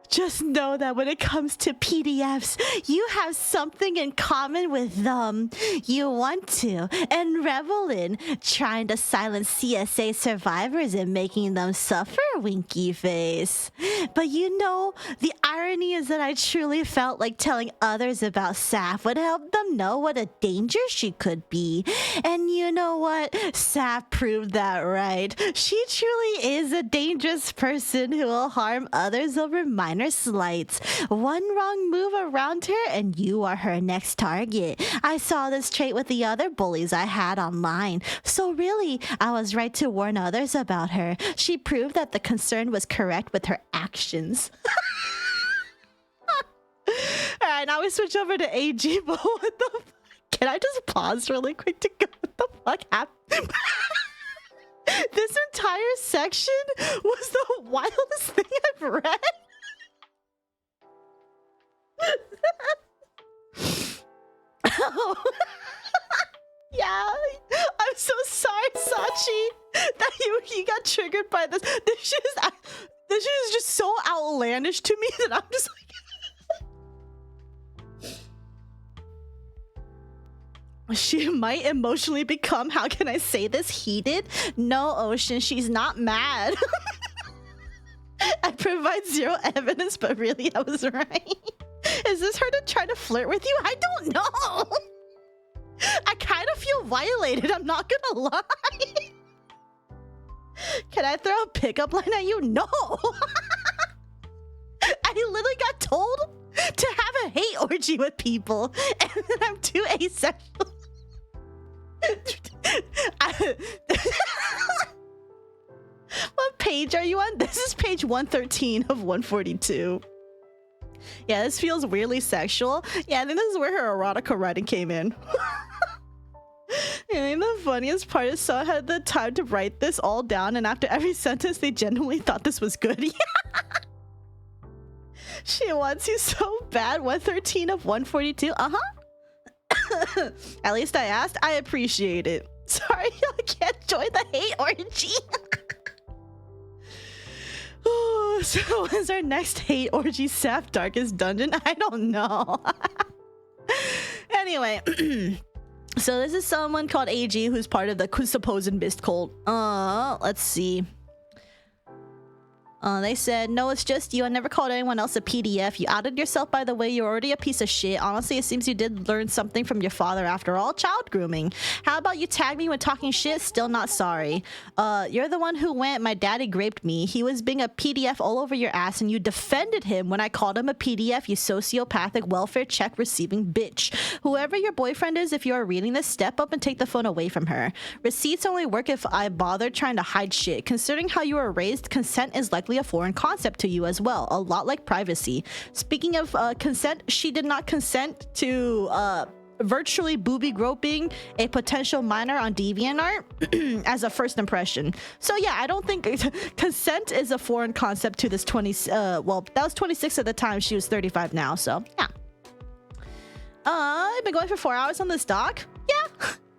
Just know that when it comes to PDFs, you have something in common with them. You want to and revel in trying to silence CSA survivors and making them suffer, winky face. But you know, the irony is that I truly felt like telling others about Saf would help them know what a danger she could be. And you know what? Saf proved that right. She truly is a dangerous person who will harm others over minor slights. One wrong move around her and you are her next target. I saw this trait with the other bullies I had online. So really, I was right to warn others about her. She proved that the concern was correct with her actions. Alright, now we switch over to AG, but what the fuck? Can I just pause really quick to go? What the fuck happened? This entire section was the wildest thing I've read. Oh. Yeah, I'm so sorry, Sachi, that you got triggered by this. This shit is just so outlandish to me that I'm just like... She might emotionally become, how can I say this, heated? No, Ocean, she's not mad. I provide zero evidence, but really I was right. Is this her to try to flirt with you? I don't know. I kind of feel violated, I'm not gonna lie. Can I throw a pickup line at you? No. I literally got told to have a hate orgy with people, and then I'm too asexual. What page are you on? This is page 113 of 142. Yeah, this feels weirdly sexual. Yeah, I think this is where her erotica writing came in. I think the funniest part is someone had the time to write this all down, and after every sentence they genuinely thought this was good. She wants you so bad. 113 of 142. At least I asked. I appreciate it. Sorry, I can't join the hate orgy. So is our next hate orgy Saph Darkest Dungeon? I don't know. Anyway, so this is someone called AG who's part of the supposed mist cult. Let's see. They said, no, it's just you. I never called anyone else a PDF. You outed yourself, by the way. You're already a piece of shit. Honestly, it seems you did learn something from your father after all. Child grooming. How about you tag me when talking shit? Still not sorry. You're the one who went, my daddy raped me. He was being a PDF all over your ass, and you defended him when I called him a PDF, you sociopathic welfare check receiving bitch. Whoever your boyfriend is, if you are reading this, step up and take the phone away from her. Receipts only work if I bother trying to hide shit. Considering how you were raised, consent is likely a foreign concept to you as well, a lot like privacy. Speaking of consent, she did not consent to virtually booby groping a potential minor on DeviantArt as a first impression. So yeah, I don't think consent is a foreign concept to this 20 well, that was 26 at the time, she was 35 now, so yeah. I've been going for 4 hours on this dock. Yeah.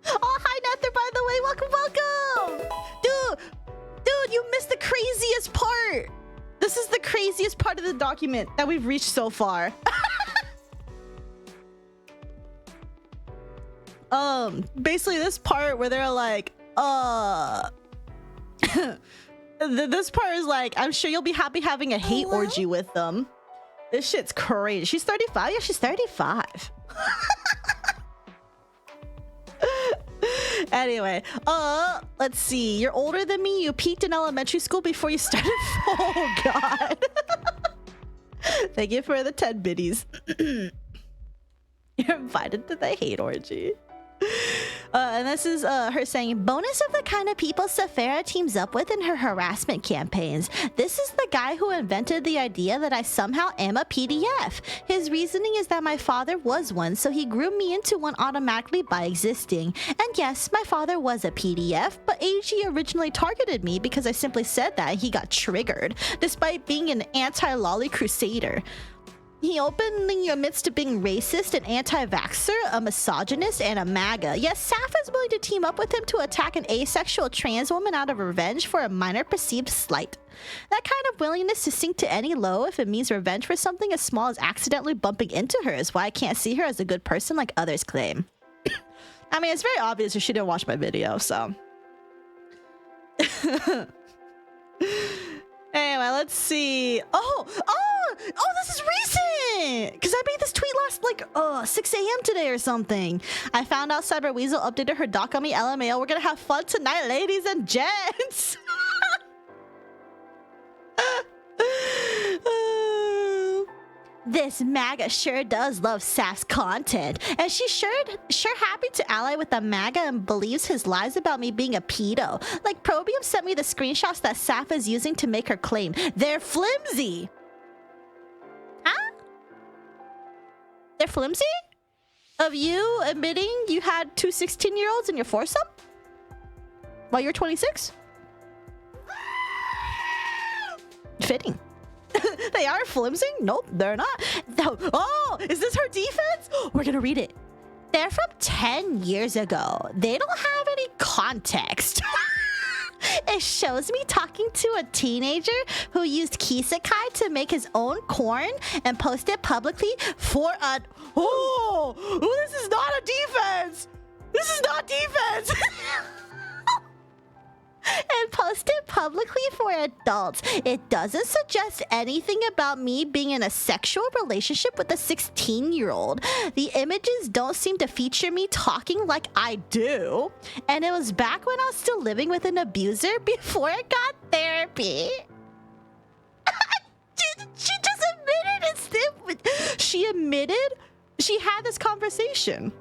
Oh, hi Nether, by the way, welcome. Dude, you missed the craziest part. This is the craziest part of the document that we've reached so far. Basically this part where they're like, this part is like, I'm sure you'll be happy having a hate orgy with them. This shit's crazy. She's 35? Yeah, she's 35. Anyway, let's see. You're older than me. You peaked in elementary school before you started. Oh god. Thank you for the 10 biddies. You're invited to the hate orgy. And this is her saying, bonus of the kind of people Saphera teams up with in her harassment campaigns. This is the guy who invented the idea that I somehow am a PDF. His reasoning is that my father was one, so he groomed me into one automatically by existing. And yes, my father was a PDF, but AG originally targeted me because I simply said that and he got triggered, despite being an anti-lolly crusader. He openly admits to being racist, an anti-vaxxer, a misogynist, and a MAGA. Yes, Saph is willing to team up with him to attack an asexual trans woman out of revenge for a minor perceived slight. That kind of willingness to sink to any low if it means revenge for something as small as accidentally bumping into her is why I can't see her as a good person like others claim. I mean, it's very obvious if she didn't watch my video, so... Anyway, let's see. Oh, this is recent! Because I made this tweet last, like, 6 a.m. today or something. I found out Cyber Weasel updated her doc on me. LMAO, we're gonna have fun tonight, ladies and gents! This MAGA sure does love Saph's content, and she's sure happy to ally with the MAGA and believes his lies about me being a pedo. Like, Probium sent me the screenshots that Saph is using to make her claim. They're flimsy! Huh? They're flimsy? Of you admitting you had two 16-year-olds in your foursome? While you're 26? Fitting. They are flimsy? Nope, they're not. Oh, is this her defense? We're gonna read it. They're from 10 years ago. They don't have any context. It shows me talking to a teenager who used Kisekai to make his own corn and post it publicly for a... Oh, this is not a defense. This is not defense. And posted publicly for adults. It doesn't suggest anything about me being in a sexual relationship with a 16-year-old. The images don't seem to feature me talking like I do. And it was back when I was still living with an abuser before I got therapy. She just admitted it's she admitted she had this conversation.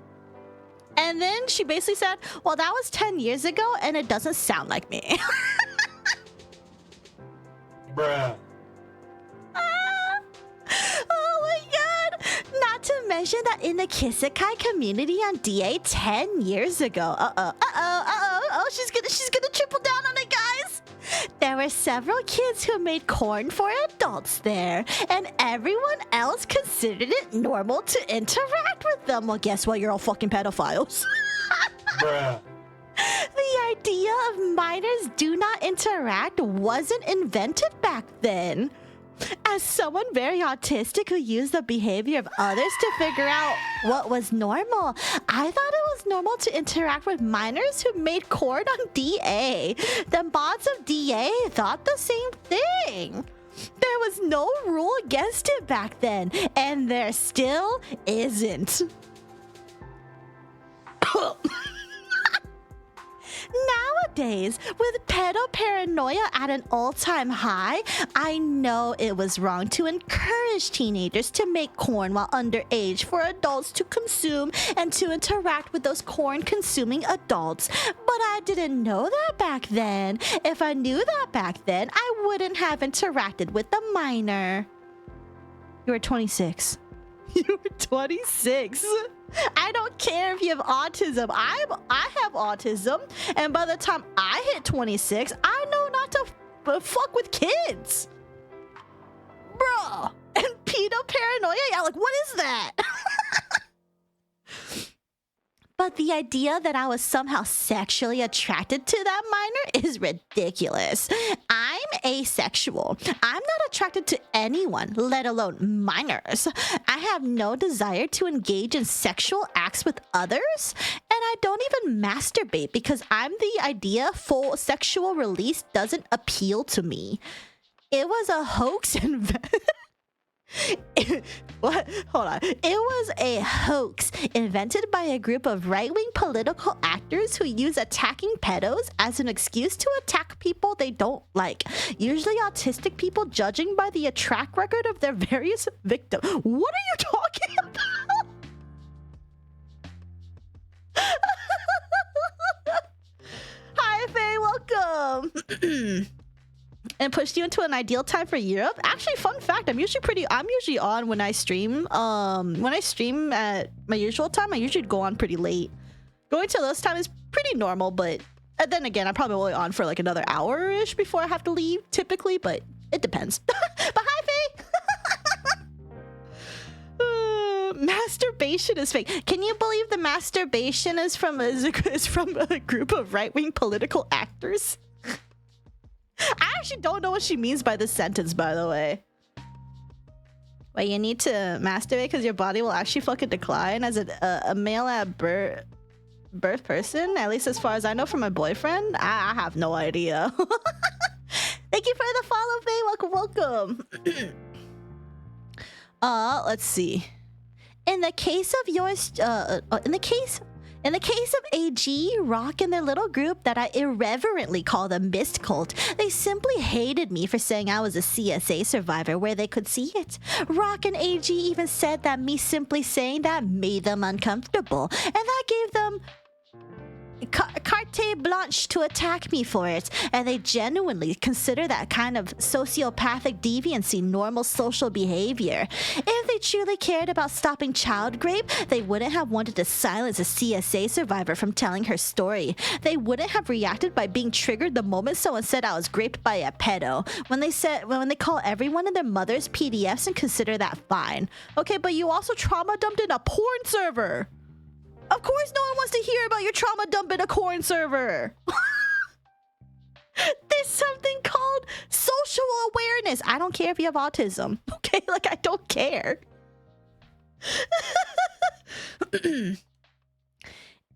And then she basically said, well, that was 10 years ago and it doesn't sound like me. Bruh. Oh my god. Not to mention that in the Kisekai community on DA 10 years ago. Oh, she's gonna triple down on it, guys. There were several kids who made corn for adults there, and everyone else considered it normal to interact with them. Well, guess what? You're all fucking pedophiles. Bruh. The idea of minors do not interact wasn't invented back then. As someone very autistic who used the behavior of others to figure out what was normal, I thought it was normal to interact with minors who made corn on DA. The mods of DA thought the same thing. There was no rule against it back then, and there still isn't. Nowadays, with pedoparanoia at an all-time high, I know it was wrong to encourage teenagers to make corn while underage for adults to consume and to interact with those corn-consuming adults. But I didn't know that back then. If I knew that back then, I wouldn't have interacted with the minor. You were 26. You were 26. I don't care if you have autism. I have autism, and by the time I hit 26, I know not to fuck with kids. Bruh. And pedoparanoia? Yeah, like, what is that? But the idea that I was somehow sexually attracted to that minor is ridiculous. I'm asexual. I'm not attracted to anyone, let alone minors. I have no desire to engage in sexual acts with others, and I don't even masturbate because the idea full sexual release doesn't appeal to me. It was a hoax and What? Hold on. It was a hoax invented by a group of right-wing political actors who use attacking pedos as an excuse to attack people they don't like, usually autistic people, judging by the track record of their various victims. What are you talking about? Hi, Faye. Welcome. And pushed you into an ideal time for Europe. Actually, fun fact, I'm usually on when I stream. When I stream at my usual time, I usually go on pretty late. Going to those times is pretty normal, but then again, I'm probably only on for like another hour-ish before I have to leave, typically, but it depends. But hi, Faye! Masturbation is fake. Can you believe the masturbation is from a group of right-wing political actors? I actually don't know what she means by this sentence, by the way. Wait, you need to masturbate because your body will actually fucking decline as a male at birth person? At least as far as I know from my boyfriend? I have no idea. Thank you for the follow, Faye. Welcome. Let's see. In the case of AG, Rock, and their little group that I irreverently call the Mist Cult, they simply hated me for saying I was a CSA survivor where they could see it. Rock and AG even said that me simply saying that made them uncomfortable, and that gave them carte blanche to attack me for it, and they genuinely consider that kind of sociopathic deviancy normal social behavior. If they truly cared about stopping child rape, they wouldn't have wanted to silence a CSA survivor from telling her story. They wouldn't have reacted by being triggered the moment someone said I was raped by a pedo. When they call everyone and their mothers PDFs and consider that fine. Okay, but you also trauma dumped in a porn server. Of course no one wants to hear about your trauma dump in a corn server. There's something called social awareness. I don't care if you have autism. Okay, like I don't care.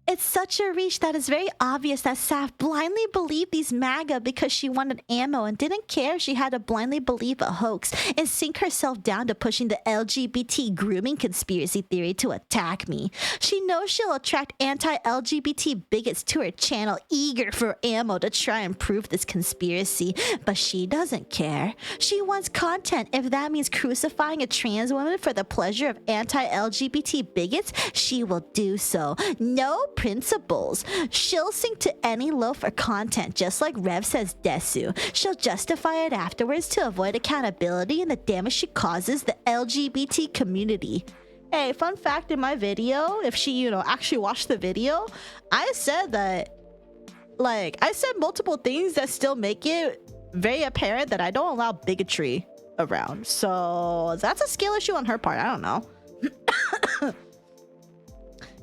It's such a reach that it's very obvious that Saf blindly believed these MAGA because she wanted ammo and didn't care if she had to blindly believe a hoax and sink herself down to pushing the LGBT grooming conspiracy theory to attack me. She knows she'll attract anti-LGBT bigots to her channel eager for ammo to try and prove this conspiracy, but she doesn't care. She wants content. If that means crucifying a trans woman for the pleasure of anti-LGBT bigots, she will do so. No principles. She'll sink to any low for content, just like Rev says Desu. She'll justify it afterwards to avoid accountability and the damage she causes the LGBT community. Hey, fun fact in my video, if she, actually watched the video, I said that, I said multiple things that still make it very apparent that I don't allow bigotry around. So that's a skill issue on her part. I don't know.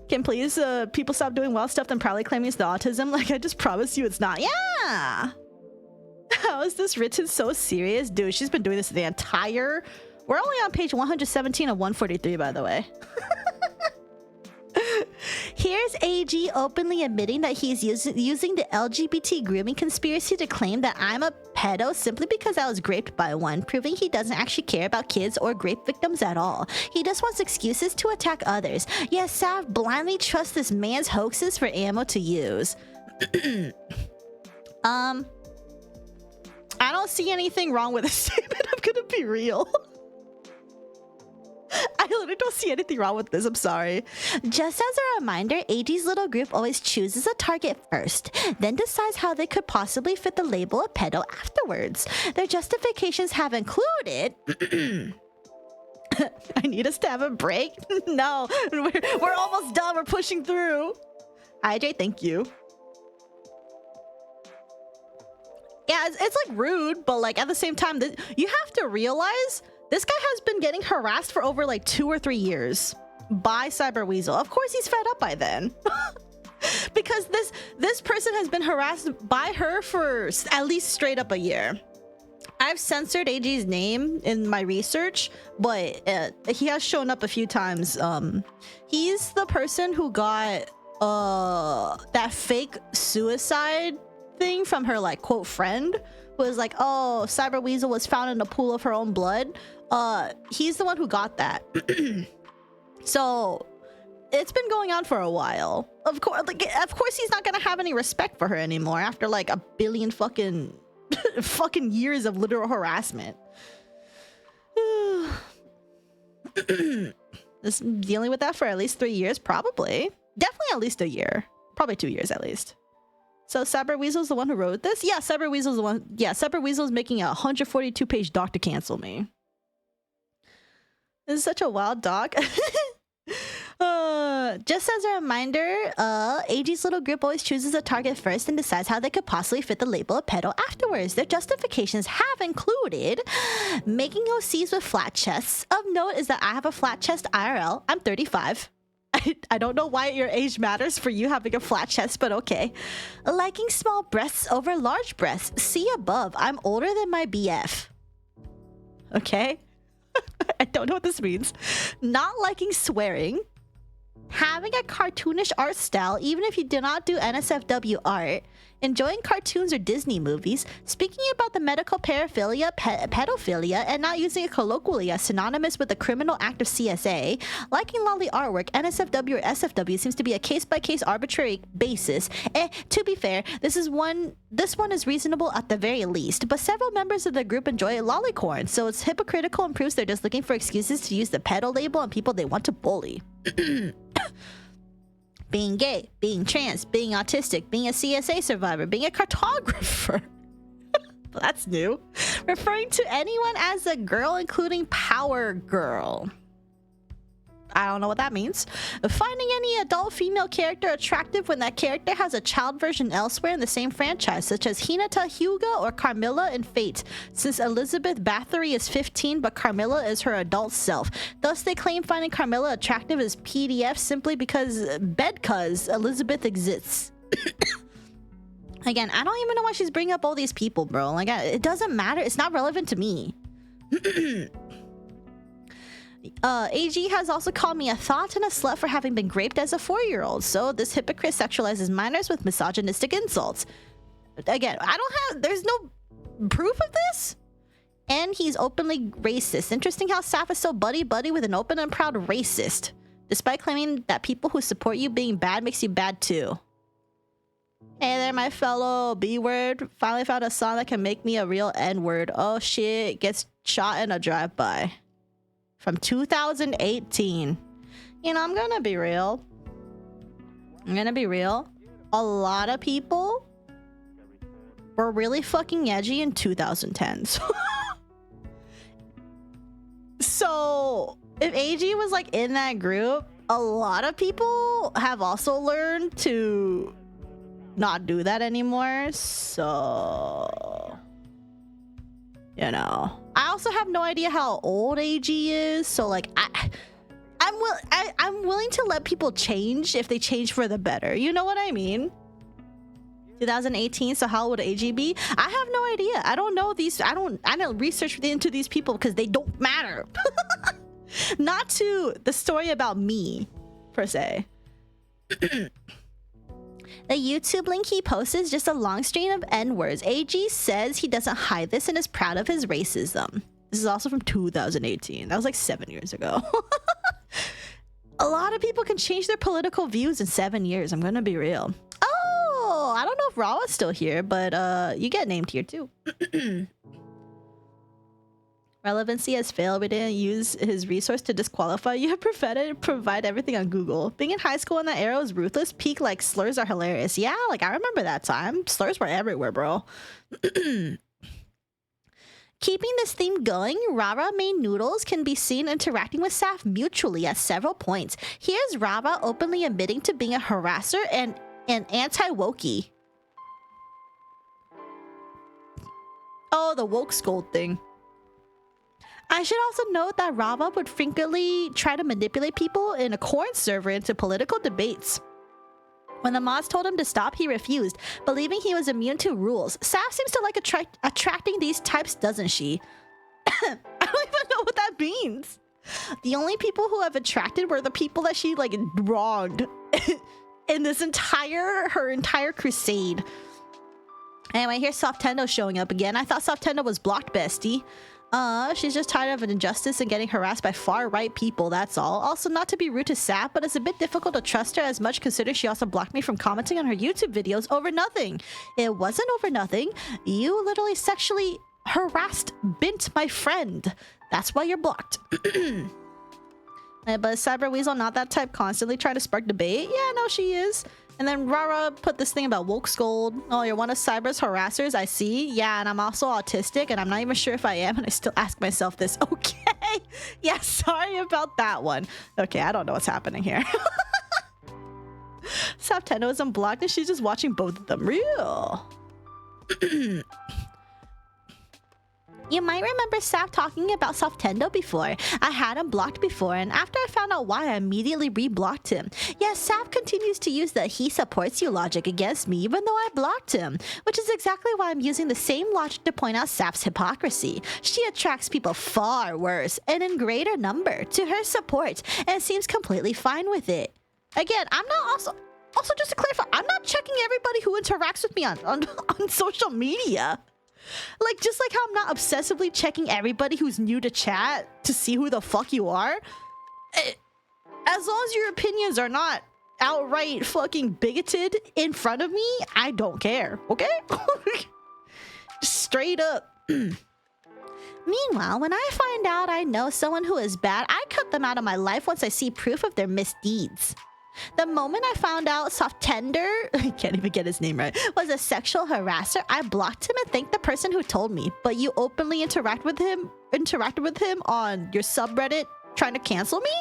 Can please people stop doing wild stuff and proudly claiming it's the autism? I just promise you it's not. Yeah! How is this written so serious? Dude, she's been doing this the entire... We're only on page 117 of 143, by the way. Here's AG openly admitting that he's using the LGBT grooming conspiracy to claim that I'm a pedo simply because I was raped by one, proving he doesn't actually care about kids or rape victims at all. He just wants excuses to attack others. Yes, Sav blindly trusts this man's hoaxes for ammo to use. I don't see anything wrong with this statement. I'm gonna be real. I literally don't see anything wrong with this. I'm sorry. Just as a reminder, AG's little group always chooses a target first, then decides how they could possibly fit the label of pedo afterwards. Their justifications have included... I need us to have a break? No, we're almost done. We're pushing through. IJ, thank you. Yeah, it's rude, but at the same time, you have to realize... This guy has been getting harassed for over 2 or 3 years by Cyber Weasel. Of course he's fed up by then. Because this person has been harassed by her for at least straight up a year. I've censored AG's name in my research, but he has shown up a few times. He's the person who got that fake suicide thing from her quote friend, who was oh, Cyber Weasel was found in a pool of her own blood. He's the one who got that. So it's been going on for a while. Of course he's not gonna have any respect for her anymore after a billion fucking years of literal harassment. This dealing with that for at least 3 years, probably. Definitely at least a year. Probably 2 years at least. So Cyber Weasel's the one who wrote this? Yeah, Cyber Weasel's the one. Yeah, Cyber Weasel's making a 142-page doc to cancel me. This is such a wild doc. Just as a reminder, AG's little group always chooses a target first and decides how they could possibly fit the label of pedo afterwards. Their justifications have included making OCs with flat chests. Of note is that I have a flat chest IRL. I'm 35. I don't know why your age matters for you having a flat chest, but okay. Liking small breasts over large breasts. See above. I'm older than my BF. Okay. I don't know what this means. Not liking swearing. Having a cartoonish art style, even if you do not do NSFW art. Enjoying cartoons or Disney movies. Speaking about the medical paraphilia, pedophilia, and not using it colloquially as synonymous with the criminal act of CSA. Liking lolly artwork, NSFW or SFW seems to be a case-by-case arbitrary basis. To be fair, this one is reasonable at the very least, but several members of the group enjoy lollicorn, so it's hypocritical and proves they're just looking for excuses to use the pedo label on people they want to bully. Being gay, being trans, being autistic, being a CSA survivor, being a cartographer. That's new. Referring to anyone as a girl, including Power Girl. I don't know what that means. Finding any adult female character attractive when that character has a child version elsewhere in the same franchise, such as Hinata Hyuga or Carmilla in Fate, since Elizabeth Bathory is 15 but Carmilla is her adult self. Thus they claim finding Carmilla attractive as PDF simply because Elizabeth exists. Again, I don't even know why she's bringing up all these people, bro. It doesn't matter. It's not relevant to me. AG has also called me a thought and a slut for having been raped as a 4-year-old. So this hypocrite sexualizes minors with misogynistic insults. Again, there's no proof of this. And he's openly racist. Interesting how Saph is so buddy-buddy with an open and proud racist, despite claiming that people who support you being bad makes you bad too. Hey there, my fellow B-word. Finally found a song that can make me a real N-word. Oh shit, gets shot in a drive-by. From 2018. You know, I'm gonna be real. A lot of people were really fucking edgy in 2010s. So, if AG was like in that group, a lot of people have also learned to not do that anymore. So, you know, I also have no idea how old AG is. So, like, I'm willing to let people change if they change for the better. You know what I mean? 2018, so how old would AG be? I have no idea. I don't know these. I don't research into these people because they don't matter. Not to the story about me, per se. The YouTube link he posts is just a long string of N-words. AG says he doesn't hide this and is proud of his racism. This is also from 2018. That was like 7 years ago. A lot of people can change their political views in 7 years. I'm gonna be real. Oh, I don't know if Rawa's still here, but you get named here too. Relevancy has failed. We didn't use his resource to disqualify you. Provide everything on Google. Being in high school in that era was ruthless. Peak, like, slurs are hilarious. Yeah, like, I remember that time. Slurs were everywhere, bro. Keeping this theme going, Rara Main Noodles can be seen interacting with Saph mutually at several points. Here's Rara openly admitting to being a harasser and an anti-wokey. Oh, the woke scold thing. I should also note that Rava would frequently try to manipulate people in a corn server into political debates. When the mods told him to stop, he refused, believing he was immune to rules. Saph seems to like attracting these types, doesn't she? I don't even know what that means. The only people who have attracted were the people that she, like, wronged in this her entire crusade. Anyway, here's Softendo showing up again. I thought Softendo was blocked, bestie. She's just tired of an injustice and getting harassed by far-right people, that's all. Also, not to be rude to Saph, but it's a bit difficult to trust her as much considering she also blocked me from commenting on her YouTube videos over nothing. It wasn't over nothing. You literally sexually harassed Bint, my friend. That's why you're blocked. But Cyber Weasel not that type, constantly trying to spark debate? Yeah, no, she is. And then Rara put this thing about woke scold. Oh, you're one of Cyber's harassers, I see. Yeah, and I'm also autistic, and I'm not even sure if I am, and I still ask myself this. Okay. Yeah, sorry about that one. Okay, I don't know what's happening here. Saptendo is unblocked, and she's just watching both of them. Real. You might remember Saph talking about Softendo before. I had him blocked before, and after I found out why, I immediately re-blocked him. Yes, Saph continues to use the he supports you logic against me even though I blocked him, which is exactly why I'm using the same logic to point out Saph's hypocrisy. She attracts people far worse and in greater number to her support and seems completely fine with it. Again, I'm not also just to clarify, I'm not checking everybody who interacts with me on social media. Like, just like how I'm not obsessively checking everybody who's new to chat to see who the fuck you are. As long as your opinions are not outright fucking bigoted in front of me, I don't care, okay? Straight up. Meanwhile, when I find out I know someone who is bad, I cut them out of my life once I see proof of their misdeeds. The moment I found out Softender, I can't even get his name right, was a sexual harasser, I blocked him and thanked the person who told me. But you openly interacted with him on your subreddit trying to cancel me?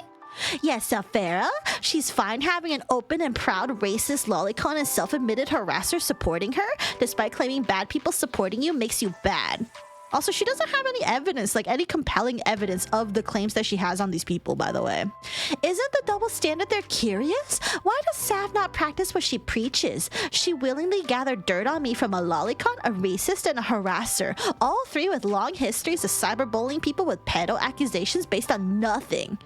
Yes, Saphera. She's fine having an open and proud racist lolicon and self-admitted harasser supporting her, despite claiming bad people supporting you makes you bad. Also, she doesn't have any evidence, like any compelling evidence of the claims that she has on these people, by the way. Isn't the double standard there curious? Why does Sav not practice what she preaches? She willingly gathered dirt on me from a lolicon, a racist, and a harasser. All three with long histories of cyberbullying people with pedo accusations based on nothing.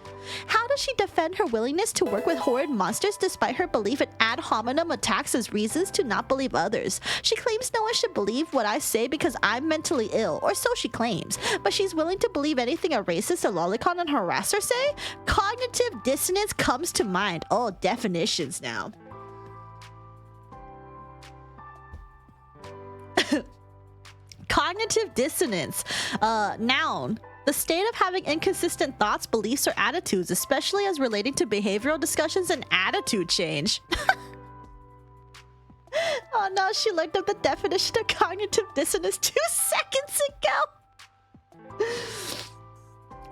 How does she defend her willingness to work with horrid monsters despite her belief in ad hominem attacks as reasons to not believe others? She claims no one should believe what I say because I'm mentally ill, or so she claims, but she's willing to believe anything a racist, a lolicon, and harasser say? Cognitive dissonance comes to mind. Oh, definitions now. Cognitive dissonance. Noun. The state of having inconsistent thoughts, beliefs, or attitudes, especially as relating to behavioral discussions and attitude change. Oh no, she looked up the definition of cognitive dissonance 2 seconds ago.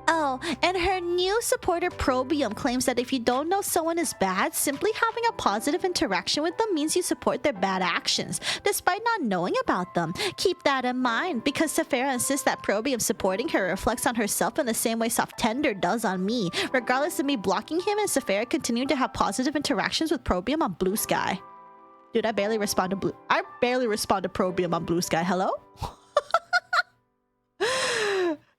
Oh, and her new supporter Probium claims that if you don't know someone is bad, simply having a positive interaction with them means you support their bad actions, despite not knowing about them. Keep that in mind, because Saphera insists that Probium supporting her reflects on herself in the same way Soft Tender does on me, regardless of me blocking him and Saphera continuing to have positive interactions with Probium on Blue Sky. Dude, I barely respond to Probium on Blue Sky. Hello?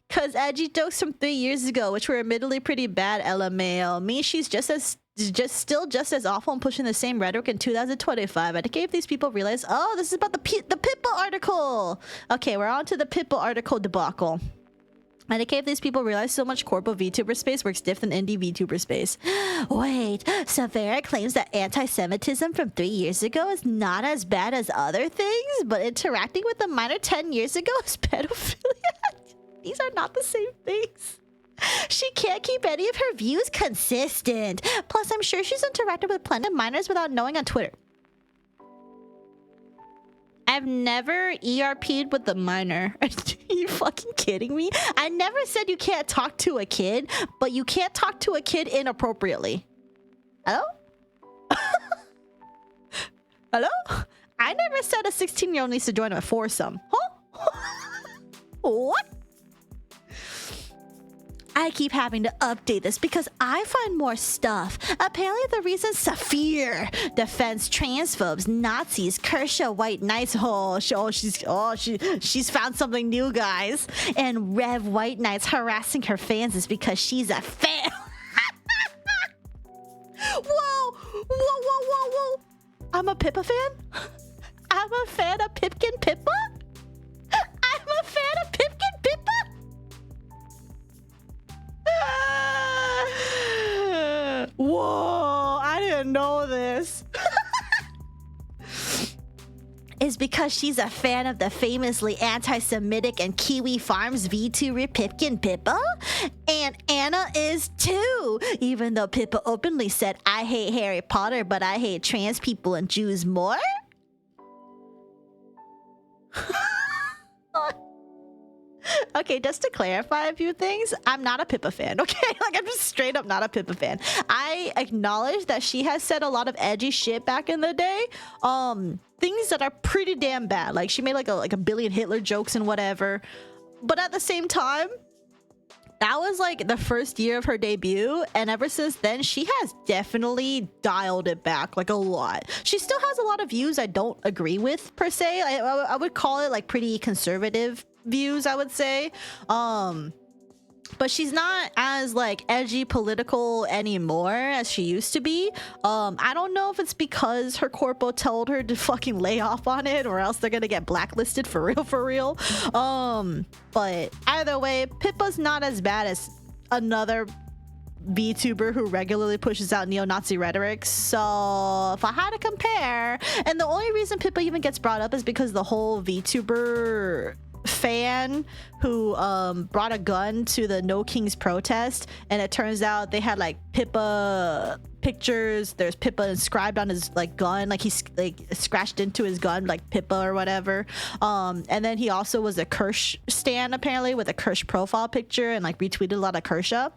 Cause edgy jokes from 3 years ago, which were admittedly pretty bad, LMAO. Me, she's still just as awful and pushing the same rhetoric in 2025. I think if these people realize, oh, this is about the Pippa article. Okay, we're on to the Pippa article debacle. And in case these people realize so much corpo VTuber space works different than indie VTuber space. Wait, Saphera claims that anti-Semitism from 3 years ago is not as bad as other things, but interacting with a minor 10 years ago is pedophilia? These are not the same things. She can't keep any of her views consistent. Plus, I'm sure she's interacted with plenty of minors without knowing on Twitter. I've never ERP'd with a minor. Are you fucking kidding me? I never said you can't talk to a kid, but you can't talk to a kid inappropriately. Hello? Hello? I never said a 16-year-old needs to join a foursome. Huh? What? I keep having to update this because I find more stuff. Apparently the reason Saphera defends transphobes, Nazis, Kershaw White Knights, she's found something new, guys. And Rev White Knights harassing her fans is because she's a fan. Whoa. I'm a Pippa fan? I'm a fan of Pipkin Pippa? I'm a fan of Pipkin Pippa? Whoa, I didn't know this. Is because she's a fan of the famously anti-Semitic and Kiwi Farms VTuber Pipkin Pippa? And Anna is too, even though Pippa openly said, I hate Harry Potter, but I hate trans people and Jews more? Okay, just to clarify a few things, I'm not a Pippa fan, okay? Like, I'm just straight up not a Pippa fan. I acknowledge that she has said a lot of edgy shit back in the day. Things that are pretty damn bad. Like, she made like a billion Hitler jokes and whatever. But at the same time, that was like the first year of her debut, and ever since then, she has definitely dialed it back like a lot. She still has a lot of views I don't agree with, per se. I would call it like pretty conservative views, I would say. But she's not as like edgy political anymore as she used to be. I don't know if it's because her corpo told her to fucking lay off on it, or else they're gonna get blacklisted for real. But either way, Pippa's not as bad as another VTuber who regularly pushes out neo-Nazi rhetoric. So if I had to compare, and the only reason Pippa even gets brought up is because the whole VTuber fan who brought a gun to the No Kings protest, and it turns out they had like Pippa pictures. There's Pippa inscribed on his like gun, like he's like scratched into his gun like Pippa or whatever. And then he also was a Kirsch stan apparently with a Kirsch profile picture and like retweeted a lot of Kershaw.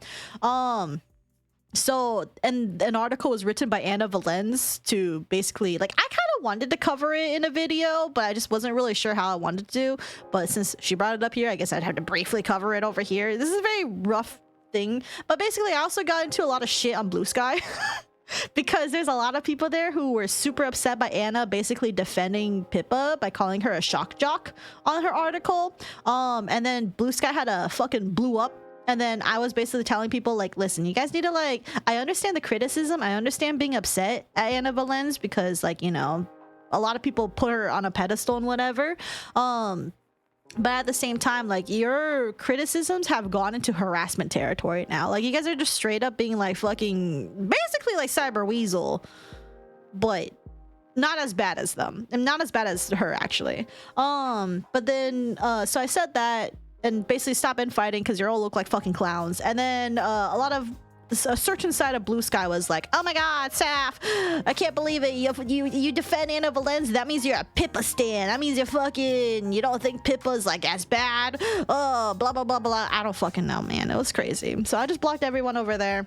So, and an article was written by Anna Valens to basically, like, I kind of wanted to cover it in a video, but I just wasn't really sure how I wanted to. But since she brought it up here, I guess I'd have to briefly cover it over here. This is a very rough thing, but basically I also got into a lot of shit on Blue Sky. Because there's a lot of people there who were super upset by Anna basically defending Pippa by calling her a shock jock on her article. And then Blue Sky had a fucking blew up. And then I was basically telling people, like, listen, you guys need to, like, I understand the criticism. I understand being upset at Anna Valens because, like, you know, a lot of people put her on a pedestal and whatever. But at the same time, like, your criticisms have gone into harassment territory now. Like, you guys are just straight up being like fucking basically like Cyber Weasel, but not as bad as them and not as bad as her actually. But then so I said that and basically stop infighting because you all look like fucking clowns. And then a lot of a search inside of Blue Sky was like, oh my god, Saf, I can't believe it. You defend Anna Valens. That means you're a Pippa stan. That means you don't think Pippa's like as bad. Oh, blah blah blah blah. I don't fucking know, man. It was crazy. So I just blocked everyone over there.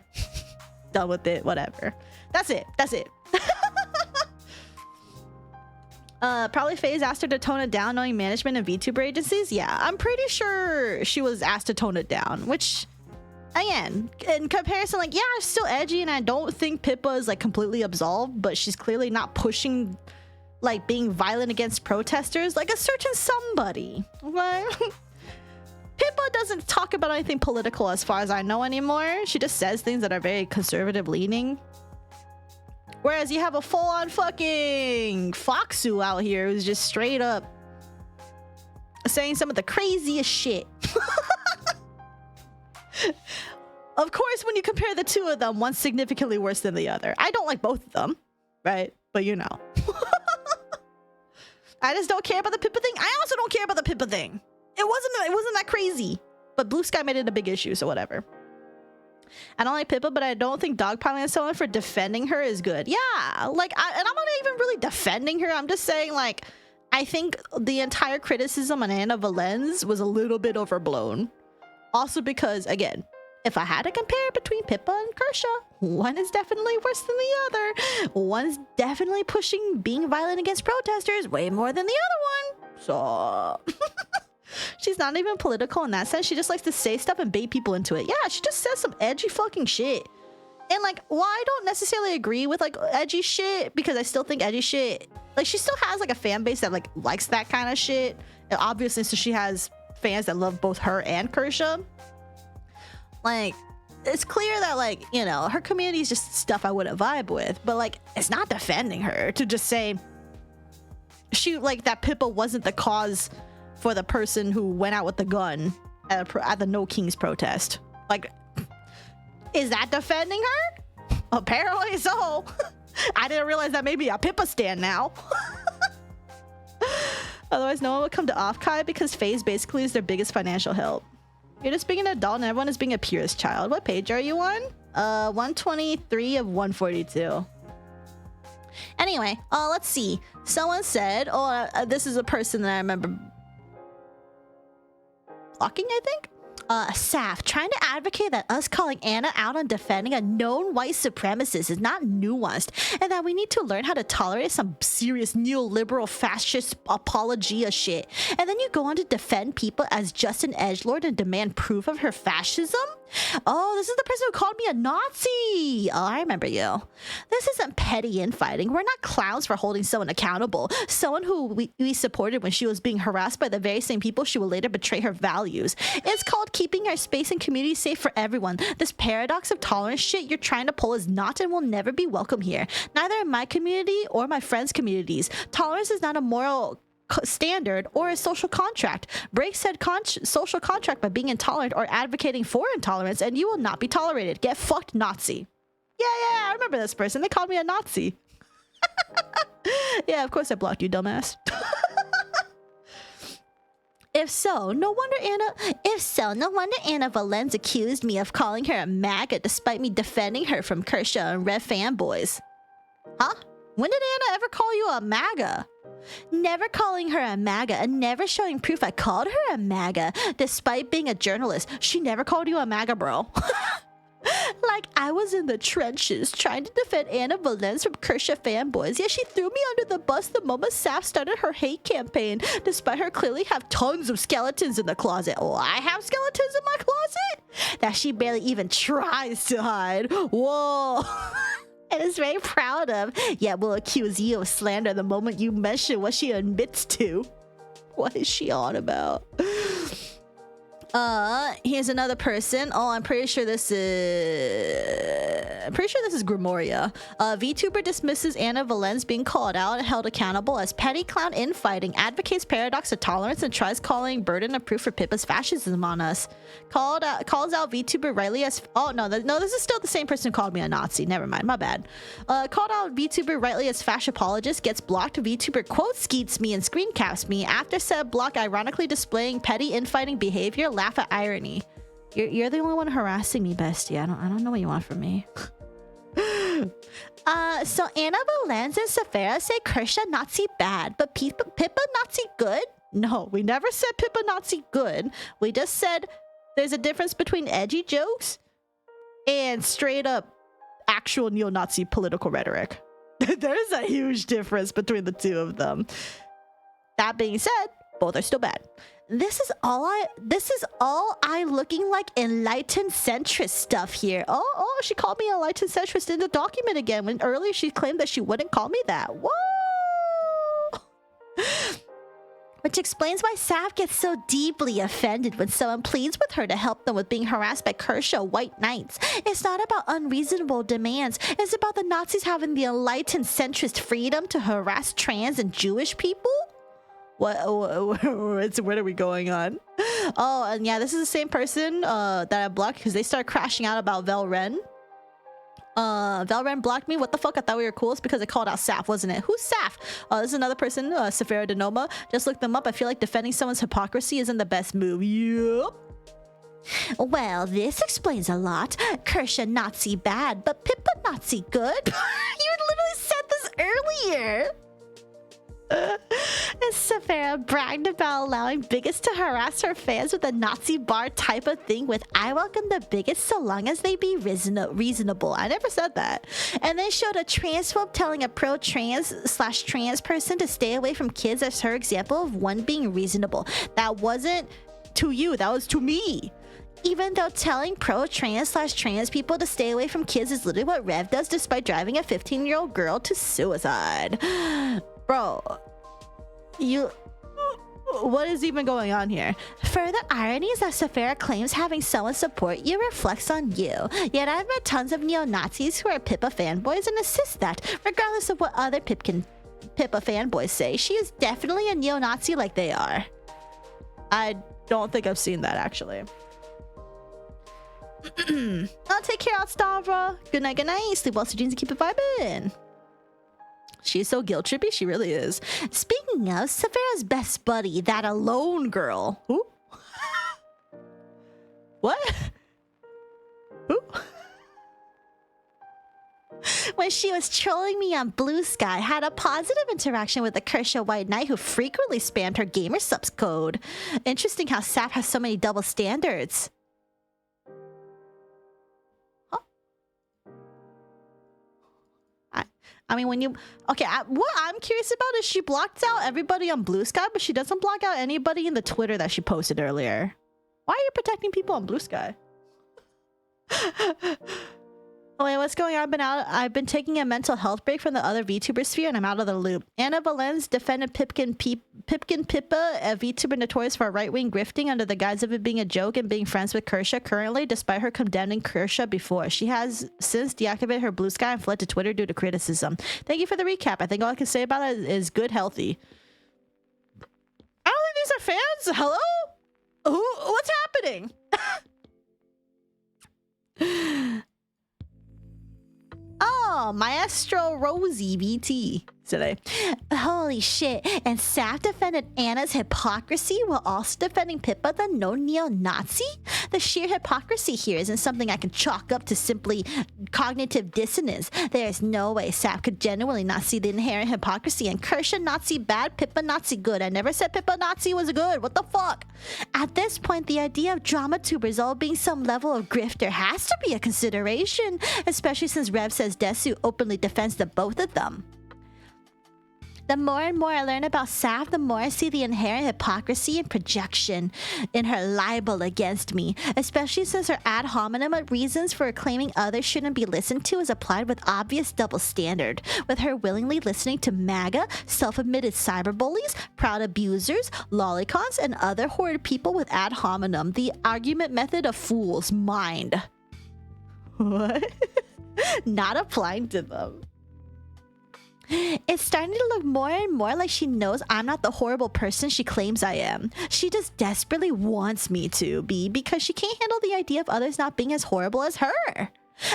Done with it. Whatever. That's it. Probably FaZe asked her to tone it down knowing management and VTuber agencies. Yeah, I'm pretty sure she was asked to tone it down, which again, in comparison, like, yeah, it's still edgy, and I don't think Pippa is like completely absolved, but she's clearly not pushing like being violent against protesters like a certain somebody. Right? Pippa doesn't talk about anything political as far as I know anymore. She just says things that are very conservative leaning. Whereas you have a full-on fucking Foxu out here who's just straight up saying some of the craziest shit. Of course, when you compare the two of them, one's significantly worse than the other. I don't like both of them, right? But you know. I just don't care about the Pippa thing. I also don't care about the Pippa thing. It wasn't that crazy. But Blue Sky made it a big issue, so whatever. I don't like Pippa, but I don't think dogpiling someone for defending her is good. Yeah, like, and I'm not even really defending her. I'm just saying, like, I think the entire criticism on Anna Valens was a little bit overblown. Also because, again, if I had to compare between Pippa and Kersha, one is definitely worse than the other. One's definitely pushing being violent against protesters way more than the other one. So she's not even political in that sense. She just likes to say stuff and bait people into it. Yeah, she just says some edgy fucking shit. And like, while I don't necessarily agree with like edgy shit, because I still think edgy shit, like, she still has like a fan base that like likes that kind of shit. And obviously, so she has fans that love both her and Kersha. Like, it's clear that, like, you know, her community is just stuff I wouldn't vibe with, but like, it's not defending her to just say she, like, that Pippa wasn't the cause for the person who went out with the gun at the No Kings protest. Like, is that defending her? Apparently so. I didn't realize that maybe a Pippa stan now. Otherwise, no one would come to Offkai because FaZe basically is their biggest financial help. You're just being an adult and everyone is being a purist child. What page are you on? 123 of 142. Anyway, let's see. Someone said, this is a person that I remember blocking, I think? Saf, trying to advocate that us calling Anna out on defending a known white supremacist is not nuanced, and that we need to learn how to tolerate some serious neoliberal fascist apologia shit. And then you go on to defend people as just an edgelord and demand proof of her fascism? Oh, this is the person who called me a Nazi. Oh, I remember you. This isn't petty infighting. We're not clowns for holding someone accountable. Someone who we supported when she was being harassed by the very same people she will later betray her values. It's called keeping our space and community safe for everyone. This paradox of tolerance shit you're trying to pull is not and will never be welcome here. Neither in my community or my friends' communities. Tolerance is not a moral standard or a social contract. Break said social contract by being intolerant or advocating for intolerance, and you will not be tolerated. Get fucked, Nazi. Yeah, I remember this person. They called me a Nazi. Yeah, of course I blocked you, dumbass. If so, no wonder Anna Valens accused me of calling her a MAGA despite me defending her from Kersha and Red fanboys. Huh? When did Anna ever call you a MAGA? Never calling her a MAGA and never showing proof I called her a MAGA despite being a journalist. She never called you a MAGA, bro. Like I was in the trenches trying to defend Anna Valens from Kersha fanboys, yet she threw me under the bus the moment Saf started her hate campaign, despite her clearly have tons of skeletons in the closet. Oh, I have skeletons in my closet? That she barely even tries to hide. Whoa. And is very proud of, yet will accuse you of slander the moment you mention what she admits to. What is she on about? Here's another person. Oh, I'm pretty sure this is Grimoria. VTuber dismisses Anna Valens being called out and held accountable as petty clown infighting, advocates paradox of tolerance, and tries calling burden of proof for Pippa's fascism on us. Calls out VTuber rightly as this is still the same person who called me a Nazi. Never mind, my bad. Called out VTuber rightly as fash apologist, gets blocked. VTuber quote skeets me and screen caps me. After said block, ironically displaying petty infighting behavior. Laugh at irony. You're the only one harassing me, bestie. I don't know what you want from me. So Anna Valens and Saphera say Kersha Nazi bad, but Pippa Nazi good? No, we never said Pippa Nazi good. We just said there's a difference between edgy jokes and straight up actual neo-Nazi political rhetoric. There's a huge difference between the two of them. That being said, both are still bad. This is all I looking like enlightened centrist stuff here. Oh, she called me enlightened centrist in the document again when earlier she claimed that she wouldn't call me that. Whoa! Which explains why Sav gets so deeply offended when someone pleads with her to help them with being harassed by Kersha White Knights. It's not about unreasonable demands. It's about the Nazis having the enlightened centrist freedom to harass trans and Jewish people. Where are we going on? Oh, and yeah, this is the same person that I blocked because they started crashing out about Velren. Velren blocked me. What the fuck? I thought we were cool. It's because I called out Saf, wasn't it? Who's Saf? This is another person, Saphera Denoma. Just looked them up. I feel like defending someone's hypocrisy isn't the best move. Yup. Well, this explains a lot. Kersha Nazi bad, but Pippa Nazi good. You literally said this earlier. And Saphera bragged about allowing bigots to harass her fans with a Nazi bar type of thing with I welcome the bigots so long as they be reasonable. I never said that. And then showed a transphobe telling a pro-trans/trans person to stay away from kids as her example of one being reasonable. That wasn't to you, that was to me. Even though telling pro-trans/trans people to stay away from kids is literally what Rev does despite driving a 15-year-old girl to suicide. Bro, what is even going on here? Further irony is that Saphera claims having someone support you reflects on you. Yet I've met tons of neo-Nazis who are Pippa fanboys and assist that, regardless of what other Pippa fanboys say. She is definitely a neo-Nazi like they are. I don't think I've seen that, actually. I'll take care, Stavra. Good night, sleep well, jeans, and keep it vibing. She's so guilt trippy, she really is. Speaking of, Saphera's best buddy, that alone girl. Who? What? Who? When she was trolling me on Blue Sky, had a positive interaction with the Kersha White Knight who frequently spammed her gamer subs code. Interesting how Saf has so many double standards. I mean, when you... Okay, what I'm curious about is she blocked out everybody on Blue Sky, but she doesn't block out anybody in the Twitter that she posted earlier. Why are you protecting people on Blue Sky? Oh, wait, what's going on? I've been taking a mental health break from the other VTuber sphere, and I'm out of the loop. Anna Valens defended Pippa, a VTuber notorious for right-wing grifting under the guise of it being a joke and being friends with Kersha currently, despite her condemning Kersha before. She has since deactivated her Blue Sky and fled to Twitter due to criticism. Thank you for the recap. I think all I can say about it is good, healthy. I don't think these are fans. Hello? What's happening? Oh, Maestro Rosie VT today. Holy shit. And Saf defended Anna's hypocrisy while also defending Pippa, the no neo-Nazi? The sheer hypocrisy here isn't something I can chalk up to simply cognitive dissonance. There's no way Sap could genuinely not see the inherent hypocrisy and Kersha Nazi bad, Pippa Nazi good. I never said Pippa Nazi was good. What the fuck? At this point, the idea of drama tubers all being some level of grifter has to be a consideration, especially since Rev says Desu openly defends the both of them. The more and more I learn about Saf, the more I see the inherent hypocrisy and projection in her libel against me, especially since her ad hominem reasons for claiming others shouldn't be listened to is applied with obvious double standard, with her willingly listening to MAGA, self-admitted cyberbullies, proud abusers, lolicons, and other horrid people with ad hominem, the argument method of fools, mind. What? Not applying to them. It's starting to look more and more like she knows I'm not the horrible person she claims I am. She just desperately wants me to be because she can't handle the idea of others not being as horrible as her.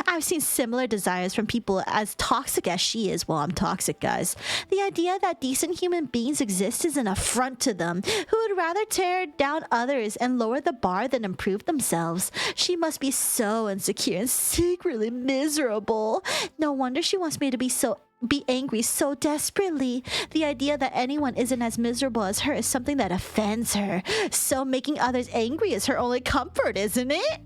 I've seen similar desires from people as toxic as she is. Well, I'm toxic, guys. The idea that decent human beings exist is an affront to them, who would rather tear down others and lower the bar than improve themselves. She must be so insecure and secretly miserable. No wonder she wants me to be angry so desperately. The idea that anyone isn't as miserable as her is something that offends her. So making others angry is her only comfort, isn't it?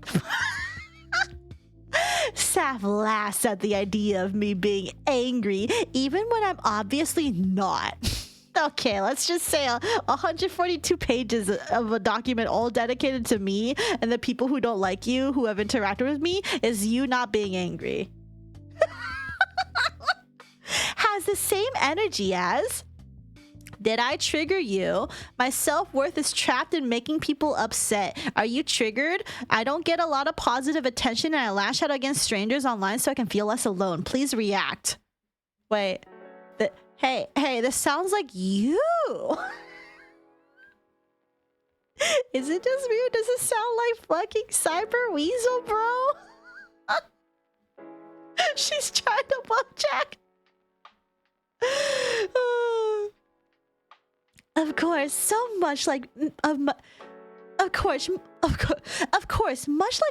Saf laughs at the idea of me being angry, even when I'm obviously not. Okay, let's just say 142 pages of a document all dedicated to me and the people who don't like you, who have interacted with me, is you not being angry. Has the same energy as, did I trigger you? My self-worth is trapped in making people upset. Are you triggered? I don't get a lot of positive attention and I lash out against strangers online so I can feel less alone. Please react. Wait. Hey, this sounds like you. Is it just me or does it sound like fucking Cyber Weasel, bro? She's trying to bump Jack. Of course, so much like of course, much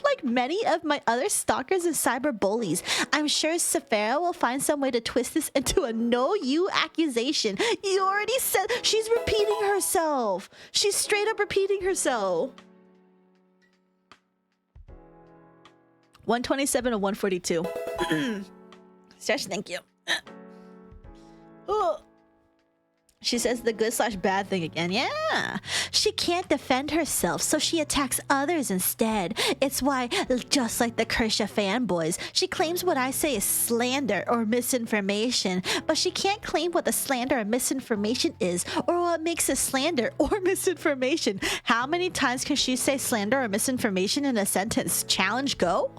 like many of my other stalkers and cyber bullies, I'm sure Saphera will find some way to twist this into a no you accusation. You already said she's repeating herself. She's straight up repeating herself. 127 and 142. Stretch, thank you. Oh. She says the good/bad thing again. Yeah. She can't defend herself, so she attacks others instead. It's why, just like the Kersha fanboys, she claims what I say is slander or misinformation, but she can't claim what the slander or misinformation is, or what makes a slander or misinformation. How many times can she say slander or misinformation in a sentence? Challenge go?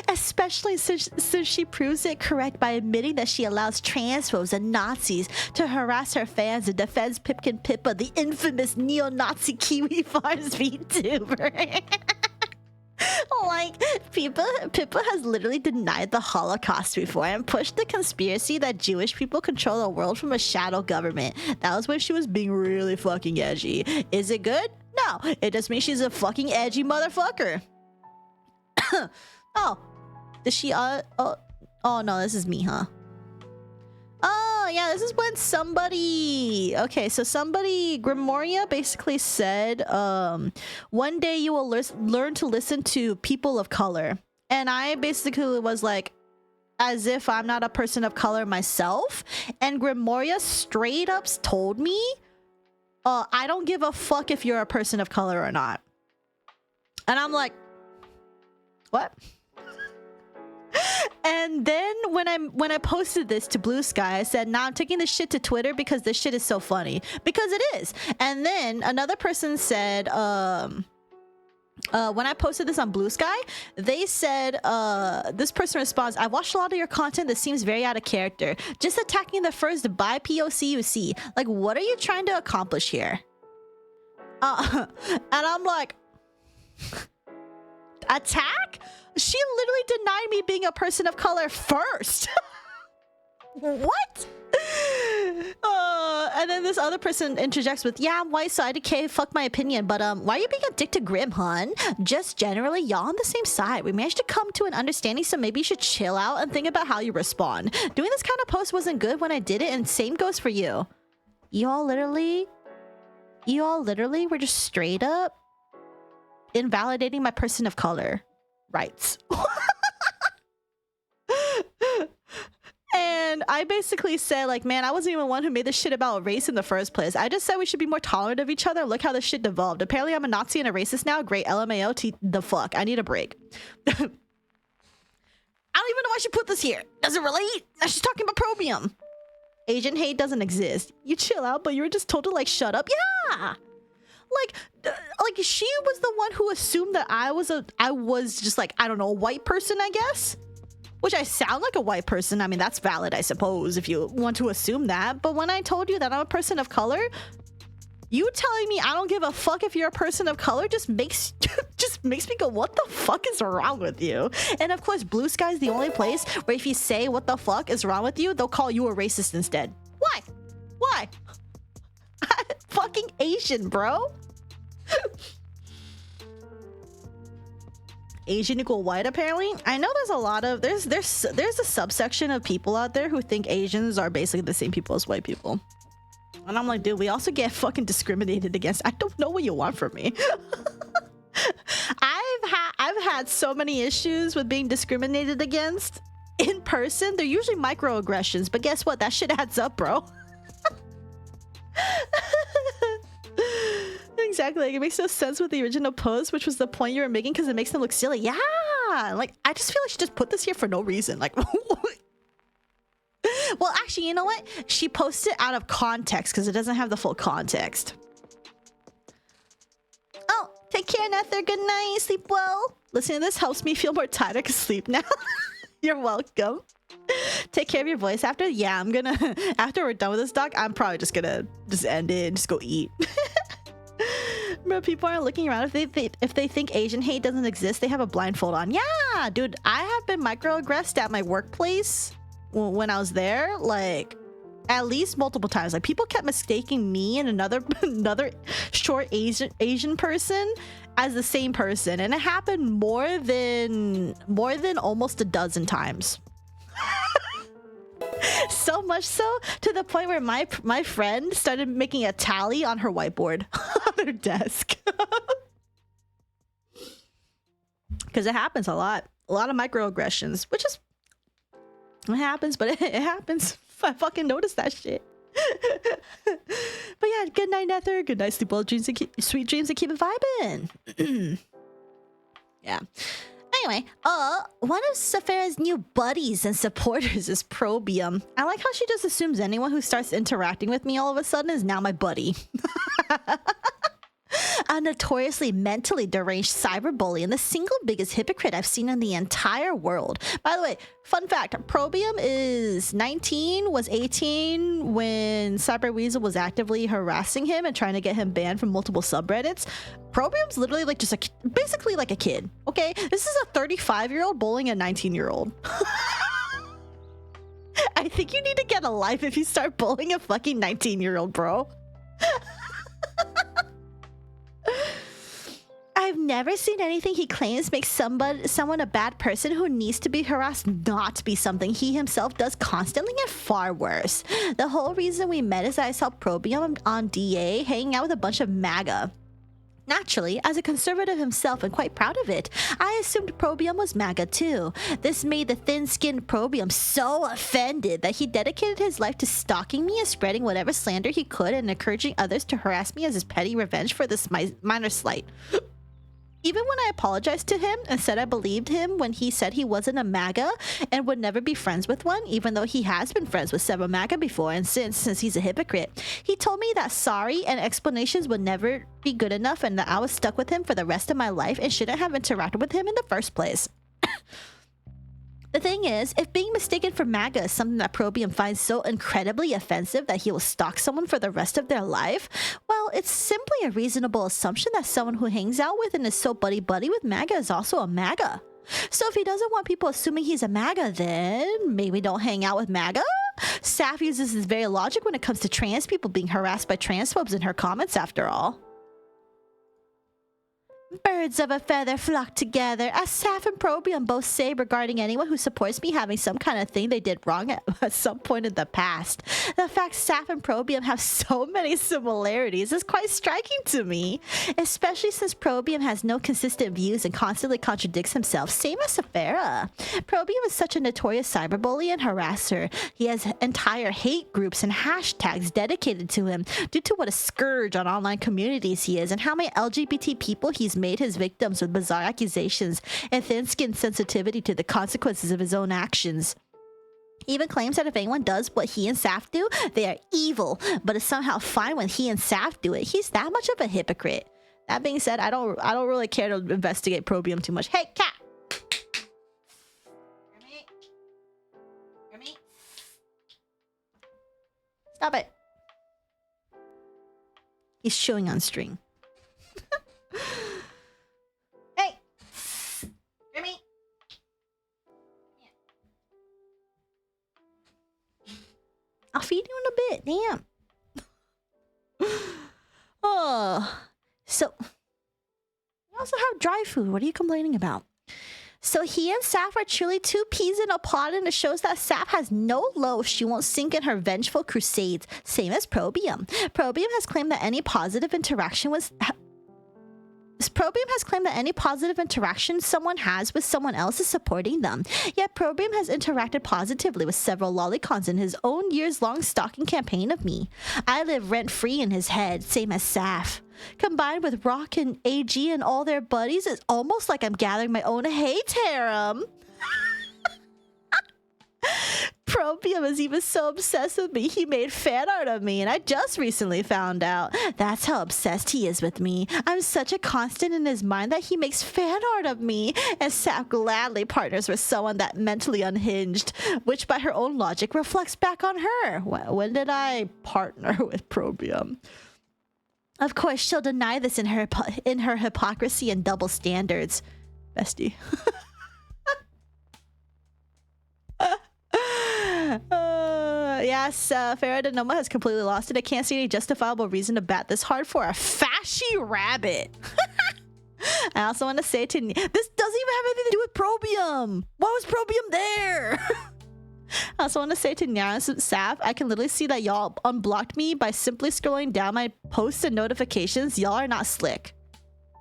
Especially since she proves it correct by admitting that she allows transphobes and Nazis to harass her fans and defends Pipkin Pippa, the infamous neo-Nazi Kiwi Farms VTuber. Like, Pippa has literally denied the Holocaust before and pushed the conspiracy that Jewish people control the world from a shadow government. That was when she was being really fucking edgy. Is it good? No, it just means she's a fucking edgy motherfucker. Oh, does she, oh no, this is me, huh? Oh, yeah, this is when somebody, okay, so somebody, Grimoria basically said, one day you will learn to listen to people of color. And I basically was like, as if I'm not a person of color myself. And Grimoria straight up told me, I don't give a fuck if you're a person of color or not. And I'm like, what? And then when I posted this to Blue Sky, I said, nah, I'm taking this shit to Twitter because this shit is so funny. Because it is. And then another person said, when I posted this on Blue Sky, they said, this person responds, I watched a lot of your content that seems very out of character. Just attacking the first bi POC you see. Like, what are you trying to accomplish here? And I'm like, attack? She literally denied me being a person of color first. What? And then this other person interjects with, yeah, I'm white, so IDK, fuck my opinion, but why are you being a dick to Grim, hun? Just generally, y'all on the same side. We managed to come to an understanding, so maybe you should chill out and think about how you respond. Doing this kind of post wasn't good when I did it, and same goes for you. You all literally were just straight up invalidating my person of color rights. And I basically said, like, man, I wasn't even one who made this shit about race in the first place. I just said we should be more tolerant of each other. Look how this shit devolved. Apparently I'm a Nazi and a racist now. Great, LMAOOOO, the fuck. I need a break. I don't even know why she put this here. Does it relate? She's talking about probium. Asian hate doesn't exist. You chill out, but you were just told to, like, shut up. Yeah! Like she was the one who assumed that I was just, like, I don't know, a white person, I guess? Which I sound like a white person. I mean, that's valid, I suppose, if you want to assume that. But when I told you that I'm a person of color, you telling me I don't give a fuck if you're a person of color just makes me go, what the fuck is wrong with you? And of course, Blue Sky is the only place where if you say what the fuck is wrong with you, they'll call you a racist instead. Why? Why? Fucking Asian, bro. Asian equal white, apparently. I know there's a lot of there's a subsection of people out there who think Asians are basically the same people as white people. And I'm like, dude, we also get fucking discriminated against. I don't know what you want from me. I've had so many issues with being discriminated against in person. They're usually microaggressions, but guess what? That shit adds up, bro. Exactly, like, it makes no sense with the original post, which was the point you were making, because it makes them look silly. Yeah, like, I just feel like she just put this here for no reason. Like, well, actually, you know what? She posted out of context because it doesn't have the full context. Oh, take care, Nether. Good night. Sleep well. Listening to this helps me feel more tired. I can sleep now. You're welcome. Take care of your voice after. Yeah, I'm gonna. After we're done with this doc, I'm probably just gonna end it and just go eat. But people aren't looking around. If they think Asian hate doesn't exist, they have a blindfold on. Yeah, dude, I have been microaggressed at my workplace when I was there, like, at least multiple times. Like, people kept mistaking me and another short Asian person as the same person, and it happened more than almost a dozen times. So much so to the point where my friend started making a tally on her whiteboard on her desk. Because it happens a lot of microaggressions, which is, it happens, but it happens. I fucking noticed that shit. But yeah, good night, Nether. Good night, sleep well, dreams, and sweet dreams, and keep it vibing. Yeah. Anyway, one of Saphera's new buddies and supporters is Probium. I like how she just assumes anyone who starts interacting with me all of a sudden is now my buddy. A notoriously mentally deranged cyberbully and the single biggest hypocrite I've seen in the entire world. By the way, fun fact, Probium is 19, was 18 when Cyberweasel was actively harassing him and trying to get him banned from multiple subreddits. Probium's literally like just basically like a kid, okay? This is a 35-year-old bullying a 19-year-old. I think you need to get a life if you start bullying a fucking 19-year-old, bro. I've never seen anything he claims makes someone a bad person who needs to be harassed not be something he himself does constantly and far worse. The whole reason we met is that I saw Probium on DA hanging out with a bunch of MAGA. Naturally, as a conservative himself and quite proud of it, I assumed Probium was MAGA too. This made the thin-skinned Probium so offended that he dedicated his life to stalking me and spreading whatever slander he could and encouraging others to harass me as his petty revenge for this minor slight. Even when I apologized to him and said I believed him when he said he wasn't a MAGA and would never be friends with one, even though he has been friends with several MAGA before and since he's a hypocrite, he told me that sorry and explanations would never be good enough and that I was stuck with him for the rest of my life and shouldn't have interacted with him in the first place. The thing is, if being mistaken for MAGA is something that Probium finds so incredibly offensive that he will stalk someone for the rest of their life, well, it's simply a reasonable assumption that someone who hangs out with and is so buddy-buddy with MAGA is also a MAGA. So if he doesn't want people assuming he's a MAGA, then maybe don't hang out with MAGA? Saf uses this very logic when it comes to trans people being harassed by transphobes in her comments, after all. Birds of a feather flock together, as Saf and Probium both say regarding anyone who supports me having some kind of thing they did wrong at some point in the past. The fact Saf and Probium have so many similarities is quite striking to me, especially since Probium has no consistent views and constantly contradicts himself, same as Saphera. Probium is such a notorious cyberbully and harasser. He has entire hate groups and hashtags dedicated to him due to what a scourge on online communities he is and how many LGBT people he's made his victims with bizarre accusations and thin-skinned sensitivity to the consequences of his own actions. He even claims that if anyone does what he and Saf do, they are evil, but is somehow fine when he and Saf do it. He's that much of a hypocrite. That being said, I don't really care to investigate Probium too much. Hey, cat! Remy? Stop it. He's chewing on string. Hey! Remy! I'll feed you in a bit, damn. Oh, so we also have dry food. What are you complaining about? So he and Saf are truly two peas in a pod, and it shows that Saf has no low she won't sink in her vengeful crusades, same as Probium. Probium has claimed that any positive interaction someone has with someone else is supporting them. Yet Probium has interacted positively with several lolicons in his own years-long stalking campaign of me. I live rent-free in his head, same as Saf. Combined with Rock and AG and all their buddies, it's almost like I'm gathering my own hate harem. Probium is even so obsessed with me, he made fan art of me, and I just recently found out. That's how obsessed he is with me. I'm such a constant in his mind that he makes fan art of me, and Saf gladly partners with someone that mentally unhinged, which by her own logic reflects back on her. When did I partner with Probium? Of course, she'll deny this in her hypocrisy and double standards. Bestie. Yes, Farah Denoma has completely lost it. I can't see any justifiable reason to bat this hard for a fashy rabbit. I also want to say to... This doesn't even have anything to do with Probium. Why was Probium there? I also want to say to Nyanis and Saf, I can literally see that y'all unblocked me by simply scrolling down my posts and notifications. Y'all are not slick.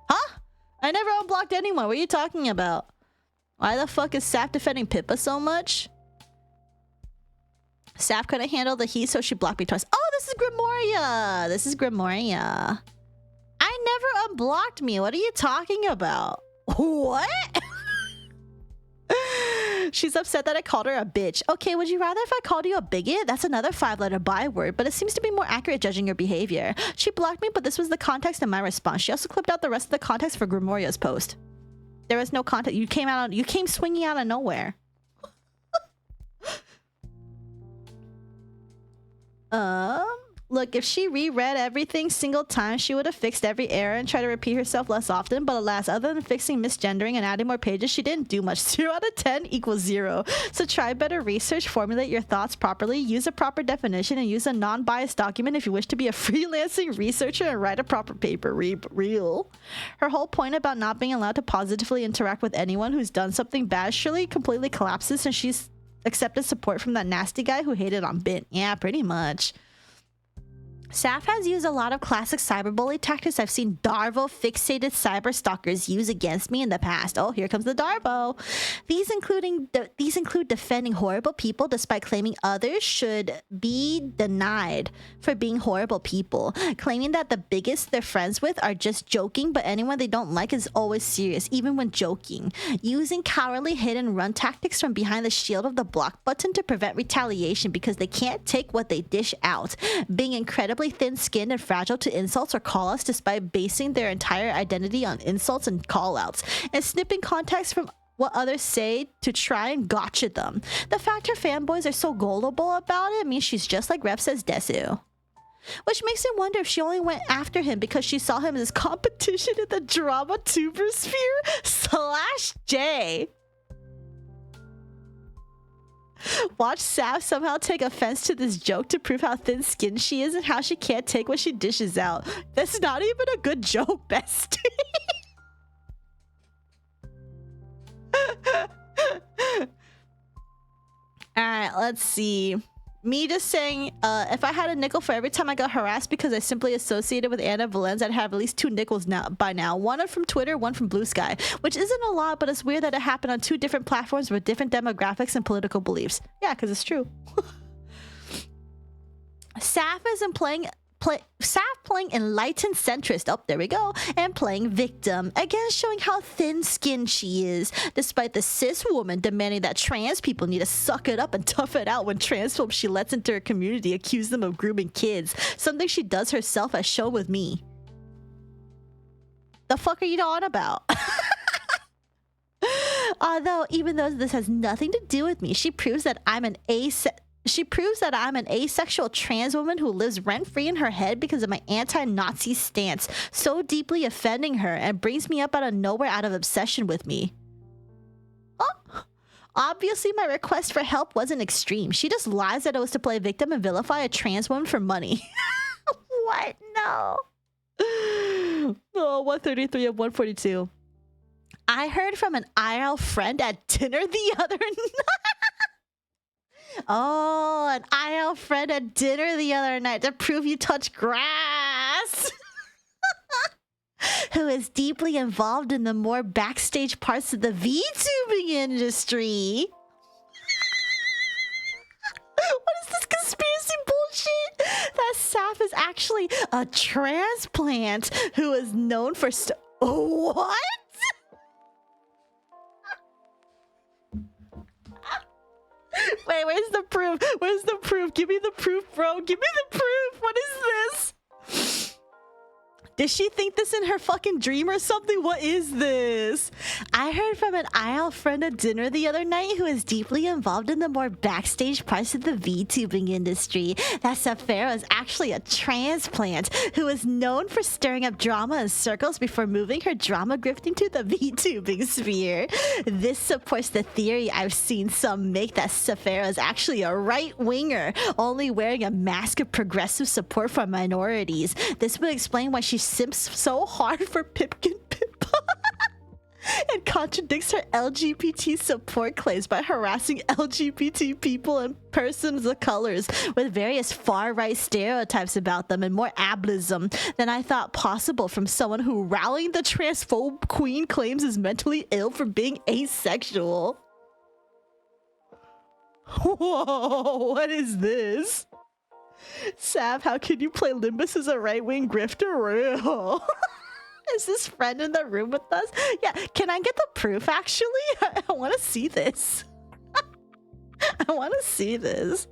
Huh? I never unblocked anyone. What are you talking about? Why the fuck is Saf defending Pippa so much? Saf couldn't handle the heat, so she blocked me twice. Oh, this is Grimoria. This is Grimoria. I never unblocked me. What are you talking about? What? She's upset that I called her a bitch. Okay, would you rather if I called you a bigot? That's another 5-letter byword, but it seems to be more accurate judging your behavior. She blocked me, but this was the context in my response. She also clipped out the rest of the context for Grimoria's post. There was no context. You came swinging out of nowhere. Look, if she reread everything single time, she would have fixed every error and tried to repeat herself less often. But alas, other than fixing misgendering and adding more pages, she didn't do much. 0 out of 10 equals 0. So try better research, formulate your thoughts properly, use a proper definition, and use a non-biased document if you wish to be a freelancing researcher and write a proper paper. Real. Her whole point about not being allowed to positively interact with anyone who's done something bad surely completely collapses since she's accepted support from that nasty guy who hated on Bint. Yeah, pretty much. Saf has used a lot of classic cyberbully tactics I've seen Darvo-fixated cyberstalkers use against me in the past. Oh, here comes the Darvo. These include defending horrible people despite claiming others should be denied for being horrible people, claiming that the bigots they're friends with are just joking, but anyone they don't like is always serious, even when joking, using cowardly hit and run tactics from behind the shield of the block button to prevent retaliation because they can't take what they dish out, being incredibly thin-skinned and fragile to insults or call-outs despite basing their entire identity on insults and call-outs, and snipping context from what others say to try and gotcha them. The fact her fanboys are so gullible about it means she's just like Rep says Desu. Which makes me wonder if she only went after him because she saw him as competition in the drama tuber sphere /J. Watch Saf somehow take offense to this joke to prove how thin-skinned she is and how she can't take what she dishes out. That's not even a good joke, bestie. Alright, let's see. Me just saying, if I had a nickel for every time I got harassed because I simply associated with Anna Valens, I'd have at least 2 nickels by now. One from Twitter, one from Blue Sky. Which isn't a lot, but it's weird that it happened on 2 different platforms with different demographics and political beliefs. Yeah, because it's true. Saf isn't playing enlightened centrist, oh there we go, and playing victim, again showing how thin-skinned she is, despite the cis woman demanding that trans people need to suck it up and tough it out when transphobes she lets into her community accuse them of grooming kids, something she does herself as shown with me. The fuck are you on about? Although, even though this has nothing to do with me, she proves that I'm an asexual trans woman who lives rent-free in her head because of my anti-Nazi stance, so deeply offending her, and brings me up out of nowhere out of obsession with me. Oh. Obviously, my request for help wasn't extreme. She just lies that it was to play victim and vilify a trans woman for money. What? No. Oh, 133 of 142. I heard from an IRL friend at dinner the other night. Oh, an IL friend at dinner the other night to prove you touch grass. Who is deeply involved in the more backstage parts of the VTubing industry. What is this conspiracy bullshit? That Saf is actually a transplant who is known for what? Wait, where's the proof? Where's the proof? Give me the proof, bro. Give me the proof. What is this? Did she think this in her fucking dream or something? What is this? I heard from an IL friend at dinner the other night who is deeply involved in the more backstage parts of the VTubing industry that Saphera is actually a transplant who is known for stirring up drama in circles before moving her drama grifting to the VTubing sphere. This supports the theory I've seen some make that Saphera is actually a right-winger, only wearing a mask of progressive support for minorities. This would explain why she simps so hard for Pipkin Pippa and contradicts her LGBT support claims by harassing LGBT people and persons of colors with various far-right stereotypes about them and more ableism than I thought possible from someone who rallying the transphobe queen claims is mentally ill for being asexual. Whoa, what is this? Sav, how can you play Limbus as a right-wing grifter? Real. Is this friend in the room with us? Yeah, can I get the proof, actually? I want to see this. I want to see this.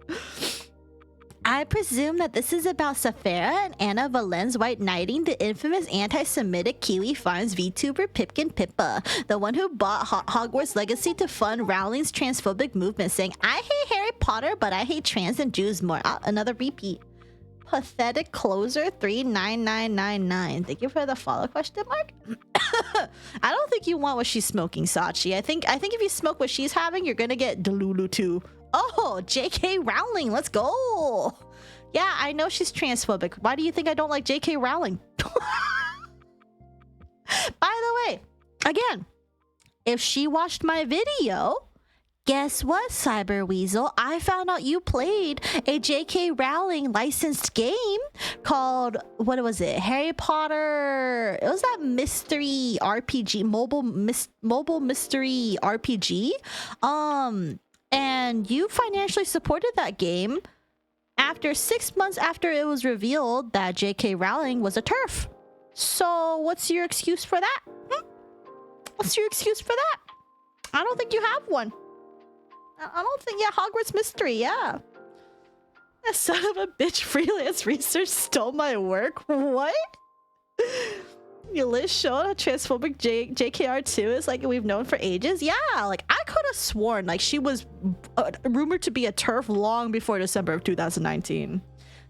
I presume that this is about Saphera and Anna Valens white knighting the infamous anti-Semitic Kiwi Farms VTuber Pipkin Pippa, the one who bought Hogwarts Legacy to fund Rowling's transphobic movement, saying, I hate Harry Potter, but I hate trans and Jews more. Another repeat. Pathetic closer 39999. Thank you for the follow question mark. I don't think you want what she's smoking, Sachi. I think if you smoke what she's having, you're gonna get Delulu too. Oh, JK Rowling, let's go. Yeah, I know she's transphobic. Why do you think I don't like JK Rowling? By the way, again, if she watched my video, guess what, Cyber Weasel? I found out you played a JK Rowling licensed game called, what was it? Harry Potter. It was that mystery RPG, mobile mystery RPG. And you financially supported that game after 6 months after it was revealed that JK Rowling was a TERF. So what's your excuse for that? What's your excuse for that? I don't think you have one. I don't think, yeah, Hogwarts Mystery, yeah. That son of a bitch freelance research stole my work. What? Your list showed how transphobic JKR2 is like we've known for ages. Yeah, like I could have sworn like she was rumored to be a TERF long before December of 2019.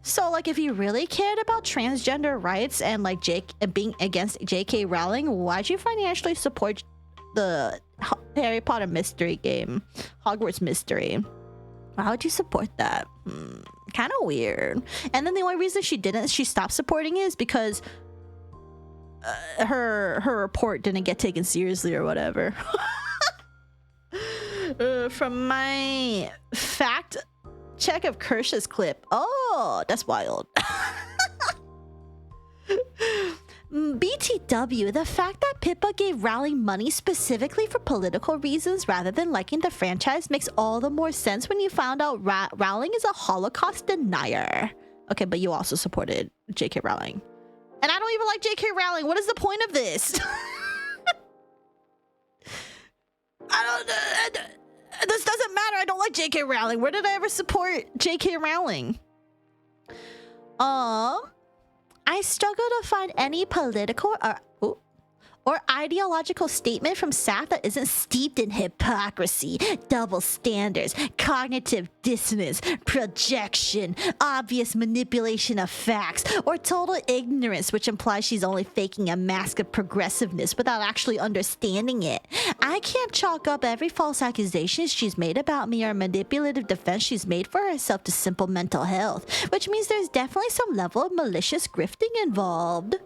So like if you really cared about transgender rights and like being against JK Rowling, why'd you financially support the Harry Potter mystery game, Hogwarts Mystery? Why would you support that? Kind of weird. And then the only reason she stopped supporting it is because her report didn't get taken seriously or whatever. From my fact check of Kersha's clip. Oh, that's wild. BTW, the fact that Pippa gave Rowling money specifically for political reasons rather than liking the franchise makes all the more sense when you found out Rowling is a Holocaust denier. Okay, but you also supported J.K. Rowling. And I don't even like J.K. Rowling. What is the point of this? This doesn't matter. I don't like J.K. Rowling. Where did I ever support J.K. Rowling? I struggle to find any political or ideological statement from Saf that isn't steeped in hypocrisy, double standards, cognitive dissonance, projection, obvious manipulation of facts, or total ignorance, which implies she's only faking a mask of progressiveness without actually understanding it. I can't chalk up every false accusation she's made about me or manipulative defense she's made for herself to simple mental health, which means there's definitely some level of malicious grifting involved.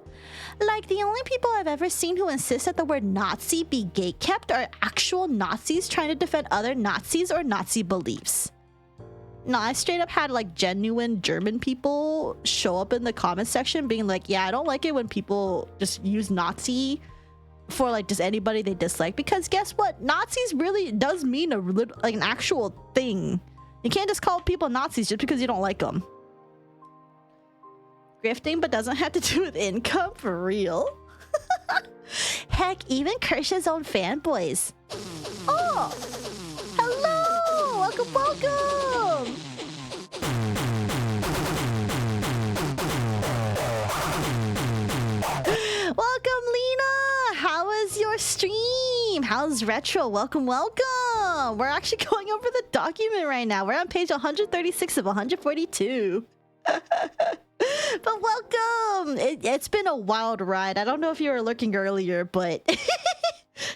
Like, the only people I've ever seen who insist that the word Nazi be gatekept are actual Nazis trying to defend other Nazis or Nazi beliefs. No, I straight up had like genuine German people show up in the comment section being like, yeah, I don't like it when people just use Nazi for like just anybody they dislike, because guess what? Nazis really does mean like an actual thing. You can't just call people Nazis just because you don't like them. Grifting, but doesn't have to do with income, for real. Heck, even Kersha's own fanboys. Oh, hello, welcome, welcome. Welcome, Lena. How was your stream? How's retro? Welcome, welcome. We're actually going over the document right now. We're on page 136 of 142. But welcome! It's been a wild ride. I don't know if you were lurking earlier, but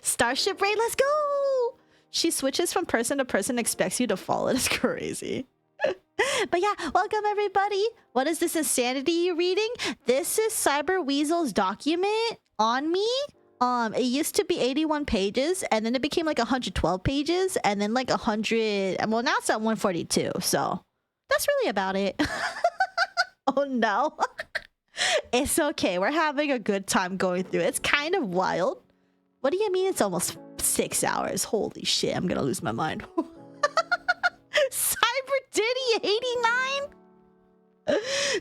Starship Raid, let's go! She switches from person to person, expects you to follow. It's crazy. But yeah, welcome everybody. What is this insanity you're reading? This is Cyber Weasel's document on me. It used to be 81 pages, and then it became like 112 pages, and then like 100. Well, now it's at 142. So that's really about it. Oh no. It's okay. We're having a good time going through it. It's kind of wild. What do you mean it's almost 6 hours? Holy shit, I'm gonna lose my mind. Cyber Diddy 89?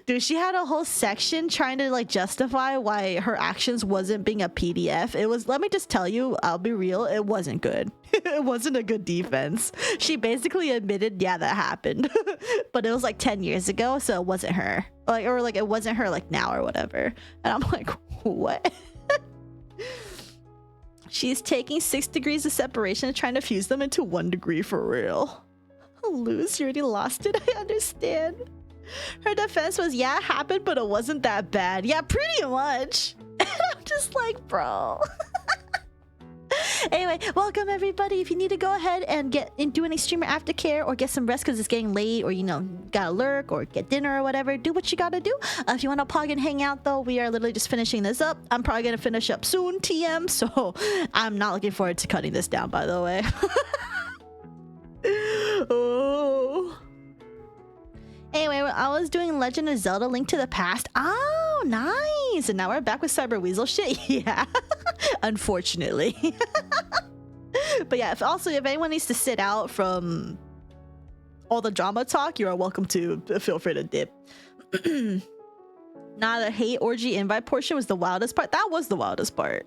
Dude, she had a whole section trying to like justify why her actions wasn't being a PDF. It was, let me just tell you, I'll be real, it wasn't good. It wasn't a good defense. She basically admitted, yeah, that happened. But it was like 10 years ago, so it wasn't her. Like, or like it wasn't her like now or whatever. And I'm like, what? She's taking 6 degrees of separation and trying to fuse them into 1 degree for real. Lose, you already lost it, I understand. Her defense was, yeah, it happened, but it wasn't that bad. Yeah, pretty much. And I'm just like, bro. Anyway, welcome everybody. If you need to go ahead and do any streamer aftercare or get some rest because it's getting late, or you know, gotta lurk or get dinner or whatever, do what you gotta do. If you want to pog and hang out though, we are literally just finishing this up. I'm probably gonna finish up soon, TM, so I'm not looking forward to cutting this down, by the way. Oh. Anyway, I was doing Legend of Zelda Link to the Past. Oh, nice. And now we're back with Cyber Weasel shit. Yeah. Unfortunately. But yeah, if anyone needs to sit out from all the drama talk, you are welcome to. Feel free to dip. Nah, the hate orgy invite portion was the wildest part. That was the wildest part.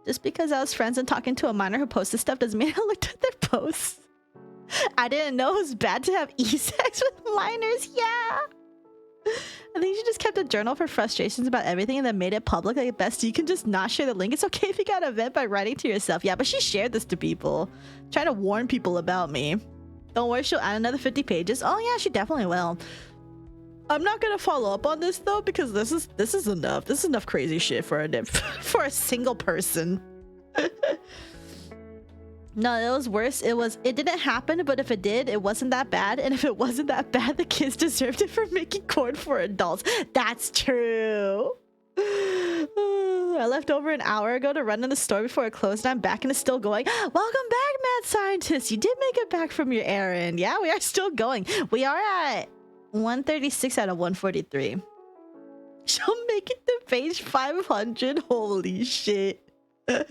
Just because I was friends and talking to a minor who posted stuff doesn't mean I looked at their posts. I didn't know it was bad to have e-sex with minors. Yeah. I think she just kept a journal for frustrations about everything and then made it public. Like, best you can just not share the link. It's okay if you got a vent by writing to yourself. Yeah, but she shared this to people, trying to warn people about me. Don't worry, she'll add another 50 pages. Oh yeah, she definitely will. I'm not gonna follow up on this though, because this is enough. This is enough crazy shit for a single person. No, it was worse. It didn't happen, but if it did, it wasn't that bad. And if it wasn't that bad, the kids deserved it for making corn for adults. That's true. I left over an hour ago to run in the store before it closed, and I'm back and it's still going. Welcome back, mad scientist. You did make it back from your errand. Yeah, we are still going. We are at 136 out of 143. She'll make it to page 500. Holy shit. All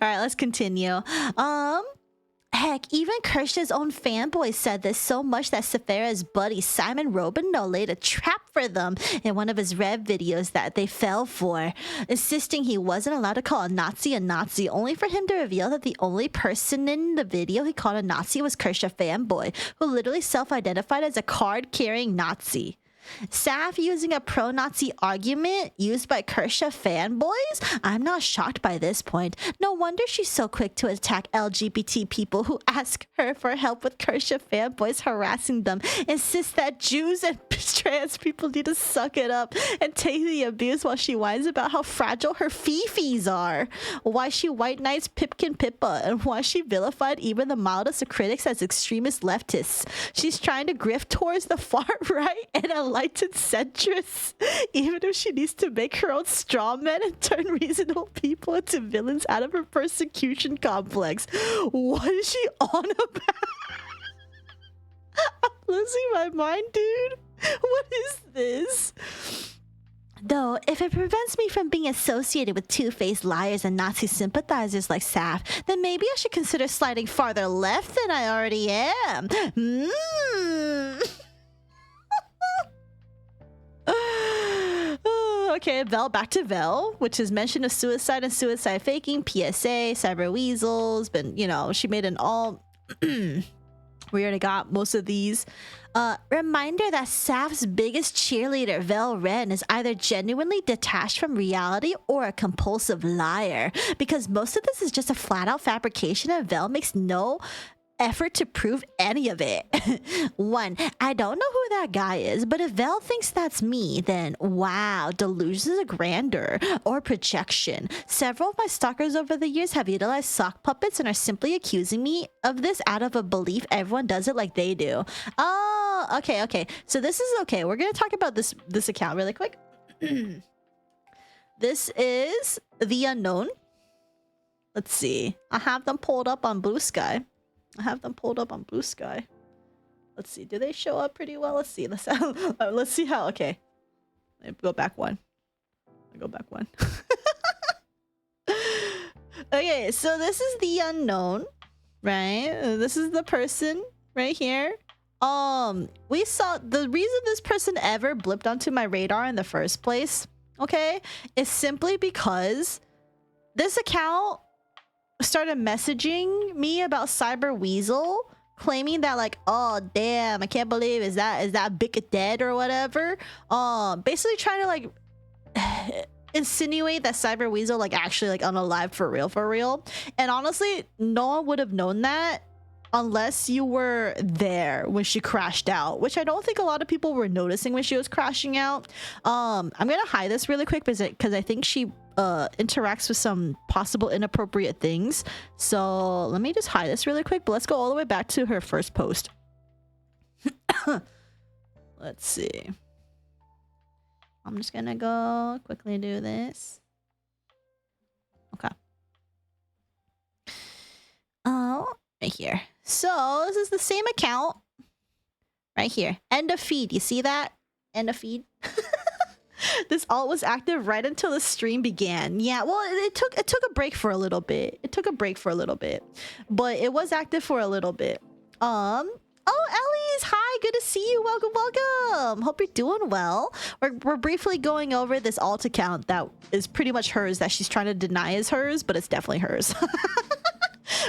right, let's continue. Heck, even Kersha's own fanboy said this so much that Saphera's buddy Simon Robino laid a trap for them in one of his Rev videos that they fell for, insisting he wasn't allowed to call a Nazi, only for him to reveal that the only person in the video he called a Nazi was Kersha fanboy, who literally self-identified as a card-carrying Nazi. Saf using a pro-Nazi argument used by Kersha fanboys? I'm not shocked by this point. No wonder she's so quick to attack LGBT people who ask her for help with Kersha fanboys harassing them, insist that Jews and trans people need to suck it up and take the abuse while she whines about how fragile her fifis are, why she white knights Pipkin Pippa, and why she vilified even the mildest of critics as extremist leftists. She's trying to grift towards the far right and enlightened centrists, even if she needs to make her own straw men and turn reasonable people into villains out of her persecution complex. What is she on about? I'm losing my mind, dude. What is this? Though, if it prevents me from being associated with two-faced liars and Nazi sympathizers like Saf, then maybe I should consider sliding farther left than I already am. Okay, Vel, back to Vel, which is mention of suicide and suicide faking, PSA, cyber weasels, but you know, she made an all... We already got most of these. Reminder that Saf's biggest cheerleader, Vel Ren, is either genuinely detached from reality or a compulsive liar, because most of this is just a flat-out fabrication and Vel makes no effort to prove any of it. One, I don't know who that guy is, but if Vel thinks that's me, then wow, delusions of grandeur or projection. Several of my stalkers over the years have utilized sock puppets and are simply accusing me of this out of a belief everyone does it like they do. Oh, okay. So this is okay. We're gonna talk about this account really quick. This is The Unknown. Let's see. I have them pulled up on Blue Sky. Let's see. Do they show up pretty well? Let's see. Let's see how. Okay. Let me go back one. Okay, so this is The Unknown, right? This is the person right here. We saw the reason this person ever blipped onto my radar in the first place, okay, is simply because this account started messaging me about Cyber Weasel, claiming that like, oh damn, I can't believe is that Bick dead or whatever. Basically trying to like insinuate that Cyber Weasel like actually like unalive for real. And honestly, no one would have known that unless you were there when she crashed out, which I don't think a lot of people were noticing when she was crashing out. I'm gonna hide this really quick because I think she interacts with some possible inappropriate things. So let me just hide this really quick, but let's go all the way back to her first post. Let's see. I'm just gonna go quickly do this. Okay. Oh, right here. So this is the same account right here. End of feed. You see that? End of feed. This alt was active right until the stream began. Yeah, well, it took a break for a little bit. But it was active for a little bit. Oh, Ellie's, hi, good to see you. Welcome. Hope you're doing well. We're briefly going over this alt account that is pretty much hers, that she's trying to deny is hers, but it's definitely hers.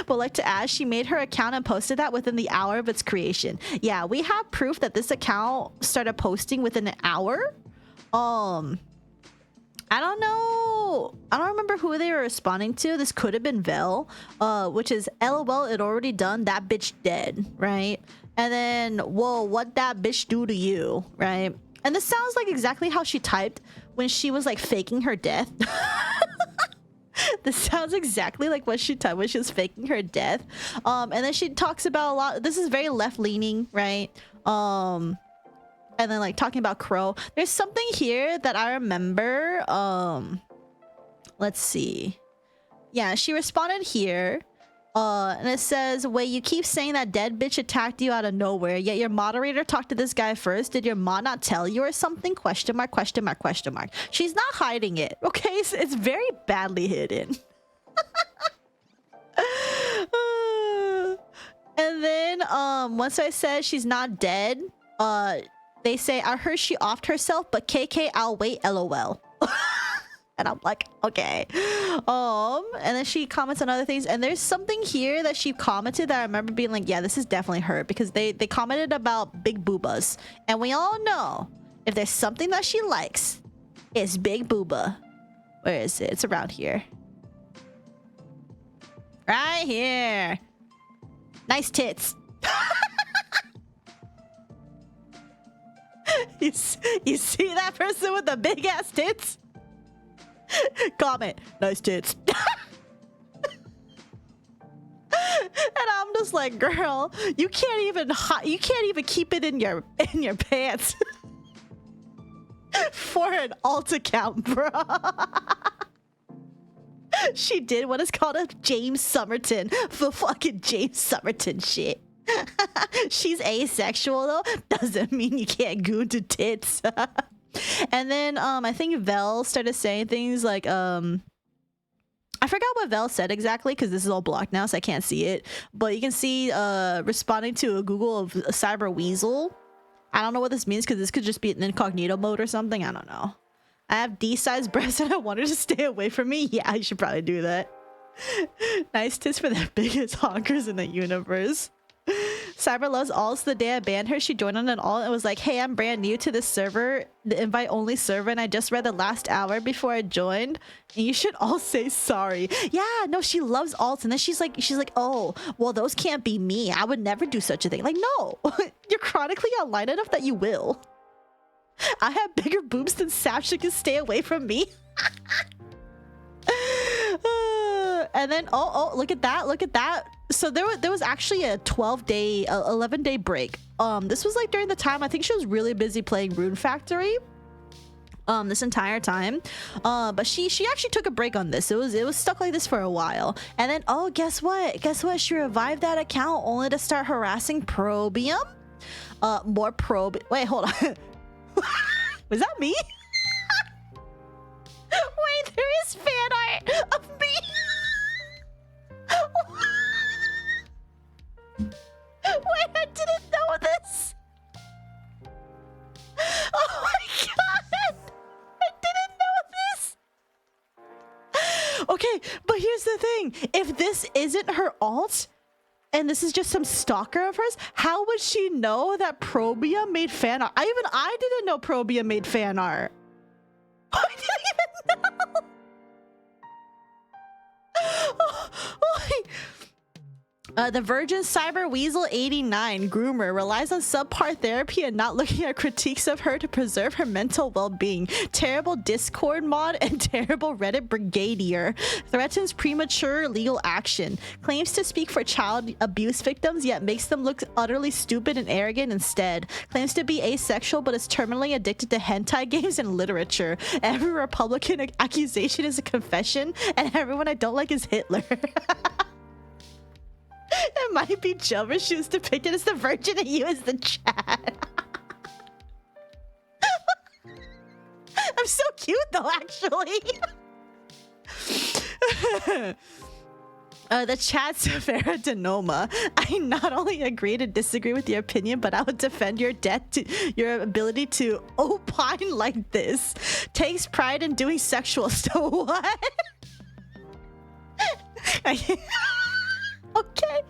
But like to add, she made her account and posted that within the hour of its creation. Yeah, we have proof that this account started posting within an hour. I don't know. I don't remember who they were responding to. This could have been Vel, which is LOL, it already done. That bitch dead, right? And then, whoa, what that bitch do to you, right? And this sounds like exactly how she typed when she was like faking her death. This sounds exactly like what she when she was faking her death. And then she talks about a lot. This is very left-leaning, right? And then like talking about Crow. There's something here that I remember. Let's see. Yeah, she responded here. And it says, wait, you keep saying that dead bitch attacked you out of nowhere, yet your moderator talked to this guy first. Did your mod not tell you or something? Question mark, question mark, question mark. She's not hiding it, okay? It's very badly hidden. And then, once I said she's not dead, they say, I heard she offed herself, but KK, I'll wait, LOL. And I'm like, okay. And then she comments on other things. And there's something here that she commented that I remember being like, yeah, this is definitely her. Because they commented about big boobas. And we all know, if there's something that she likes, it's big booba. Where is it? It's around here. Right here. Nice tits. You see that person with the big ass tits? Comment, nice tits. And I'm just like, girl, you can't even keep it in your pants for an alt account, bro. She did what is called a James Somerton for fucking James Somerton shit. She's asexual though, doesn't mean you can't goon to tits. And then I think Vel started saying things like I forgot what Vel said exactly because this is all blocked now so I can't see it, but you can see responding to a Google of a cyber weasel. I don't know what this means because this could just be an incognito mode or something. I don't know. I have D-sized breasts and I want her to stay away from me. Yeah, I should probably do that. Nice tits for the biggest honkers in the universe. Cyber loves alts. The day I banned her, she joined on an alt and was like, hey, I'm brand new to this server, the invite only server, and I just read the last hour before I joined, and you should all say sorry. Yeah, no, she loves alts. And then she's like, oh, well, those can't be me. I would never do such a thing. Like, no, you're chronically online enough that you will. I have bigger boobs than Sap. She can stay away from me. And then look at that. So there was actually a 11-day break. This was like during the time I think she was really busy playing Rune Factory this entire time, but she actually took a break on this. It was stuck like this for a while, and then guess what, she revived that account only to start harassing Probium. More wait, hold on. Was that me? Wait, there is fan art of me. Wait, I didn't know this. Oh my god, I didn't know this. Okay, but here's the thing. If this isn't her alt, and this is just some stalker of hers, how would she know that Probia made fan art? I didn't know Probia made fan art. I didn't even know. The Virgin Cyber Weasel 89 groomer relies on subpar therapy and not looking at critiques of her to preserve her mental well-being. Terrible Discord mod and terrible Reddit brigadier. Threatens premature legal action. Claims to speak for child abuse victims yet makes them look utterly stupid and arrogant instead. Claims to be asexual but is terminally addicted to hentai games and literature. Every Republican accusation is a confession, and everyone I don't like is Hitler. It might be Jover. She was depicted as the Virgin and you as the Chad. I'm so cute though, actually. The Chad Saphera Denoma. I not only agree to disagree with your opinion, but I would defend your your ability to opine like this. Takes pride in doing sexual stuff. What? Okay.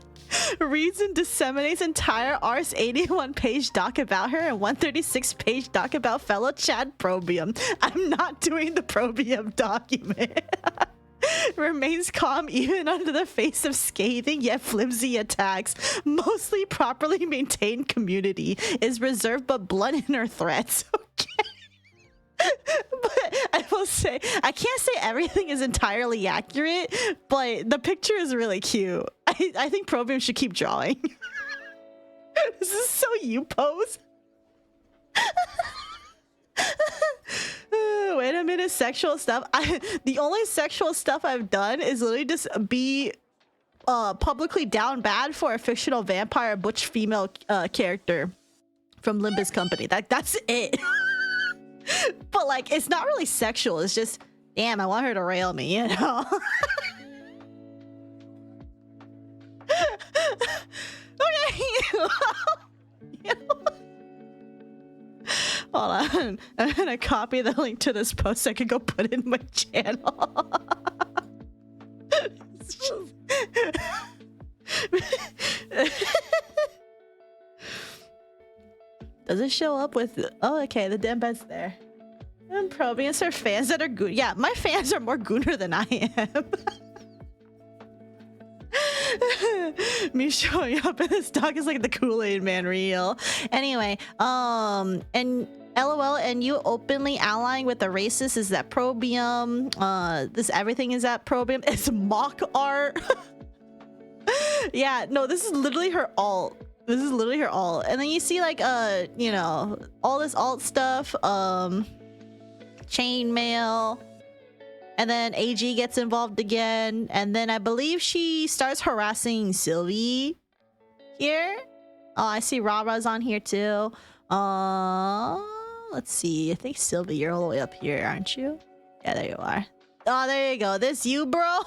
Reads and disseminates entire Ars 81-page doc about her and 136-page doc about fellow Chad Probium. I'm not doing the Probium document. Remains calm even under the face of scathing yet flimsy attacks. Mostly properly maintained community. Is reserved but blunt in her threats. Okay. But will say, I can't say everything is entirely accurate, but the picture is really cute. I think Probium should keep drawing. This is so you pose. Wait a minute, sexual stuff. The only sexual stuff I've done is literally just be publicly down bad for a fictional vampire butch female character from Limbus Company. That's it. But like, it's not really sexual. It's just, damn, I want her to rail me, you know? Okay. Hold on. I'm gonna copy the link to this post so I can go put it in my channel. Does it show up with... Oh, okay, the damn bed's there. And Probius are fans that are goon. Yeah, my fans are more gooner than I am. Me showing up in this dog is like the Kool-Aid man real. Anyway, and LOL, and you openly allying with the racist, is that Probium? This everything is that Probium. It's mock art. Yeah, no, this is literally her alt. This is literally her alt. And then you see like you know, all this alt stuff, chainmail, and then AG gets involved again, and then I believe she starts harassing Sylvie here. Oh, I see Rara's on here too. Let's see. I think Sylvie, you're all the way up here, aren't you? Yeah, there you are. Oh, there you go. This you, bro.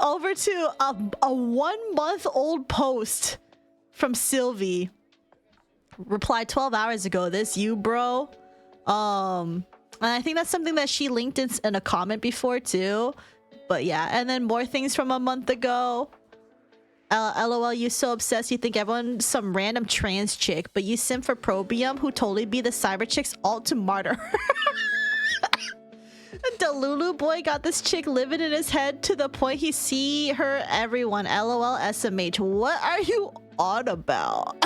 Over to a 1-month-old post from Sylvie. Replied 12 hours ago. This you, bro. And I think that's something that she linked in a comment before too. But yeah, and then more things from a month ago. LOL, you so obsessed you think everyone's some random trans chick, but you simp for Probium, who totally be the cyber chick's alt to martyr her. Delulu boy got this chick living in his head to the point he see her everyone. LOL SMH. What are you on about?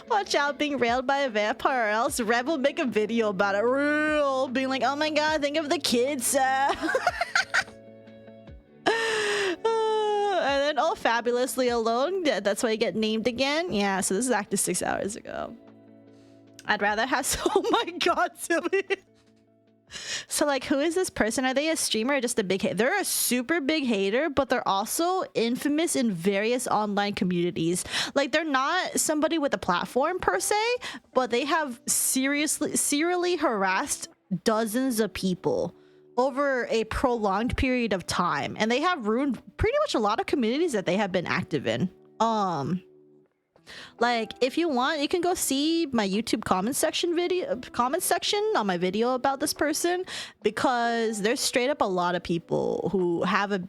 Watch out being railed by a vampire or else Rev will make a video about it. Real being like, oh my god, think of the kids. And then, oh, fabulously alone. That's why you get named again. Yeah, so this is active 6 hours ago. I'd rather have... Oh my god, Sylvie. So, like, who is this person? Are they a streamer or just a big hater? They're a super big hater, but they're also infamous in various online communities. Like, they're not somebody with a platform per se, but they have serially harassed dozens of people over a prolonged period of time, and they have ruined pretty much a lot of communities that they have been active in. Like, if you want, you can go see my YouTube comment section on my video about this person, because there's straight up a lot of people who have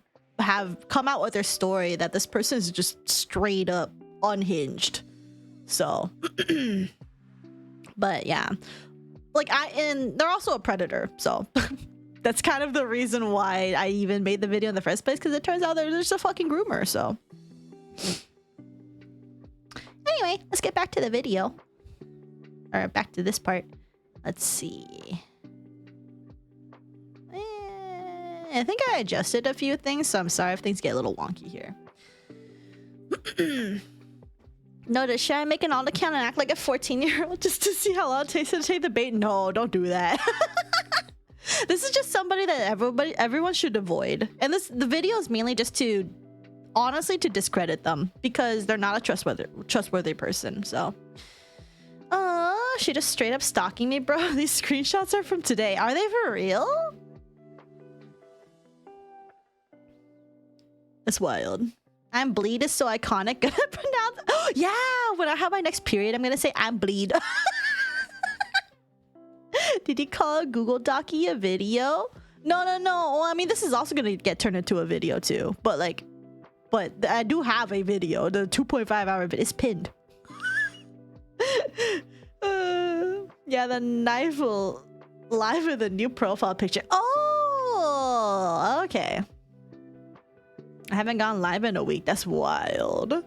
come out with their story that this person is just straight up unhinged. So but yeah, like, and they're also a predator, so that's kind of the reason why I even made the video in the first place, because it turns out they're just a fucking groomer. So anyway, let's get back to the video. Or back to this part. Let's see. I think I adjusted a few things, so I'm sorry if things get a little wonky here. Notice, should I make an alt account and act like a 14-year-old just to see how long it takes to take the bait? No, don't do that. This is just somebody that everyone should avoid. And the video is mainly just to, honestly, to discredit them, because they're not a trustworthy person. So she just straight up stalking me, bro. These screenshots are from today. Are they for real? It's wild. I'm bleed is so iconic. Gonna pronounce. Oh, yeah, when I have my next period, I'm gonna say I'm bleed. Did you call Google Docky a video? No. Well, I mean, this is also gonna get turned into a video too. But like, I do have a video. The 2.5 hour video is pinned. Yeah, the knife will live with a new profile picture. Oh, okay. I haven't gone live in a week. That's wild.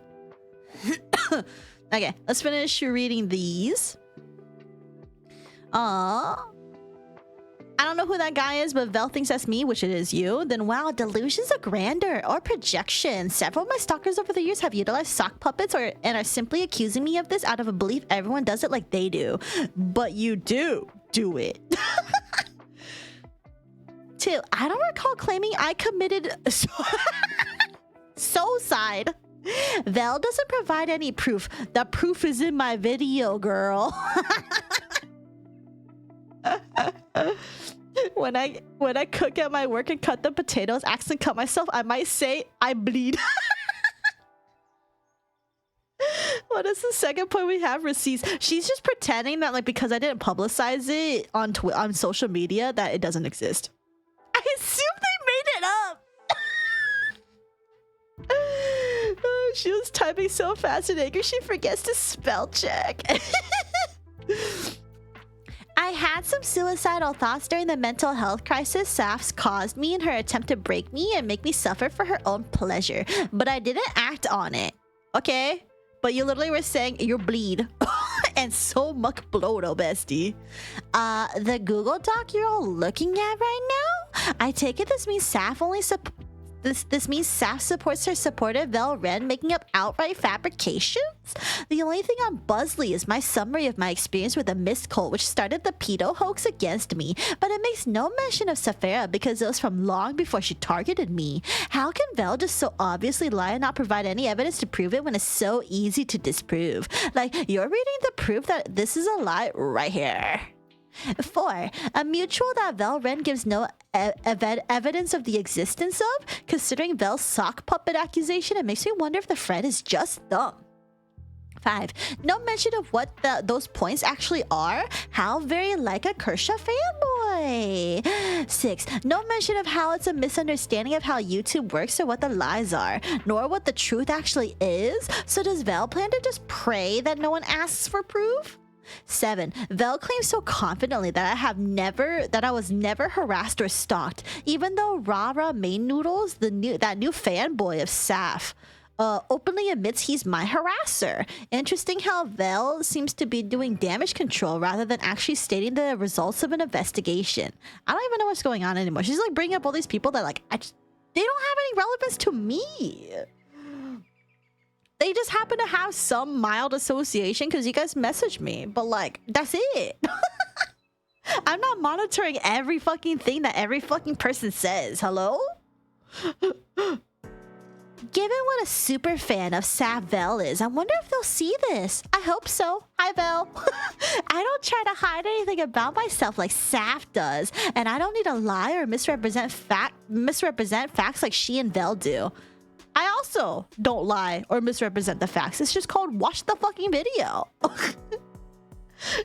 Okay, let's finish reading these. Aww. I don't know who that guy is, but Vel thinks that's me, which it is you. Then wow, delusions of grandeur or projection. Several of my stalkers over the years have utilized sock puppets and are simply accusing me of this out of a belief everyone does it like they do. But you do it. 2. I don't recall claiming I committed suicide. Vel doesn't provide any proof. The proof is in my video, girl. When I cook at my work and cut the potatoes, accidentally cut myself, I might say I bleed. What is the second point we have? Receipts. She's just pretending that, like, because I didn't publicize it on social media, that it doesn't exist. I assume they made it up. She was typing so fast in anger she forgets to spell check. I had some suicidal thoughts during the mental health crisis Saf's caused me in her attempt to break me and make me suffer for her own pleasure, but I didn't act on it. Okay? But you literally were saying you bleed. And so much blood, oh bestie. The Google Doc you're all looking at right now? I take it this means Saf only This means Saf supports her supportive Vel Ren making up outright fabrications? The only thing on Buzzly is my summary of my experience with the Mist Cult, which started the pedo hoax against me, but it makes no mention of Saphera because it was from long before she targeted me. How can Vel just so obviously lie and not provide any evidence to prove it when it's so easy to disprove? Like, you're reading the proof that this is a lie right here. 4. A mutual that Vel Ren gives no evidence of the existence of. Considering Vel's sock puppet accusation, it makes me wonder if the friend is just dumb. 5. No mention of what those points actually are. How very like a Kershaw fanboy. 6. No mention of how it's a misunderstanding of how YouTube works or what the lies are, nor what the truth actually is. So does Vel plan to just pray that no one asks for proof? 7. Vel claims so confidently that I was never harassed or stalked, even though Rara Main Noodles, that new fanboy of Saf, openly admits he's my harasser. Interesting how Vel seems to be doing damage control rather than actually stating the results of an investigation. I don't even know what's going on anymore. She's like bringing up all these people that they don't have any relevance to me. They just happen to have some mild association because you guys messaged me, but like, that's it. I'm not monitoring every fucking thing that every fucking person says. Hello? Given what a super fan of Saf Vel is, I wonder if they'll see this. I hope so. Hi, Vel. I don't try to hide anything about myself like Saf does, and I don't need to lie or misrepresent facts like she and Vel do. I also don't lie or misrepresent the facts. It's just called watch the fucking video.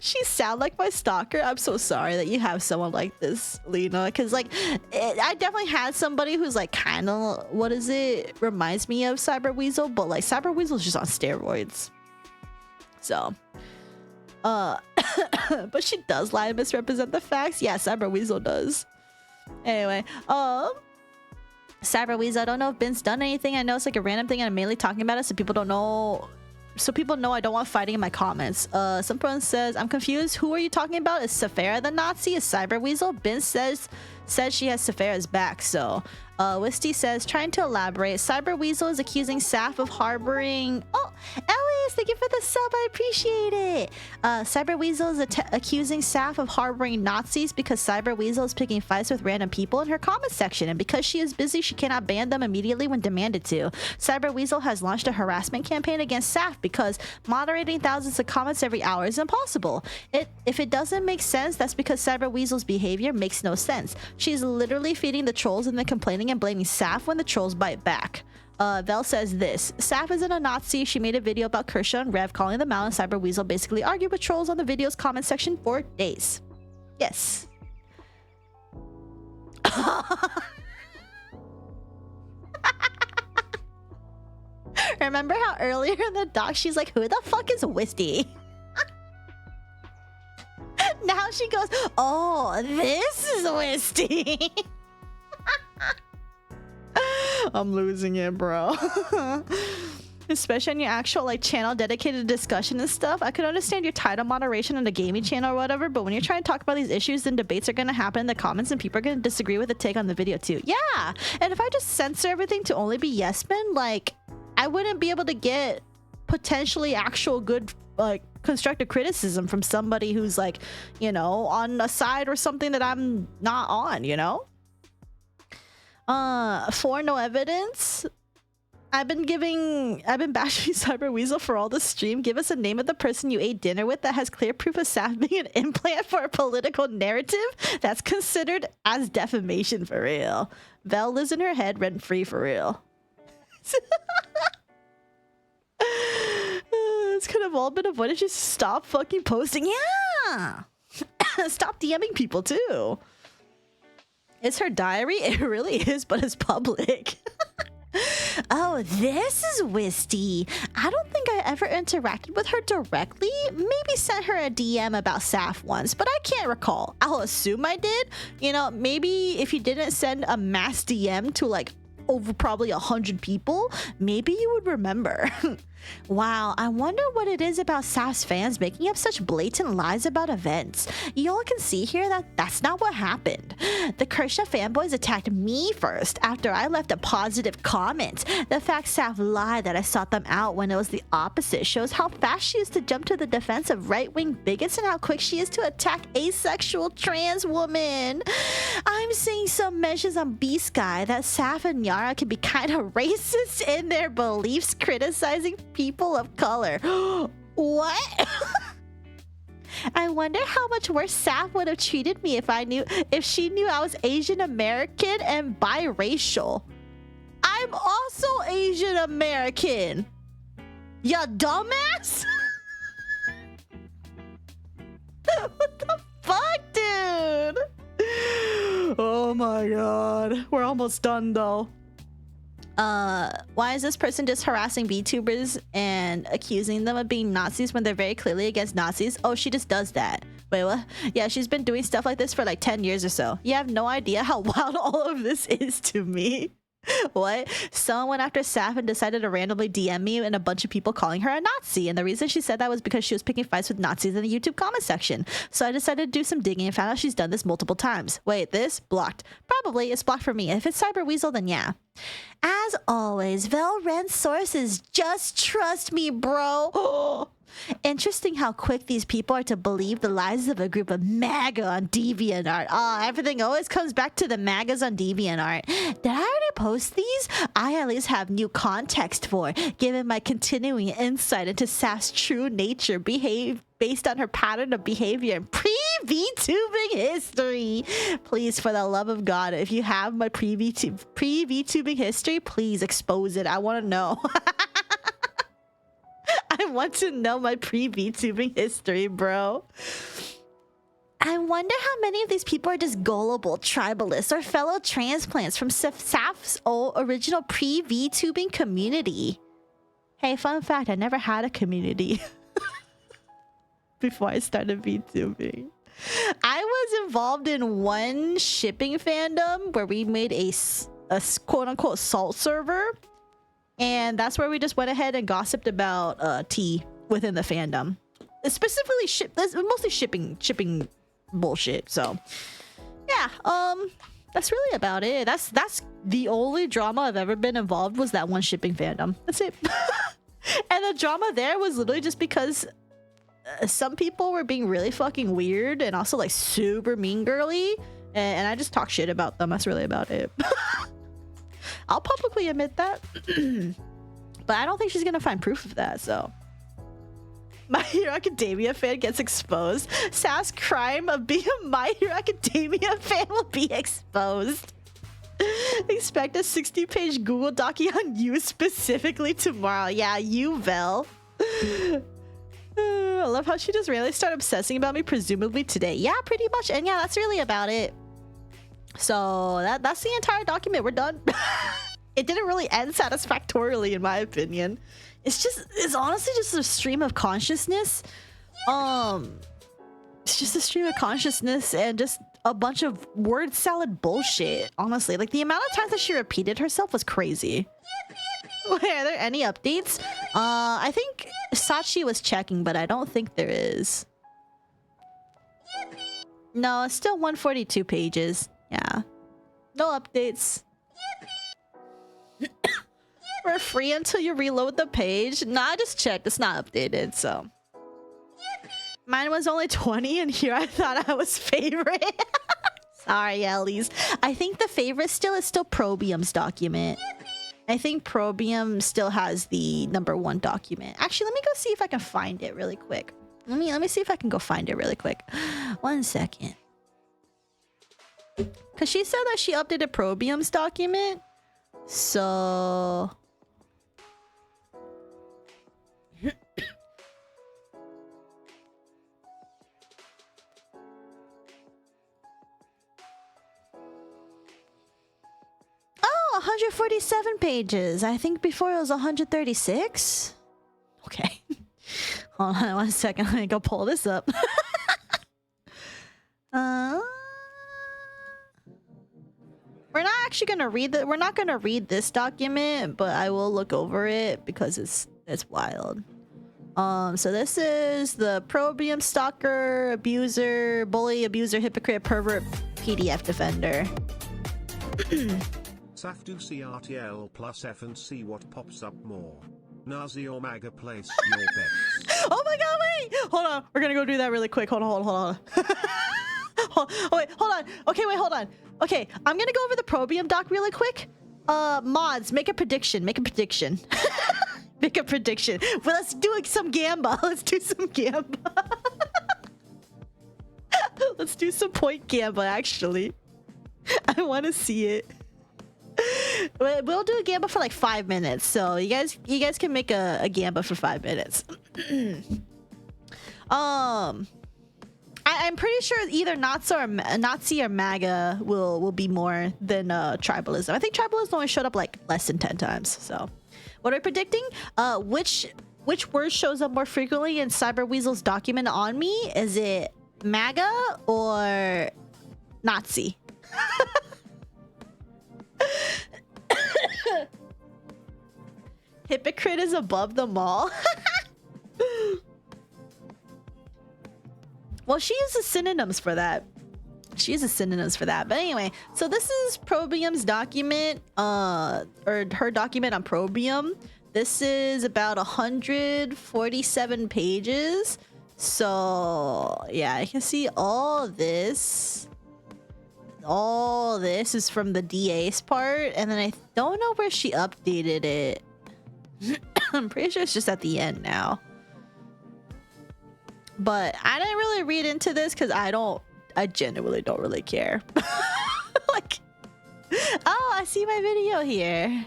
She sound like my stalker. I'm so sorry that you have someone like this, Lena. Because like, I definitely had somebody who's like kind of, reminds me of Cyber Weasel. But like Cyber Weasel is just on steroids. So, but she does lie and misrepresent the facts. Yeah, Cyber Weasel does. Anyway, Cyber Weasel, I don't know if Ben's done anything. I know it's like a random thing and I'm mainly talking about it so people don't know. So people know I don't want fighting in my comments. Someone says, I'm confused. Who are you talking about? Is Saphera the Nazi? Is Cyber Weasel? Ben says she has Saphera's back. So Wisty says, trying to elaborate. Cyber Weasel is accusing Saf of harboring... Oh, Elias, thank you for the sub. I appreciate it. Cyber Weasel is accusing Saf of harboring Nazis because Cyber Weasel is picking fights with random people in her comment section. And because she is busy, she cannot ban them immediately when demanded to. Cyber Weasel has launched a harassment campaign against Saf because moderating thousands of comments every hour is impossible. If it doesn't make sense, that's because Cyber Weasel's behavior makes no sense. She's literally feeding the trolls and then complaining and blaming Saf when the trolls bite back. Vel says this. Saf isn't a Nazi. She made a video about Kershaw and Rev calling them out, and Cyber Weasel basically argued with trolls on the video's comment section for days. Yes. Remember how earlier in the doc she's like, who the fuck is Wisty? Now she goes, oh, this is Wisty. I'm losing it, bro. especially on your actual like channel dedicated to discussion and stuff. I could understand your title moderation on the gaming channel or whatever, but when you're trying to talk about these issues, then debates are gonna happen in the comments and people are gonna disagree with the take on the video too. Yeah, and if I just censor everything to only be yes men, like I wouldn't be able to get potentially actual good like constructive criticism from somebody who's like, you know, on a side or something that I'm not on, you know. For no evidence, I've been bashing Cyber Weasel for all the stream. Give us a name of the person you ate dinner with that has clear proof of Saf being an implant for a political narrative. That's considered as defamation for real. Vel lives in her head rent free for real. This could have all been avoided. Just stop fucking posting. Yeah. Stop DMing people too. It's her diary. It really is, but it's public. Oh, this is Wisty. I don't think I ever interacted with her directly. Maybe sent her a DM about Saf once, but I can't recall. I'll assume I did. You know, maybe if you didn't send a mass DM to like over probably 100 people, maybe you would remember. Wow, I wonder what it is about Saf's fans making up such blatant lies about events. Y'all can see here that that's not what happened. The Kershaw fanboys attacked me first after I left a positive comment. The fact Saf lied that I sought them out when it was the opposite shows how fast she is to jump to the defense of right-wing bigots and how quick she is to attack asexual trans women. I'm seeing some mentions on B-Sky that Saf and Yara can be kind of racist in their beliefs, criticizing people of color. What? I wonder how much worse Saf would have treated me if she knew I was Asian American and biracial. I'm also Asian American. Ya dumbass? What the fuck, dude? Oh my god. We're almost done though. Why is this person just harassing VTubers and accusing them of being Nazis when they're very clearly against Nazis? Oh, she just does that. Wait, what? Yeah, she's been doing stuff like this for like 10 years or so. You have no idea how wild all of this is to me. What? Someone went after Saf and decided to randomly DM me and a bunch of people calling her a Nazi. And the reason she said that was because she was picking fights with Nazis in the YouTube comment section. So I decided to do some digging and found out she's done this multiple times. Wait, this? Blocked. Probably. It's blocked for me. If it's Cyber Weasel, then yeah. As always, Velren's sources. Just trust me, bro. Interesting how quick these people are to believe the lies of a group of MAGA on DeviantArt. Everything always comes back to the MAGAs on DeviantArt. Did I already post these? I at least have new context for, given my continuing insight into Saf's true nature, based on her pattern of behavior in pre-VTubing history. Please, for the love of God, if you have my pre-VTubing history, please expose it. I want to know. I want to know my pre-VTubing history, bro. I wonder how many of these people are just gullible tribalists or fellow transplants from Saf's original pre-VTubing community. Hey, fun fact, I never had a community before I started VTubing. I was involved in one shipping fandom where we made a quote-unquote salt server. And that's where we just went ahead and gossiped about tea within the fandom. Specifically, mostly shipping bullshit. So, yeah, that's really about it. That's the only drama I've ever been involved was that one shipping fandom. That's it. And the drama there was literally just because some people were being really fucking weird and also like super mean girly, and I just talk shit about them. That's really about it. I'll publicly admit that. But I don't think she's gonna find proof of that, so. My Hero Academia fan gets exposed. Saf's crime of being a My Hero Academia fan will be exposed. Expect a 60-page Google Docky on you specifically tomorrow. Yeah, you, Vel. I love how she just really started obsessing about me, presumably today. Yeah, pretty much. And yeah, that's really about it. So that's the entire document. We're done. It didn't really end satisfactorily, in my opinion. It's honestly just a stream of consciousness. It's just a stream of consciousness and just a bunch of word salad bullshit. Honestly, like the amount of times that she repeated herself was crazy. Wait, are there any updates? I think Sachi was checking, but I don't think there is. No, it's still 142 pages. Yeah. No updates. For free until you reload the page? Nah, I just checked. It's not updated, so. Mine was only 20, and here I thought I was favorite. Sorry, Ellies. I think the favorite still is still Probium's document. I think Probium still has the #1 document. Actually, let me go see if I can find it really quick. Let me see if I can go find it really quick. 1 second. Because she said that she updated Probium's document. So... Oh, 147 pages. I think before it was 136. Okay. Hold on 1 second. Let me go pull this up. We're not actually gonna read that. We're not gonna read this document, but I will look over it because it's wild. So this is the Probium stalker, abuser, bully, abuser, hypocrite, pervert, PDF defender. Safdu CRTL plus F and see what pops up more. Nazi or MAGA, place your bets. Oh my god, wait! Hold on. We're gonna go do that really quick. Hold on. Wait, hold on. Okay, wait, hold on. Okay, I'm gonna go over the Probium doc really quick. Mods, make a prediction. Make a prediction. Make a prediction. Well, let's do some Gamba. Let's do some Gamba. Let's do some point Gamba, actually. I want to see it. We'll do a Gamba for like 5 minutes, so you guys can make a Gamba for 5 minutes. I'm pretty sure either Nazi or MAGA will be more than tribalism. I think tribalism only showed up like less than 10 times. So, what are we predicting? Which word shows up more frequently in Cyberweasel's document on me? Is it MAGA or Nazi? Hypocrite is above them all. Well, she uses synonyms for that. But anyway, so this is Probium's document, or her document on Probium. This is about 147 pages. So yeah, I can see all this. All this is from the DA's part, and then I don't know where she updated it. I'm pretty sure it's just at the end now. But I didn't really read into this because I genuinely don't really care. Like, oh, I see my video here.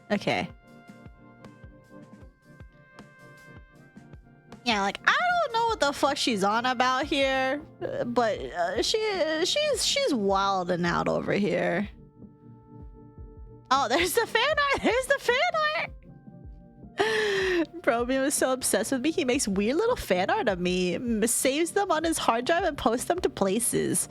Okay. Yeah, like, I don't know what the fuck she's on about here, but she's wilding out over here. Oh, there's the fan art. There's the fan art. Probium is so obsessed with me, he makes weird little fan art of me, saves them on his hard drive and posts them to places.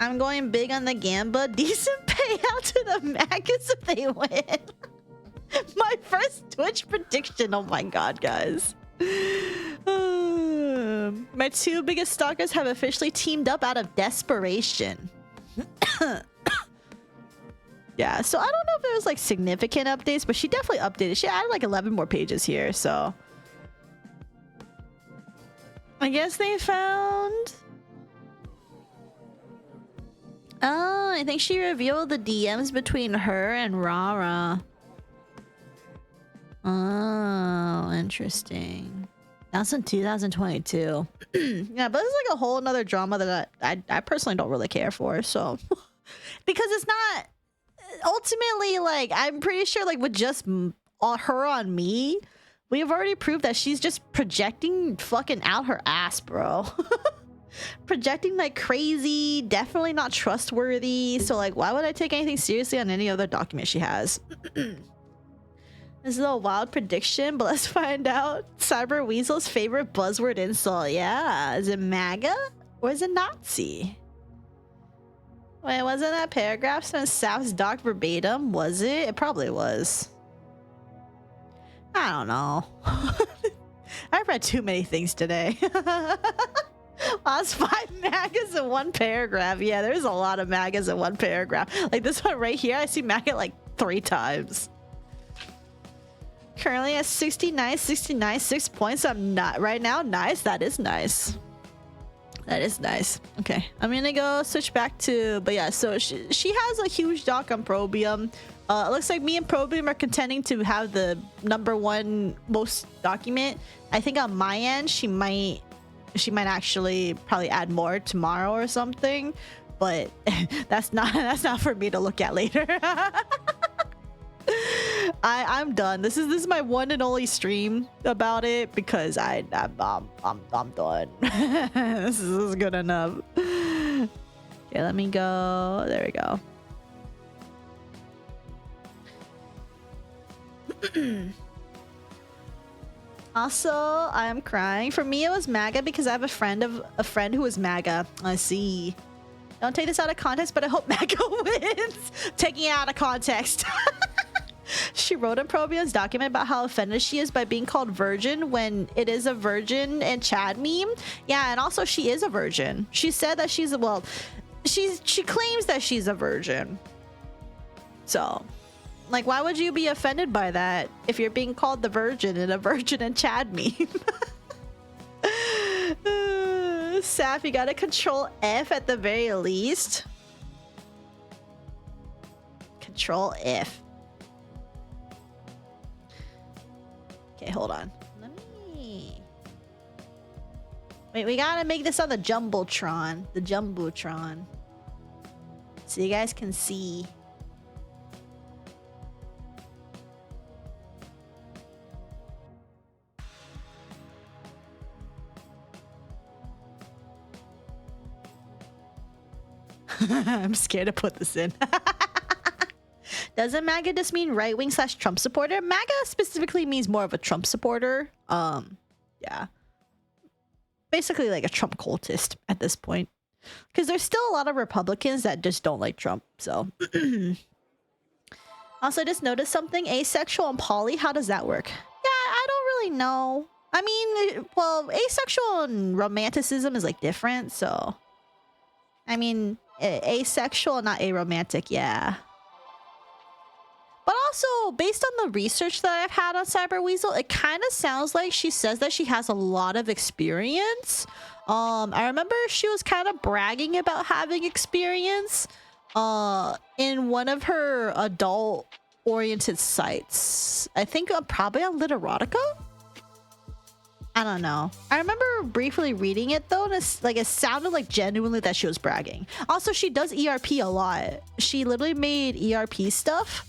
I'm going big on the Gamba. Decent payout to the Magus if they win. My first Twitch prediction. Oh my god, guys. My 2 biggest stalkers have officially teamed up out of desperation. Yeah, so I don't know if there was like significant updates, but she definitely updated. She added like 11 more pages here, so I guess they found... Oh, I think she revealed the DMs between her and Rara. Oh, interesting. That's in 2022. Yeah, but it's like a whole nother drama that I personally don't really care for, so... Because it's not... Ultimately, like, I'm pretty sure, like, with just her on me, we have already proved that she's just projecting fucking out her ass, bro. Projecting like crazy, definitely not trustworthy. So, like, why would I take anything seriously on any other document she has? This is a wild prediction, but let's find out. Cyber Weasel's favorite buzzword insult. Yeah, is it MAGA Or is it Nazi? Wait, wasn't that paragraph since Saf's doc verbatim? Was it? It probably was. I don't know. I've read too many things today. Lost 5 magas in one paragraph. Yeah, there's a lot of magas in one paragraph. Like this one right here, I see maga like 3 times. Currently at 69, 6 points. I'm not right now. Nice. That is nice. That is nice. Okay, I'm gonna go switch back to, but yeah, so she has a huge doc on Probium. It looks like me and Probium are contending to have the #1 most document. I think on my end, she might actually probably add more tomorrow or something, but that's not for me to look at later. I'm done. This is my one and only stream about it because I'm done. This is good enough. Okay, let me go. There we go. Also, I am crying. For me, it was MAGA because I have a friend who is MAGA. I see. Don't take this out of context, but I hope MAGA wins. Taking it out of context. She wrote in Probia's document about how offended she is by being called virgin when it is a virgin and Chad meme. Yeah, and also she is a virgin. She said that she claims that she's a virgin. So, like, why would you be offended by that if you're being called the virgin in a virgin and Chad meme? Saf, you gotta control F at the very least. Control F. Okay, hold on. Let me... Wait, we gotta make this on the Jumbotron. The Jumbotron. So you guys can see. I'm scared to put this in. Doesn't MAGA just mean right-wing / Trump supporter? MAGA specifically means more of a Trump supporter. Yeah. Basically like a Trump cultist at this point. Because there's still a lot of Republicans that just don't like Trump, so. Also, just noticed something. Asexual and poly, how does that work? Yeah, I don't really know. I mean, well, asexual and romanticism is like different, so. I mean, asexual, not aromantic, yeah. But also, based on the research that I've had on Cyber Weasel, it kind of sounds like she says that she has a lot of experience. I remember she was kind of bragging about having experience in one of her adult-oriented sites. I think probably on Literotica? I don't know. I remember briefly reading it though, and it sounded like genuinely that she was bragging. Also, she does ERP a lot. She literally made ERP stuff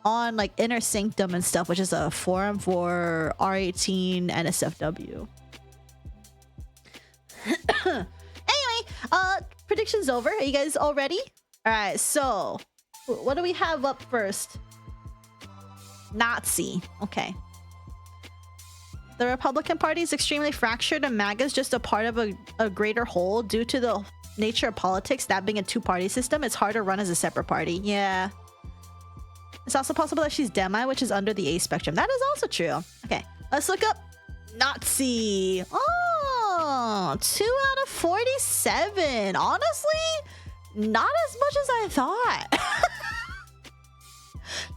on like Inner Sanctum and stuff, which is a forum for R18 NSFW. Anyway, predictions over. Are you guys all ready? All right, so what do we have up first? Nazi. Okay. The Republican Party is extremely fractured and MAGA is just a part of a greater whole. Due to the nature of politics, that being a two-party system, it's hard to run as a separate party. Yeah. It's also possible that she's demi, which is under the A spectrum. That is also true. Okay, let's look up Nazi. Oh, 2 out of 47. Honestly, not as much as I thought.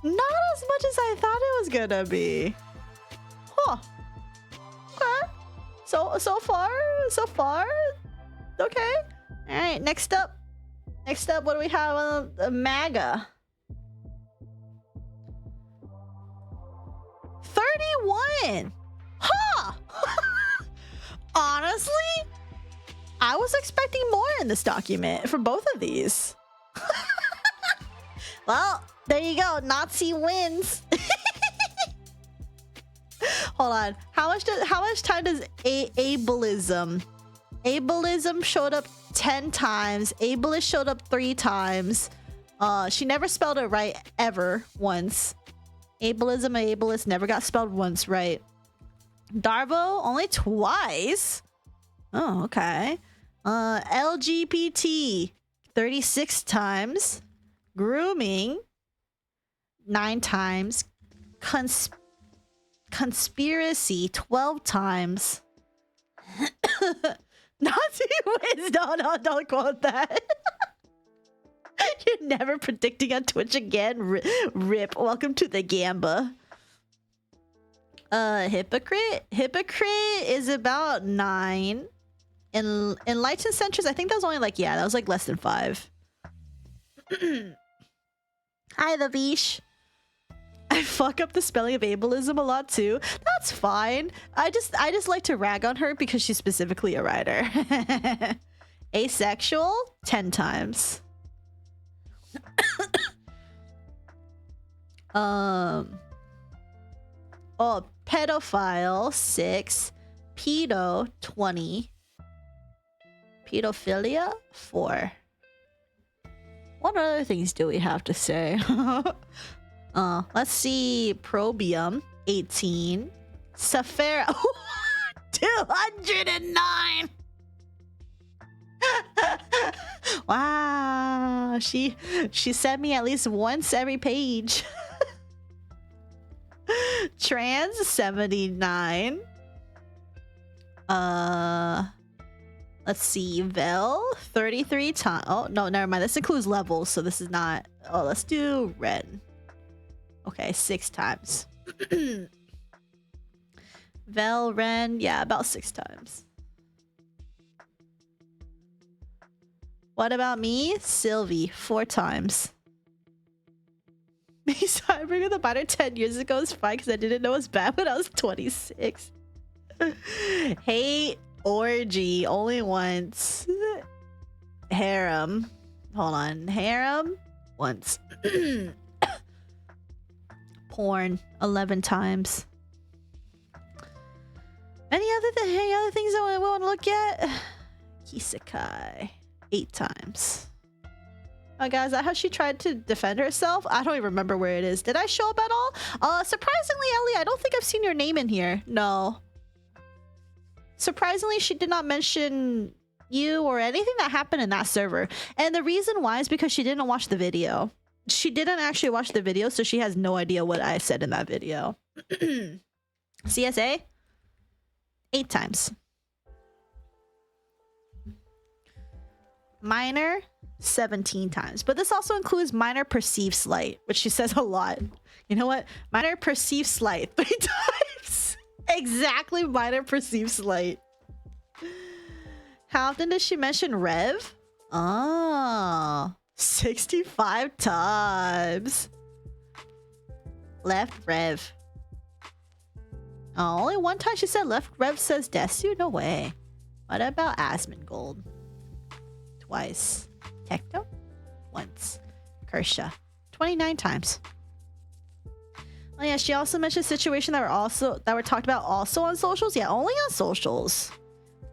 Not as much as I thought it was gonna be. Huh. Okay. So far. Okay. All right. Next up, what do we have on MAGA? 31. Huh. Honestly, I was expecting more in this document for both of these. Well, there you go. Nazi wins. Hold on. How much time does ableism? Ableism showed up 10 times. Ableist showed up 3 times. She never spelled it right ever once. Ableism and ableist never got spelled once right. Darvo only twice. Oh, okay. LGBT 36 times. Grooming 9 times. Conspiracy 12 times. Nazi wins. No, don't quote that. You're never predicting on Twitch again. Rip. Welcome to the Gamba. Hypocrite is about 9. Enlightened Centers, I think that was only like, yeah, that was like less than 5. Hi, the Vish. I fuck up the spelling of ableism a lot too. That's fine. I just like to rag on her because she's specifically a writer. Asexual 10 times. Oh, pedophile 6. Pedo 20. Pedophilia 4. What other things do we have to say? Let's see. Probium 18. Saphera 209. Wow, she sent me at least once every page. Trans 79. Let's see. Vel 33 times. Oh no, never mind. This includes levels, so this is not. Oh, let's do red. Okay, 6 times. Vel, Ren, yeah, about 6 times. What about me? Sylvie, 4 times. Me cybering the biter 10 years ago is fine because I didn't know it was bad when I was 26. Hate orgy, only once. Harem. Hold on. Harem, once. Porn, 11 times. Any other things that we want to look at? Isekai, 8 times. Oh, guys, is that how she tried to defend herself? I don't even remember where it is. Did I show up at all? Surprisingly, Ellie, I don't think I've seen your name in here. No. Surprisingly, she did not mention you or anything that happened in that server. And the reason why is because she didn't watch the video. She didn't actually watch the video, so she has no idea what I said in that video. CSA? 8 times. Minor? 17 times. But this also includes minor perceived slight, which she says a lot. You know what? Minor perceived slight 3 times. Exactly, minor perceived slight. How often does she mention Rev? Oh, 65 times. Left Rev. Oh, only one time she said left Rev says Desu? No way. What about Asmongold? Twice. Tecto? Once. Kersha. 29 times. Oh yeah, she also mentioned a situation that were talked about also on socials. Yeah, only on socials.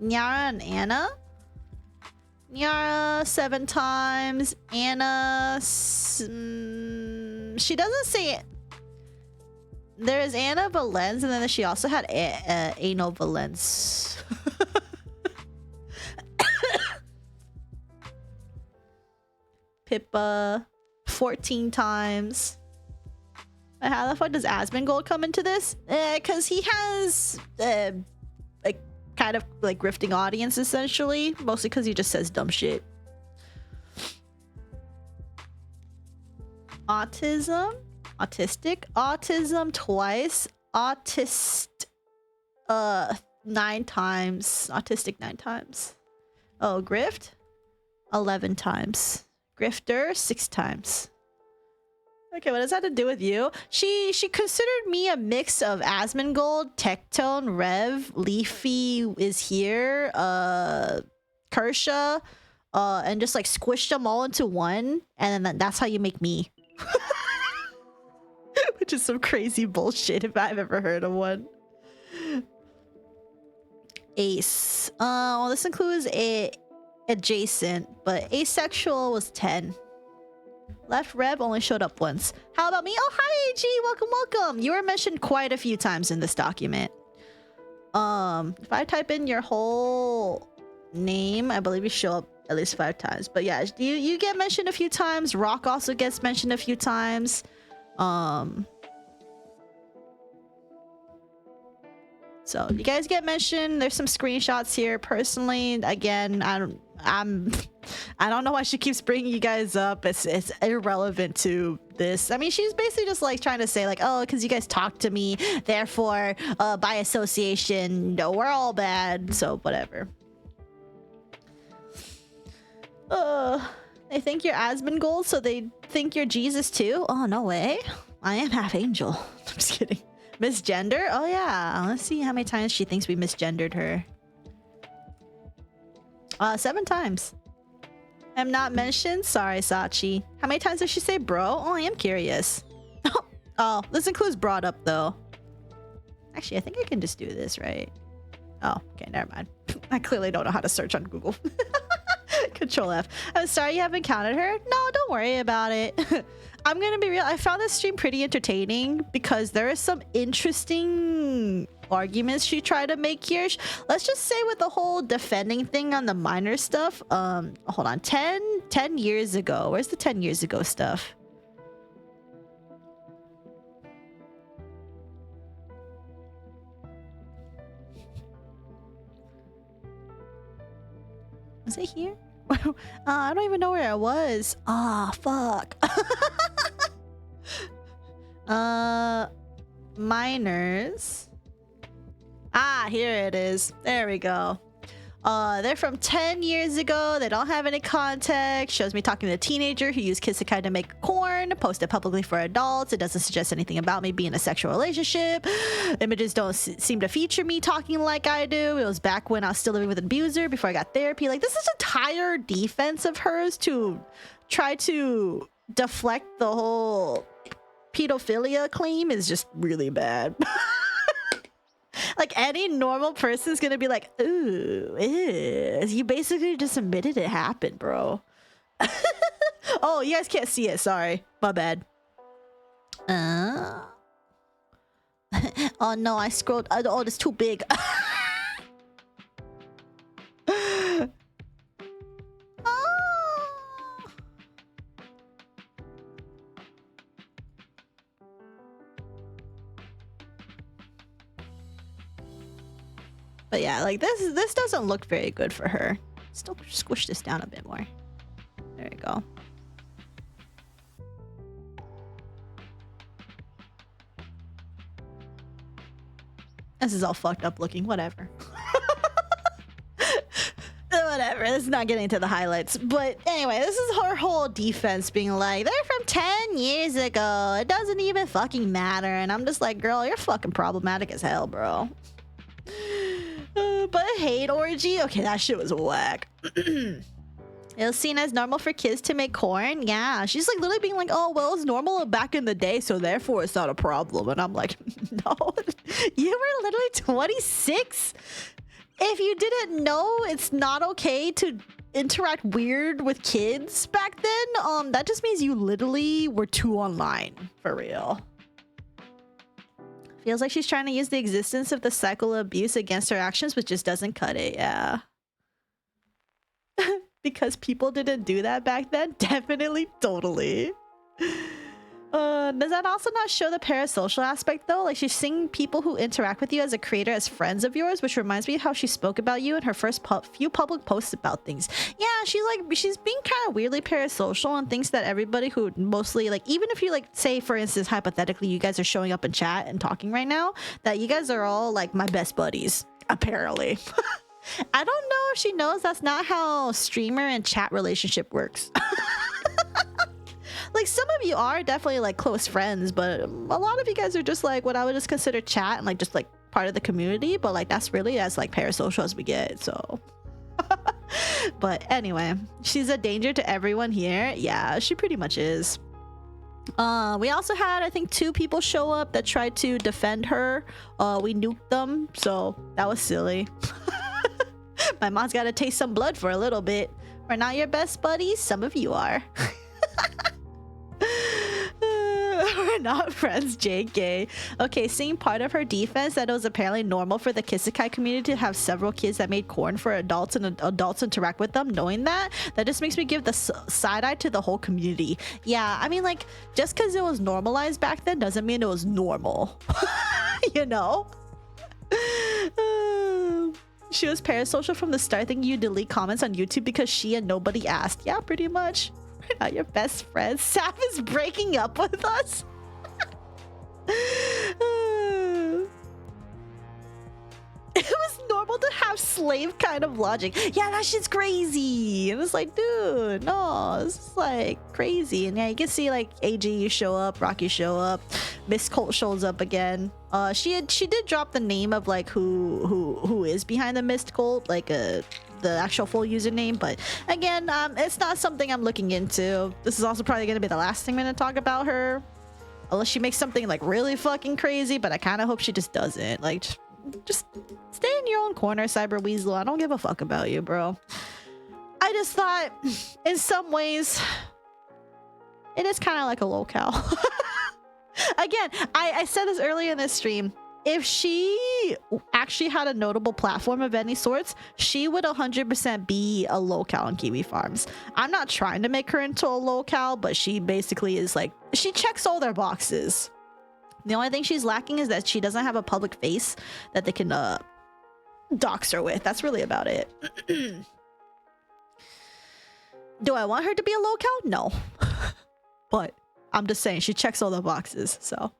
Nyara and Anna. Nyara 7 times. Anna. She doesn't say it. There is Anna Valens, and then she also had Anal Valens. Pippa 14 times. How the fuck does Asmongold come into this? Because he has like kind of like grifting audience essentially, mostly because he just says dumb shit. Autistic twice. 9 times. Autistic 9 times. Oh, grift 11 times. Grifter 6 times. Okay, what does that have to do with you? She considered me a mix of Asmongold, Tectone, Rev, Leafy is here, Kersha, and just like squished them all into one, and then that's how you make me. Which is some crazy bullshit if I've ever heard of one. Ace. Well, this includes adjacent, but asexual was 10. Left Rev only showed up once. How about me? Oh, hi, AG. Welcome. You were mentioned quite a few times in this document. If I type in your whole name. I believe you show up at least 5 times. But yeah, you get mentioned a few times. Rock also gets mentioned a few times. So you guys get mentioned. There's some screenshots here. Personally, again, I don't know why she keeps bringing you guys up. It's irrelevant to this. I mean, she's basically just like trying to say like, oh, because you guys talk to me, therefore, by association, no, we're all bad. So whatever. They think you're Asmongold, so they think you're Jesus too. Oh no way! I am half angel. I'm just kidding. Misgender? Oh yeah. Let's see how many times she thinks we misgendered her. 7 times. I'm not mentioned? Sorry, Sachi. How many times does she say bro? Oh, I am curious. Oh, this includes brought up though. Actually, I think I can just do this, right? Oh, okay, never mind. I clearly don't know how to search on Google. Control F. I'm sorry you haven't encountered her. No, don't worry about it. I'm gonna be real. I found this stream pretty entertaining because there are some interesting arguments she tried to make here. Let's just say with the whole defending thing on the minor stuff. Hold on. 10 years ago. Where's the 10 years ago stuff? Was it here? I don't even know where I was. Ah, fuck. Minors. Ah, here it is. There we go. They're from 10 years ago. They don't have any context. Shows me talking to a teenager who used Kisekai to make corn. Posted publicly for adults. It doesn't suggest anything about me being in a sexual relationship. Images don't seem to feature me talking like I do. It was back when I was still living with an abuser before I got therapy. Like, this is entire defense of hers to try to deflect the whole pedophilia claim is just really bad. Like, any normal person's gonna be like, ooh, ew. You basically just admitted it happened, bro. Oh, you guys can't see it. Sorry. My bad. Oh, no, I scrolled. Oh, it's too big. But yeah, like this doesn't look very good for her. Still squish this down a bit more. There we go. This is all fucked up looking. Whatever. Whatever. Let's not get into the highlights. But anyway, this is her whole defense being like, they're from 10 years ago. It doesn't even fucking matter. And I'm just like, girl, you're fucking problematic as hell, bro. But a hate orgy? Okay, that shit was whack. It was seen as normal for kids to make corn. Yeah, she's like literally being like, oh, well, it's normal back in the day, so therefore it's not a problem. And I'm like, no, you were literally 26. If you didn't know it's not okay to interact weird with kids back then, that just means you literally were too online, for real. Feels like she's trying to use the existence of the cycle of abuse against her actions, but just doesn't cut it. Yeah. Because people didn't do that back then? Definitely, totally. Does that also not show the parasocial aspect though? Like, she's seeing people who interact with you as a creator as friends of yours, which reminds me of how she spoke about you in her first few public posts about things. Yeah, she's being kind of weirdly parasocial and thinks that everybody who mostly, like, even if you, like, say for instance hypothetically you guys are showing up in chat and talking right now, that you guys are all like my best buddies, apparently. I don't know if she knows that's not how streamer and chat relationship works. Like, some of you are definitely like close friends, but a lot of you guys are just like what I would just consider chat and like just like part of the community, but like that's really as like parasocial as we get. So but anyway, she's a danger to everyone here. Yeah, she pretty much is. We also had, I think, 2 people show up that tried to defend her. We nuked them, so that was silly. My mom's gotta taste some blood for a little bit. We're not your best buddies. Some of you are. We're not friends, JK. Okay, seeing part of her defense that it was apparently normal for the Kisekai community to have several kids that made corn for adults and adults interact with them, knowing that just makes me give the side eye to the whole community. Yeah, I mean, like, just because it was normalized back then doesn't mean it was normal. You know? She was parasocial from the start, thinking you delete comments on YouTube because she and nobody asked. Yeah, pretty much. We're not your best friends. Saf is breaking up with us. It was normal to have slave kind of logic. Yeah, that shit's crazy. And it's like, dude, no, this is like crazy. And yeah, you can see like AG show up, Rocky show up, Miss Colt shows up again. She did drop the name of like who is behind the Mist Cult, like the actual full username, but again, it's not something I'm looking into. This is also probably gonna be the last thing I'm gonna talk about her, unless she makes something like really fucking crazy. But I kind of hope she just doesn't. Like, just stay in your own corner, Cyber Weasel. I don't give a fuck about you, bro. I just thought, in some ways, it is kind of like a locale. Again, I said this earlier in this stream. If she actually had a notable platform of any sorts, she would 100% be a locale in Kiwi Farms. I'm not trying to make her into a locale, but she basically is like, she checks all their boxes. The only thing she's lacking is that she doesn't have a public face that they can dox her with. That's really about it. Do I want her to be a locale? No. But I'm just saying, she checks all the boxes, so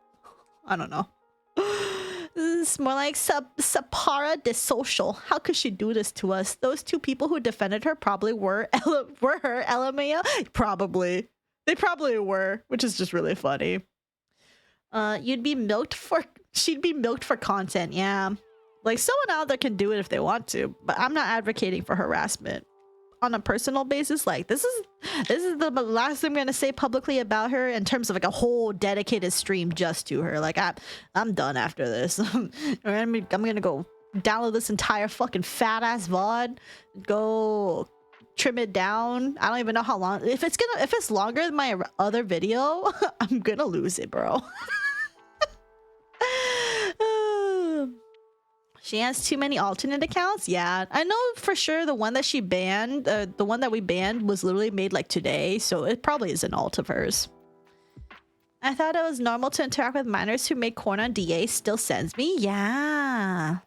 I don't know. This is more like Saphera Disocial. How could she do this to us? Those two people who defended her probably were her LMAOOOO? Probably. They probably were, which is just really funny. She'd be milked for content, yeah. Like, someone out there can do it if they want to, but I'm not advocating for harassment. On a personal basis, like, this is the last thing I'm gonna say publicly about her in terms of like a whole dedicated stream just to her. Like, I'm done after this. I'm gonna go download this entire fucking fat ass VOD, go trim it down. I don't even know how long. If it's longer than my other video, I'm gonna lose it, bro. She has too many alternate accounts. Yeah, I know for sure the one that she banned, the one that we banned was literally made like today, so it probably is an alt of hers. I thought it was normal to interact with minors who make corn on DA. Still sends me. Yeah.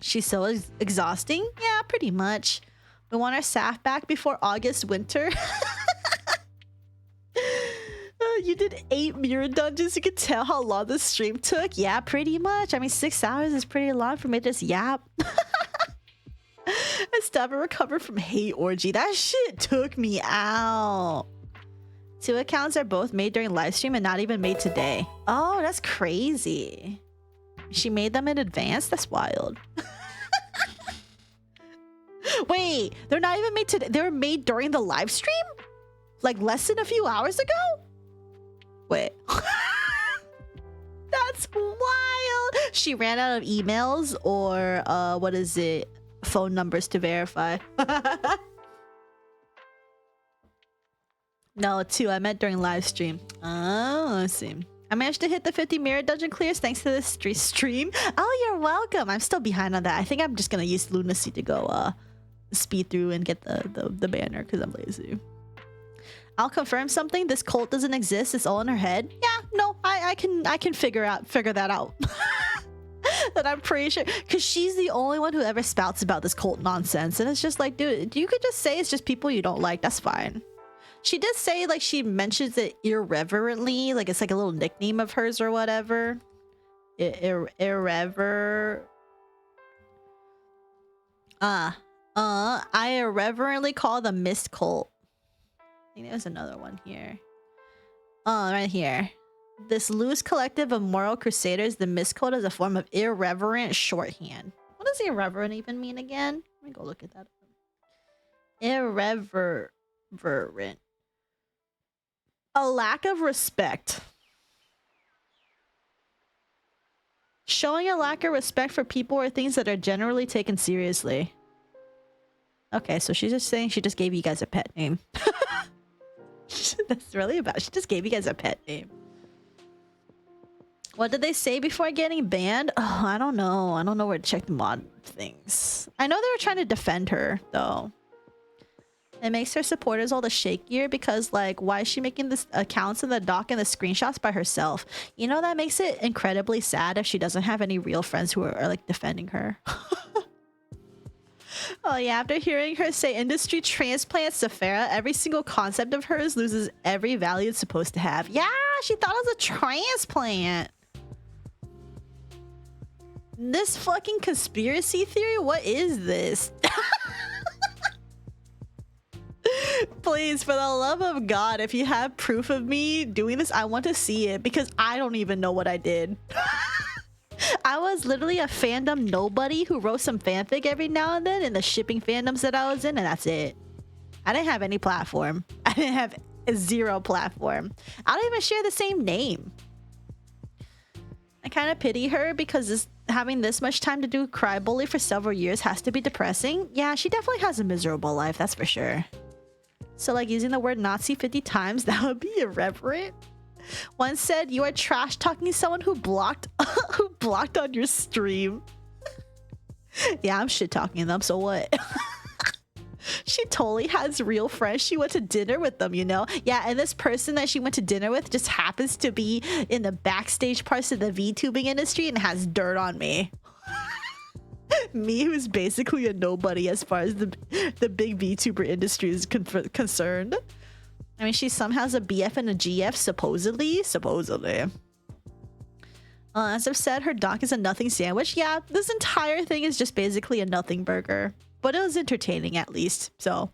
She's so exhausting. Yeah, pretty much. We want our Saf back before August winter. You did 8 mirror dungeons. You could tell how long the stream took. Yeah, pretty much. I mean, 6 hours is pretty long for me to just yap. I still haven't recovered from hate orgy. That shit took me out. 2 accounts are both made during live stream and not even made today. Oh, that's crazy. She made them in advance? That's wild. Wait, they're not even made today. They were made during the live stream? Like less than a few hours ago? Wait. That's wild. She ran out of emails or what is it? Phone numbers to verify. No, 2. I meant during live stream. Oh, I see. I managed to hit the 50 mirror dungeon clears thanks to this stream. Oh, you're welcome. I'm still behind on that. I think I'm just gonna use lunacy to go speed through and get the banner because I'm lazy. I'll confirm something. This cult doesn't exist. It's all in her head. Yeah, no, I can figure that out. That I'm pretty sure, because she's the only one who ever spouts about this cult nonsense, and it's just like, dude, you could just say it's just people you don't like. That's fine. She did say like she mentions it irreverently, like it's like a little nickname of hers or whatever. I irreverently call the Mist Cult. I think there's another one here. Oh, right here. This loose collective of moral crusaders, the Mist Cult, is a form of irreverent shorthand. What does irreverent even mean again? Let me go look at that. Irreverent. A lack of respect. Showing a lack of respect for people or things that are generally taken seriously. Okay, so she's just saying she just gave you guys a pet name. That's really about it. She just gave you guys a pet name. What did they say before getting banned? Oh, I don't know. I don't know where to check the mod things. I know they were trying to defend her, though. It makes her supporters all the shakier because, like, why is she making this accounts in the doc and the screenshots by herself? You know, that makes it incredibly sad if she doesn't have any real friends who are like, defending her. Oh, yeah. After hearing her say industry transplant Saphera, every single concept of hers loses every value it's supposed to have. Yeah, she thought it was a transplant. This fucking conspiracy theory? What is this? Please, for the love of God, if you have proof of me doing this, I want to see it because I don't even know what I did. I was literally a fandom nobody who wrote some fanfic every now and then in the shipping fandoms that I was in, and that's it. I didn't have any platform. I didn't have zero platform. I don't even share the same name. I kind of pity her because having this much time to do cry bully for several years has to be depressing. Yeah, she definitely has a miserable life, that's for sure. So like using the word Nazi 50 times, that would be irreverent. One said, you are trash talking someone who blocked on your stream. Yeah, I'm shit talking them, so what? She totally has real friends. She went to dinner with them, you know? Yeah, and this person that she went to dinner with just happens to be in the backstage parts of the VTubing industry and has dirt on me. Me, who's basically a nobody as far as the big VTuber industry is concerned. I mean, she somehow has a BF and a GF, supposedly. As I've said, her doc is a nothing sandwich. Yeah, this entire thing is just basically a nothing burger. But it was entertaining, at least. So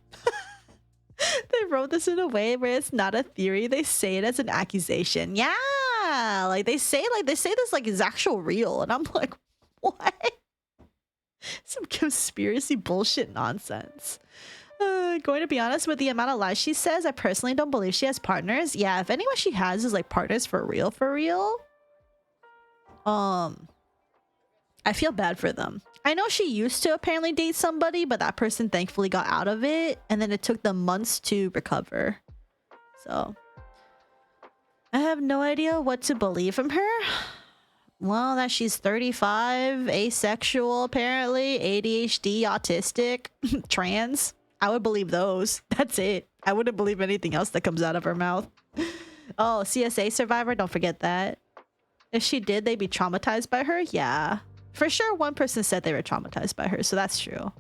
they wrote this in a way where it's not a theory. They say it as an accusation. Yeah, like they say this like is actual real, and I'm like, what? Some conspiracy bullshit nonsense. Going to be honest, with the amount of lies she says, I personally don't believe she has partners. Yeah, if anyone she has is like partners for real, I feel bad for them. I know she used to apparently date somebody, but that person thankfully got out of it, and then it took them months to recover. So I have no idea what to believe from her. Well, that she's 35, asexual apparently, ADHD, autistic, trans. I would believe those. That's it. I wouldn't believe anything else that comes out of her mouth. Oh, CSA survivor, don't forget that. If she did, they'd be traumatized by her? Yeah. For sure, one person said they were traumatized by her, so that's true.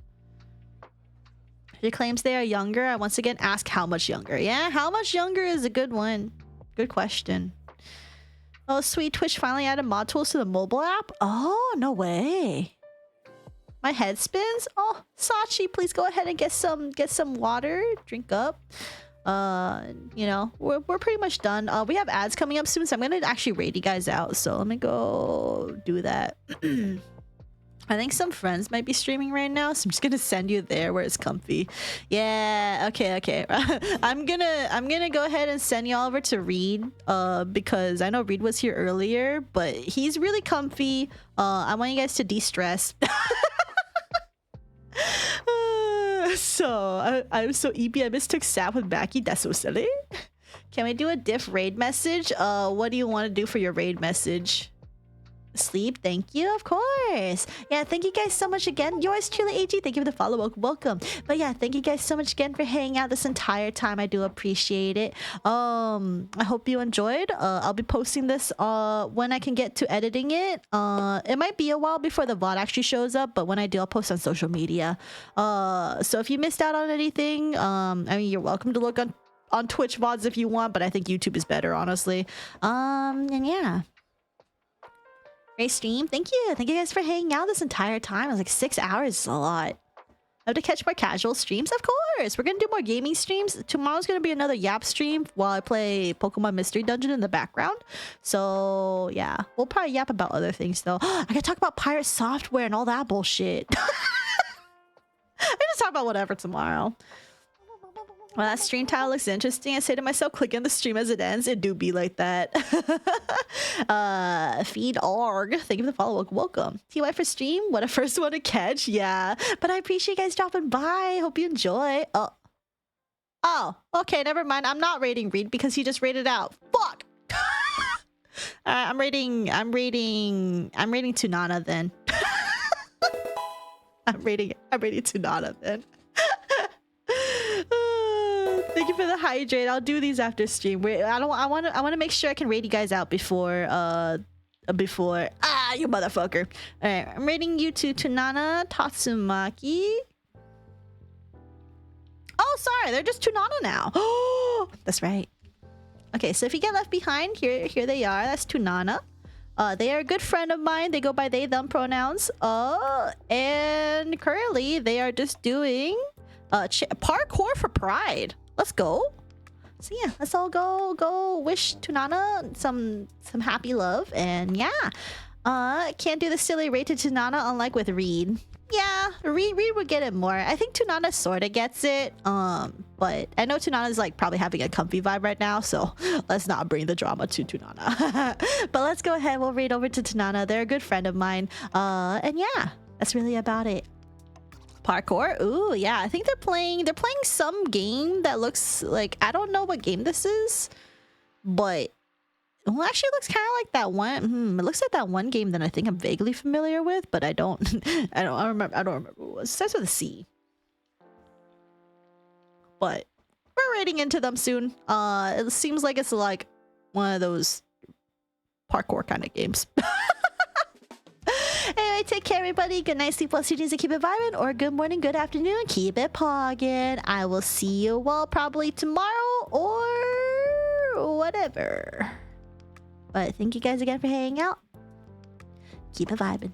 She claims they are younger. I once again ask how much younger. Yeah, how much younger is a good one. Good question. Oh, sweet. Twitch finally added mod tools to the mobile app. Oh, no way. My head spins. Oh, Sachi, please go ahead and get some water. Drink up. You know, we're pretty much done. We have ads coming up soon, so I'm gonna actually raid you guys out. So let me go do that. I think some friends might be streaming right now, so I'm just gonna send you there where it's comfy. Yeah, okay. I'm gonna go ahead and send y'all over to Reed, because I know Reed was here earlier, but he's really comfy. I want you guys to de-stress. I'm so EP. I mistook Sap with Mackie. That's so silly. Can we do a diff raid message? What do you want to do for your raid message? Sleep, thank you, of course. Yeah, thank you guys so much again. Yours truly, AG. Thank you for the follow. Welcome. But yeah, thank you guys so much again for hanging out this entire time. I do appreciate it. I hope you enjoyed. I'll be posting this when I can get to editing it. It might be a while before the VOD actually shows up, but when I do, I'll post on social media. So if you missed out on anything, I mean, you're welcome to look on Twitch VODs if you want, but I think YouTube is better, honestly. And yeah. Great stream. Thank you guys for hanging out this entire time. It was like 6 hours. It's a lot. I have to catch more casual streams. Of course, we're gonna do more gaming streams. Tomorrow's gonna be another Yap stream while I play Pokemon Mystery Dungeon in the background. So yeah, we'll probably yap about other things though. I gotta talk about pirate software and all that bullshit. I just talk about whatever tomorrow. Well, that stream title looks interesting. I say to myself, click on the stream as it ends. It do be like that. Feed org. Thank you for the follow. Welcome. TY for stream. What a first one to catch. Yeah. But I appreciate you guys dropping by. Hope you enjoy. Oh, okay. Never mind. I'm not rating Reed because he just rated out. Fuck. I'm rating Tunana then. I'm rating Tunana then. Thank you for the hydrate. I'll do these after stream. Wait, I want to make sure I can rate you guys out before you motherfucker. All right, I'm rating you to Tunana Tatsumaki. Oh, sorry, they're just Tunana now. Oh, that's right. Okay, so if you get left behind, here they are. That's Tunana. They are a good friend of mine. They go by they, them pronouns. And currently they are just doing parkour for pride. Let's go. So yeah, let's all go wish Tunana some happy love. And yeah, can't do the silly rate to Tunana unlike with Reed. Yeah, Reed would get it more. I think Tunana sorta gets it. But I know Tunana's like probably having a comfy vibe right now, so let's not bring the drama to Tunana. But let's go ahead. We'll read over to Tunana. They're a good friend of mine. And yeah, that's really about it. Parkour. Ooh, yeah. I think they're playing some game that looks like, I don't know what game this is, but well, actually it looks kind of like that one. It looks like that one game that I think I'm vaguely familiar with, but I don't remember what it was. It starts with a C. But we're raiding into them soon. It seems like it's like one of those parkour kind of games. Anyway, take care, everybody. Good night, sleep well, studios, and keep it vibing. Or good morning, good afternoon, keep it poggin'. I will see you all probably tomorrow or whatever. But thank you guys again for hanging out. Keep it vibing.